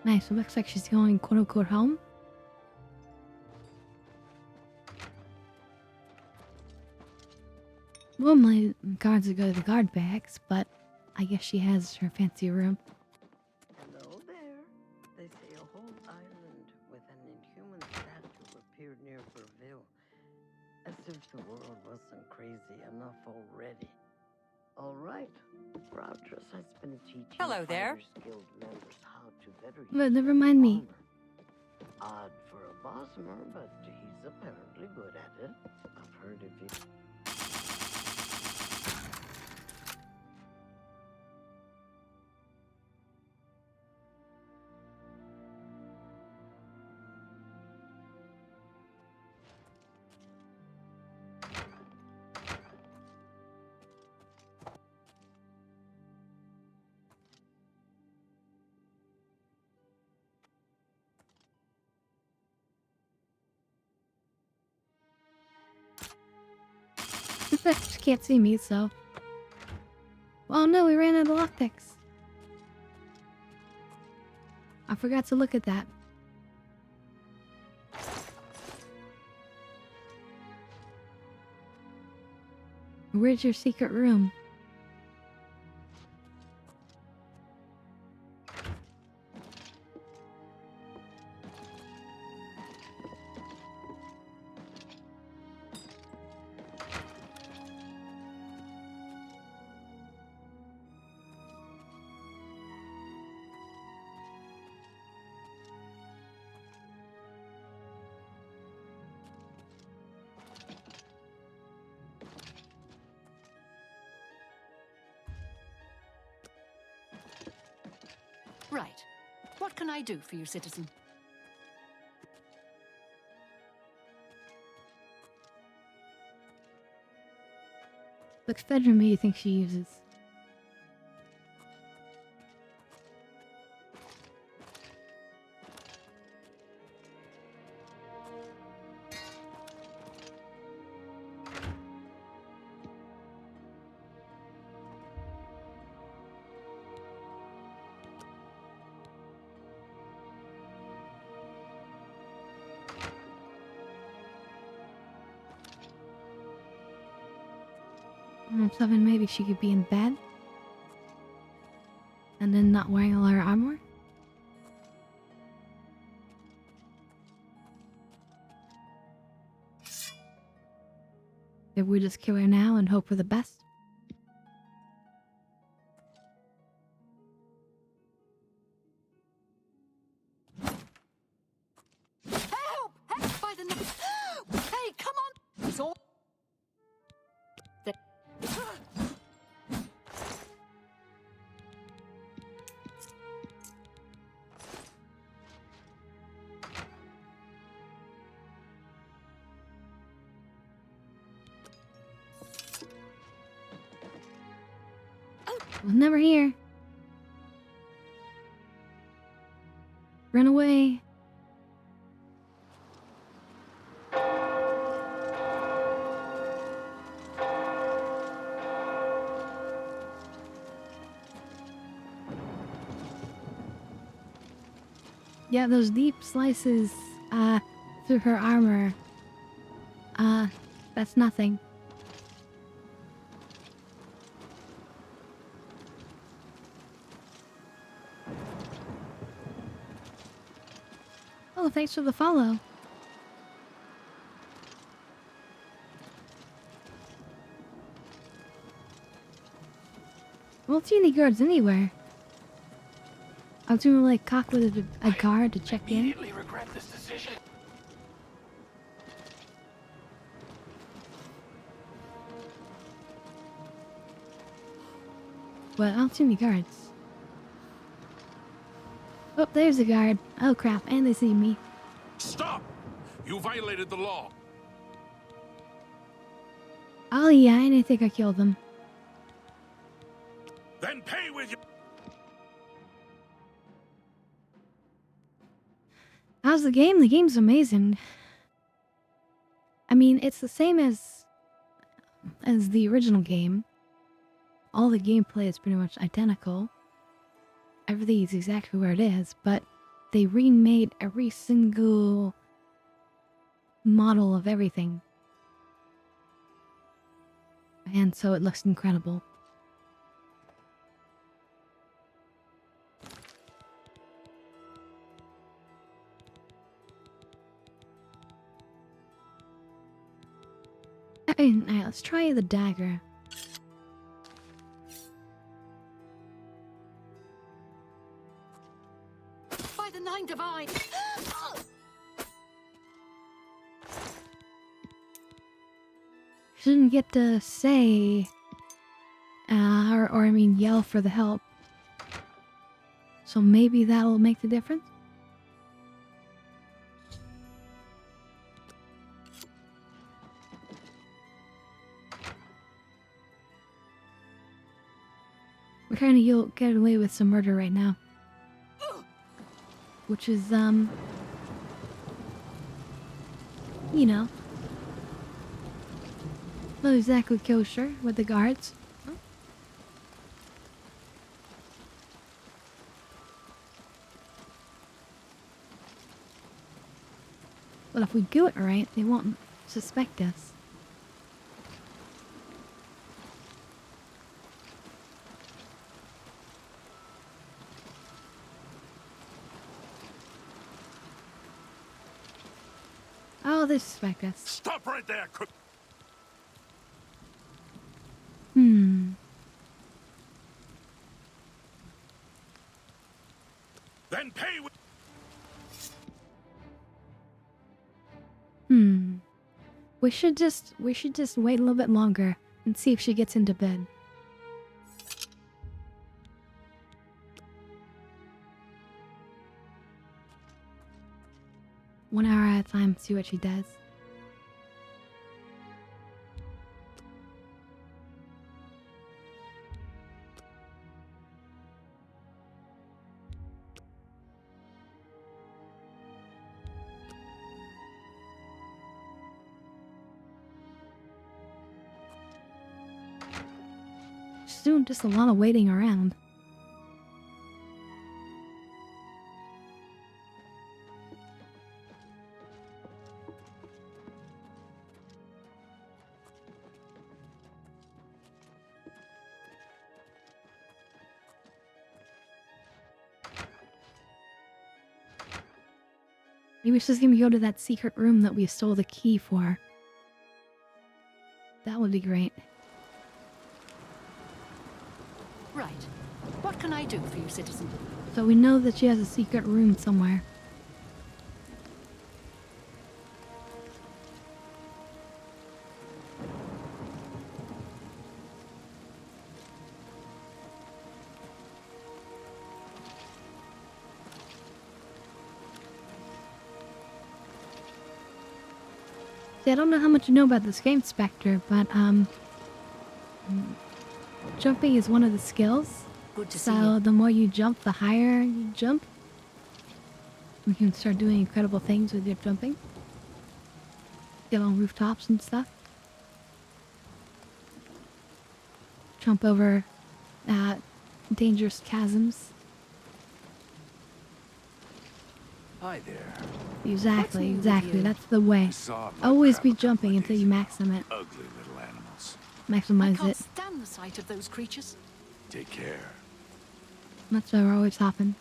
Nice, it looks like she's going quote-unquote home. Normally, guards would go to the guard barracks, but I guess she has her fancy room. Hello there. They say a whole island with an inhuman statue appeared near Verville. As if the world wasn't crazy enough already. All right. Grouchus has been teaching Hello there. Fighters Guild members how to better But use never their mind me. armor. Odd for a Bosmer, but he's apparently good at it. I've heard if you... She can't see me, so... Oh no, we ran out of lockpicks. I forgot to look at that. Where's your secret room? Right. What can I do for you, citizen? Which bedroom do you think she uses? I'm thinking maybe she could be in bed. And then not wearing all her armor. If we just kill her now and hope for the best. Help! Help! By the Hey, come on! It's all. Was never here. Run away. Yeah, those deep slices through her armor. That's nothing. Oh, thanks for the follow. I won't see any guards anywhere. I was gonna like cock with a guard to check in. Immediately regret this decision. But I don't see any guards. Oh, there's a guard. Oh crap, and they see me. Stop! You violated the law. Oh yeah, I didn't think I killed them. Then pay with you. How's the game? The game's amazing. I mean, it's the same as the original game. All the gameplay is pretty much identical. Everything is exactly where it is, but they remade every single model of everything. And so it looks incredible. Alright, let's try the dagger. By the Nine Divine! Shouldn't get to say, or I mean yell for the help. So maybe that'll make the difference? We're trying to get away with some murder right now. Which is, you know, not exactly kosher with the guards. But if we do it right, they won't suspect us. Oh, they suspect us. Stop right there. Then pay with. We should just wait a little bit longer and see if she gets into bed. One hour at a time, see what she does. She's doing just a lot of waiting around. Maybe she's gonna go to that secret room that we stole the key for. That would be great. Right. What can I do for you, citizen? So we know that she has a secret room somewhere. See, I don't know how much you know about this game, Spectre, but jumping is one of the skills. Good to so see you. the more you jump, the higher you jump. You can start doing incredible things with your jumping. Get on rooftops and stuff. Jump over dangerous chasms. Hi there. Exactly, exactly. That's the way. Always be jumping until you maximum it. Ugly little animals. I Maximize can't it. stand the sight of those creatures. Take care. That's why we're always hopping.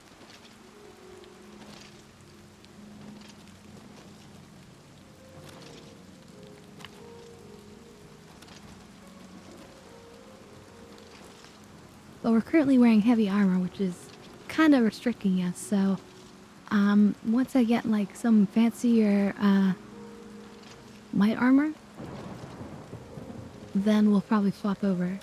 But we're currently wearing heavy armor, which is kind of restricting us, so once I get like some fancier light armor, then we'll probably swap over.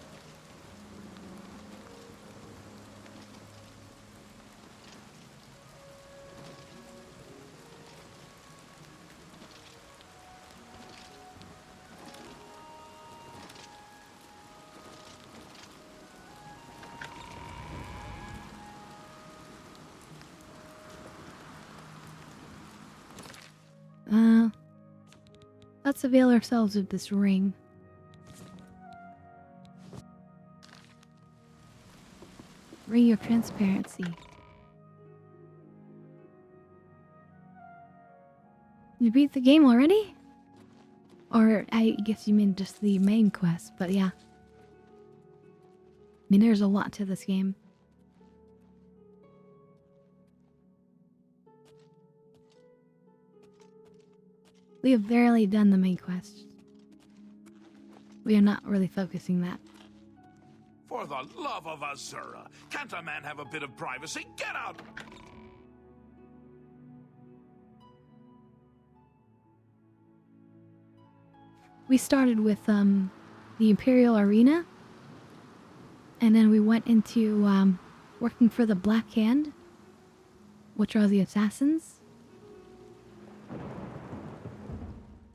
Let's avail ourselves of this ring. Ring of transparency. You beat the game already? Or I guess you mean just the main quest, but yeah. I mean, there's a lot to this game. We have barely done the main quest. We are not really focusing that. For the love of Azura, can't a man have a bit of privacy? Get out! We started with the Imperial Arena, and then we went into working for the Black Hand, which are the assassins.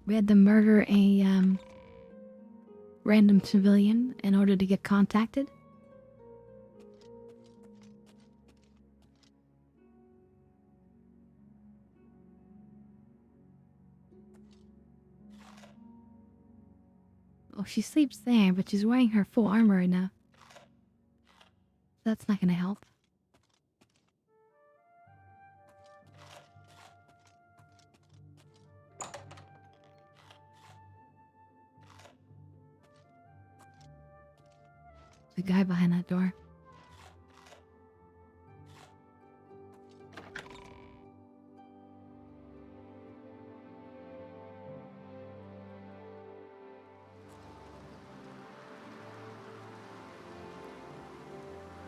We had to murder a random civilian in order to get contacted. Oh, she sleeps there, but she's wearing her full armor right now. That's not gonna help. The guy behind that door.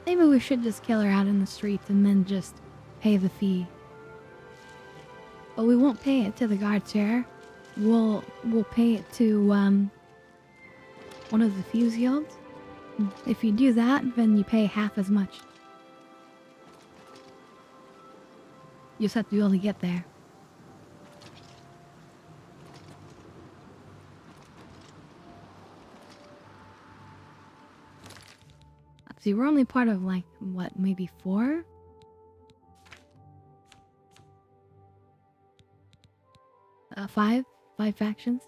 Maybe we should just kill her out in the streets and then just pay the fee. But we won't pay it to the guard's chair. We'll pay it to one of the Thieves Guilds. If you do that, then you pay half as much. You just have to be able to get there. Let's see, we're only part of like, what, maybe 4? Five factions?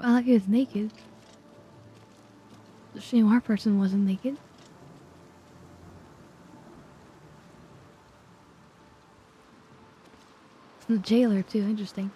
Well, like he was naked. It's a shame our person wasn't naked. The jailer, too. Interesting.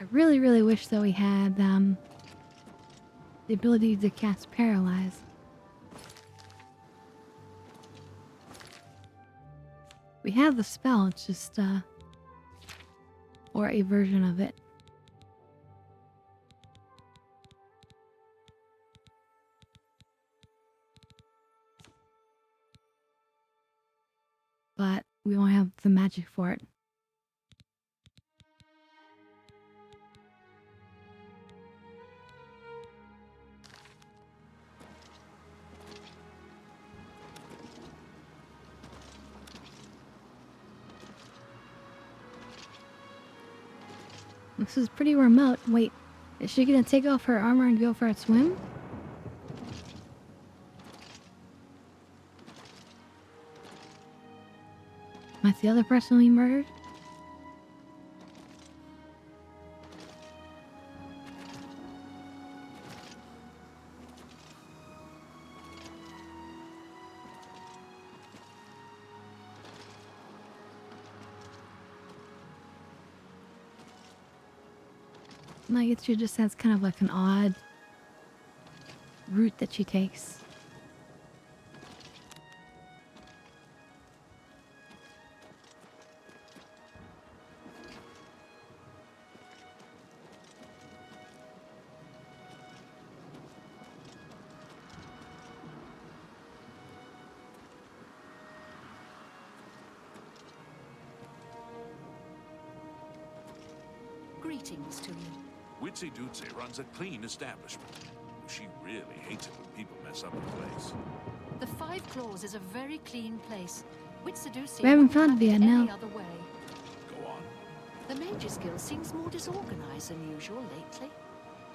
I really, really wish that we had the ability to cast Paralyze. We have the spell, it's just, or a version of it. But we don't have the magic for it. This is pretty remote. Wait, is she gonna take off her armor and go for a swim? That's the other person we murdered? No, I guess she just has kind of like an odd route that she takes. Greetings to you. Witsy Dootsy runs a clean establishment. She really hates it when people mess up the place. The Five Claws is a very clean place. Witsadusi We haven't wouldn't found have it yet, any no. other way. Go on. The Mages Guild seems more disorganized than usual lately.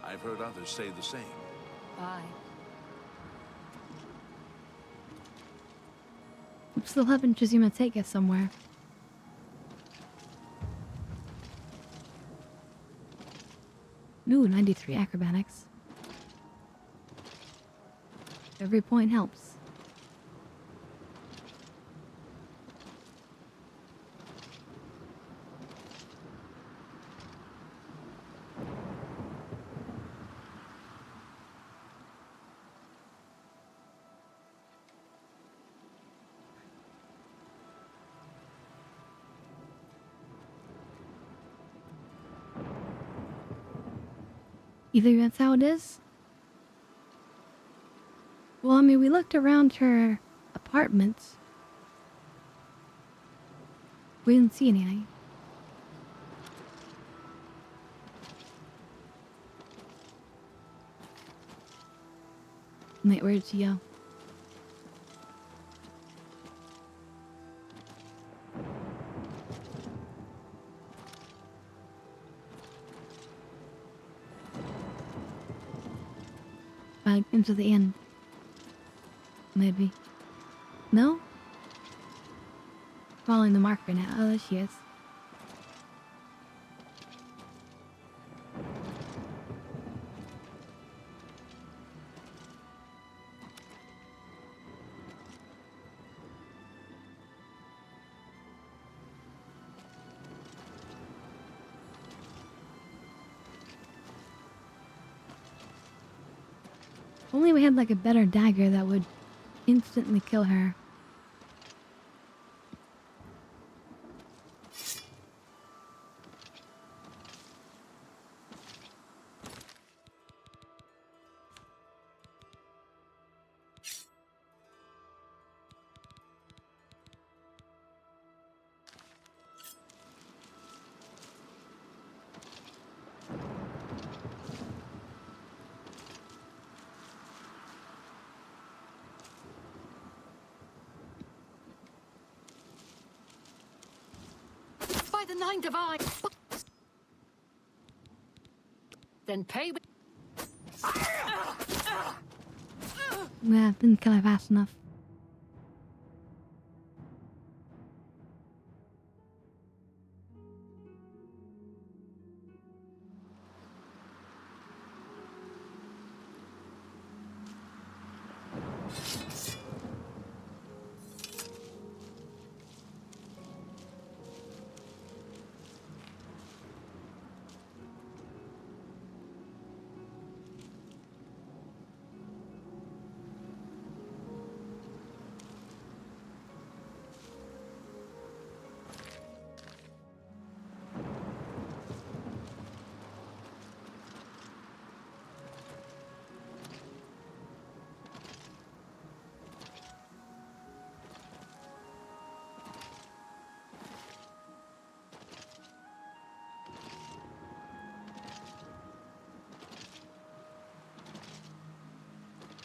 I've heard others say the same. Bye. We still haven't just gonna take us somewhere. Ooh, 93 acrobatics. Every point helps. Either that's how it is? Well, I mean, we looked around her apartments. We didn't see anything. Wait, where did she go? Back into the inn. Maybe. No? Following the marker now. Oh, there she is. Only we had like a better dagger that would instantly kill her. by the nine divine. Then pay with... Yeah, didn't kill it fast enough.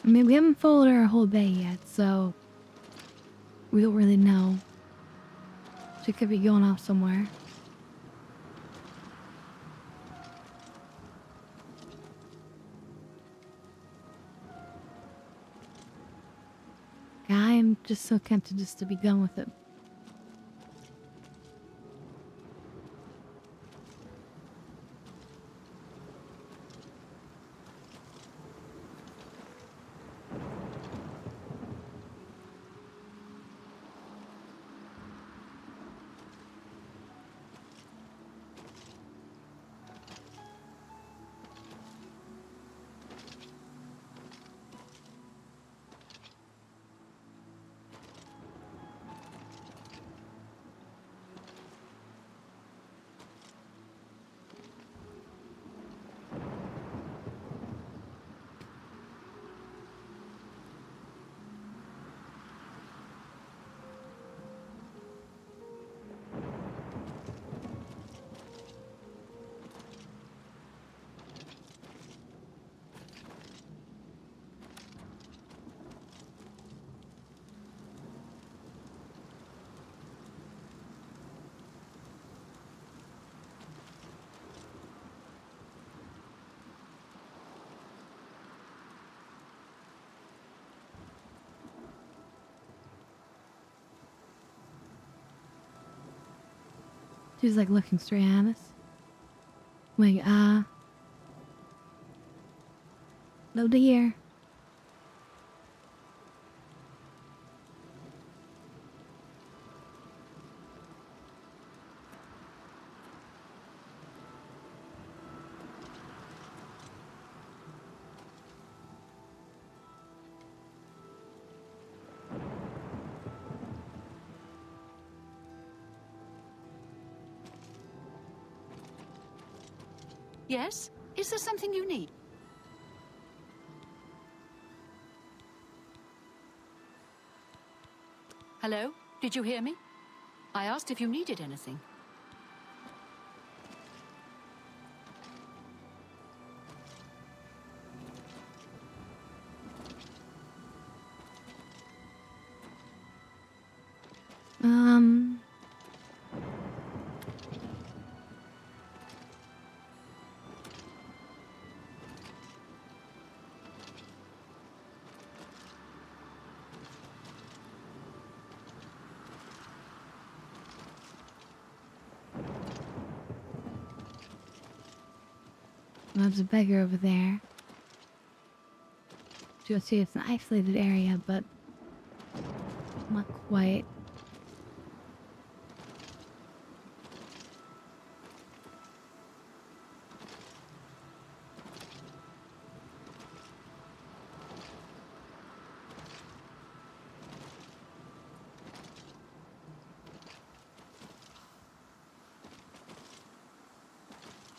I mean, we haven't followed our whole bay yet, so we don't really know. She could be going off somewhere. I'm just so tempted just to be done with it. She's like looking straight at us. Wait, no deer. Yes? Is there something you need? Hello? Did you hear me? I asked if you needed anything. There's a beggar over there. You'll see it's an isolated area, but not quite.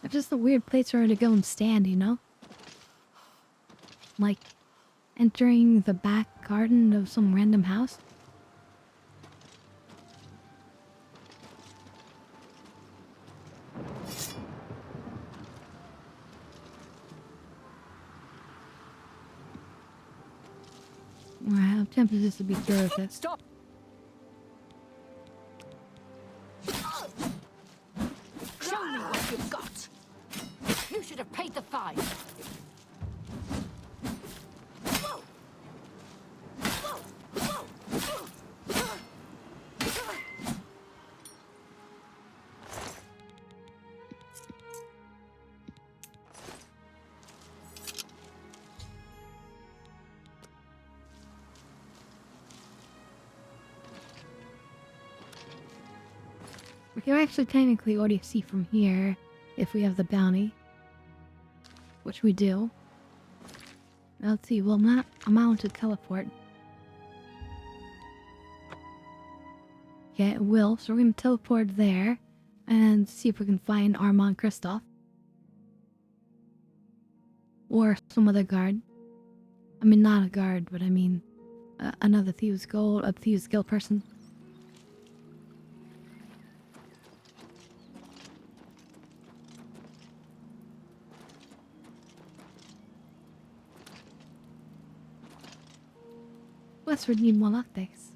It's just a weird place for her to go and stand, you know? Like entering the back garden of some random house. I'm tempted just to be through with it. Stop! inside. We can actually technically already see from here if we have the bounty, which we do. Now let's see, well, I'm out to teleport. Yeah, it will, so we're gonna teleport there and see if we can find Armand Kristoff. Or some other guard. I mean, not a guard, but I mean another Thieves Guild person. Westward need more lockpicks.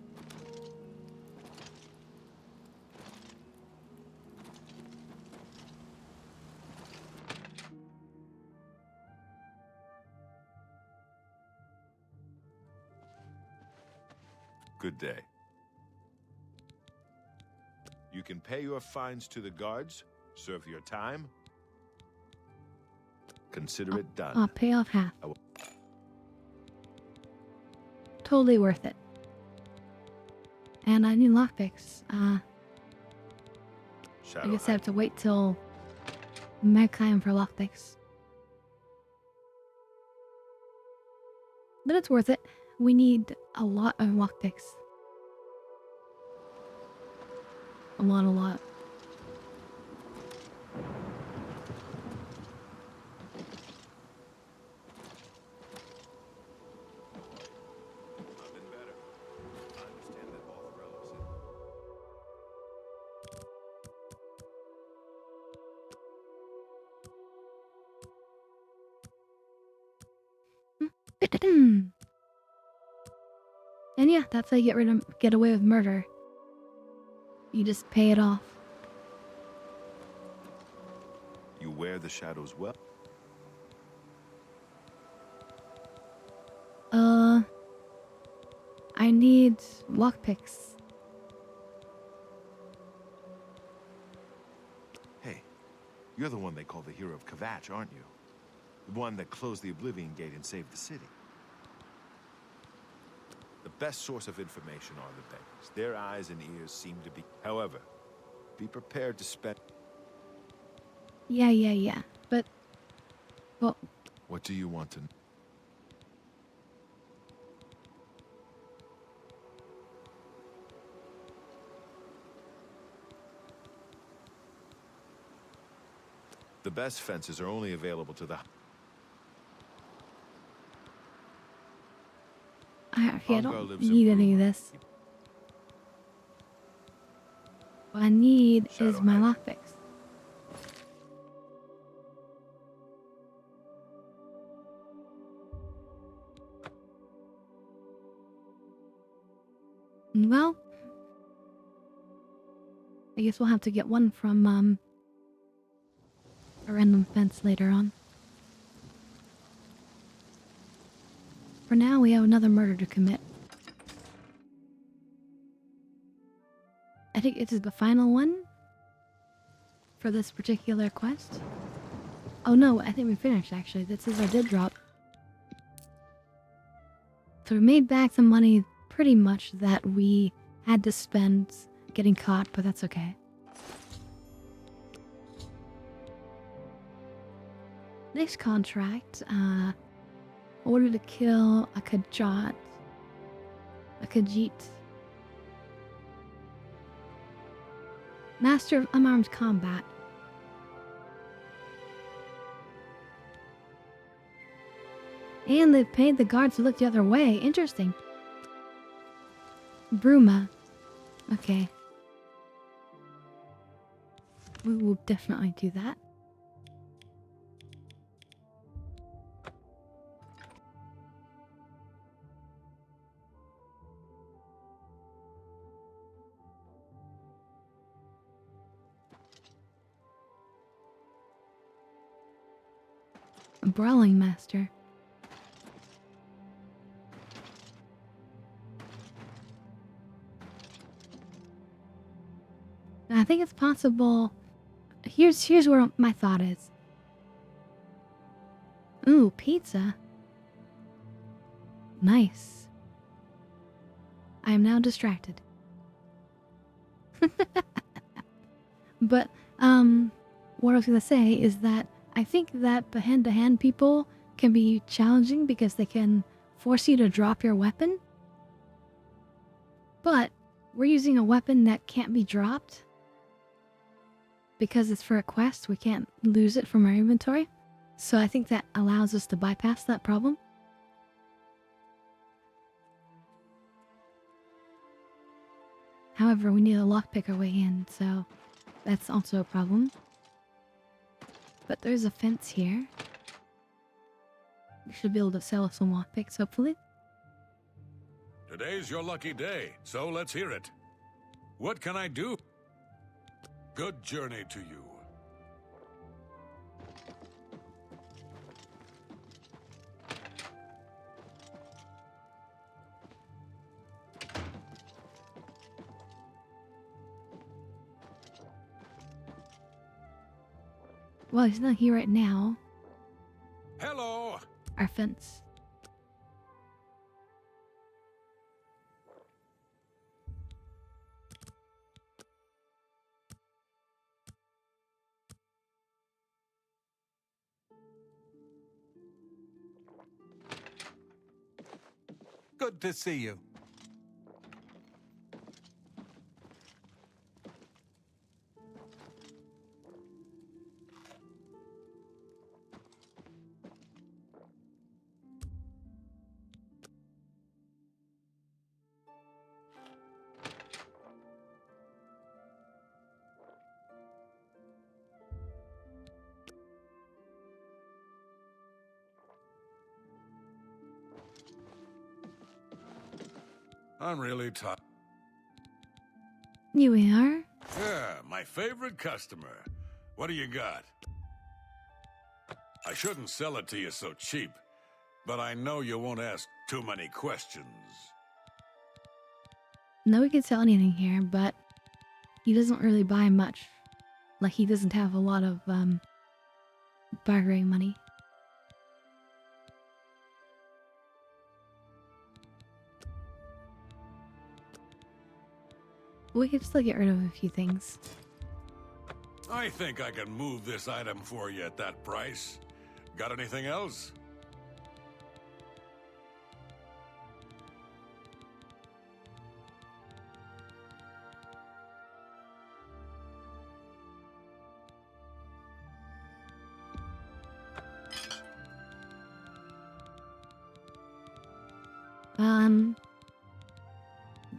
Good day. You can pay your fines to the guards, serve your time. Consider it done. I'll pay off half. Totally worth it. And I need lockpicks. I guess I have to wait till Megheim for lockpicks. But it's worth it. We need a lot of lockpicks. A lot. And yeah, that's how you get away with murder. You just pay it off. You wear the shadows well. I need lockpicks. Hey, you're the one they call the hero of Kvatch, aren't you? The one that closed the Oblivion Gate and saved the city. The best source of information are the beggars. Their eyes and ears seem to be... However, be prepared to spend... Yeah. But... well... What do you want to know? The best fences are only available to the... I don't need any of this. What I need is my lockpicks. Well, I guess we'll have to get one from a random fence later on. For now, we have another murder to commit. I think this is the final one for this particular quest. Oh no, I think we finished actually. This is our did drop. So we made back the money pretty much that we had to spend getting caught, but that's okay. Next contract, order to kill a Khajiit. Master of unarmed combat. And they've paid the guards to look the other way. Interesting. Bruma. Okay. We will definitely do that. A brawling master. I think it's possible. Here's where my thought is. Ooh, pizza. Nice. I am now distracted. But what I was gonna say is that I think that the hand-to-hand people can be challenging because they can force you to drop your weapon. But we're using a weapon that can't be dropped. Because it's for a quest, we can't lose it from our inventory. So I think that allows us to bypass that problem. However, we need to lockpick our way in, so that's also a problem. But there's a fence here. We should be able to sell some lockpicks, hopefully. Today's your lucky day, so let's hear it. What can I do? Good journey to you. Well, he's not here right now. Hello. Our fence. Good to see you. I'm really tired. Here we are. Yeah, my favorite customer. What do you got? I shouldn't sell it to you so cheap, but I know you won't ask too many questions. No, we can sell anything here, but he doesn't really buy much. Like, he doesn't have a lot of, bartering money. We could still get rid of a few things. I think I can move this item for you at that price. Got anything else?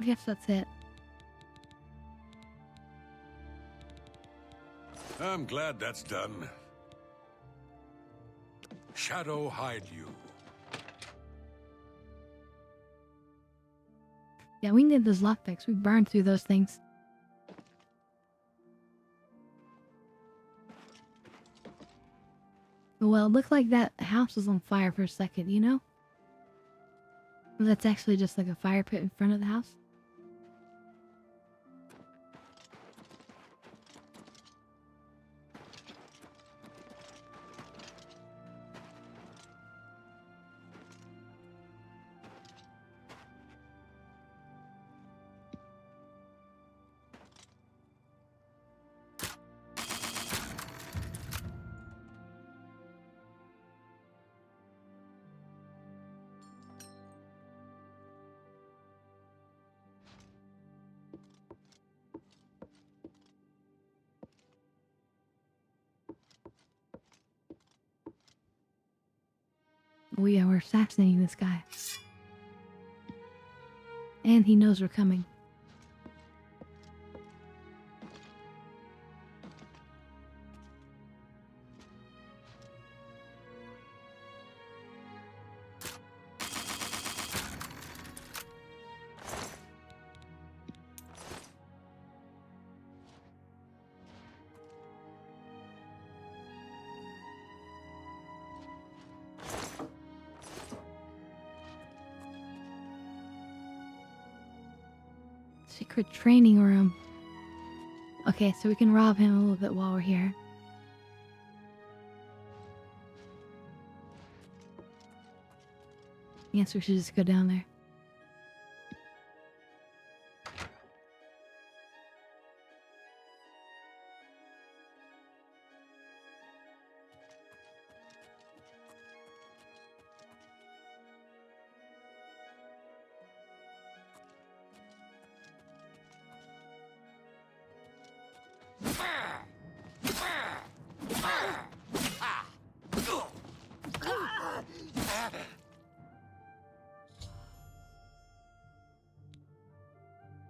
I guess that's it. I'm glad that's done. Shadow hide you. Yeah, we need those lockpicks. We burned through those things. Well, it looked like that house was on fire for a second, you know? That's actually just like a fire pit in front of the house. We are assassinating this guy. And he knows we're coming. Secret training room. Okay, so we can rob him a little bit while we're here. Yes, we should just go down there.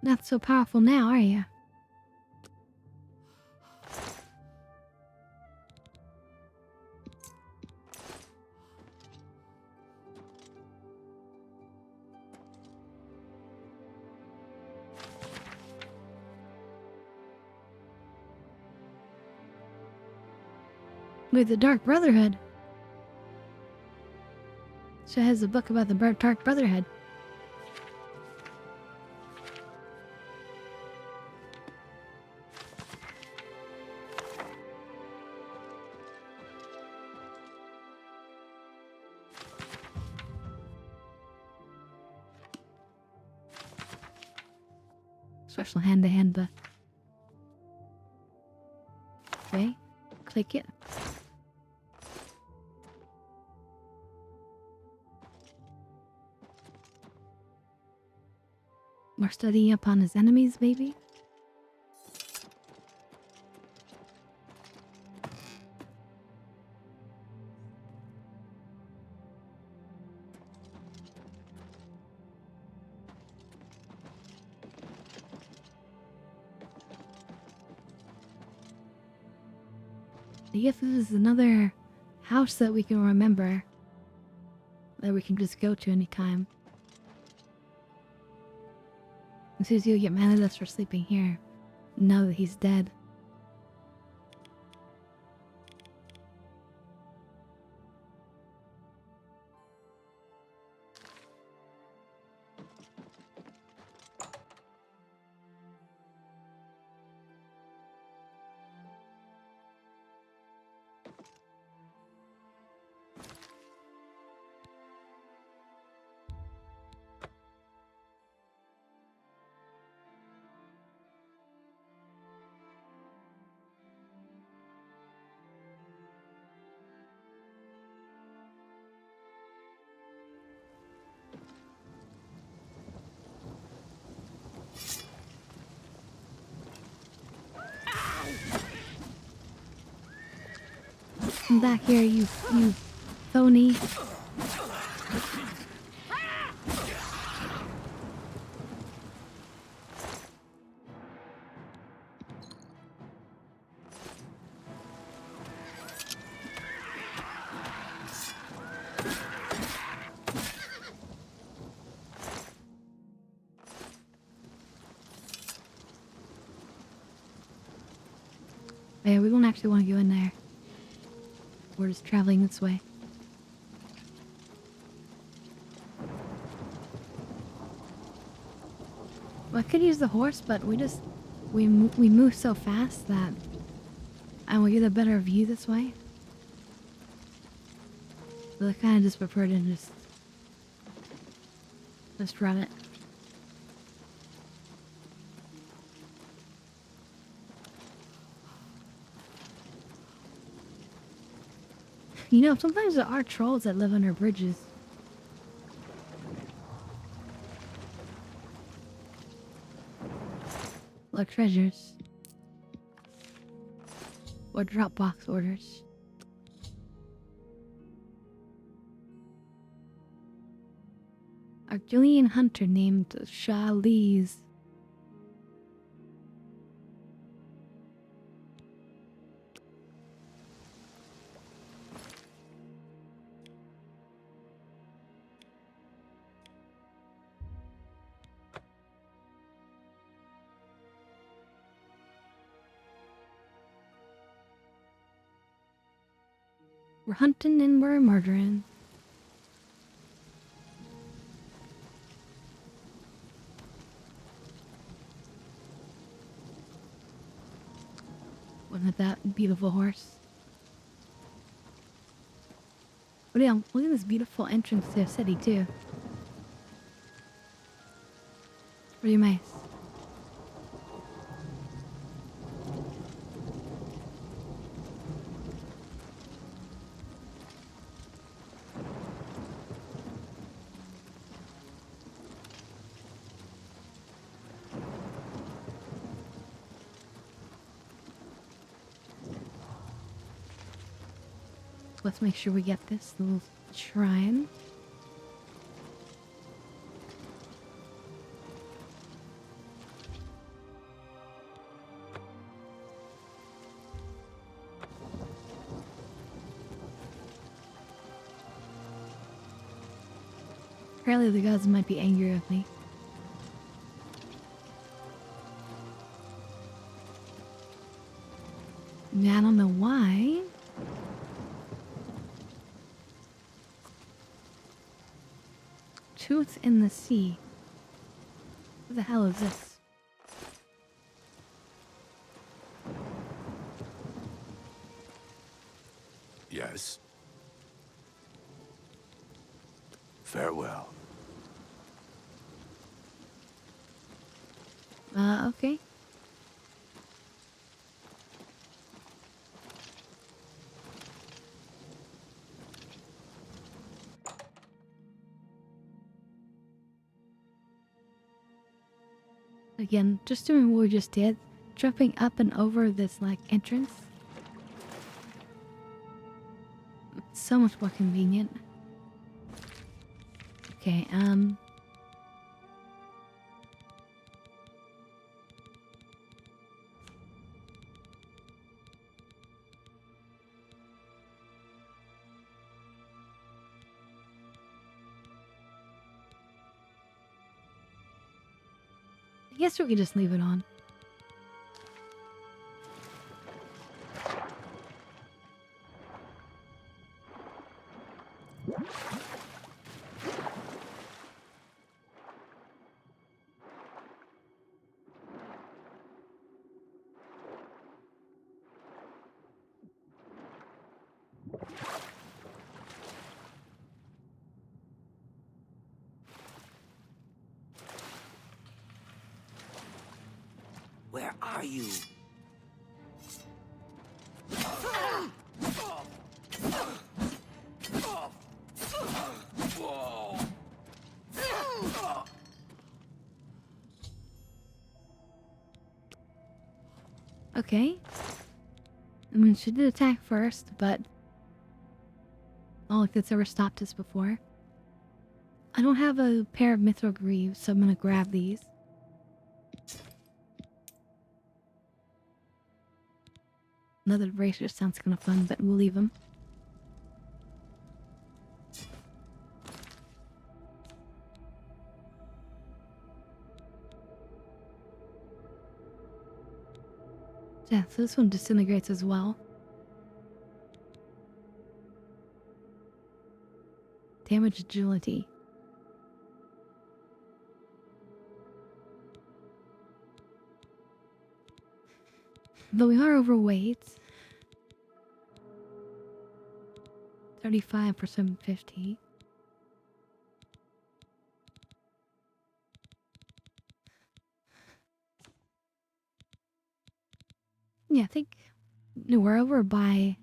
Not so powerful now, are you? With the Dark Brotherhood. So it has a book about the Dark Brotherhood. Special hand-to-hand book. Okay, click it. More studying upon his enemies, maybe? I guess this is another house that we can remember. That we can just go to anytime. As soon as you get mad at us for sleeping here, now that he's dead. Come back here, you phony. Yeah, we don't actually want to go in there. We're just traveling this way. Well, I could use the horse, but we move so fast that I will get a better view this way. So I kind of just prefer to just run it. You know, sometimes there are trolls that live under bridges. Like treasures. Or Dropbox orders. Argelian hunter named Shaliz. We're hunting and we're murdering. beautiful horse. But yeah, look at this beautiful entrance to the city too. Pretty nice. Let's make sure we get this little shrine. Apparently the gods might be angry with me. Yeah, I don't know why. Truth in the sea. What the hell is this? Yes. Farewell. Okay. Again, just doing what we just did. Jumping up and over this, like, entrance. So much more convenient. Okay, I guess we could just leave it on. Where are you? Okay. I mean, she did attack first, but... not like that's ever stopped us before. I don't have a pair of mithril greaves, so I'm gonna grab these. Another bracer sounds kind of fun, but we'll leave them. Yeah, so this one disintegrates as well. Damage agility. Though we are overweight. 35 for 750. Yeah, I think... no, we're over by...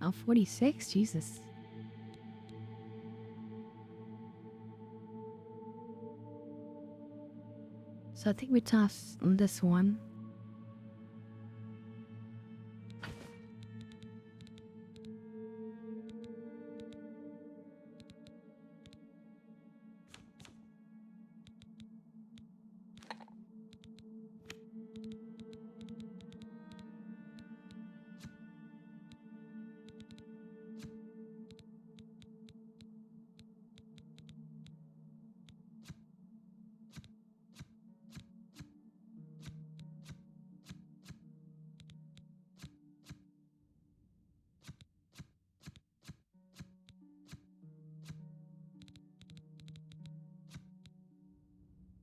oh, 46? Jesus. So I think we toss this one.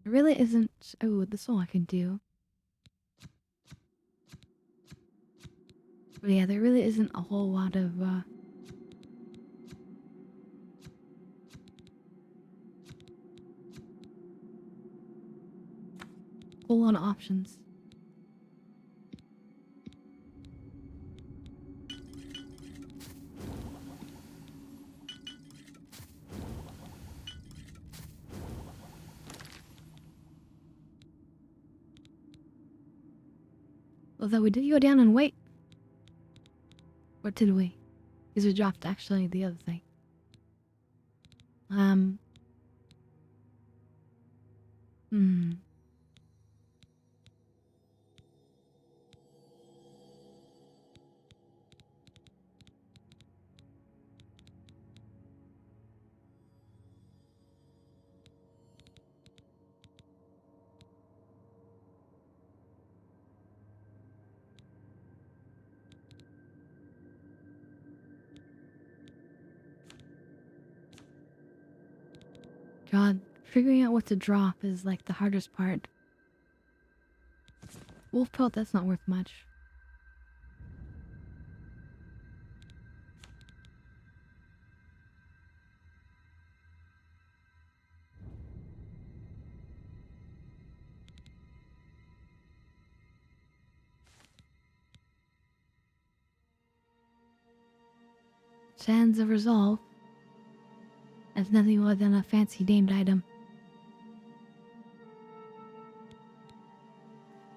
It really isn't... oh, this is all I can do. But yeah, there really isn't a whole lot of options. Although we did go down and wait. Or did we? Because we dropped actually the other thing. Hmm. God, figuring out what to drop is like the hardest part. Wolf pelt, that's not worth much. Sands of Resolve. That's nothing more than a fancy named item.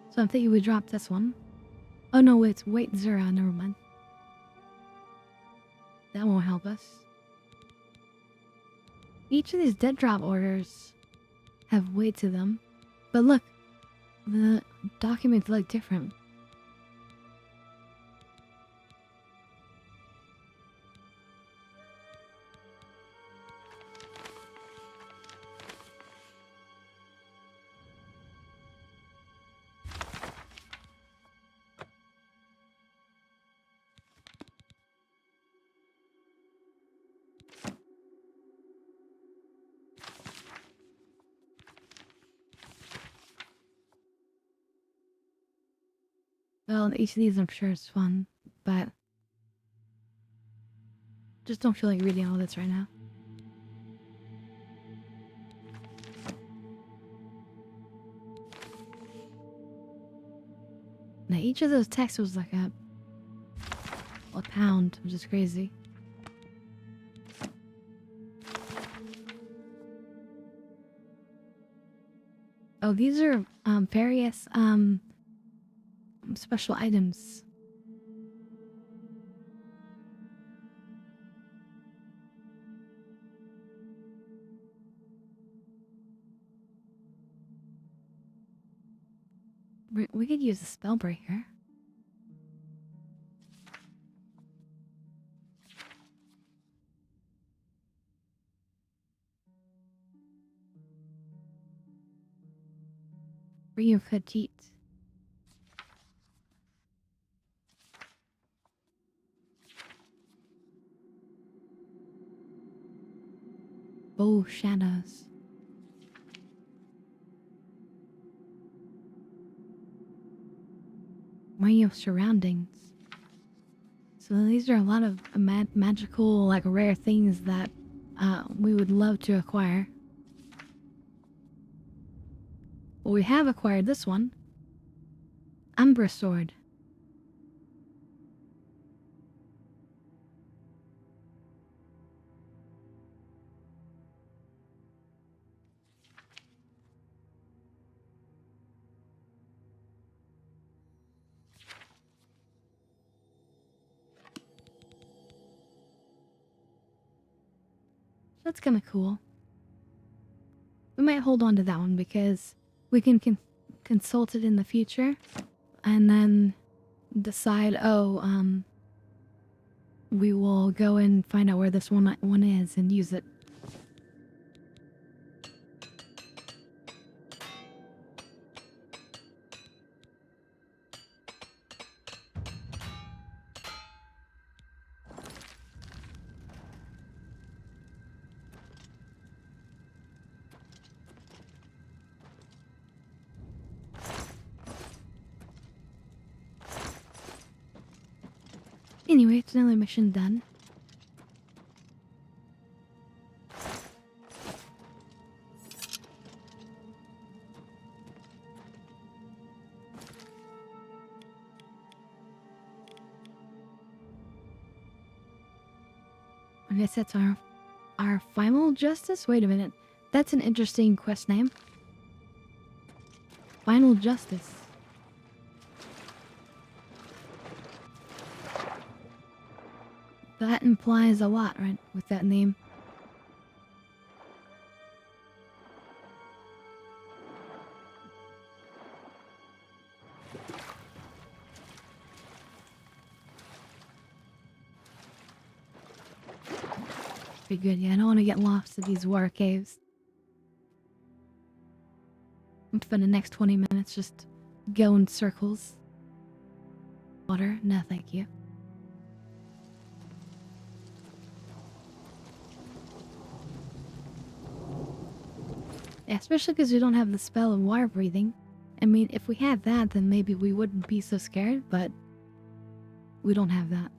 So I'm thinking we drop this one. Oh no, it's wait Zura, never mind. That won't help us. Each of these dead drop orders have weight to them. But look, the documents look different. Well, each of these I'm sure is fun, but just don't feel like reading all this right now. Now each of those texts was like a pound, which is crazy. Oh, these are various special items. We could use a spell breaker. Or you could cheat. Bow shadows. Mario surroundings. So these are a lot of magical, like rare things that we would love to acquire. Well, we have acquired this one. Umbra Sword. That's kind of cool. We might hold on to that one because we can consult it in the future and then decide, we will go and find out where this one is and use it. Anyway, it's another mission done. I guess that's our final justice? Wait a minute. That's an interesting quest name. Final Justice. That implies a lot, right, with that name. Be good, yeah, I don't want to get lost in these water caves. I'm spend the next 20 minutes just go in circles. Water? No, thank you. Yeah, especially because we don't have the spell of water breathing. I mean, if we had that, then maybe we wouldn't be so scared, but we don't have that.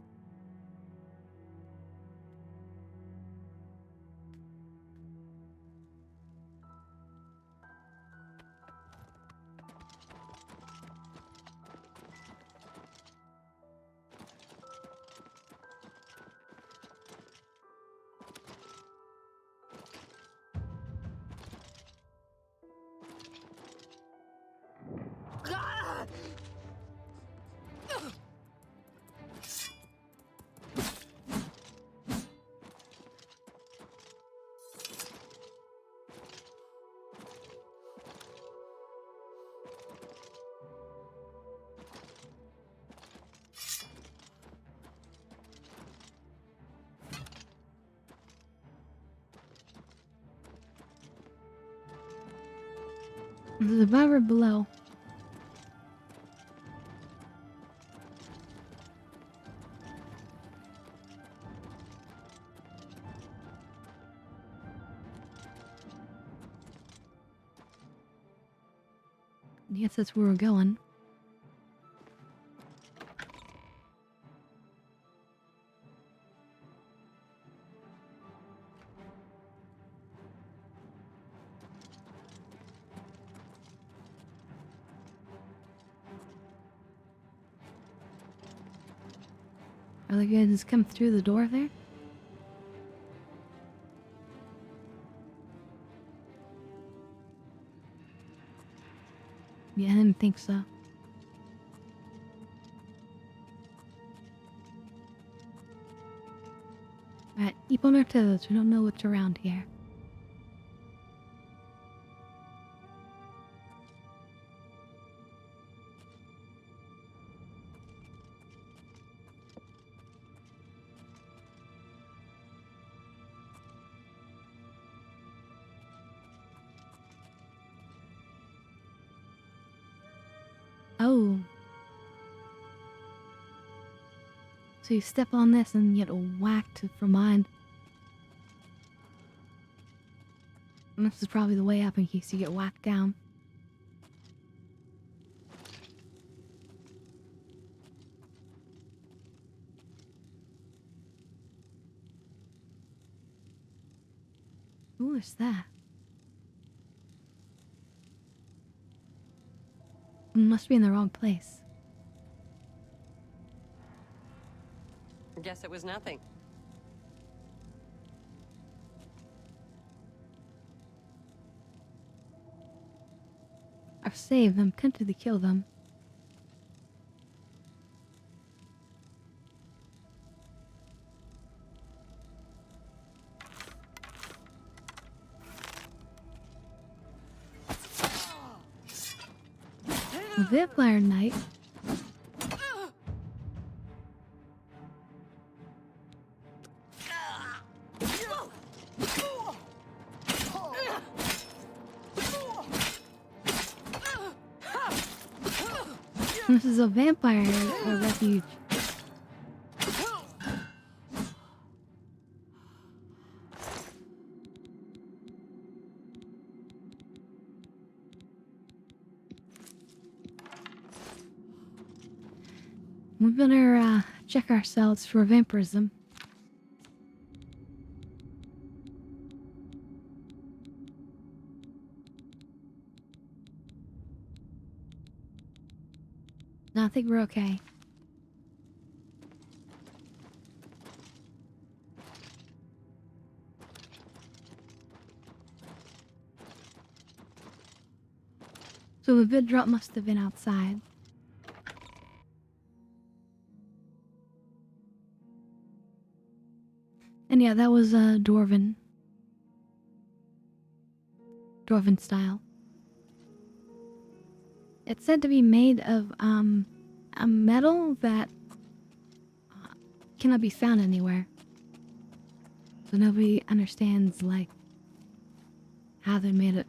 There's a barrier below. Yes, that's where we're going. Are they gonna just come through the door there? Yeah, I didn't think so. Alright, keep on our toes. We don't know what's around here. Oh. So you step on this and you get whacked from behind. And this is probably the way up in case you get whacked down. Who is that? We must be in the wrong place. Guess it was nothing. I've saved them, tempted to kill them. Vampire Knight. This is a vampire refuge. We better check ourselves for vampirism. No, I think we're okay. So the vid drop must have been outside. And yeah, that was Dwarven style. It's said to be made of a metal that cannot be found anywhere. So nobody understands like how they made it.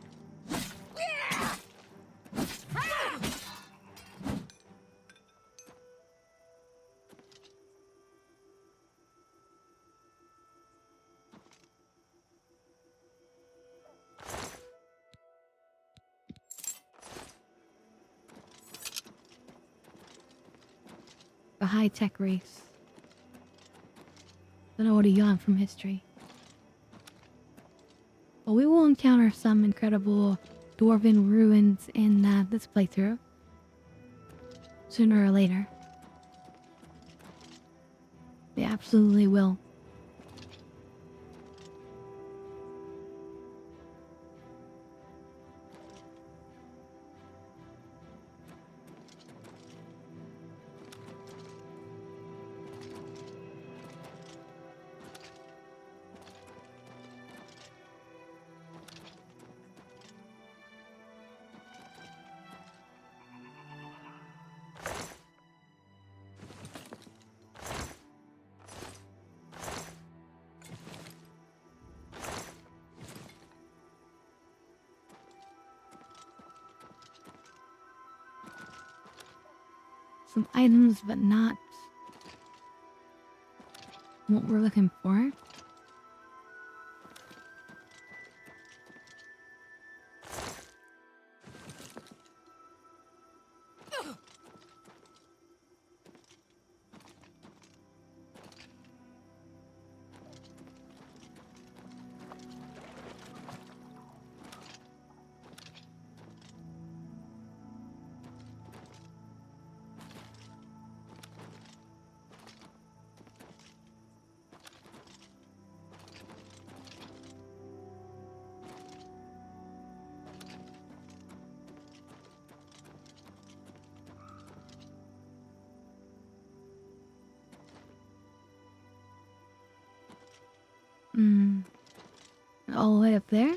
A high-tech race. Don't know what to yawn from history. But we will encounter some incredible dwarven ruins in this playthrough. Sooner or later. They absolutely will. Some items, but not what we're looking for. All the way up there?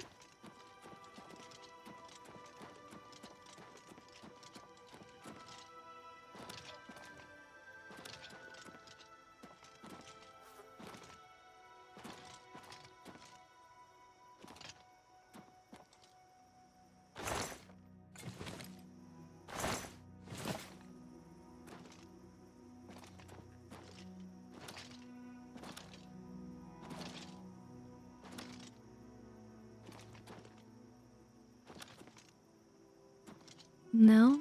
No.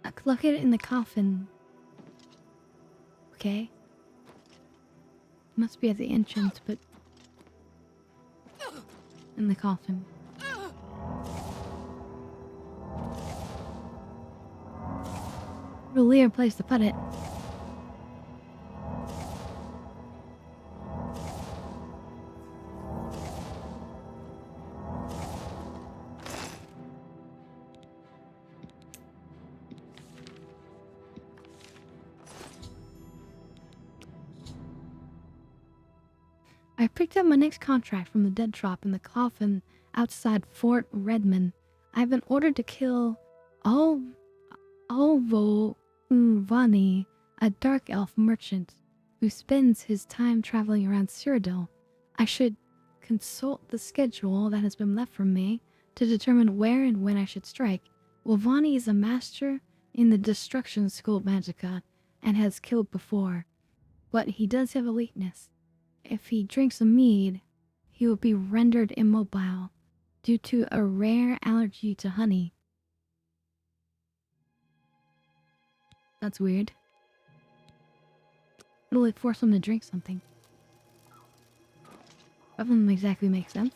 I could look at it in the coffin. Okay. Must be at the entrance, but in the coffin. What a weird place to put it. I picked up my next contract from the dead drop in the coffin outside Fort Redmond. I've been ordered to kill Vani, a dark elf merchant who spends his time traveling around Cyrodiil. I should consult the schedule that has been left for me to determine where and when I should strike. Vani is a master in the destruction school of Magicka and has killed before. But he does have a weakness. If he drinks a mead, he will be rendered immobile due to a rare allergy to honey. That's weird. It'll force him to drink something. That doesn't exactly make sense.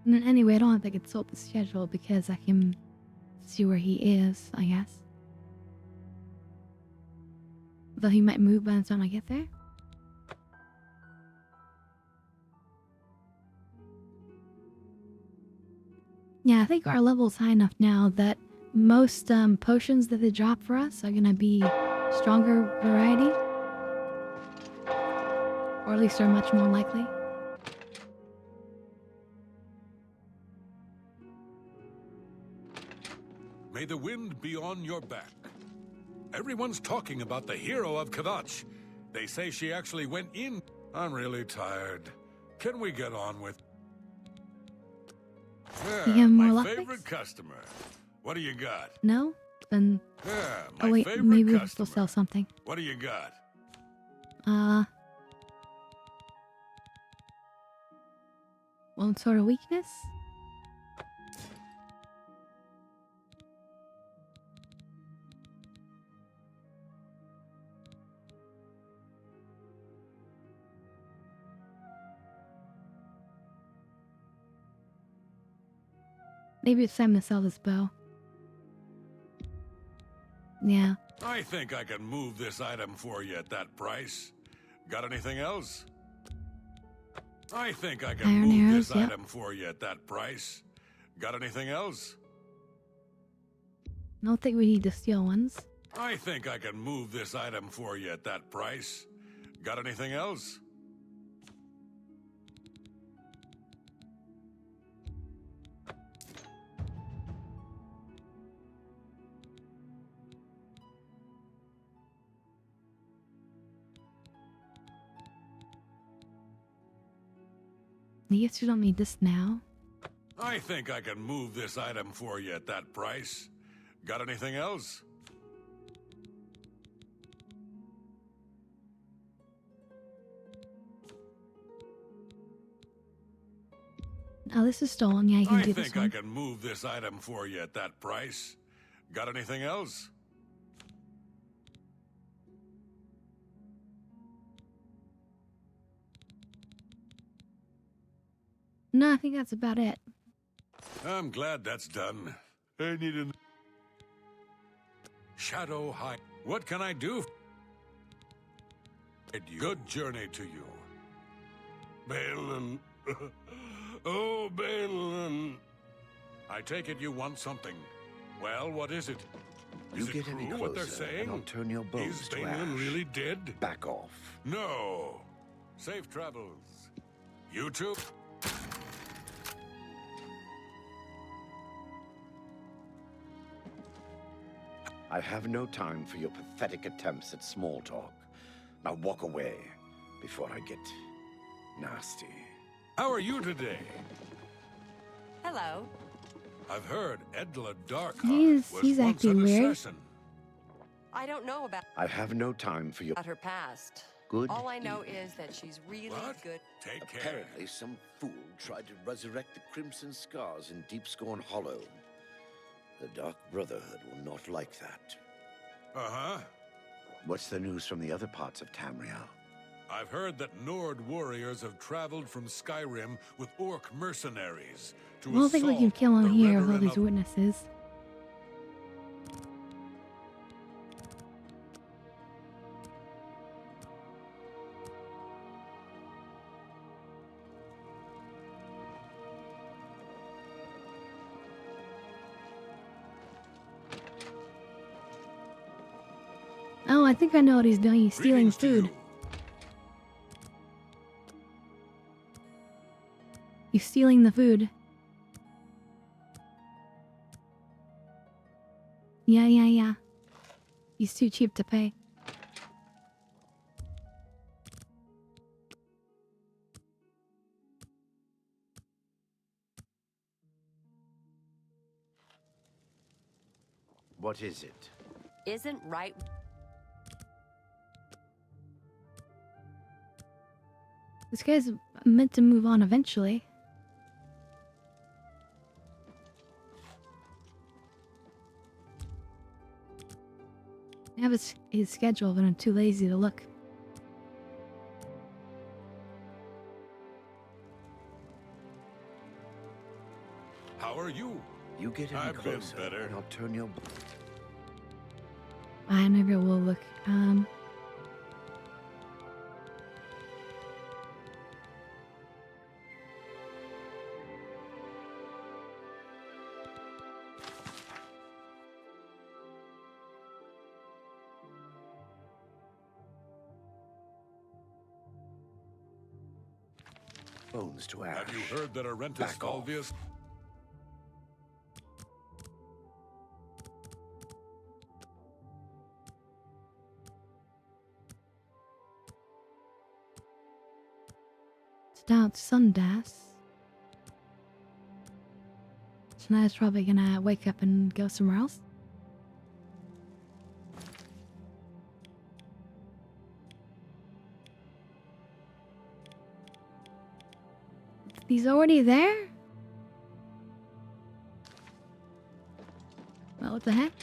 And anyway, I don't have to consult the schedule because I can see where he is, I guess. Though he might move by the time I get there. Yeah, I think our level's high enough now that most potions that they drop for us are gonna be stronger variety. Or at least are much more likely. May the wind be on your back. Everyone's talking about the hero of Kvatch. They say she actually went in. I'm really tired. Can we get on with... You have more my lockpicks? favorite customer. What do you got? No? Then... Yeah, oh my wait, favorite maybe we can customer. still sell something. What do you got? One sort of weakness? Maybe it's time to sell this bow. Yeah. I think I can move this item for you at that price. Got anything else? I think I can Iron move arrows, this yep. item for you at that price. Got anything else? I don't think we need to steal ones. I think I can move this item for you at that price. Got anything else? I guess you don't need this now. I think I can move this item for you at that price. Got anything else? Oh, this is stolen. Yeah, you can I do this think one. I can move this item for you at that price. Got anything else? No, I think that's about it. I'm glad that's done. I need an... Shadow High. What can I do? Good journey to you. Balin. Oh, Balin. I take it you want something. Well, what is it? You Is it get any true what they're closer, saying? and I'll turn your bones Is to Balin ash. really dead? Back off. No. Safe travels. You too? I have no time for your pathetic attempts at small talk. Now walk away before I get nasty. How are you today? Hello. I've heard Edla Darkheart was He's once acting an weird. assassin. I don't know about I have no time for your... her past. Good All I know is that she's really good. Take care. Apparently, some fool tried to resurrect the Crimson Scars in Deep Scorn Hollow. The Dark Brotherhood will not like that. Uh-huh. What's the news from the other parts of Tamriel? I've heard that Nord warriors have traveled from Skyrim with orc mercenaries to I don't think we can assault kill him the here with all Reverend these of- witnesses. Oh, I think I know what he's doing. He's stealing food. He's stealing the food. Yeah. He's too cheap to pay. What is it? Isn't right. This guy's meant to move on eventually. I have his schedule, but I'm too lazy to look. How are you? You get any I've been closer, better. and I'll turn your... Maybe I will look. Bones to ash. Have you heard that Arentus Back off. Fulvius? It's down to Sundas. So now it's probably gonna wake up and go somewhere else. He's already there? Well, what the heck?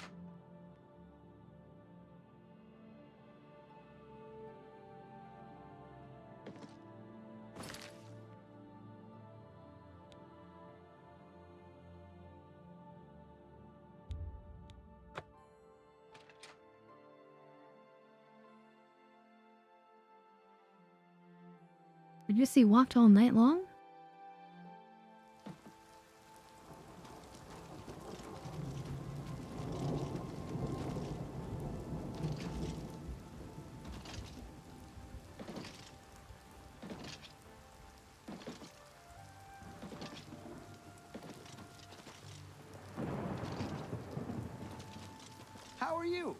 Did you see walked all night long? How are you?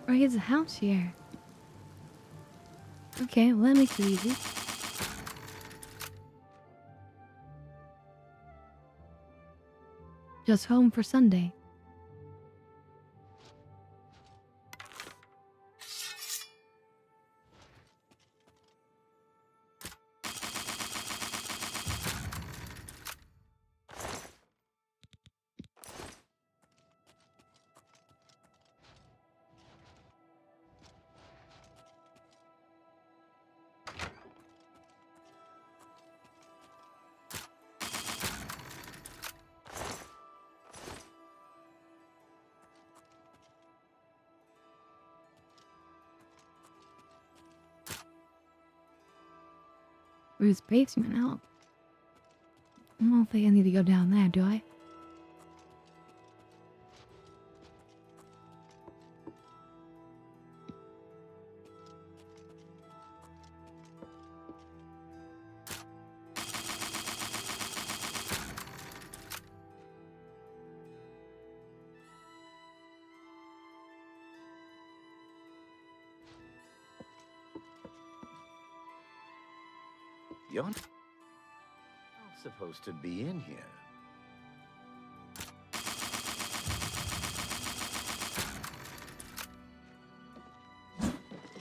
Or he has a house here. Okay, well that makes it easy. Just home for Sunday. Where's basement out? I don't think I need to go down there, do I? You're not supposed to be in here.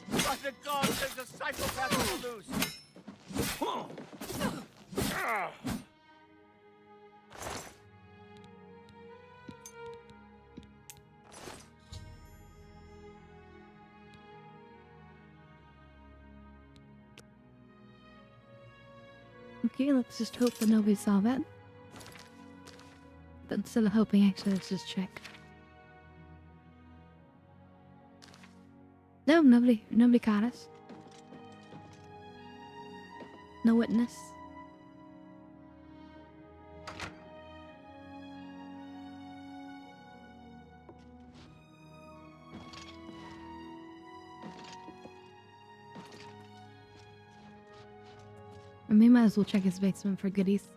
By the gods, there's a psychopath loose! Okay, let's just hope that nobody saw that. But instead of hoping, actually, let's just check. No, nobody caught us. No witness. I may might as well check his basement for goodies.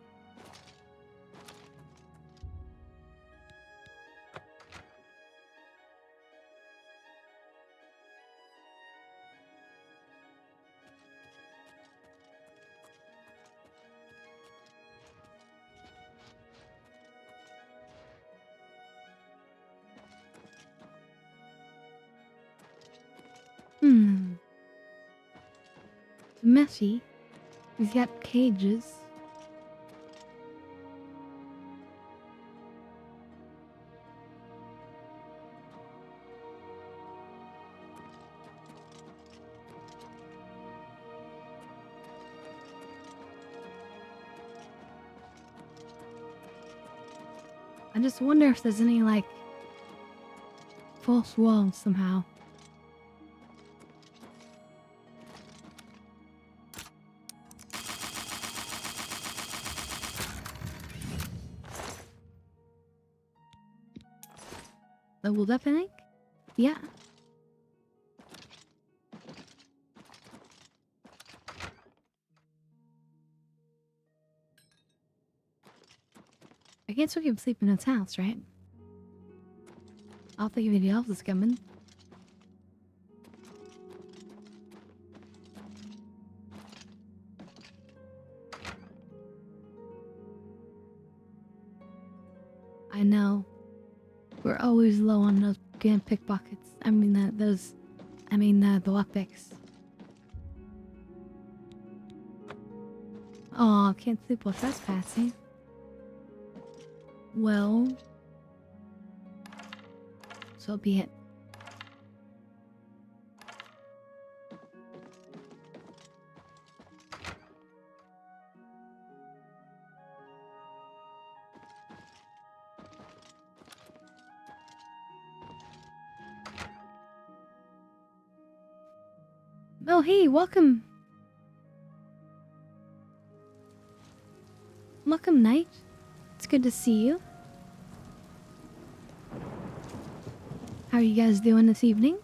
It's messy. He's got cages. I just wonder if there's any, like, false walls somehow. Leveled up, I think? Yeah. I can't still keep sleeping in his house, right? I'll think anybody else is coming. I know. We're always low on those damn pickpockets. I mean the lockpicks. Oh, can't sleep while trespassing. Well, so be it. Oh, hey, welcome. Welcome, Knight. It's good to see you. How are you guys doing this evening?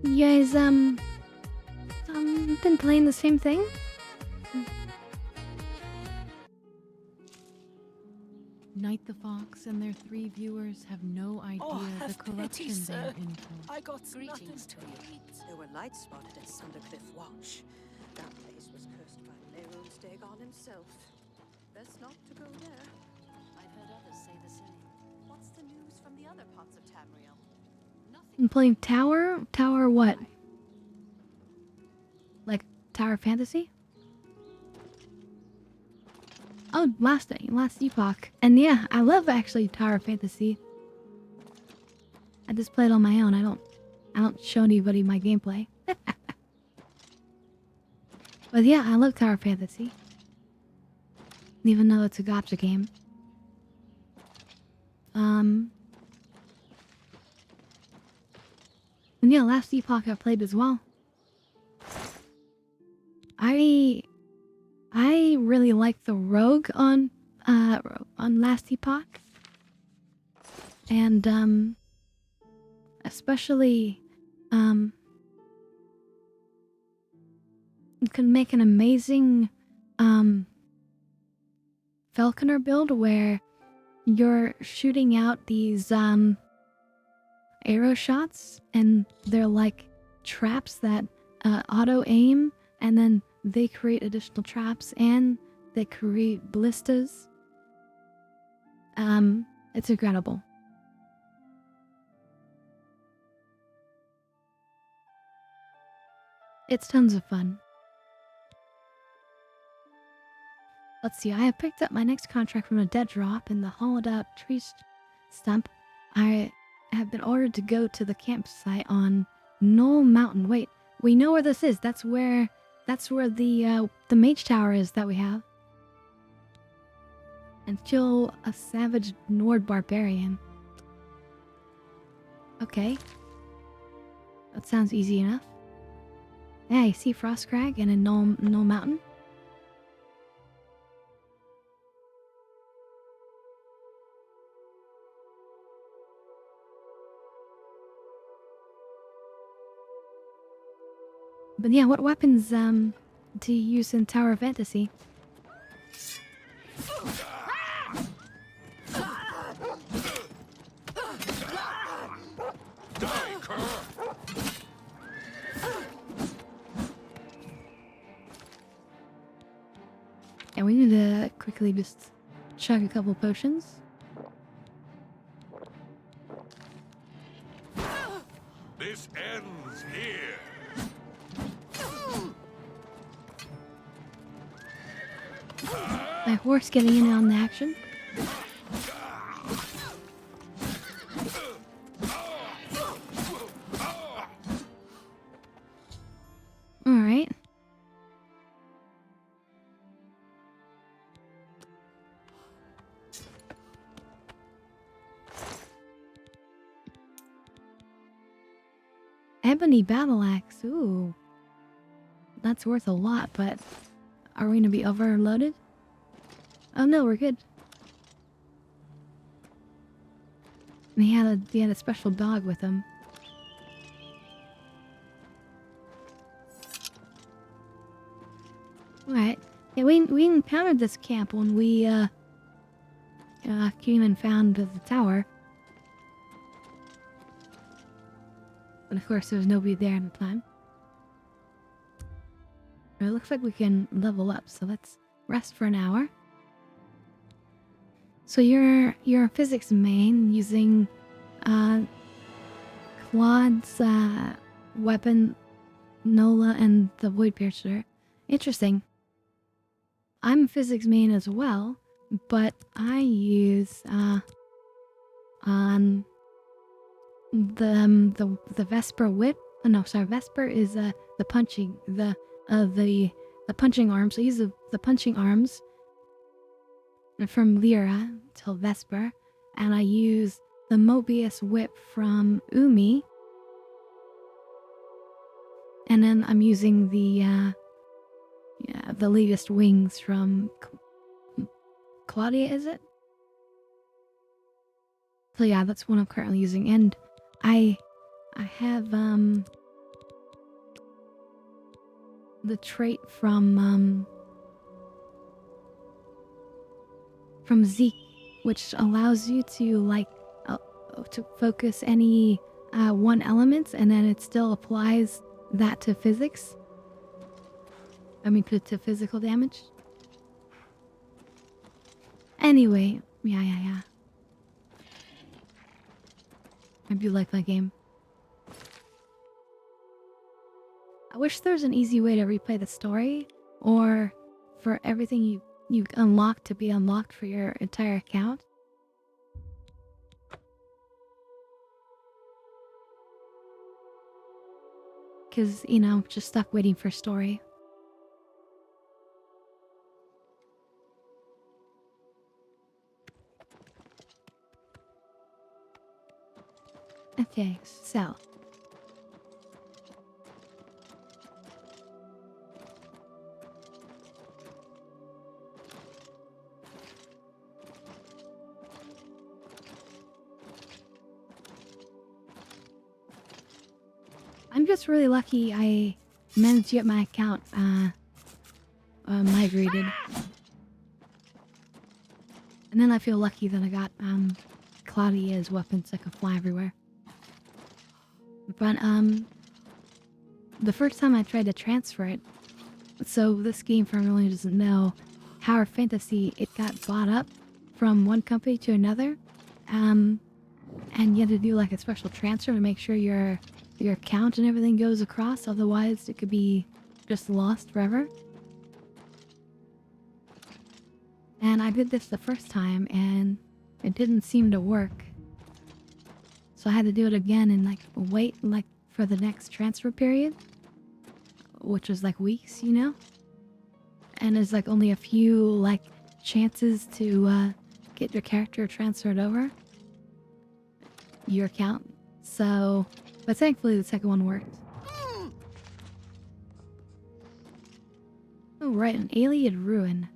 You guys, been playing the same thing? Night the Fox and their 3 viewers have no idea the corruption they're in for. I got greetings to you. There were lights spotted at Sundercliff Watch. That place was cursed by Leroy's Dagon himself. Best not to go there. I've heard others say the same. What's the news from the other parts of Tamriel? I'm playing Tower? Tower what? Like Tower Fantasy? Oh, last Epoch. And yeah, I love actually Tower Fantasy. I just play it on my own. I don't show anybody my gameplay. But yeah, I love Tower Fantasy. Even though it's a gacha game. And yeah, last Epoch I played as well. I really like the rogue on last Epoch. And especially you can make an amazing falconer build where you're shooting out these arrow shots, and they're like traps that auto aim, and then they create additional traps and they create ballistas. It's incredible. It's tons of fun. Let's see, I have picked up my next contract from a dead drop in the hollowed out tree stump. I have been ordered to go to the campsite on Knoll Mountain. Wait, we know where this is. That's where the mage tower is that we have. And kill a savage Nord barbarian. Okay. That sounds easy enough. Yeah, I see Frostcrag and a Knoll Mountain. But yeah, what weapons do you use in Tower of Fantasy? And we need to quickly just chug a couple potions. This ends here. My horse getting in on the action. Alright. Ebony battle axe. Ooh. That's worth a lot, but are we gonna be overloaded? Oh no, we're good. And he had a special dog with him. Alright. Yeah, we encountered this camp when we came and found the tower. But of course there was nobody there at the time. It looks like we can level up, so let's rest for an hour. So you're a physics main using Claude's weapon, Nola, and the Void Piercer. Interesting. I'm a physics main as well, but I use the Vesper whip. Oh, no, sorry, Vesper is the punching the punching arms. So I use the punching arms from Lyra till Vesper, and I use the Mobius whip from Umi, and then I'm using the latest wings from Claudia, is it? So yeah, that's what I'm currently using, and I have the trait from Zeke, which allows you to to focus any one element, and then it still applies that to physics. I mean, to physical damage. Anyway, yeah. I do like that game. I wish there was an easy way to replay the story, or for everything you unlock to be unlocked for your entire account. Because, just stuck waiting for story. Okay, so. I'm just really lucky I managed to get my account migrated. And then I feel lucky that I got Claudia's weapons that can fly everywhere. But the first time I tried to transfer it, so this game, for anyone who doesn't know, Tower of Fantasy, it got bought up from one company to another, and you had to do like a special transfer to make sure your account and everything goes across, otherwise it could be just lost forever. And I did this the first time and it didn't seem to work. So I had to do it again and wait for the next transfer period, which was weeks, And there's only a few chances to get your character transferred over your account. So, but thankfully the second one worked. Oh right, an alien ruin.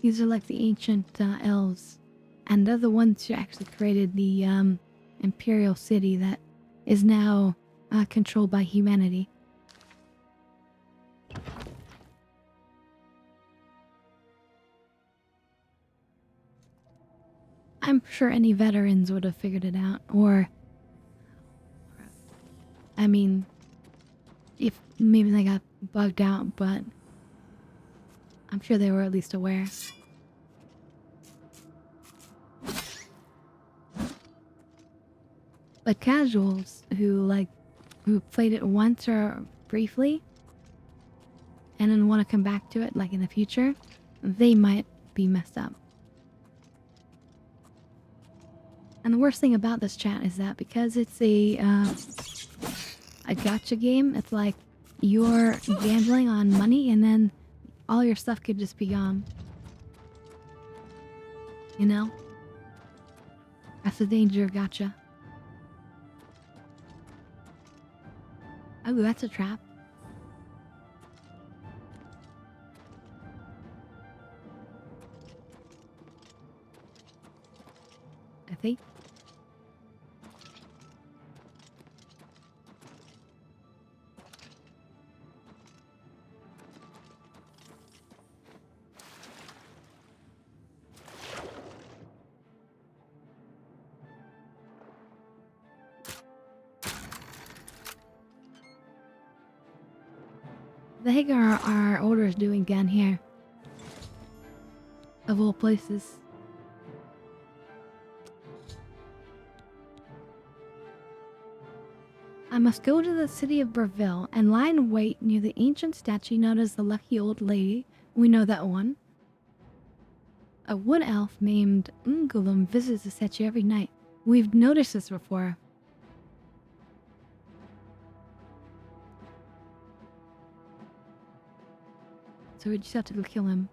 These are the ancient elves, and they're the ones who actually created the imperial city that is now controlled by humanity. I'm sure any veterans would have figured it out, or I mean, if maybe they got bugged out, but I'm sure they were at least aware. But casuals who played it once or briefly and then want to come back to it like in the future, they might be messed up. And the worst thing about this chat is that because it's a gacha game, it's like you're gambling on money and then all your stuff could just be gone. You know? That's the danger of gacha. Oh, that's a trap. I think. The heck are our orders doing down here? Of all places. I must go to the city of Breville and lie in wait near the ancient statue known as the Lucky Old Lady. We know that one. A wood elf named Ungulum visits the statue every night. We've noticed this before. So we just have to go kill him.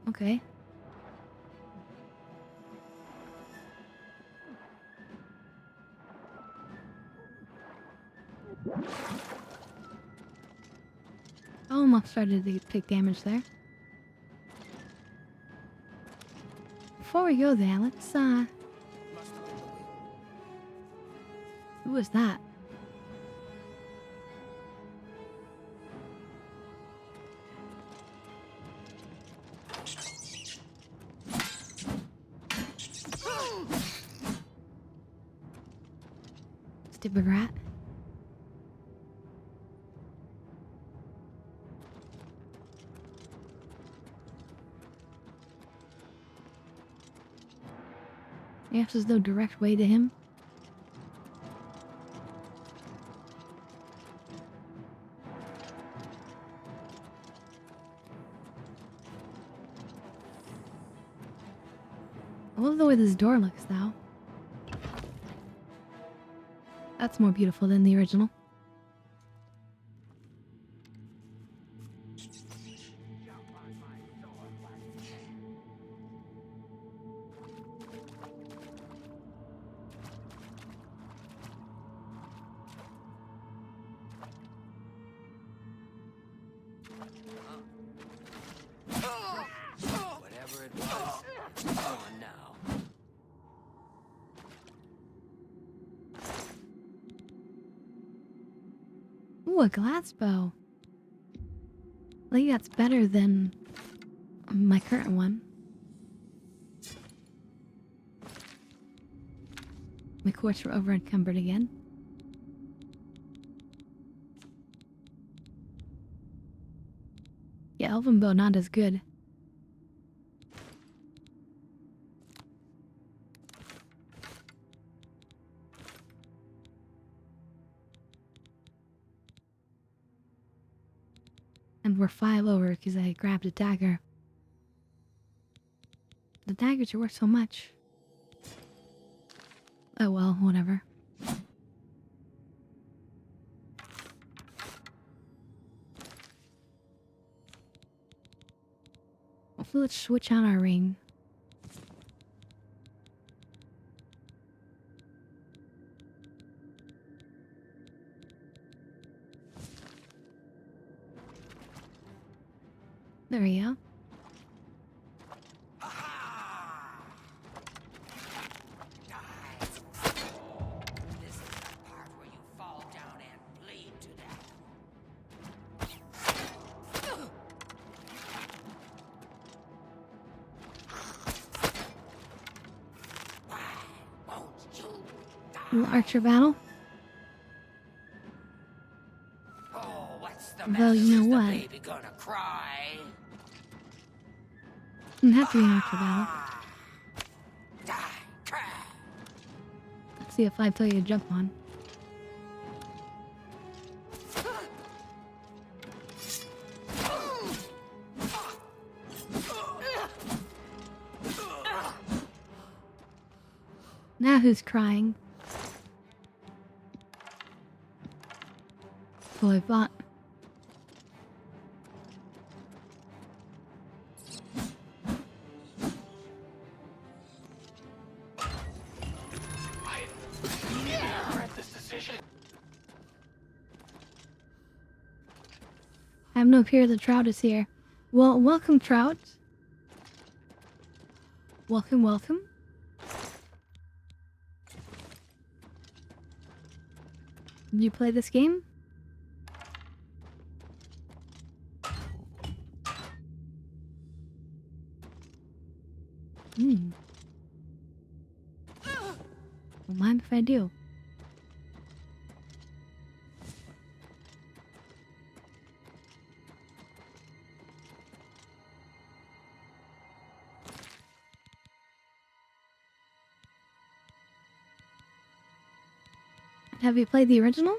Okay. I almost started to take damage there. Before we go there, let's who was that? Stupid rat. Yes, there's no direct way to him. I love the way this door looks, though. That's more beautiful than the original. Whatever it was, it's gone now. Ooh, a glass bow. I think that's better than my current one. My course we're over encumbered again. Yeah, elven bow not as good. And we're 5 over because I grabbed a dagger. The daggers are worth so much. Oh well, whatever. Hopefully let's switch out our ring. There we go. Little archer battle. Oh, what's the Though matter? you know Is the what? baby gonna cry? Doesn't have to be an archer battle. Let's see if I tell you to jump on. Now who's crying? Well, I thought. I have no fear the Trout is here. Well, welcome, Trout. Welcome, welcome. Did you play this game? Hmm. Don't mind if I do. Have you played the original?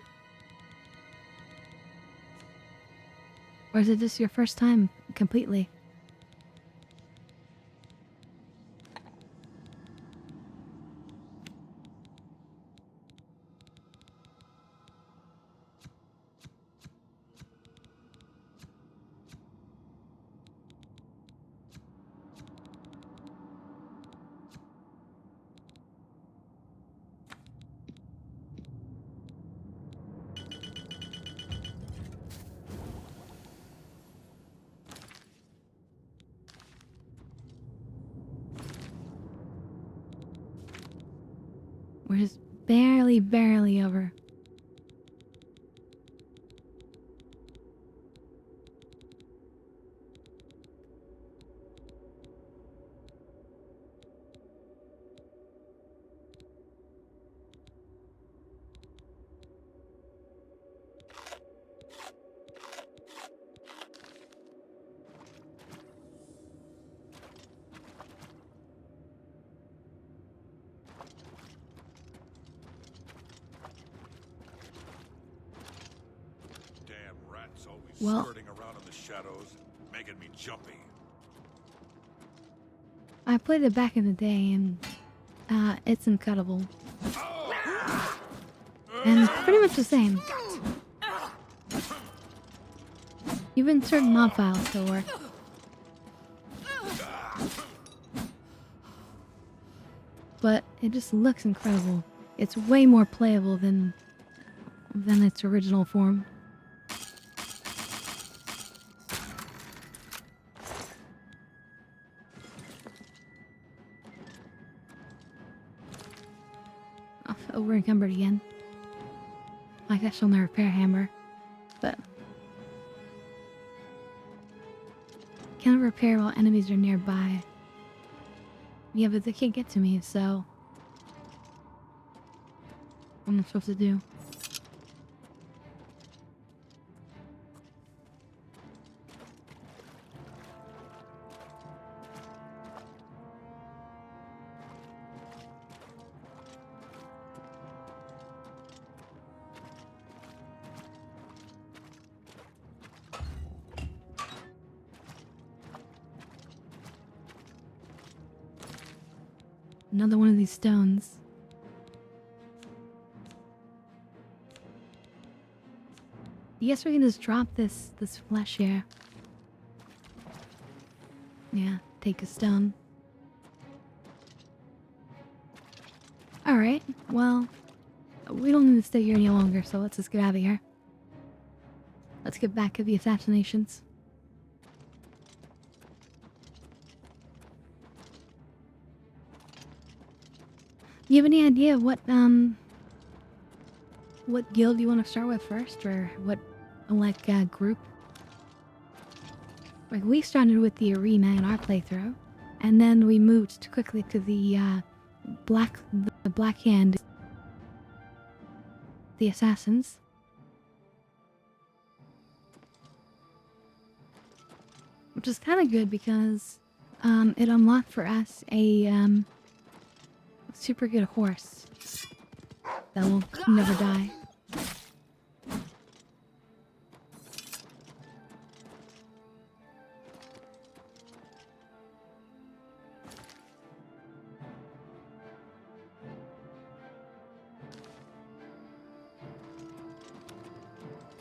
Or is it just your first time completely? We're just barely over. Well, skirting around in the shadows, making me jumpy. I played it back in the day, and it's incredible. And it's pretty much the same. Even certain mod files still work. But it just looks incredible. It's way more playable than its original form. Over encumbered again. I guess on the repair hammer, but can't repair while enemies are nearby. Yeah, but they can't get to me, so what am I supposed to do? Another one of these stones. Yes, we can just drop this flesh here. Yeah, take a stone. Alright, well, we don't need to stay here any longer, so let's just get out of here. Let's get back to the assassinations. Do you have any idea what guild you want to start with first, or what, like, group? Like, we started with the arena in our playthrough, and then we moved quickly to the Black Hand. the assassins. Which is kind of good because it unlocked for us a super good horse that will never die.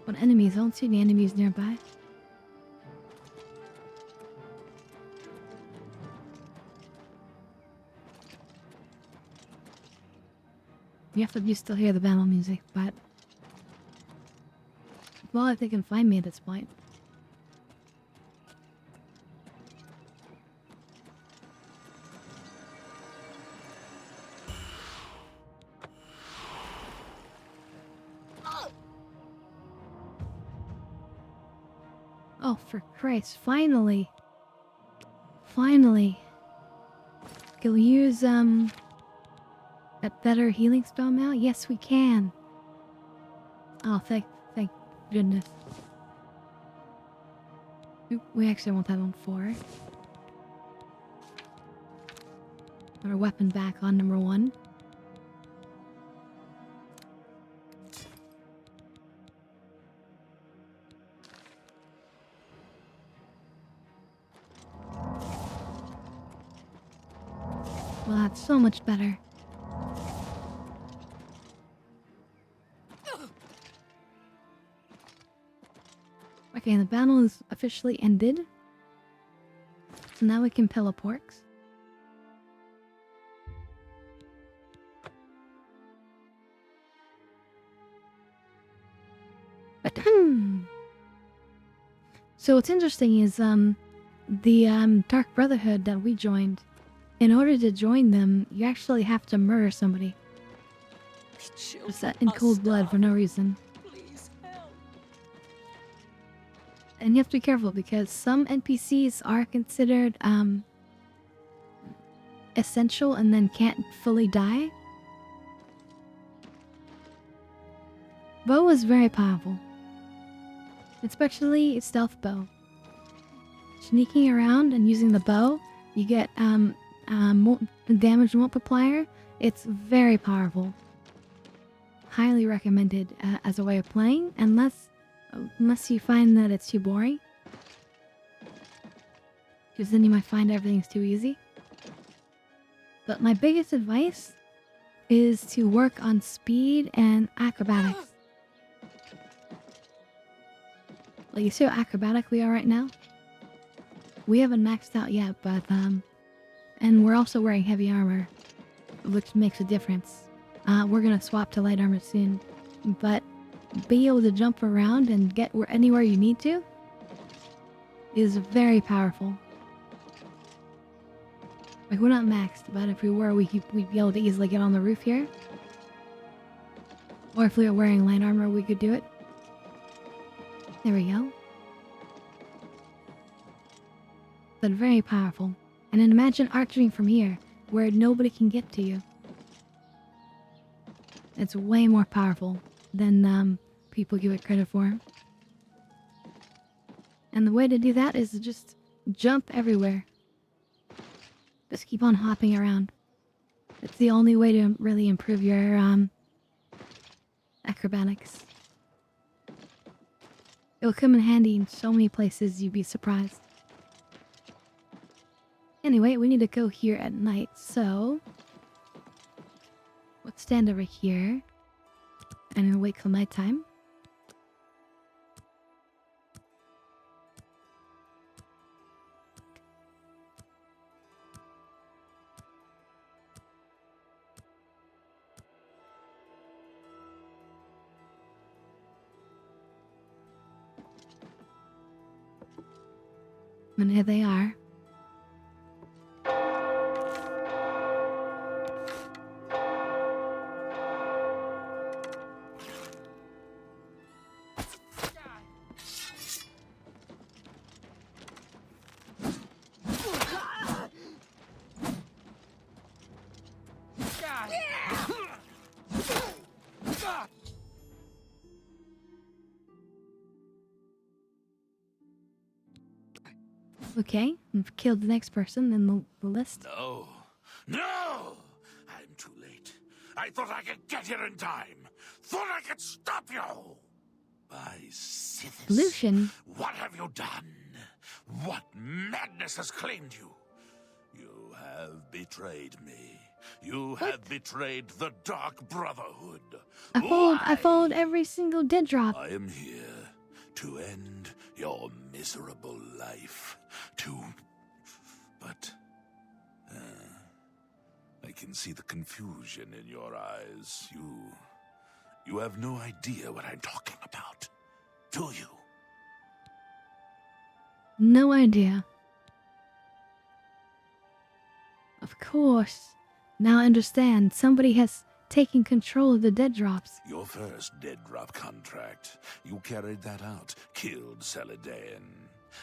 What enemies? I don't see any enemies nearby. You still hear the battle music, but well, if they can find me at this point. Oh, for Christ, finally. Finally. Can we use, that better healing spell now? Yes, we can. Oh, thank goodness. Oop, we actually won't have on 4. Put our weapon back on number 1. Well, that's so much better. Okay, the battle is officially ended. So now we can pill up orcs. But, so what's interesting is, the, Dark Brotherhood that we joined, in order to join them, you actually have to murder somebody. Just that in cold blood for no reason. And you have to be careful because some NPCs are considered essential and then can't fully die. Bow is very powerful. Especially stealth bow. Sneaking around and using the bow, you get damage multiplier. It's very powerful. Highly recommended as a way of playing, unless you find that it's too boring. Because then you might find everything's too easy. But my biggest advice is to work on speed and acrobatics. Like, you see how acrobatic we are right now? We haven't maxed out yet, but and we're also wearing heavy armor, which makes a difference. We're gonna swap to light armor soon, but being able to jump around and get anywhere you need to is very powerful. Like, we're not maxed, but if we were, we'd be able to easily get on the roof here. Or if we were wearing light armor, we could do it. There we go. But very powerful. And then imagine archering from here, where nobody can get to you. It's way more powerful than people give it credit for. And the way to do that is to just jump everywhere. Just keep on hopping around. It's the only way to really improve your acrobatics. It'll come in handy in so many places you'd be surprised. Anyway, we need to go here at night, so let's stand over here and then wait till nighttime. And here they are. Okay, we've killed the next person in the list. No! No! I'm too late. I thought I could get here in time. Thought I could stop you! By Sithis, Lucian. what have you done? What madness has claimed you? You have betrayed me. You have betrayed the Dark Brotherhood. I followed every single dead drop. I am here to end your miserable life. But I can see the confusion in your eyes. You have no idea what I'm talking about, do you? No idea. Of course. Now I understand. Somebody has taken control of the dead drops. Your first dead drop contract. You carried that out, killed Celadon.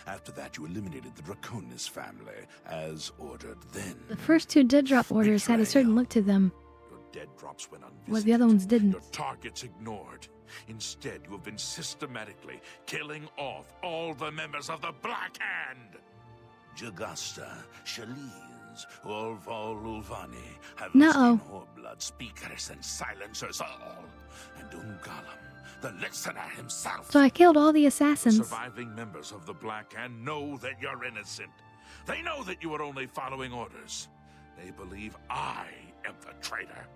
After that, you eliminated the Draconis family, as ordered then. The first 2 dead drop orders had a certain look to them. Your dead drops went unvisited. What the other ones didn't. Your targets ignored. Instead, you have been systematically killing off all the members of the Black Hand. Jagasta, Shalines, Ulval Ulvani have No. Blood speakers and silencers all. And Ungalam, the listener himself. So I killed all the The assassins. surviving members of the Black Hand know that you're innocent. They know that you are only following orders. They believe I am the traitor.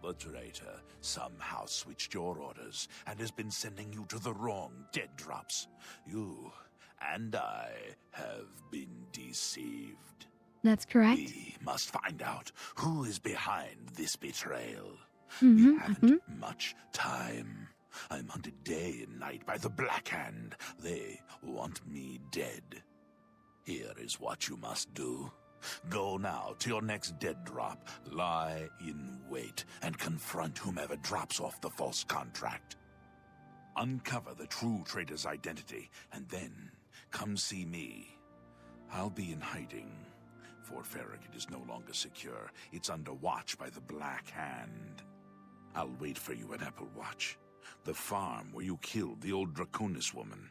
The traitor somehow switched your orders and has been sending you to the wrong dead drops. You and I have been deceived. That's correct. We must find out who is behind this betrayal. Mm-hmm, We haven't much time. I'm hunted day and night by the Black Hand. They want me dead. Here is what you must do. Go now to your next dead drop, lie in wait, and confront whomever drops off the false contract. Uncover the true traitor's identity, and then come see me. I'll be in hiding. Fort Farragut is no longer secure. It's under watch by the Black Hand. I'll wait for you at Apple Watch, the farm where you killed the old Draconis woman.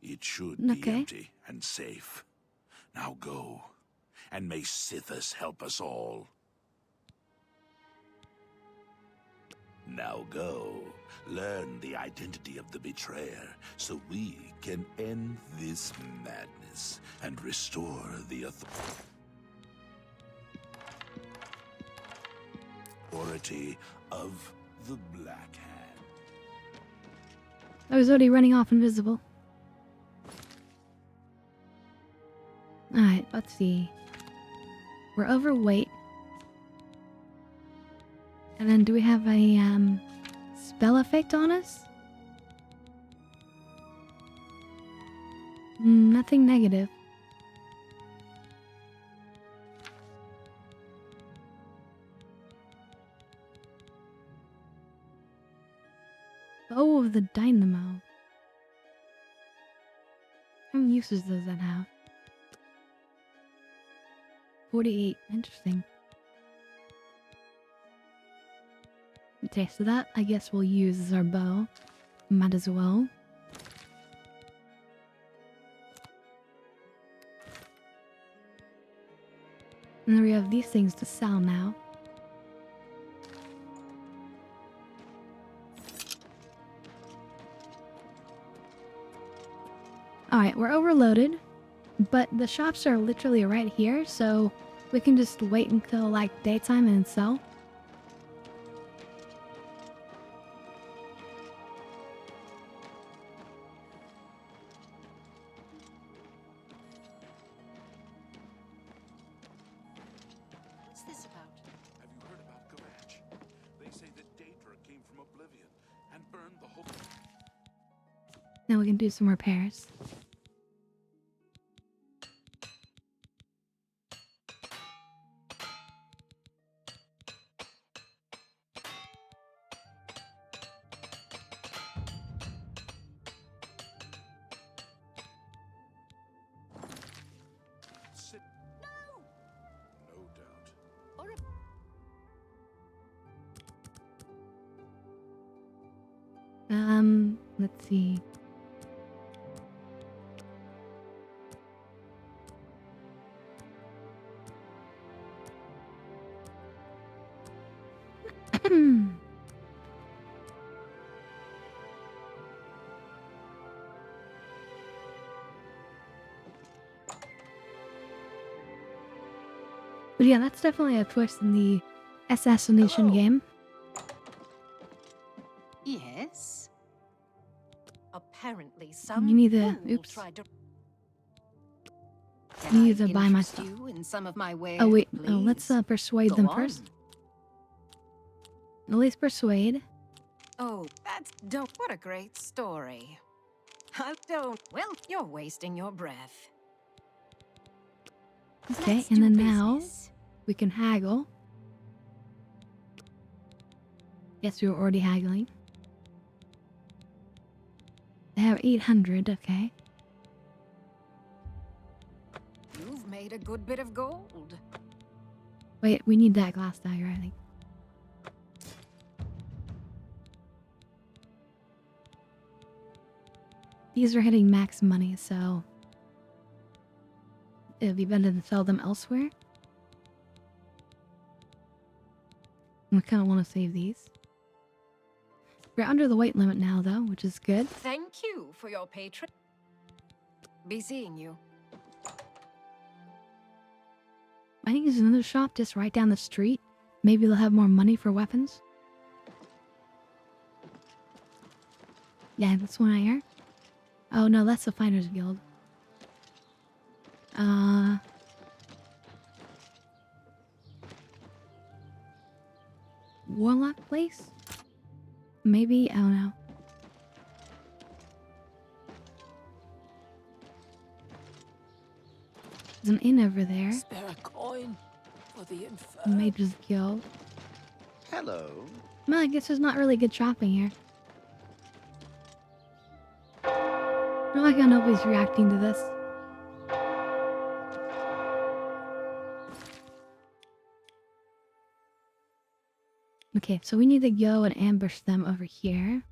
It should be empty and safe. Now go. And may Sithis help us all. Now go. Learn the identity of the betrayer, so we can end this madness and restore the authority of the Black Hand. I was already running off invisible. Alright, let's see. We're overweight. And then do we have a spell effect on us? Nothing negative. Bow of the Dynamo. How many uses does that have? 48. Interesting. Okay, so that I guess we'll use as our bow. Might as well. And then we have these things to sell now. Alright, we're overloaded. But the shops are literally right here, so we can just wait until like daytime and sell. What's this about? Have you heard about Gavach? They say that Daedra came from Oblivion and burned the whole... Now we can do some repairs. No doubt. Let's see. But yeah, that's definitely a twist in the assassination game. Yes. Apparently, some You need to. fool Oops. tried to. You need to buy my interest stuff. you in some of my wares, Oh wait. please? Oh, let's persuade Go them on. first. At least persuade. Oh, don't. What a great story. I don't. Well, you're wasting your breath. Okay, Let's and do then business. now we can haggle. Yes, we were already haggling. They have 800, okay. You've made a good bit of gold. Wait, we need that glass dagger, I think. These are hitting max money, so it'd be better to sell them elsewhere. We kind of want to save these. We're under the weight limit now, though, which is good. Thank you for your patron. Be seeing you. I think there's another shop just right down the street. Maybe they'll have more money for weapons. Yeah, that's one I hear. Oh no, that's the Finder's Guild. Warlock place? Maybe, I don't know. There's an inn over there. Spare a coin for the infernal. Mage's Guild. Hello. Well, I guess there's not really good shopping here. I don't like how nobody's reacting to this. Okay, so we need to go and ambush them over here.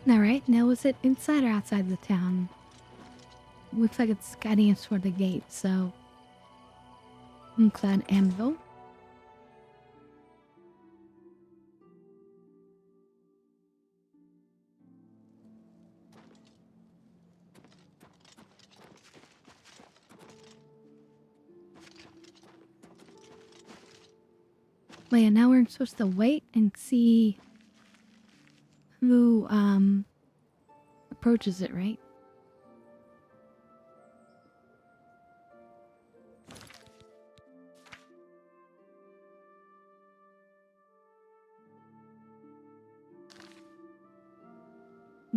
Alright, now is it inside or outside the town? Looks like it's guiding us toward the gate, so... Inside Anvil. Wait, and now we're supposed to wait and see who, approaches it, right?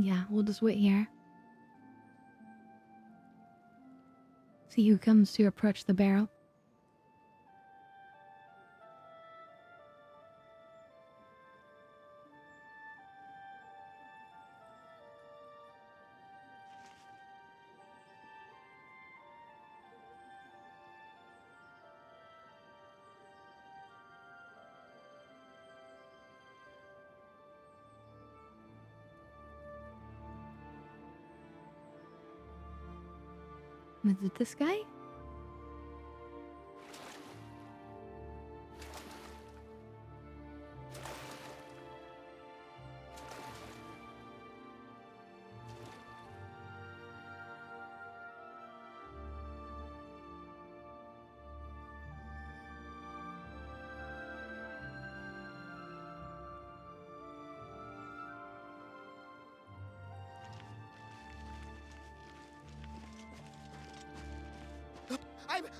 Yeah, we'll just wait here. See who comes to approach the barrel. Is it this guy?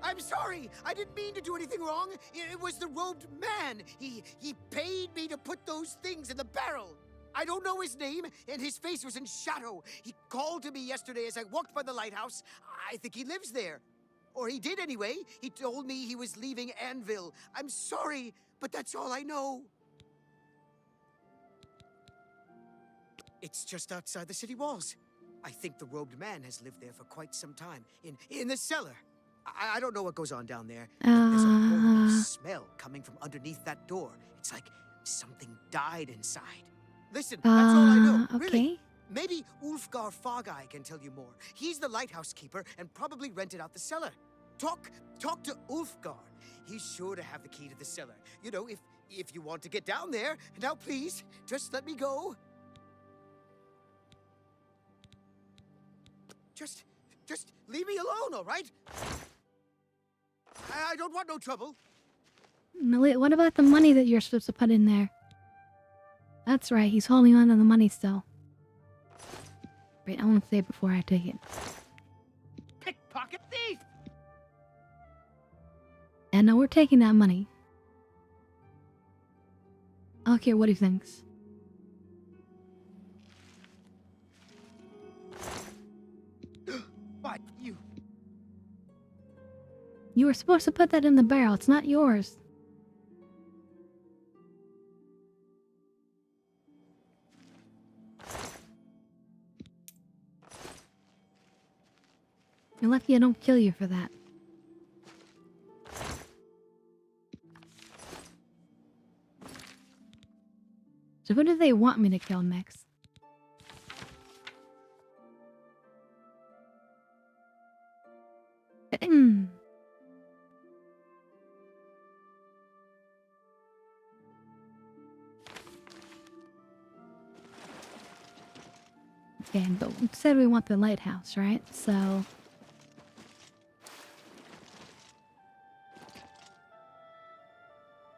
I'm sorry. I didn't mean to do anything wrong. It was the robed man. He paid me to put those things in the barrel. I don't know his name, and his face was in shadow. He called to me yesterday as I walked by the lighthouse. I think he lives there. Or he did anyway. He told me he was leaving Anvil. I'm sorry, but that's all I know. It's just outside the city walls. I think the robed man has lived there for quite some time. In the cellar. I don't know what goes on down there. But there's a horrible smell coming from underneath that door. It's like something died inside. Listen, that's all I know. Okay. Really. Maybe Ulfgar Fogeye can tell you more. He's the lighthouse keeper and probably rented out the cellar. Talk to Ulfgar. He's sure to have the key to the cellar. You know, if you want to get down there. Now, please, just let me go. Just leave me alone, all right? I don't want no trouble. Wait, what about the money that you're supposed to put in there? That's right, he's holding on to the money still. Wait, I want to say it before I take it. Pickpocket thief! And no, we're taking that money. I don't care what he thinks. What? You... You were supposed to put that in the barrel. It's not yours. You're lucky I don't kill you for that. So who do they want me to kill next? Okay, but we said we want the lighthouse, right? So...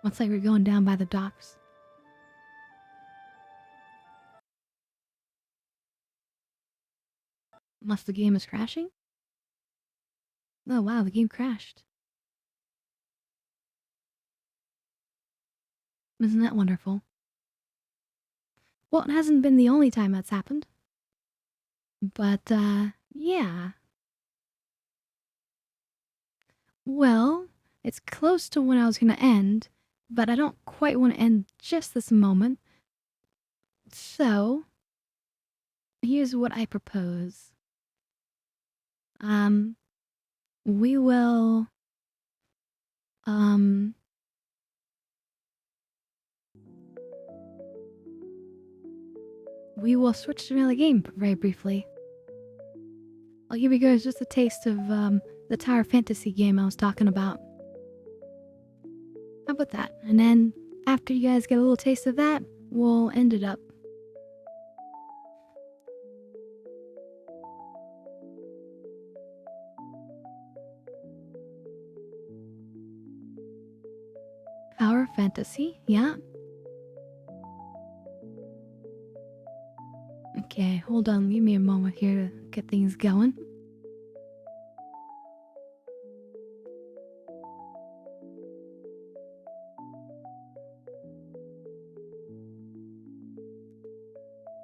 looks like we're going down by the docks. Unless the game is crashing? Oh wow, the game crashed. Isn't that wonderful? Well, it hasn't been the only time that's happened. But, yeah. Well, it's close to when I was gonna end, but I don't quite want to end just this moment. So, here's what I propose. We will, we will switch around the game very briefly. I'll give you guys just a taste of, the Tower Fantasy game I was talking about. How about that? And then, after you guys get a little taste of that, we'll end it up. Tower Fantasy, yeah. Okay, hold on, give me a moment here to get things going.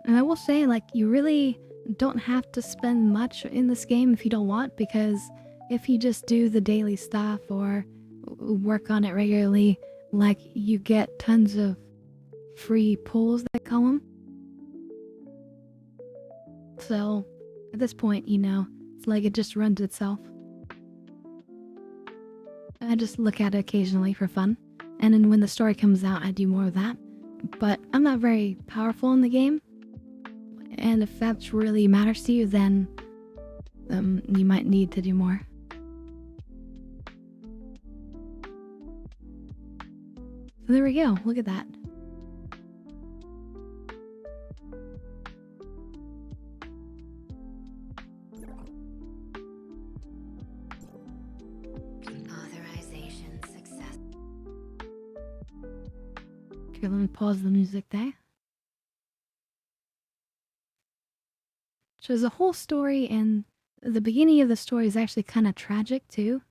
And I will say, like, you really don't have to spend much in this game if you don't want, because if you just do the daily stuff or work on it regularly, like, you get tons of free pulls, they call them. So, at this point, you know, it's like it just runs itself. I just look at it occasionally for fun, and then when the story comes out, I do more of that. But I'm not very powerful in the game, and if that really matters to you, then you might need to do more. So there we go, look at that. Authorization success. Okay, let me pause the music there. So there's a whole story, and the beginning of the story is actually kind of tragic too.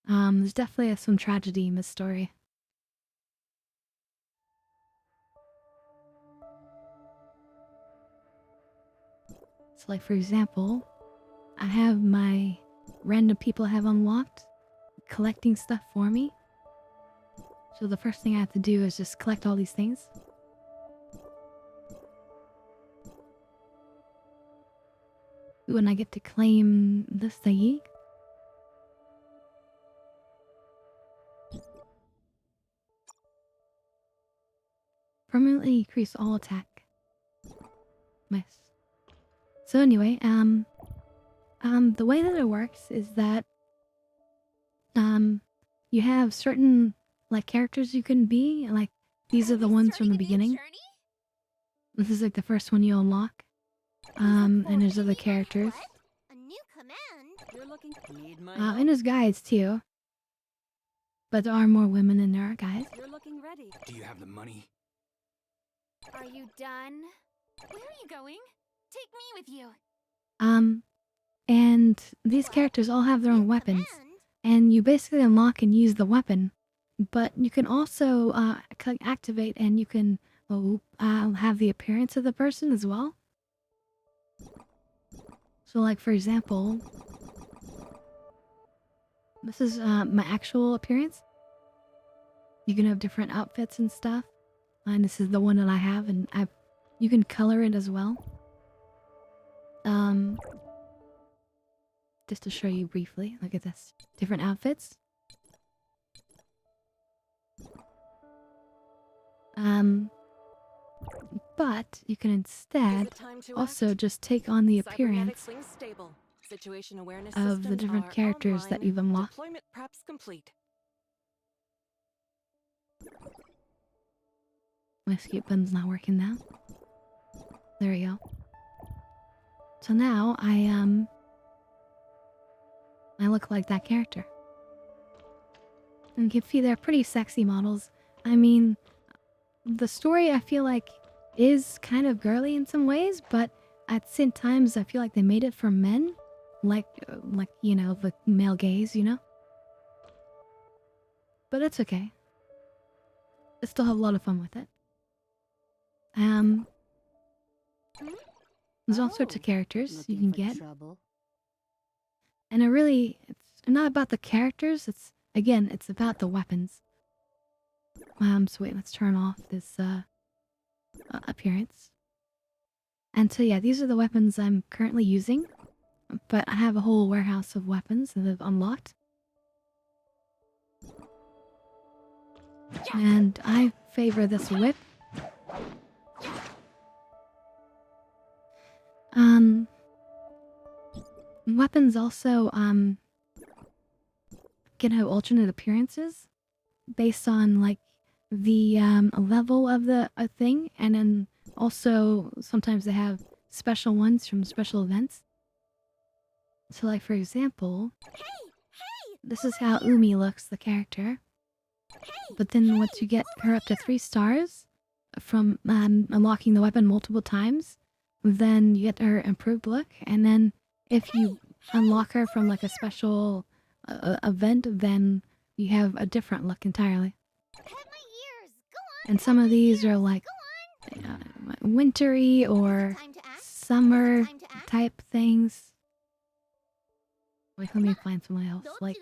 There's definitely some tragedy in this story. So, like, for example, I have my random people have unlocked, collecting stuff for me. So the first thing I have to do is just collect all these things. Ooh, and I get to claim this thingy. Permanently increase all attack. Nice. So anyway, the way that it works is that, you have certain, like, characters you can be, like, these are the ones from the beginning. This is, like, the first one you unlock. And there's other characters. A new command? You're looking need my And there's guides, too. But there are more women than there are guys. You're looking ready. Do you have the money? Are you done? Where are you going? Take me with you. And these characters all have their own weapons. And you basically unlock and use the weapon. But you can also activate and you can have the appearance of the person as well. So, like, for example, this is my actual appearance. You can have different outfits and stuff. And this is the one that I have, and you can color it as well. Just to show you briefly, look at this. Different outfits. But you can instead also just take on the appearance of the different characters that you've unlocked. My escape button's not working now. There we go. So now I look like that character. And you can see they're pretty sexy models. I mean, the story I feel like is kind of girly in some ways, but at the same times I feel like they made it for men, like you know, the male gaze, you know. But that's okay. I still have a lot of fun with it. There's all sorts of characters you can get. And it's not about the characters, it's about the weapons. So wait, let's turn off this appearance. And so yeah, these are the weapons I'm currently using. But I have a whole warehouse of weapons that I've unlocked. And I favor this whip. Weapons also can have alternate appearances based on like the level of the thing, and then also sometimes they have special ones from special events. So like for example, this is how Umi looks, the character. But then once you get her up to 3 stars from unlocking the weapon multiple times, then you get her improved look. And then if you unlock her from like a special event, then you have a different look entirely. And some of these are like wintry or summer type things. Wait, let me find someone else. Like,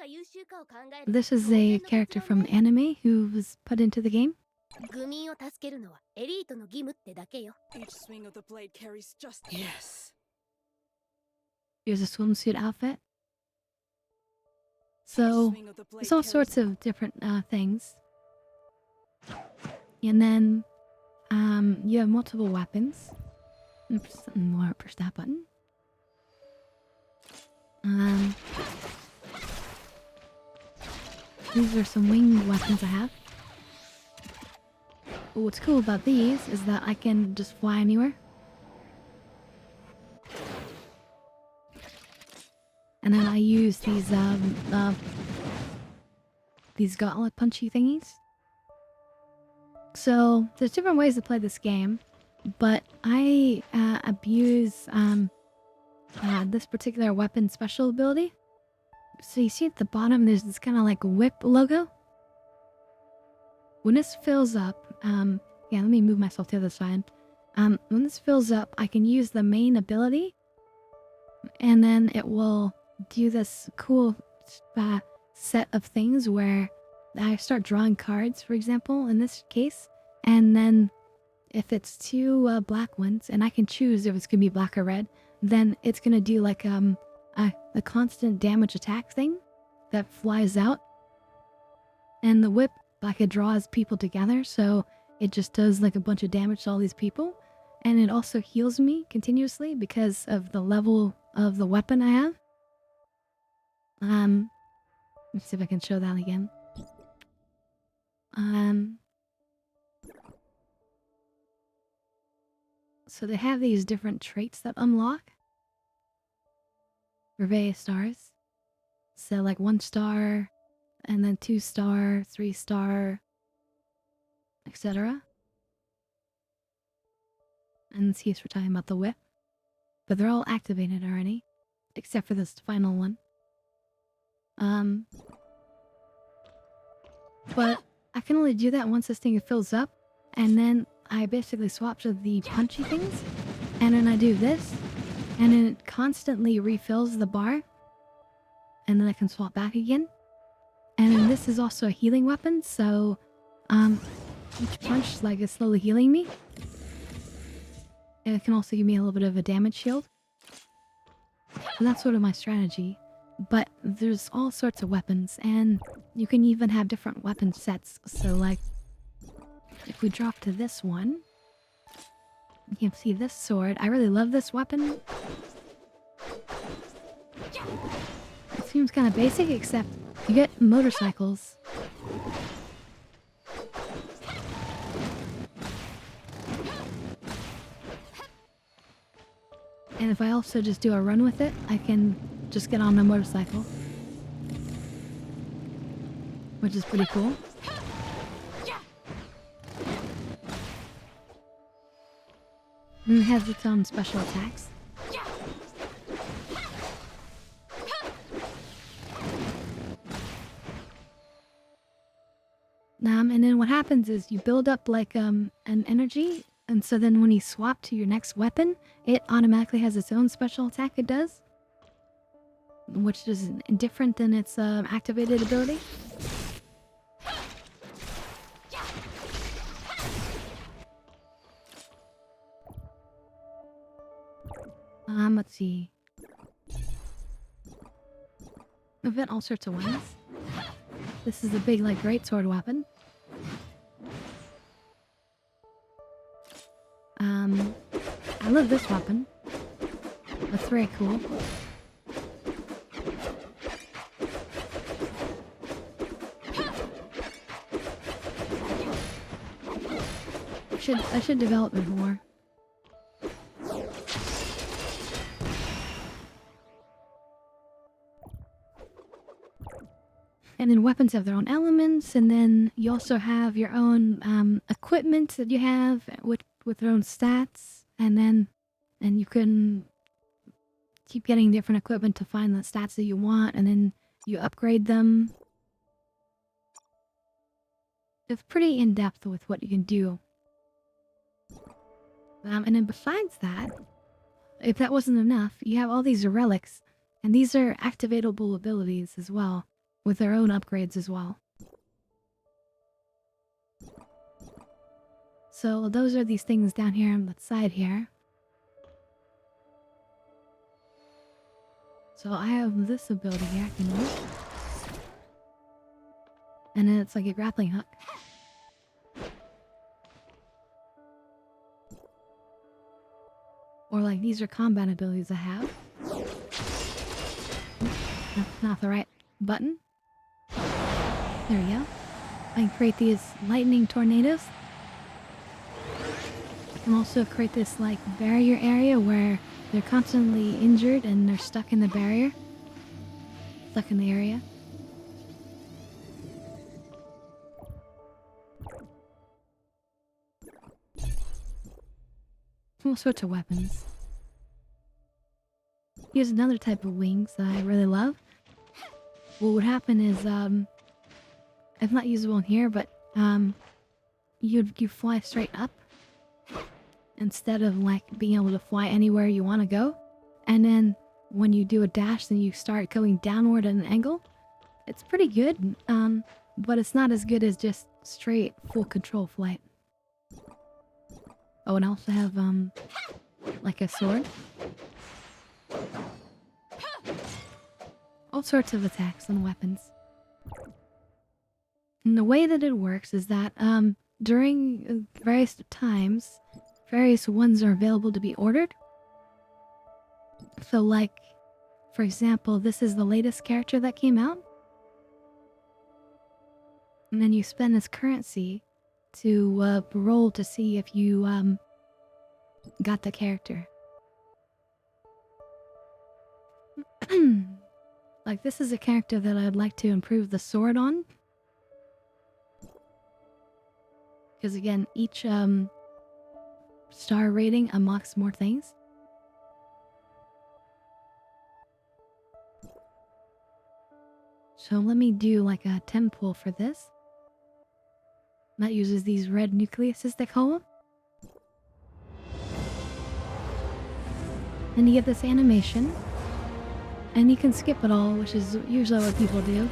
this is a character from anime who was put into the game. Each swing of the blade carries just yes. Here's a swimsuit outfit. So, there's all sorts of different things. And then, you have multiple weapons. Push that button. These are some winged weapons I have. But what's cool about these is that I can just fly anywhere. And then I use these gauntlet punchy thingies. So there's different ways to play this game, but I abuse this particular weapon special ability. So you see at the bottom there's this kind of like whip logo. When this fills up, yeah, let me move myself to the other side. When this fills up, I can use the main ability, and then it will do this cool set of things where I start drawing cards, for example, in this case, and then if it's two black ones, and I can choose if it's gonna be black or red, then it's gonna do like a constant damage attack thing that flies out, and the whip like it draws people together, so it just does like a bunch of damage to all these people, and it also heals me continuously because of the level of the weapon I have. Let's see if I can show that again. So they have these different traits that unlock for various stars. So like 1 star, and then 2 star, 3 star, etc. And this case we're talking about the whip. But they're all activated already, except for this final one. But I can only do that once this thing fills up, and then I basically swap to the punchy things, and then I do this, and then it constantly refills the bar, and then I can swap back again. And then this is also a healing weapon, so each punch like is slowly healing me. And it can also give me a little bit of a damage shield. And that's sort of my strategy. But there's all sorts of weapons, and you can even have different weapon sets. So like, if we drop to this one, you can see this sword. I really love this weapon. It seems kind of basic, except you get motorcycles. And if I also just do a run with it, I can just get on a motorcycle. Which is pretty cool. And it has its own special attacks. And then what happens is you build up like an energy, and so then when you swap to your next weapon, it automatically has its own special attack it does, which is different than its activated ability. Let's see. I've got all sorts of ones. This is a big, like, greatsword weapon. I love this weapon. That's very cool. I should develop it more. And then weapons have their own elements, and then you also have your own equipment that you have with their own stats, and you can keep getting different equipment to find the stats that you want, and then you upgrade them. It's pretty in-depth with what you can do. And then besides that, if that wasn't enough, you have all these relics, and these are activatable abilities as well, with their own upgrades as well. So those are these things down here on the side here. So I have this ability here I can use. And then it's like a grappling hook. Or like these are combat abilities I have. That's not the right button. There we go. I can create these lightning tornadoes. I can also create this like barrier area where they're constantly injured and they're stuck in the barrier. Stuck in the area. All sorts of weapons. Here's another type of wings that I really love. What would happen is, it's not usable in here, but you fly straight up instead of like being able to fly anywhere you want to go, and then when you do a dash, then you start going downward at an angle. It's pretty good, but it's not as good as just straight full control flight. Oh, and I also have, like a sword. All sorts of attacks and weapons. And the way that it works is that, during various times, various ones are available to be ordered. So, like, for example, this is the latest character that came out. And then you spend this currency to roll to see if you got the character. Like, this is a character that I'd like to improve the sword on. Because again, each star rating unlocks more things. So let me do like a 10 pull for this. That uses these red nucleuses, they call them. And you get this animation. And you can skip it all, which is usually what people do.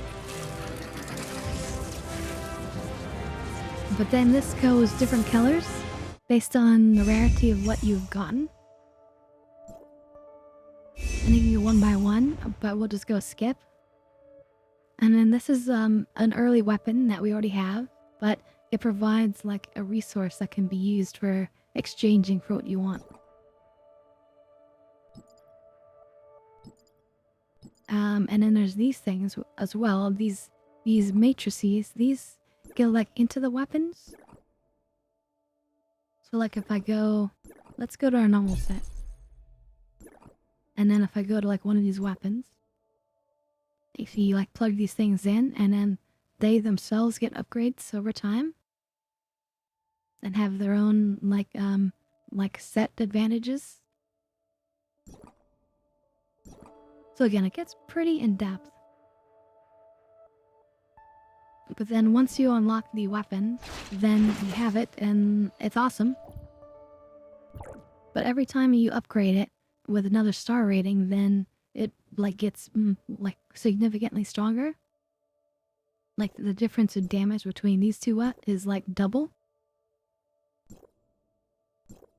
But then this goes different colors based on the rarity of what you've gotten. And you can go one by one, but we'll just go skip. And then this is an early weapon that we already have, but it provides like a resource that can be used for exchanging for what you want. And then there's these things as well. These matrices, these go like into the weapons. So like if I go, let's go to our normal set. And then if I go to like one of these weapons, if you like plug these things in and then they themselves get upgrades over time and have their own like set advantages. So again, it gets pretty in depth. But then once you unlock the weapon, then you have it and it's awesome. But every time you upgrade it with another star rating, then it like gets like significantly stronger. Like the difference in damage between these two is like double.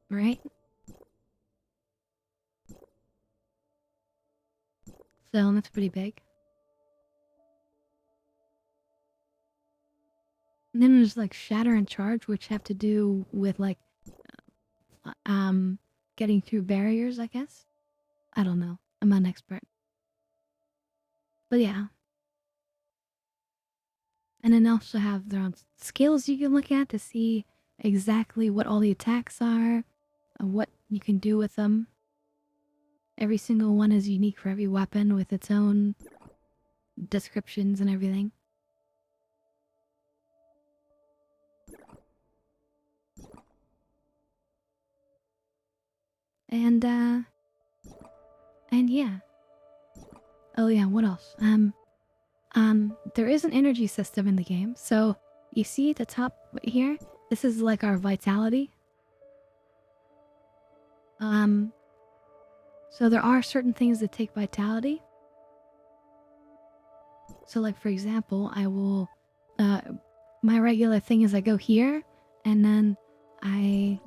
Right? So that's pretty big. And then there's like Shatter and Charge, which have to do with like getting through barriers, I guess. I don't know. I'm not an expert. But yeah. And then also have their own skills you can look at to see exactly what all the attacks are, what you can do with them. Every single one is unique for every weapon with its own descriptions and everything. And yeah. Oh yeah, what else? There is an energy system in the game. So you see at the top here, this is like our vitality. So there are certain things that take vitality. So like for example, I will, my regular thing is I go here and then I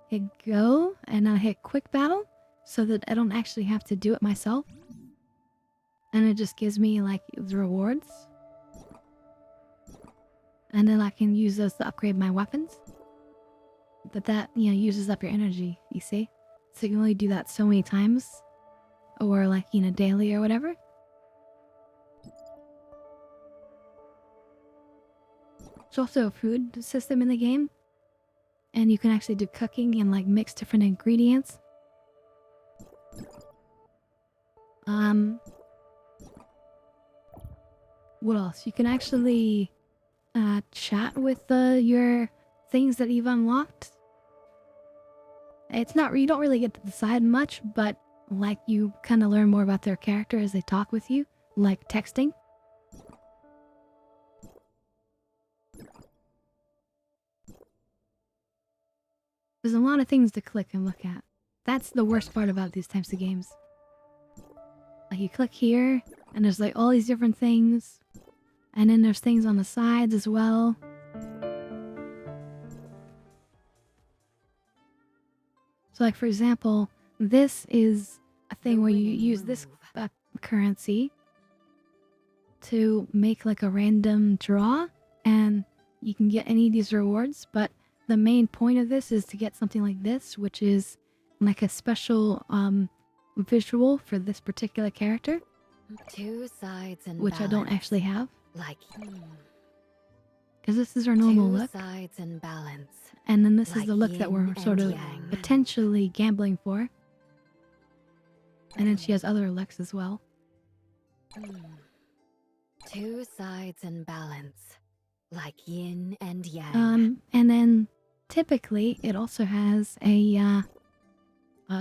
hit go and I hit quick battle so that I don't actually have to do it myself. And it just gives me like the rewards. And then I can use those to upgrade my weapons. But that, you know, uses up your energy, you see? So you can only do that so many times. Or like, you know, daily or whatever. There's also a food system in the game. And you can actually do cooking and like mix different ingredients. What else? You can actually chat with your things that you've unlocked. It's not, you don't really get to decide much, but like you kind of learn more about their character as they talk with you, like texting. There's a lot of things to click and look at. That's the worst part about these types of games. Like you click here, and there's like all these different things. And then there's things on the sides as well. So like for example, this is a thing where you use this currency to make like a random draw, and you can get any of these rewards, but the main point of this is to get something like this, which is like a special visual for this particular character. Two sides and which I don't balance. actually have. Like Because this is our normal two look. sides and balance. And then this is Like the look that we're yin sort and of yang. potentially gambling for. And then she has other looks as well. Two sides and balance. Like yin and yang. And then typically it also has a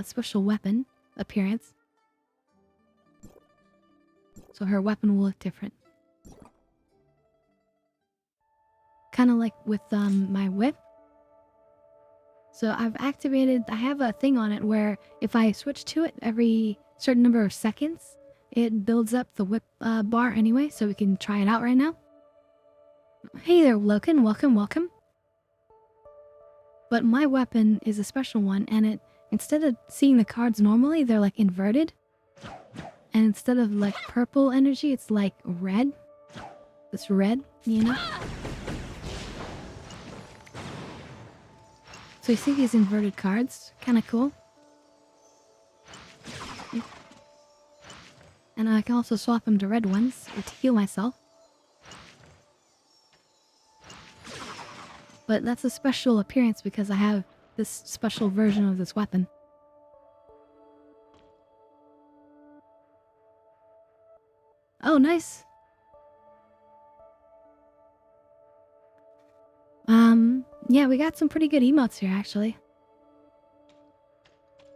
special weapon appearance. So her weapon will look different. Kind of like with my whip. So I have a thing on it where if I switch to it every certain number of seconds, it builds up the whip bar anyway, so we can try it out right now. Hey there, Loken, welcome. But my weapon is a special one, and it, instead of seeing the cards normally, they're like inverted. And instead of like purple energy, it's like red. It's red, you know? So you see these inverted cards? Kind of cool. And I can also swap them to red ones to heal myself. But that's a special appearance because I have this special version of this weapon. Oh, nice. Yeah, we got some pretty good emotes here, actually.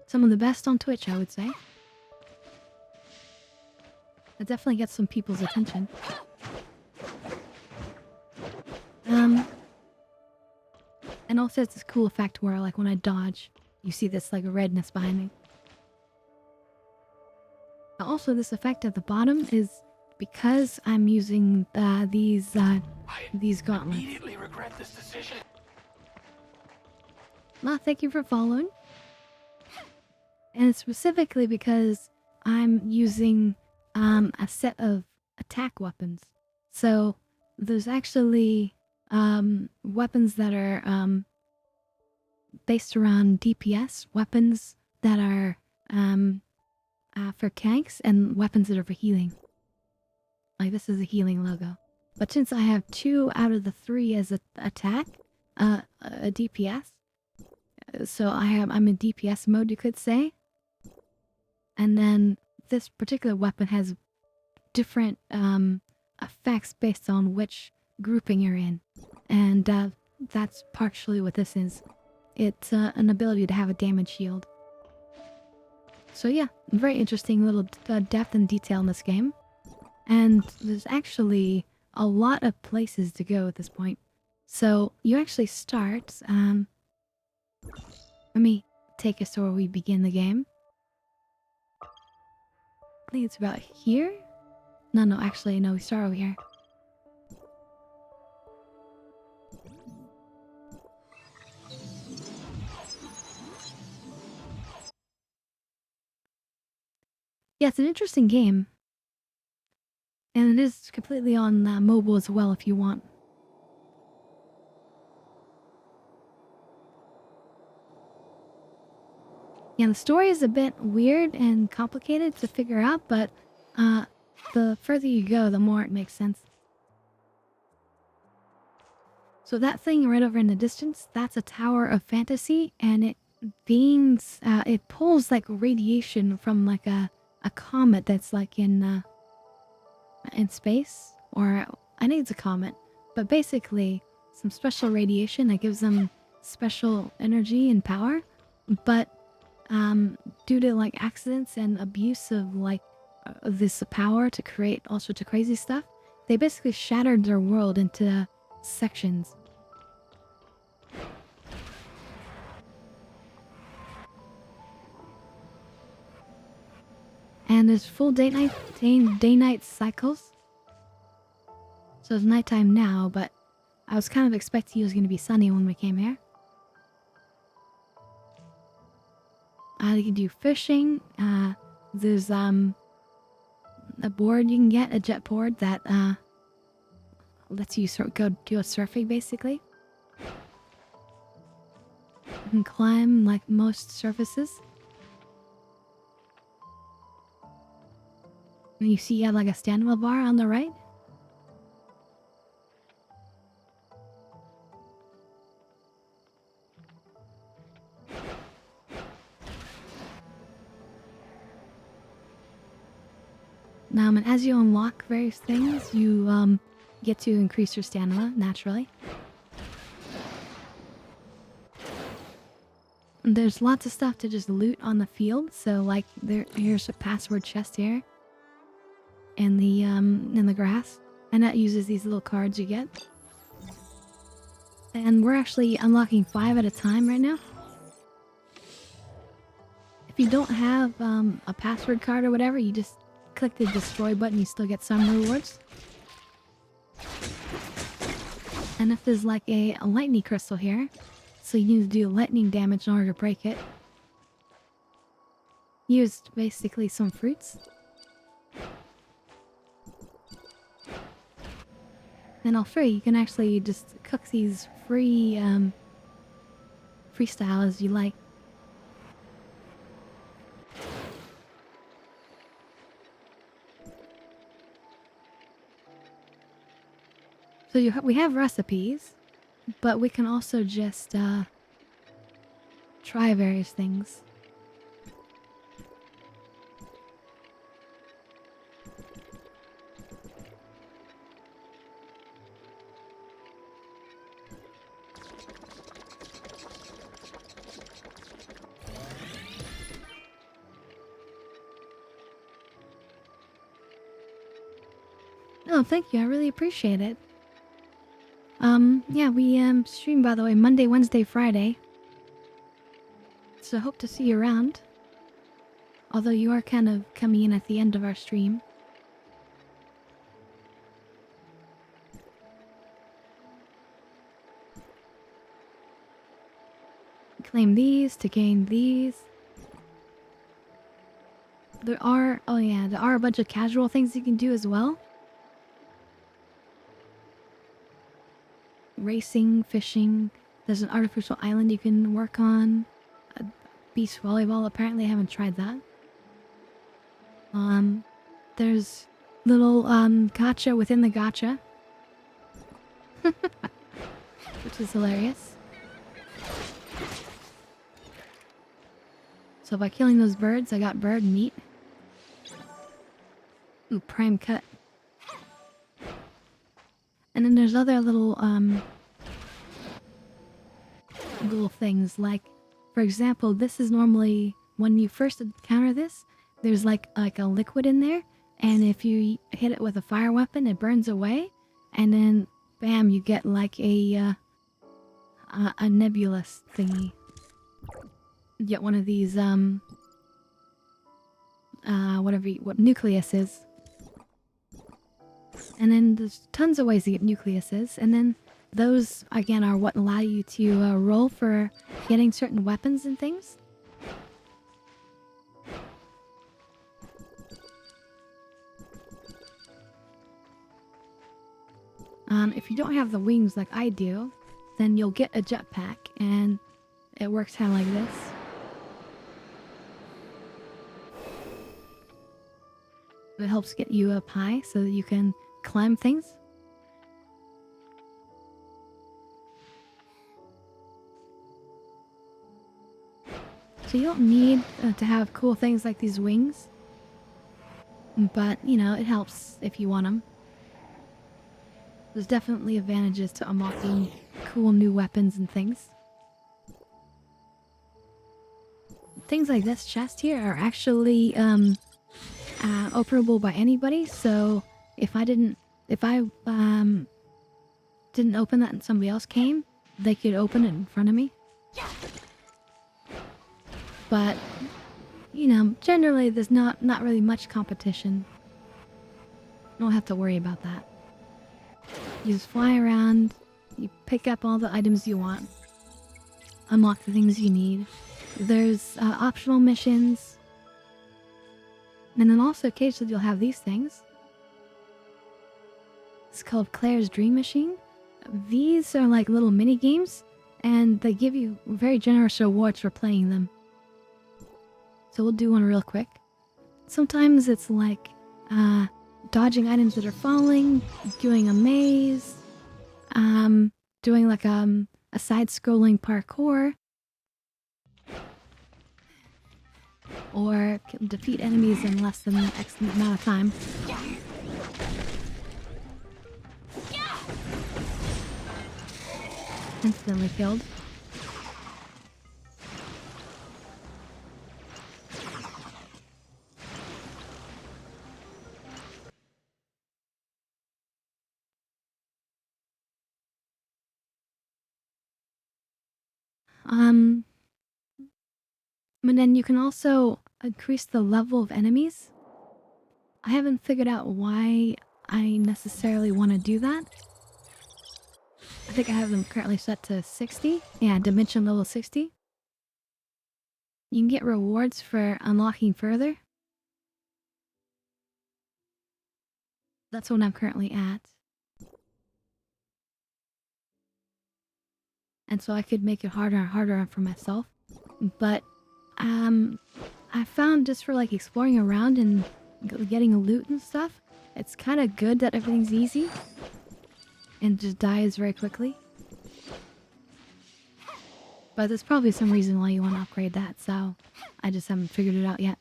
Some of the best on Twitch, I would say. That definitely gets some people's attention. And also it's this cool effect where, like, when I dodge, you see this, like, redness behind me. Also, this effect at the bottom is because I'm using these gauntlets. Immediately regret this decision. Ma, thank you for following. And it's specifically because I'm using a set of attack weapons. So there's actually weapons that are based around DPS, weapons that are for tanks, and weapons that are for healing. Like this is a healing logo. But since I have 2 out of the 3 as a attack, a DPS, so I'm in DPS mode, you could say. And then this particular weapon has different effects based on which grouping you're in. And that's partially what this is. It's an ability to have a damage shield. So yeah, very interesting little depth and detail in this game. And there's actually a lot of places to go at this point. So you actually start... let me take us to where we begin the game. I think it's about here? No, actually, no, we start over here. Yeah, it's an interesting game. And it is completely on mobile as well if you want. Yeah, the story is a bit weird and complicated to figure out, but the further you go, the more it makes sense. So that thing right over in the distance, that's a Tower of Fantasy, and it beams, it pulls like radiation from like a comet that's like in space, or I think it's a comet, but basically some special radiation that gives them special energy and power, but due to like accidents and abuse of like this power to create all sorts of crazy stuff, they basically shattered their world into sections. And there's full day-night cycles. So it's nighttime now, but I was kind of expecting it was going to be sunny when we came here. You can do fishing. There's a board you can get, a jet board that lets you go do a surfing basically. You can climb like most surfaces. And you see you have like a stand-up bar on the right. And as you unlock various things, you get to increase your stamina naturally. And there's lots of stuff to just loot on the field. So like here's a password chest here. In the grass. And that uses these little cards you get. And we're actually unlocking 5 at a time right now. If you don't have a password card or whatever, you just click the destroy button, you still get some rewards. And if there's like a lightning crystal here, so you need to do lightning damage in order to break it. Used basically some fruits. And all free, you can actually just cook these freestyle as you like. So we have recipes, but we can also just try various things. Oh, thank you. I really appreciate it. Yeah, we stream, by the way, Monday, Wednesday, Friday. So hope to see you around. Although you are kind of coming in at the end of our stream. Claim these to gain these. There are a bunch of casual things you can do as well. Racing, fishing. There's an artificial island you can work on. Beach volleyball. Apparently I haven't tried that. There's little gacha within the gacha. Which is hilarious. So by killing those birds, I got bird meat. Ooh, prime cut. And then there's other little things, like, for example, this is normally, when you first encounter this, there's like a liquid in there, and if you hit it with a fire weapon, it burns away, and then, bam, you get like a nebulous thingy. You get one of these, what nucleus is. And then there's tons of ways to get nucleuses, and then those, again, are what allow you to roll for getting certain weapons and things. If you don't have the wings like I do, then you'll get a jetpack, and it works kind of like this. It helps get you up high so that you can climb things. So you don't need to have cool things like these wings. But, you know, it helps if you want them. There's definitely advantages to unlocking cool new weapons and things. Things like this chest here are actually openable by anybody, so if I didn't open that and somebody else came, they could open it in front of me. But you know, generally there's not really much competition. You don't have to worry about that. You just fly around, you pick up all the items you want, unlock the things you need. There's optional missions, and then also occasionally you'll have these things. It's called Claire's Dream Machine. These are like little mini games, and they give you very generous rewards for playing them. So we'll do one real quick. Sometimes it's like dodging items that are falling, doing a maze, doing like a side-scrolling parkour, or defeat enemies in less than X amount of time. Instantly killed. But then you can also increase the level of enemies. I haven't figured out why I necessarily want to do that. I think I have them currently set to 60. Yeah, dimension level 60. You can get rewards for unlocking further. That's what I'm currently at. And so I could make it harder and harder for myself. But I found just for like exploring around and getting loot and stuff, it's kind of good that everything's easy and just dies very quickly. But there's probably some reason why you want to upgrade that, so I just haven't figured it out yet.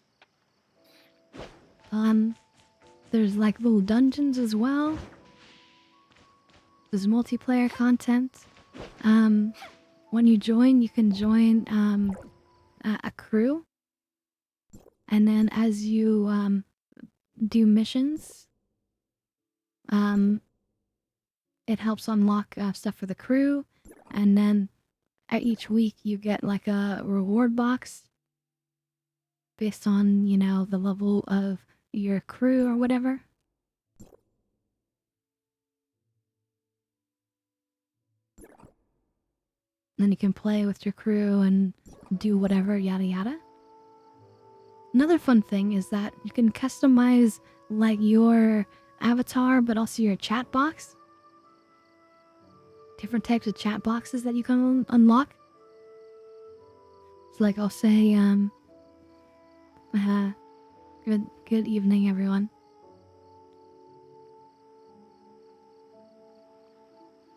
There's like little dungeons as well. There's multiplayer content. When you join, you can join a crew. And then as you do missions, it helps unlock stuff for the crew. And then at each week you get like a reward box based on, you know, the level of your crew or whatever. Then you can play with your crew and do whatever, yada yada. Another fun thing is that you can customize like your avatar, but also your chat box. Different types of chat boxes that you can unlock. So like I'll say, good evening everyone.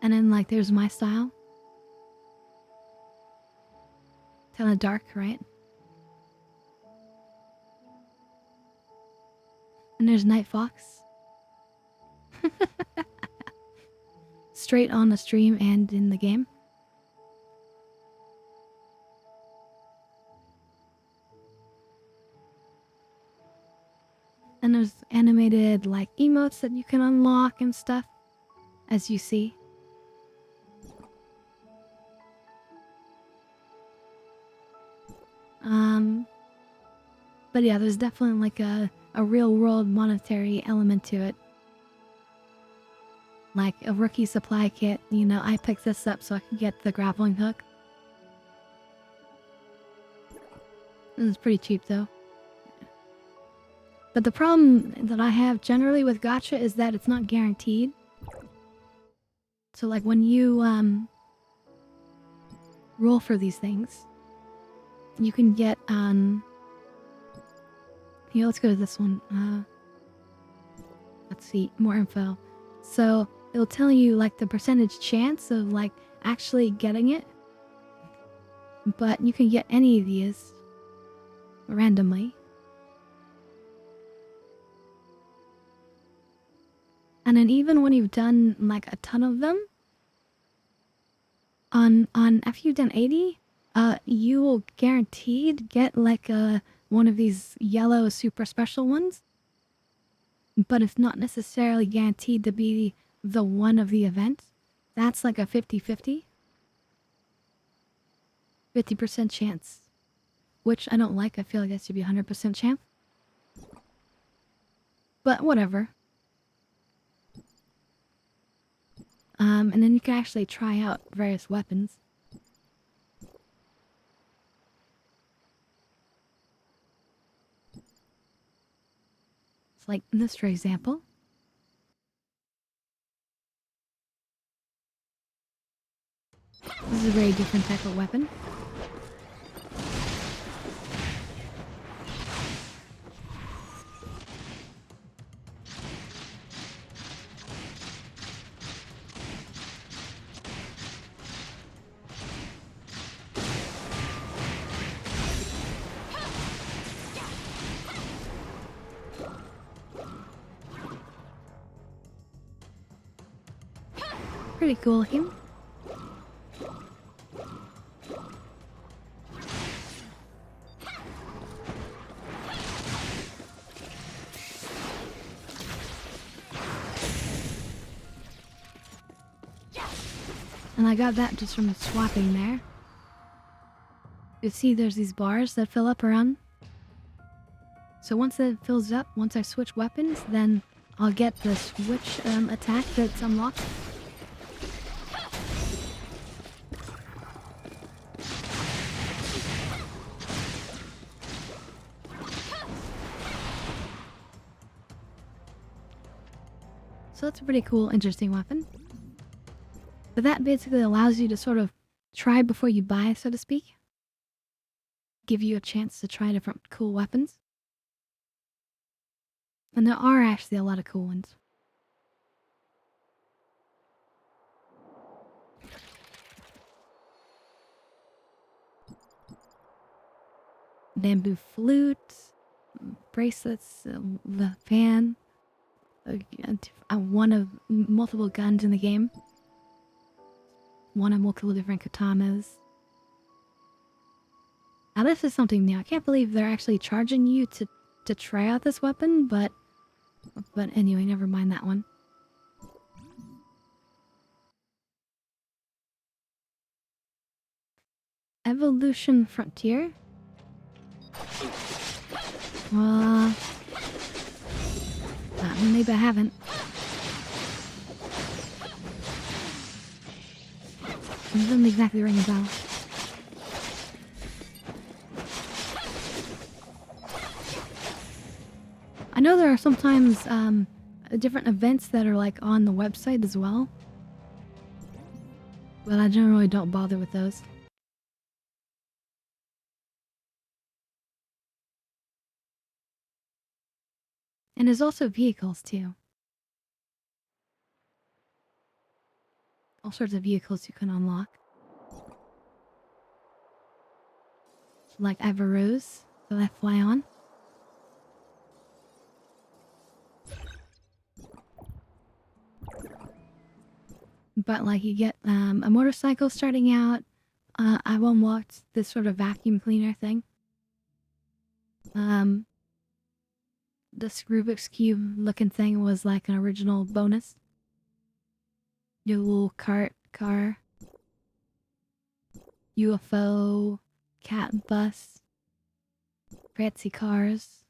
And then like there's my style. Kind of dark, right? And there's Night Fox. Straight on the stream and in the game. And there's animated like emotes that you can unlock and stuff, as you see. But yeah, there's definitely like a real world monetary element to it. Like a rookie supply kit, you know, I picked this up so I could get the grappling hook. It's pretty cheap though. But the problem that I have generally with gacha is that it's not guaranteed. So like when you roll for these things, you can get here, let's go to this one. Let's see, more info. So it'll tell you like the percentage chance of like actually getting it. But you can get any of these randomly. And then even when you've done like a ton of them, after you've done 80, you will guaranteed get like one of these yellow super special ones. But it's not necessarily guaranteed to be the one of the event. That's like a 50-50. 50% chance. which I don't like. I feel like that should be 100% champ. But whatever. And then you can actually try out various weapons. It's like in this, for example. This is a very different type of weapon. Pretty cool looking. And I got that just from swapping there. You see there's these bars that fill up around. So once it fills up, once I switch weapons, then I'll get the switch attack that's unlocked. So that's a pretty cool, interesting weapon. But that basically allows you to sort of try before you buy, so to speak. Give you a chance to try different cool weapons. And there are actually a lot of cool ones. Bamboo flute, bracelets, the fan, one of multiple guns in the game. One of multiple different katanas. Now this is something new. I can't believe they're actually charging you to try out this weapon, but anyway, never mind that one. Evolution Frontier. Well, maybe I haven't. It doesn't exactly ring a bell. I know there are sometimes different events that are like on the website as well, but I generally don't bother with those. And there's also vehicles too. All sorts of vehicles you can unlock. Like Averroes that I fly on. But like you get a motorcycle starting out. I've unlocked this sort of vacuum cleaner thing. This Rubik's Cube looking thing was like an original bonus. Your little car, UFO, cat bus, fancy cars.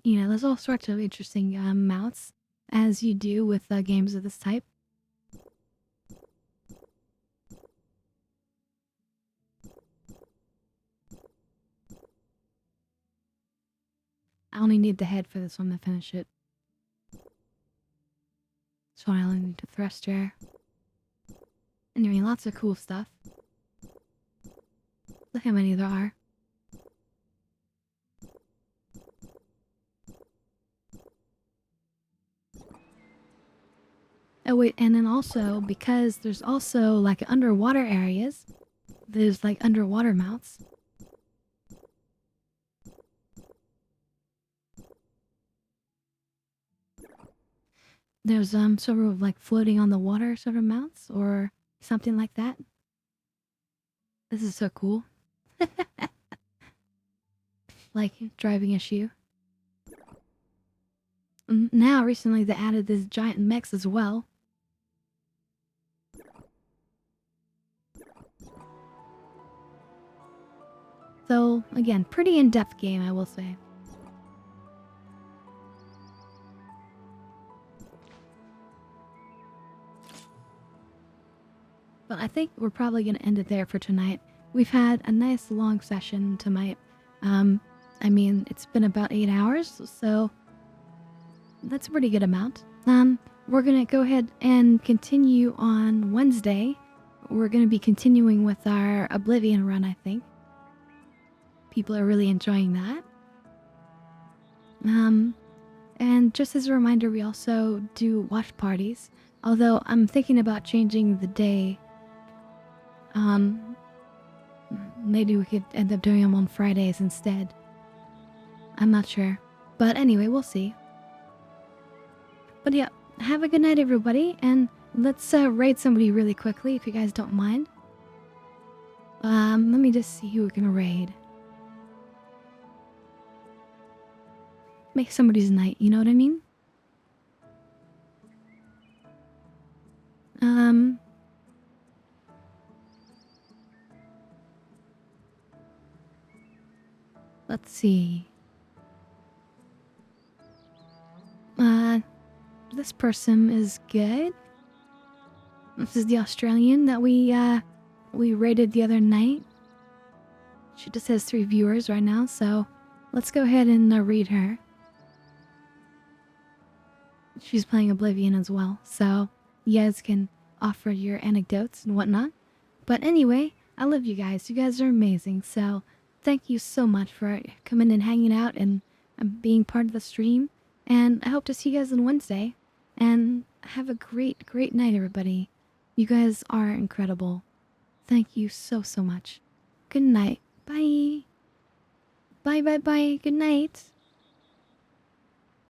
You know, there's all sorts of interesting mounts, as you do with games of this type. I only need the head for this one to finish it. So I only need the thruster. Anyway, lots of cool stuff. Look how many there are. Oh wait, and then also, because there's also like underwater areas, there's like underwater mounts. There's sort of like floating on the water sort of mounts or something like that. This is so cool. Like driving a shoe. Now recently they added this giant mechs as well. Though, again, pretty in-depth game, I will say. But I think we're probably going to end it there for tonight. We've had a nice long session tonight. I mean, it's been about 8 hours, so that's a pretty good amount. We're going to go ahead and continue on Wednesday. We're going to be continuing with our Oblivion run, I think. People are really enjoying that. And just as a reminder, we also do watch parties. Although I'm thinking about changing the day. Maybe we could end up doing them on Fridays instead. I'm not sure. But anyway, we'll see. But yeah, have a good night, everybody. And let's raid somebody really quickly, if you guys don't mind. Let me just see who we can raid. Make somebody's night, you know what I mean? Let's see. This person is good. This is the Australian that we raided the other night. She just has 3 viewers right now, so let's go ahead and read her. She's playing Oblivion as well, so you guys can offer your anecdotes and whatnot. But anyway, I love you guys. You guys are amazing, so thank you so much for coming and hanging out and being part of the stream. And I hope to see you guys on Wednesday. And have a great, great night, everybody. You guys are incredible. Thank you so, so much. Good night. Bye. Bye, bye, bye. Good night.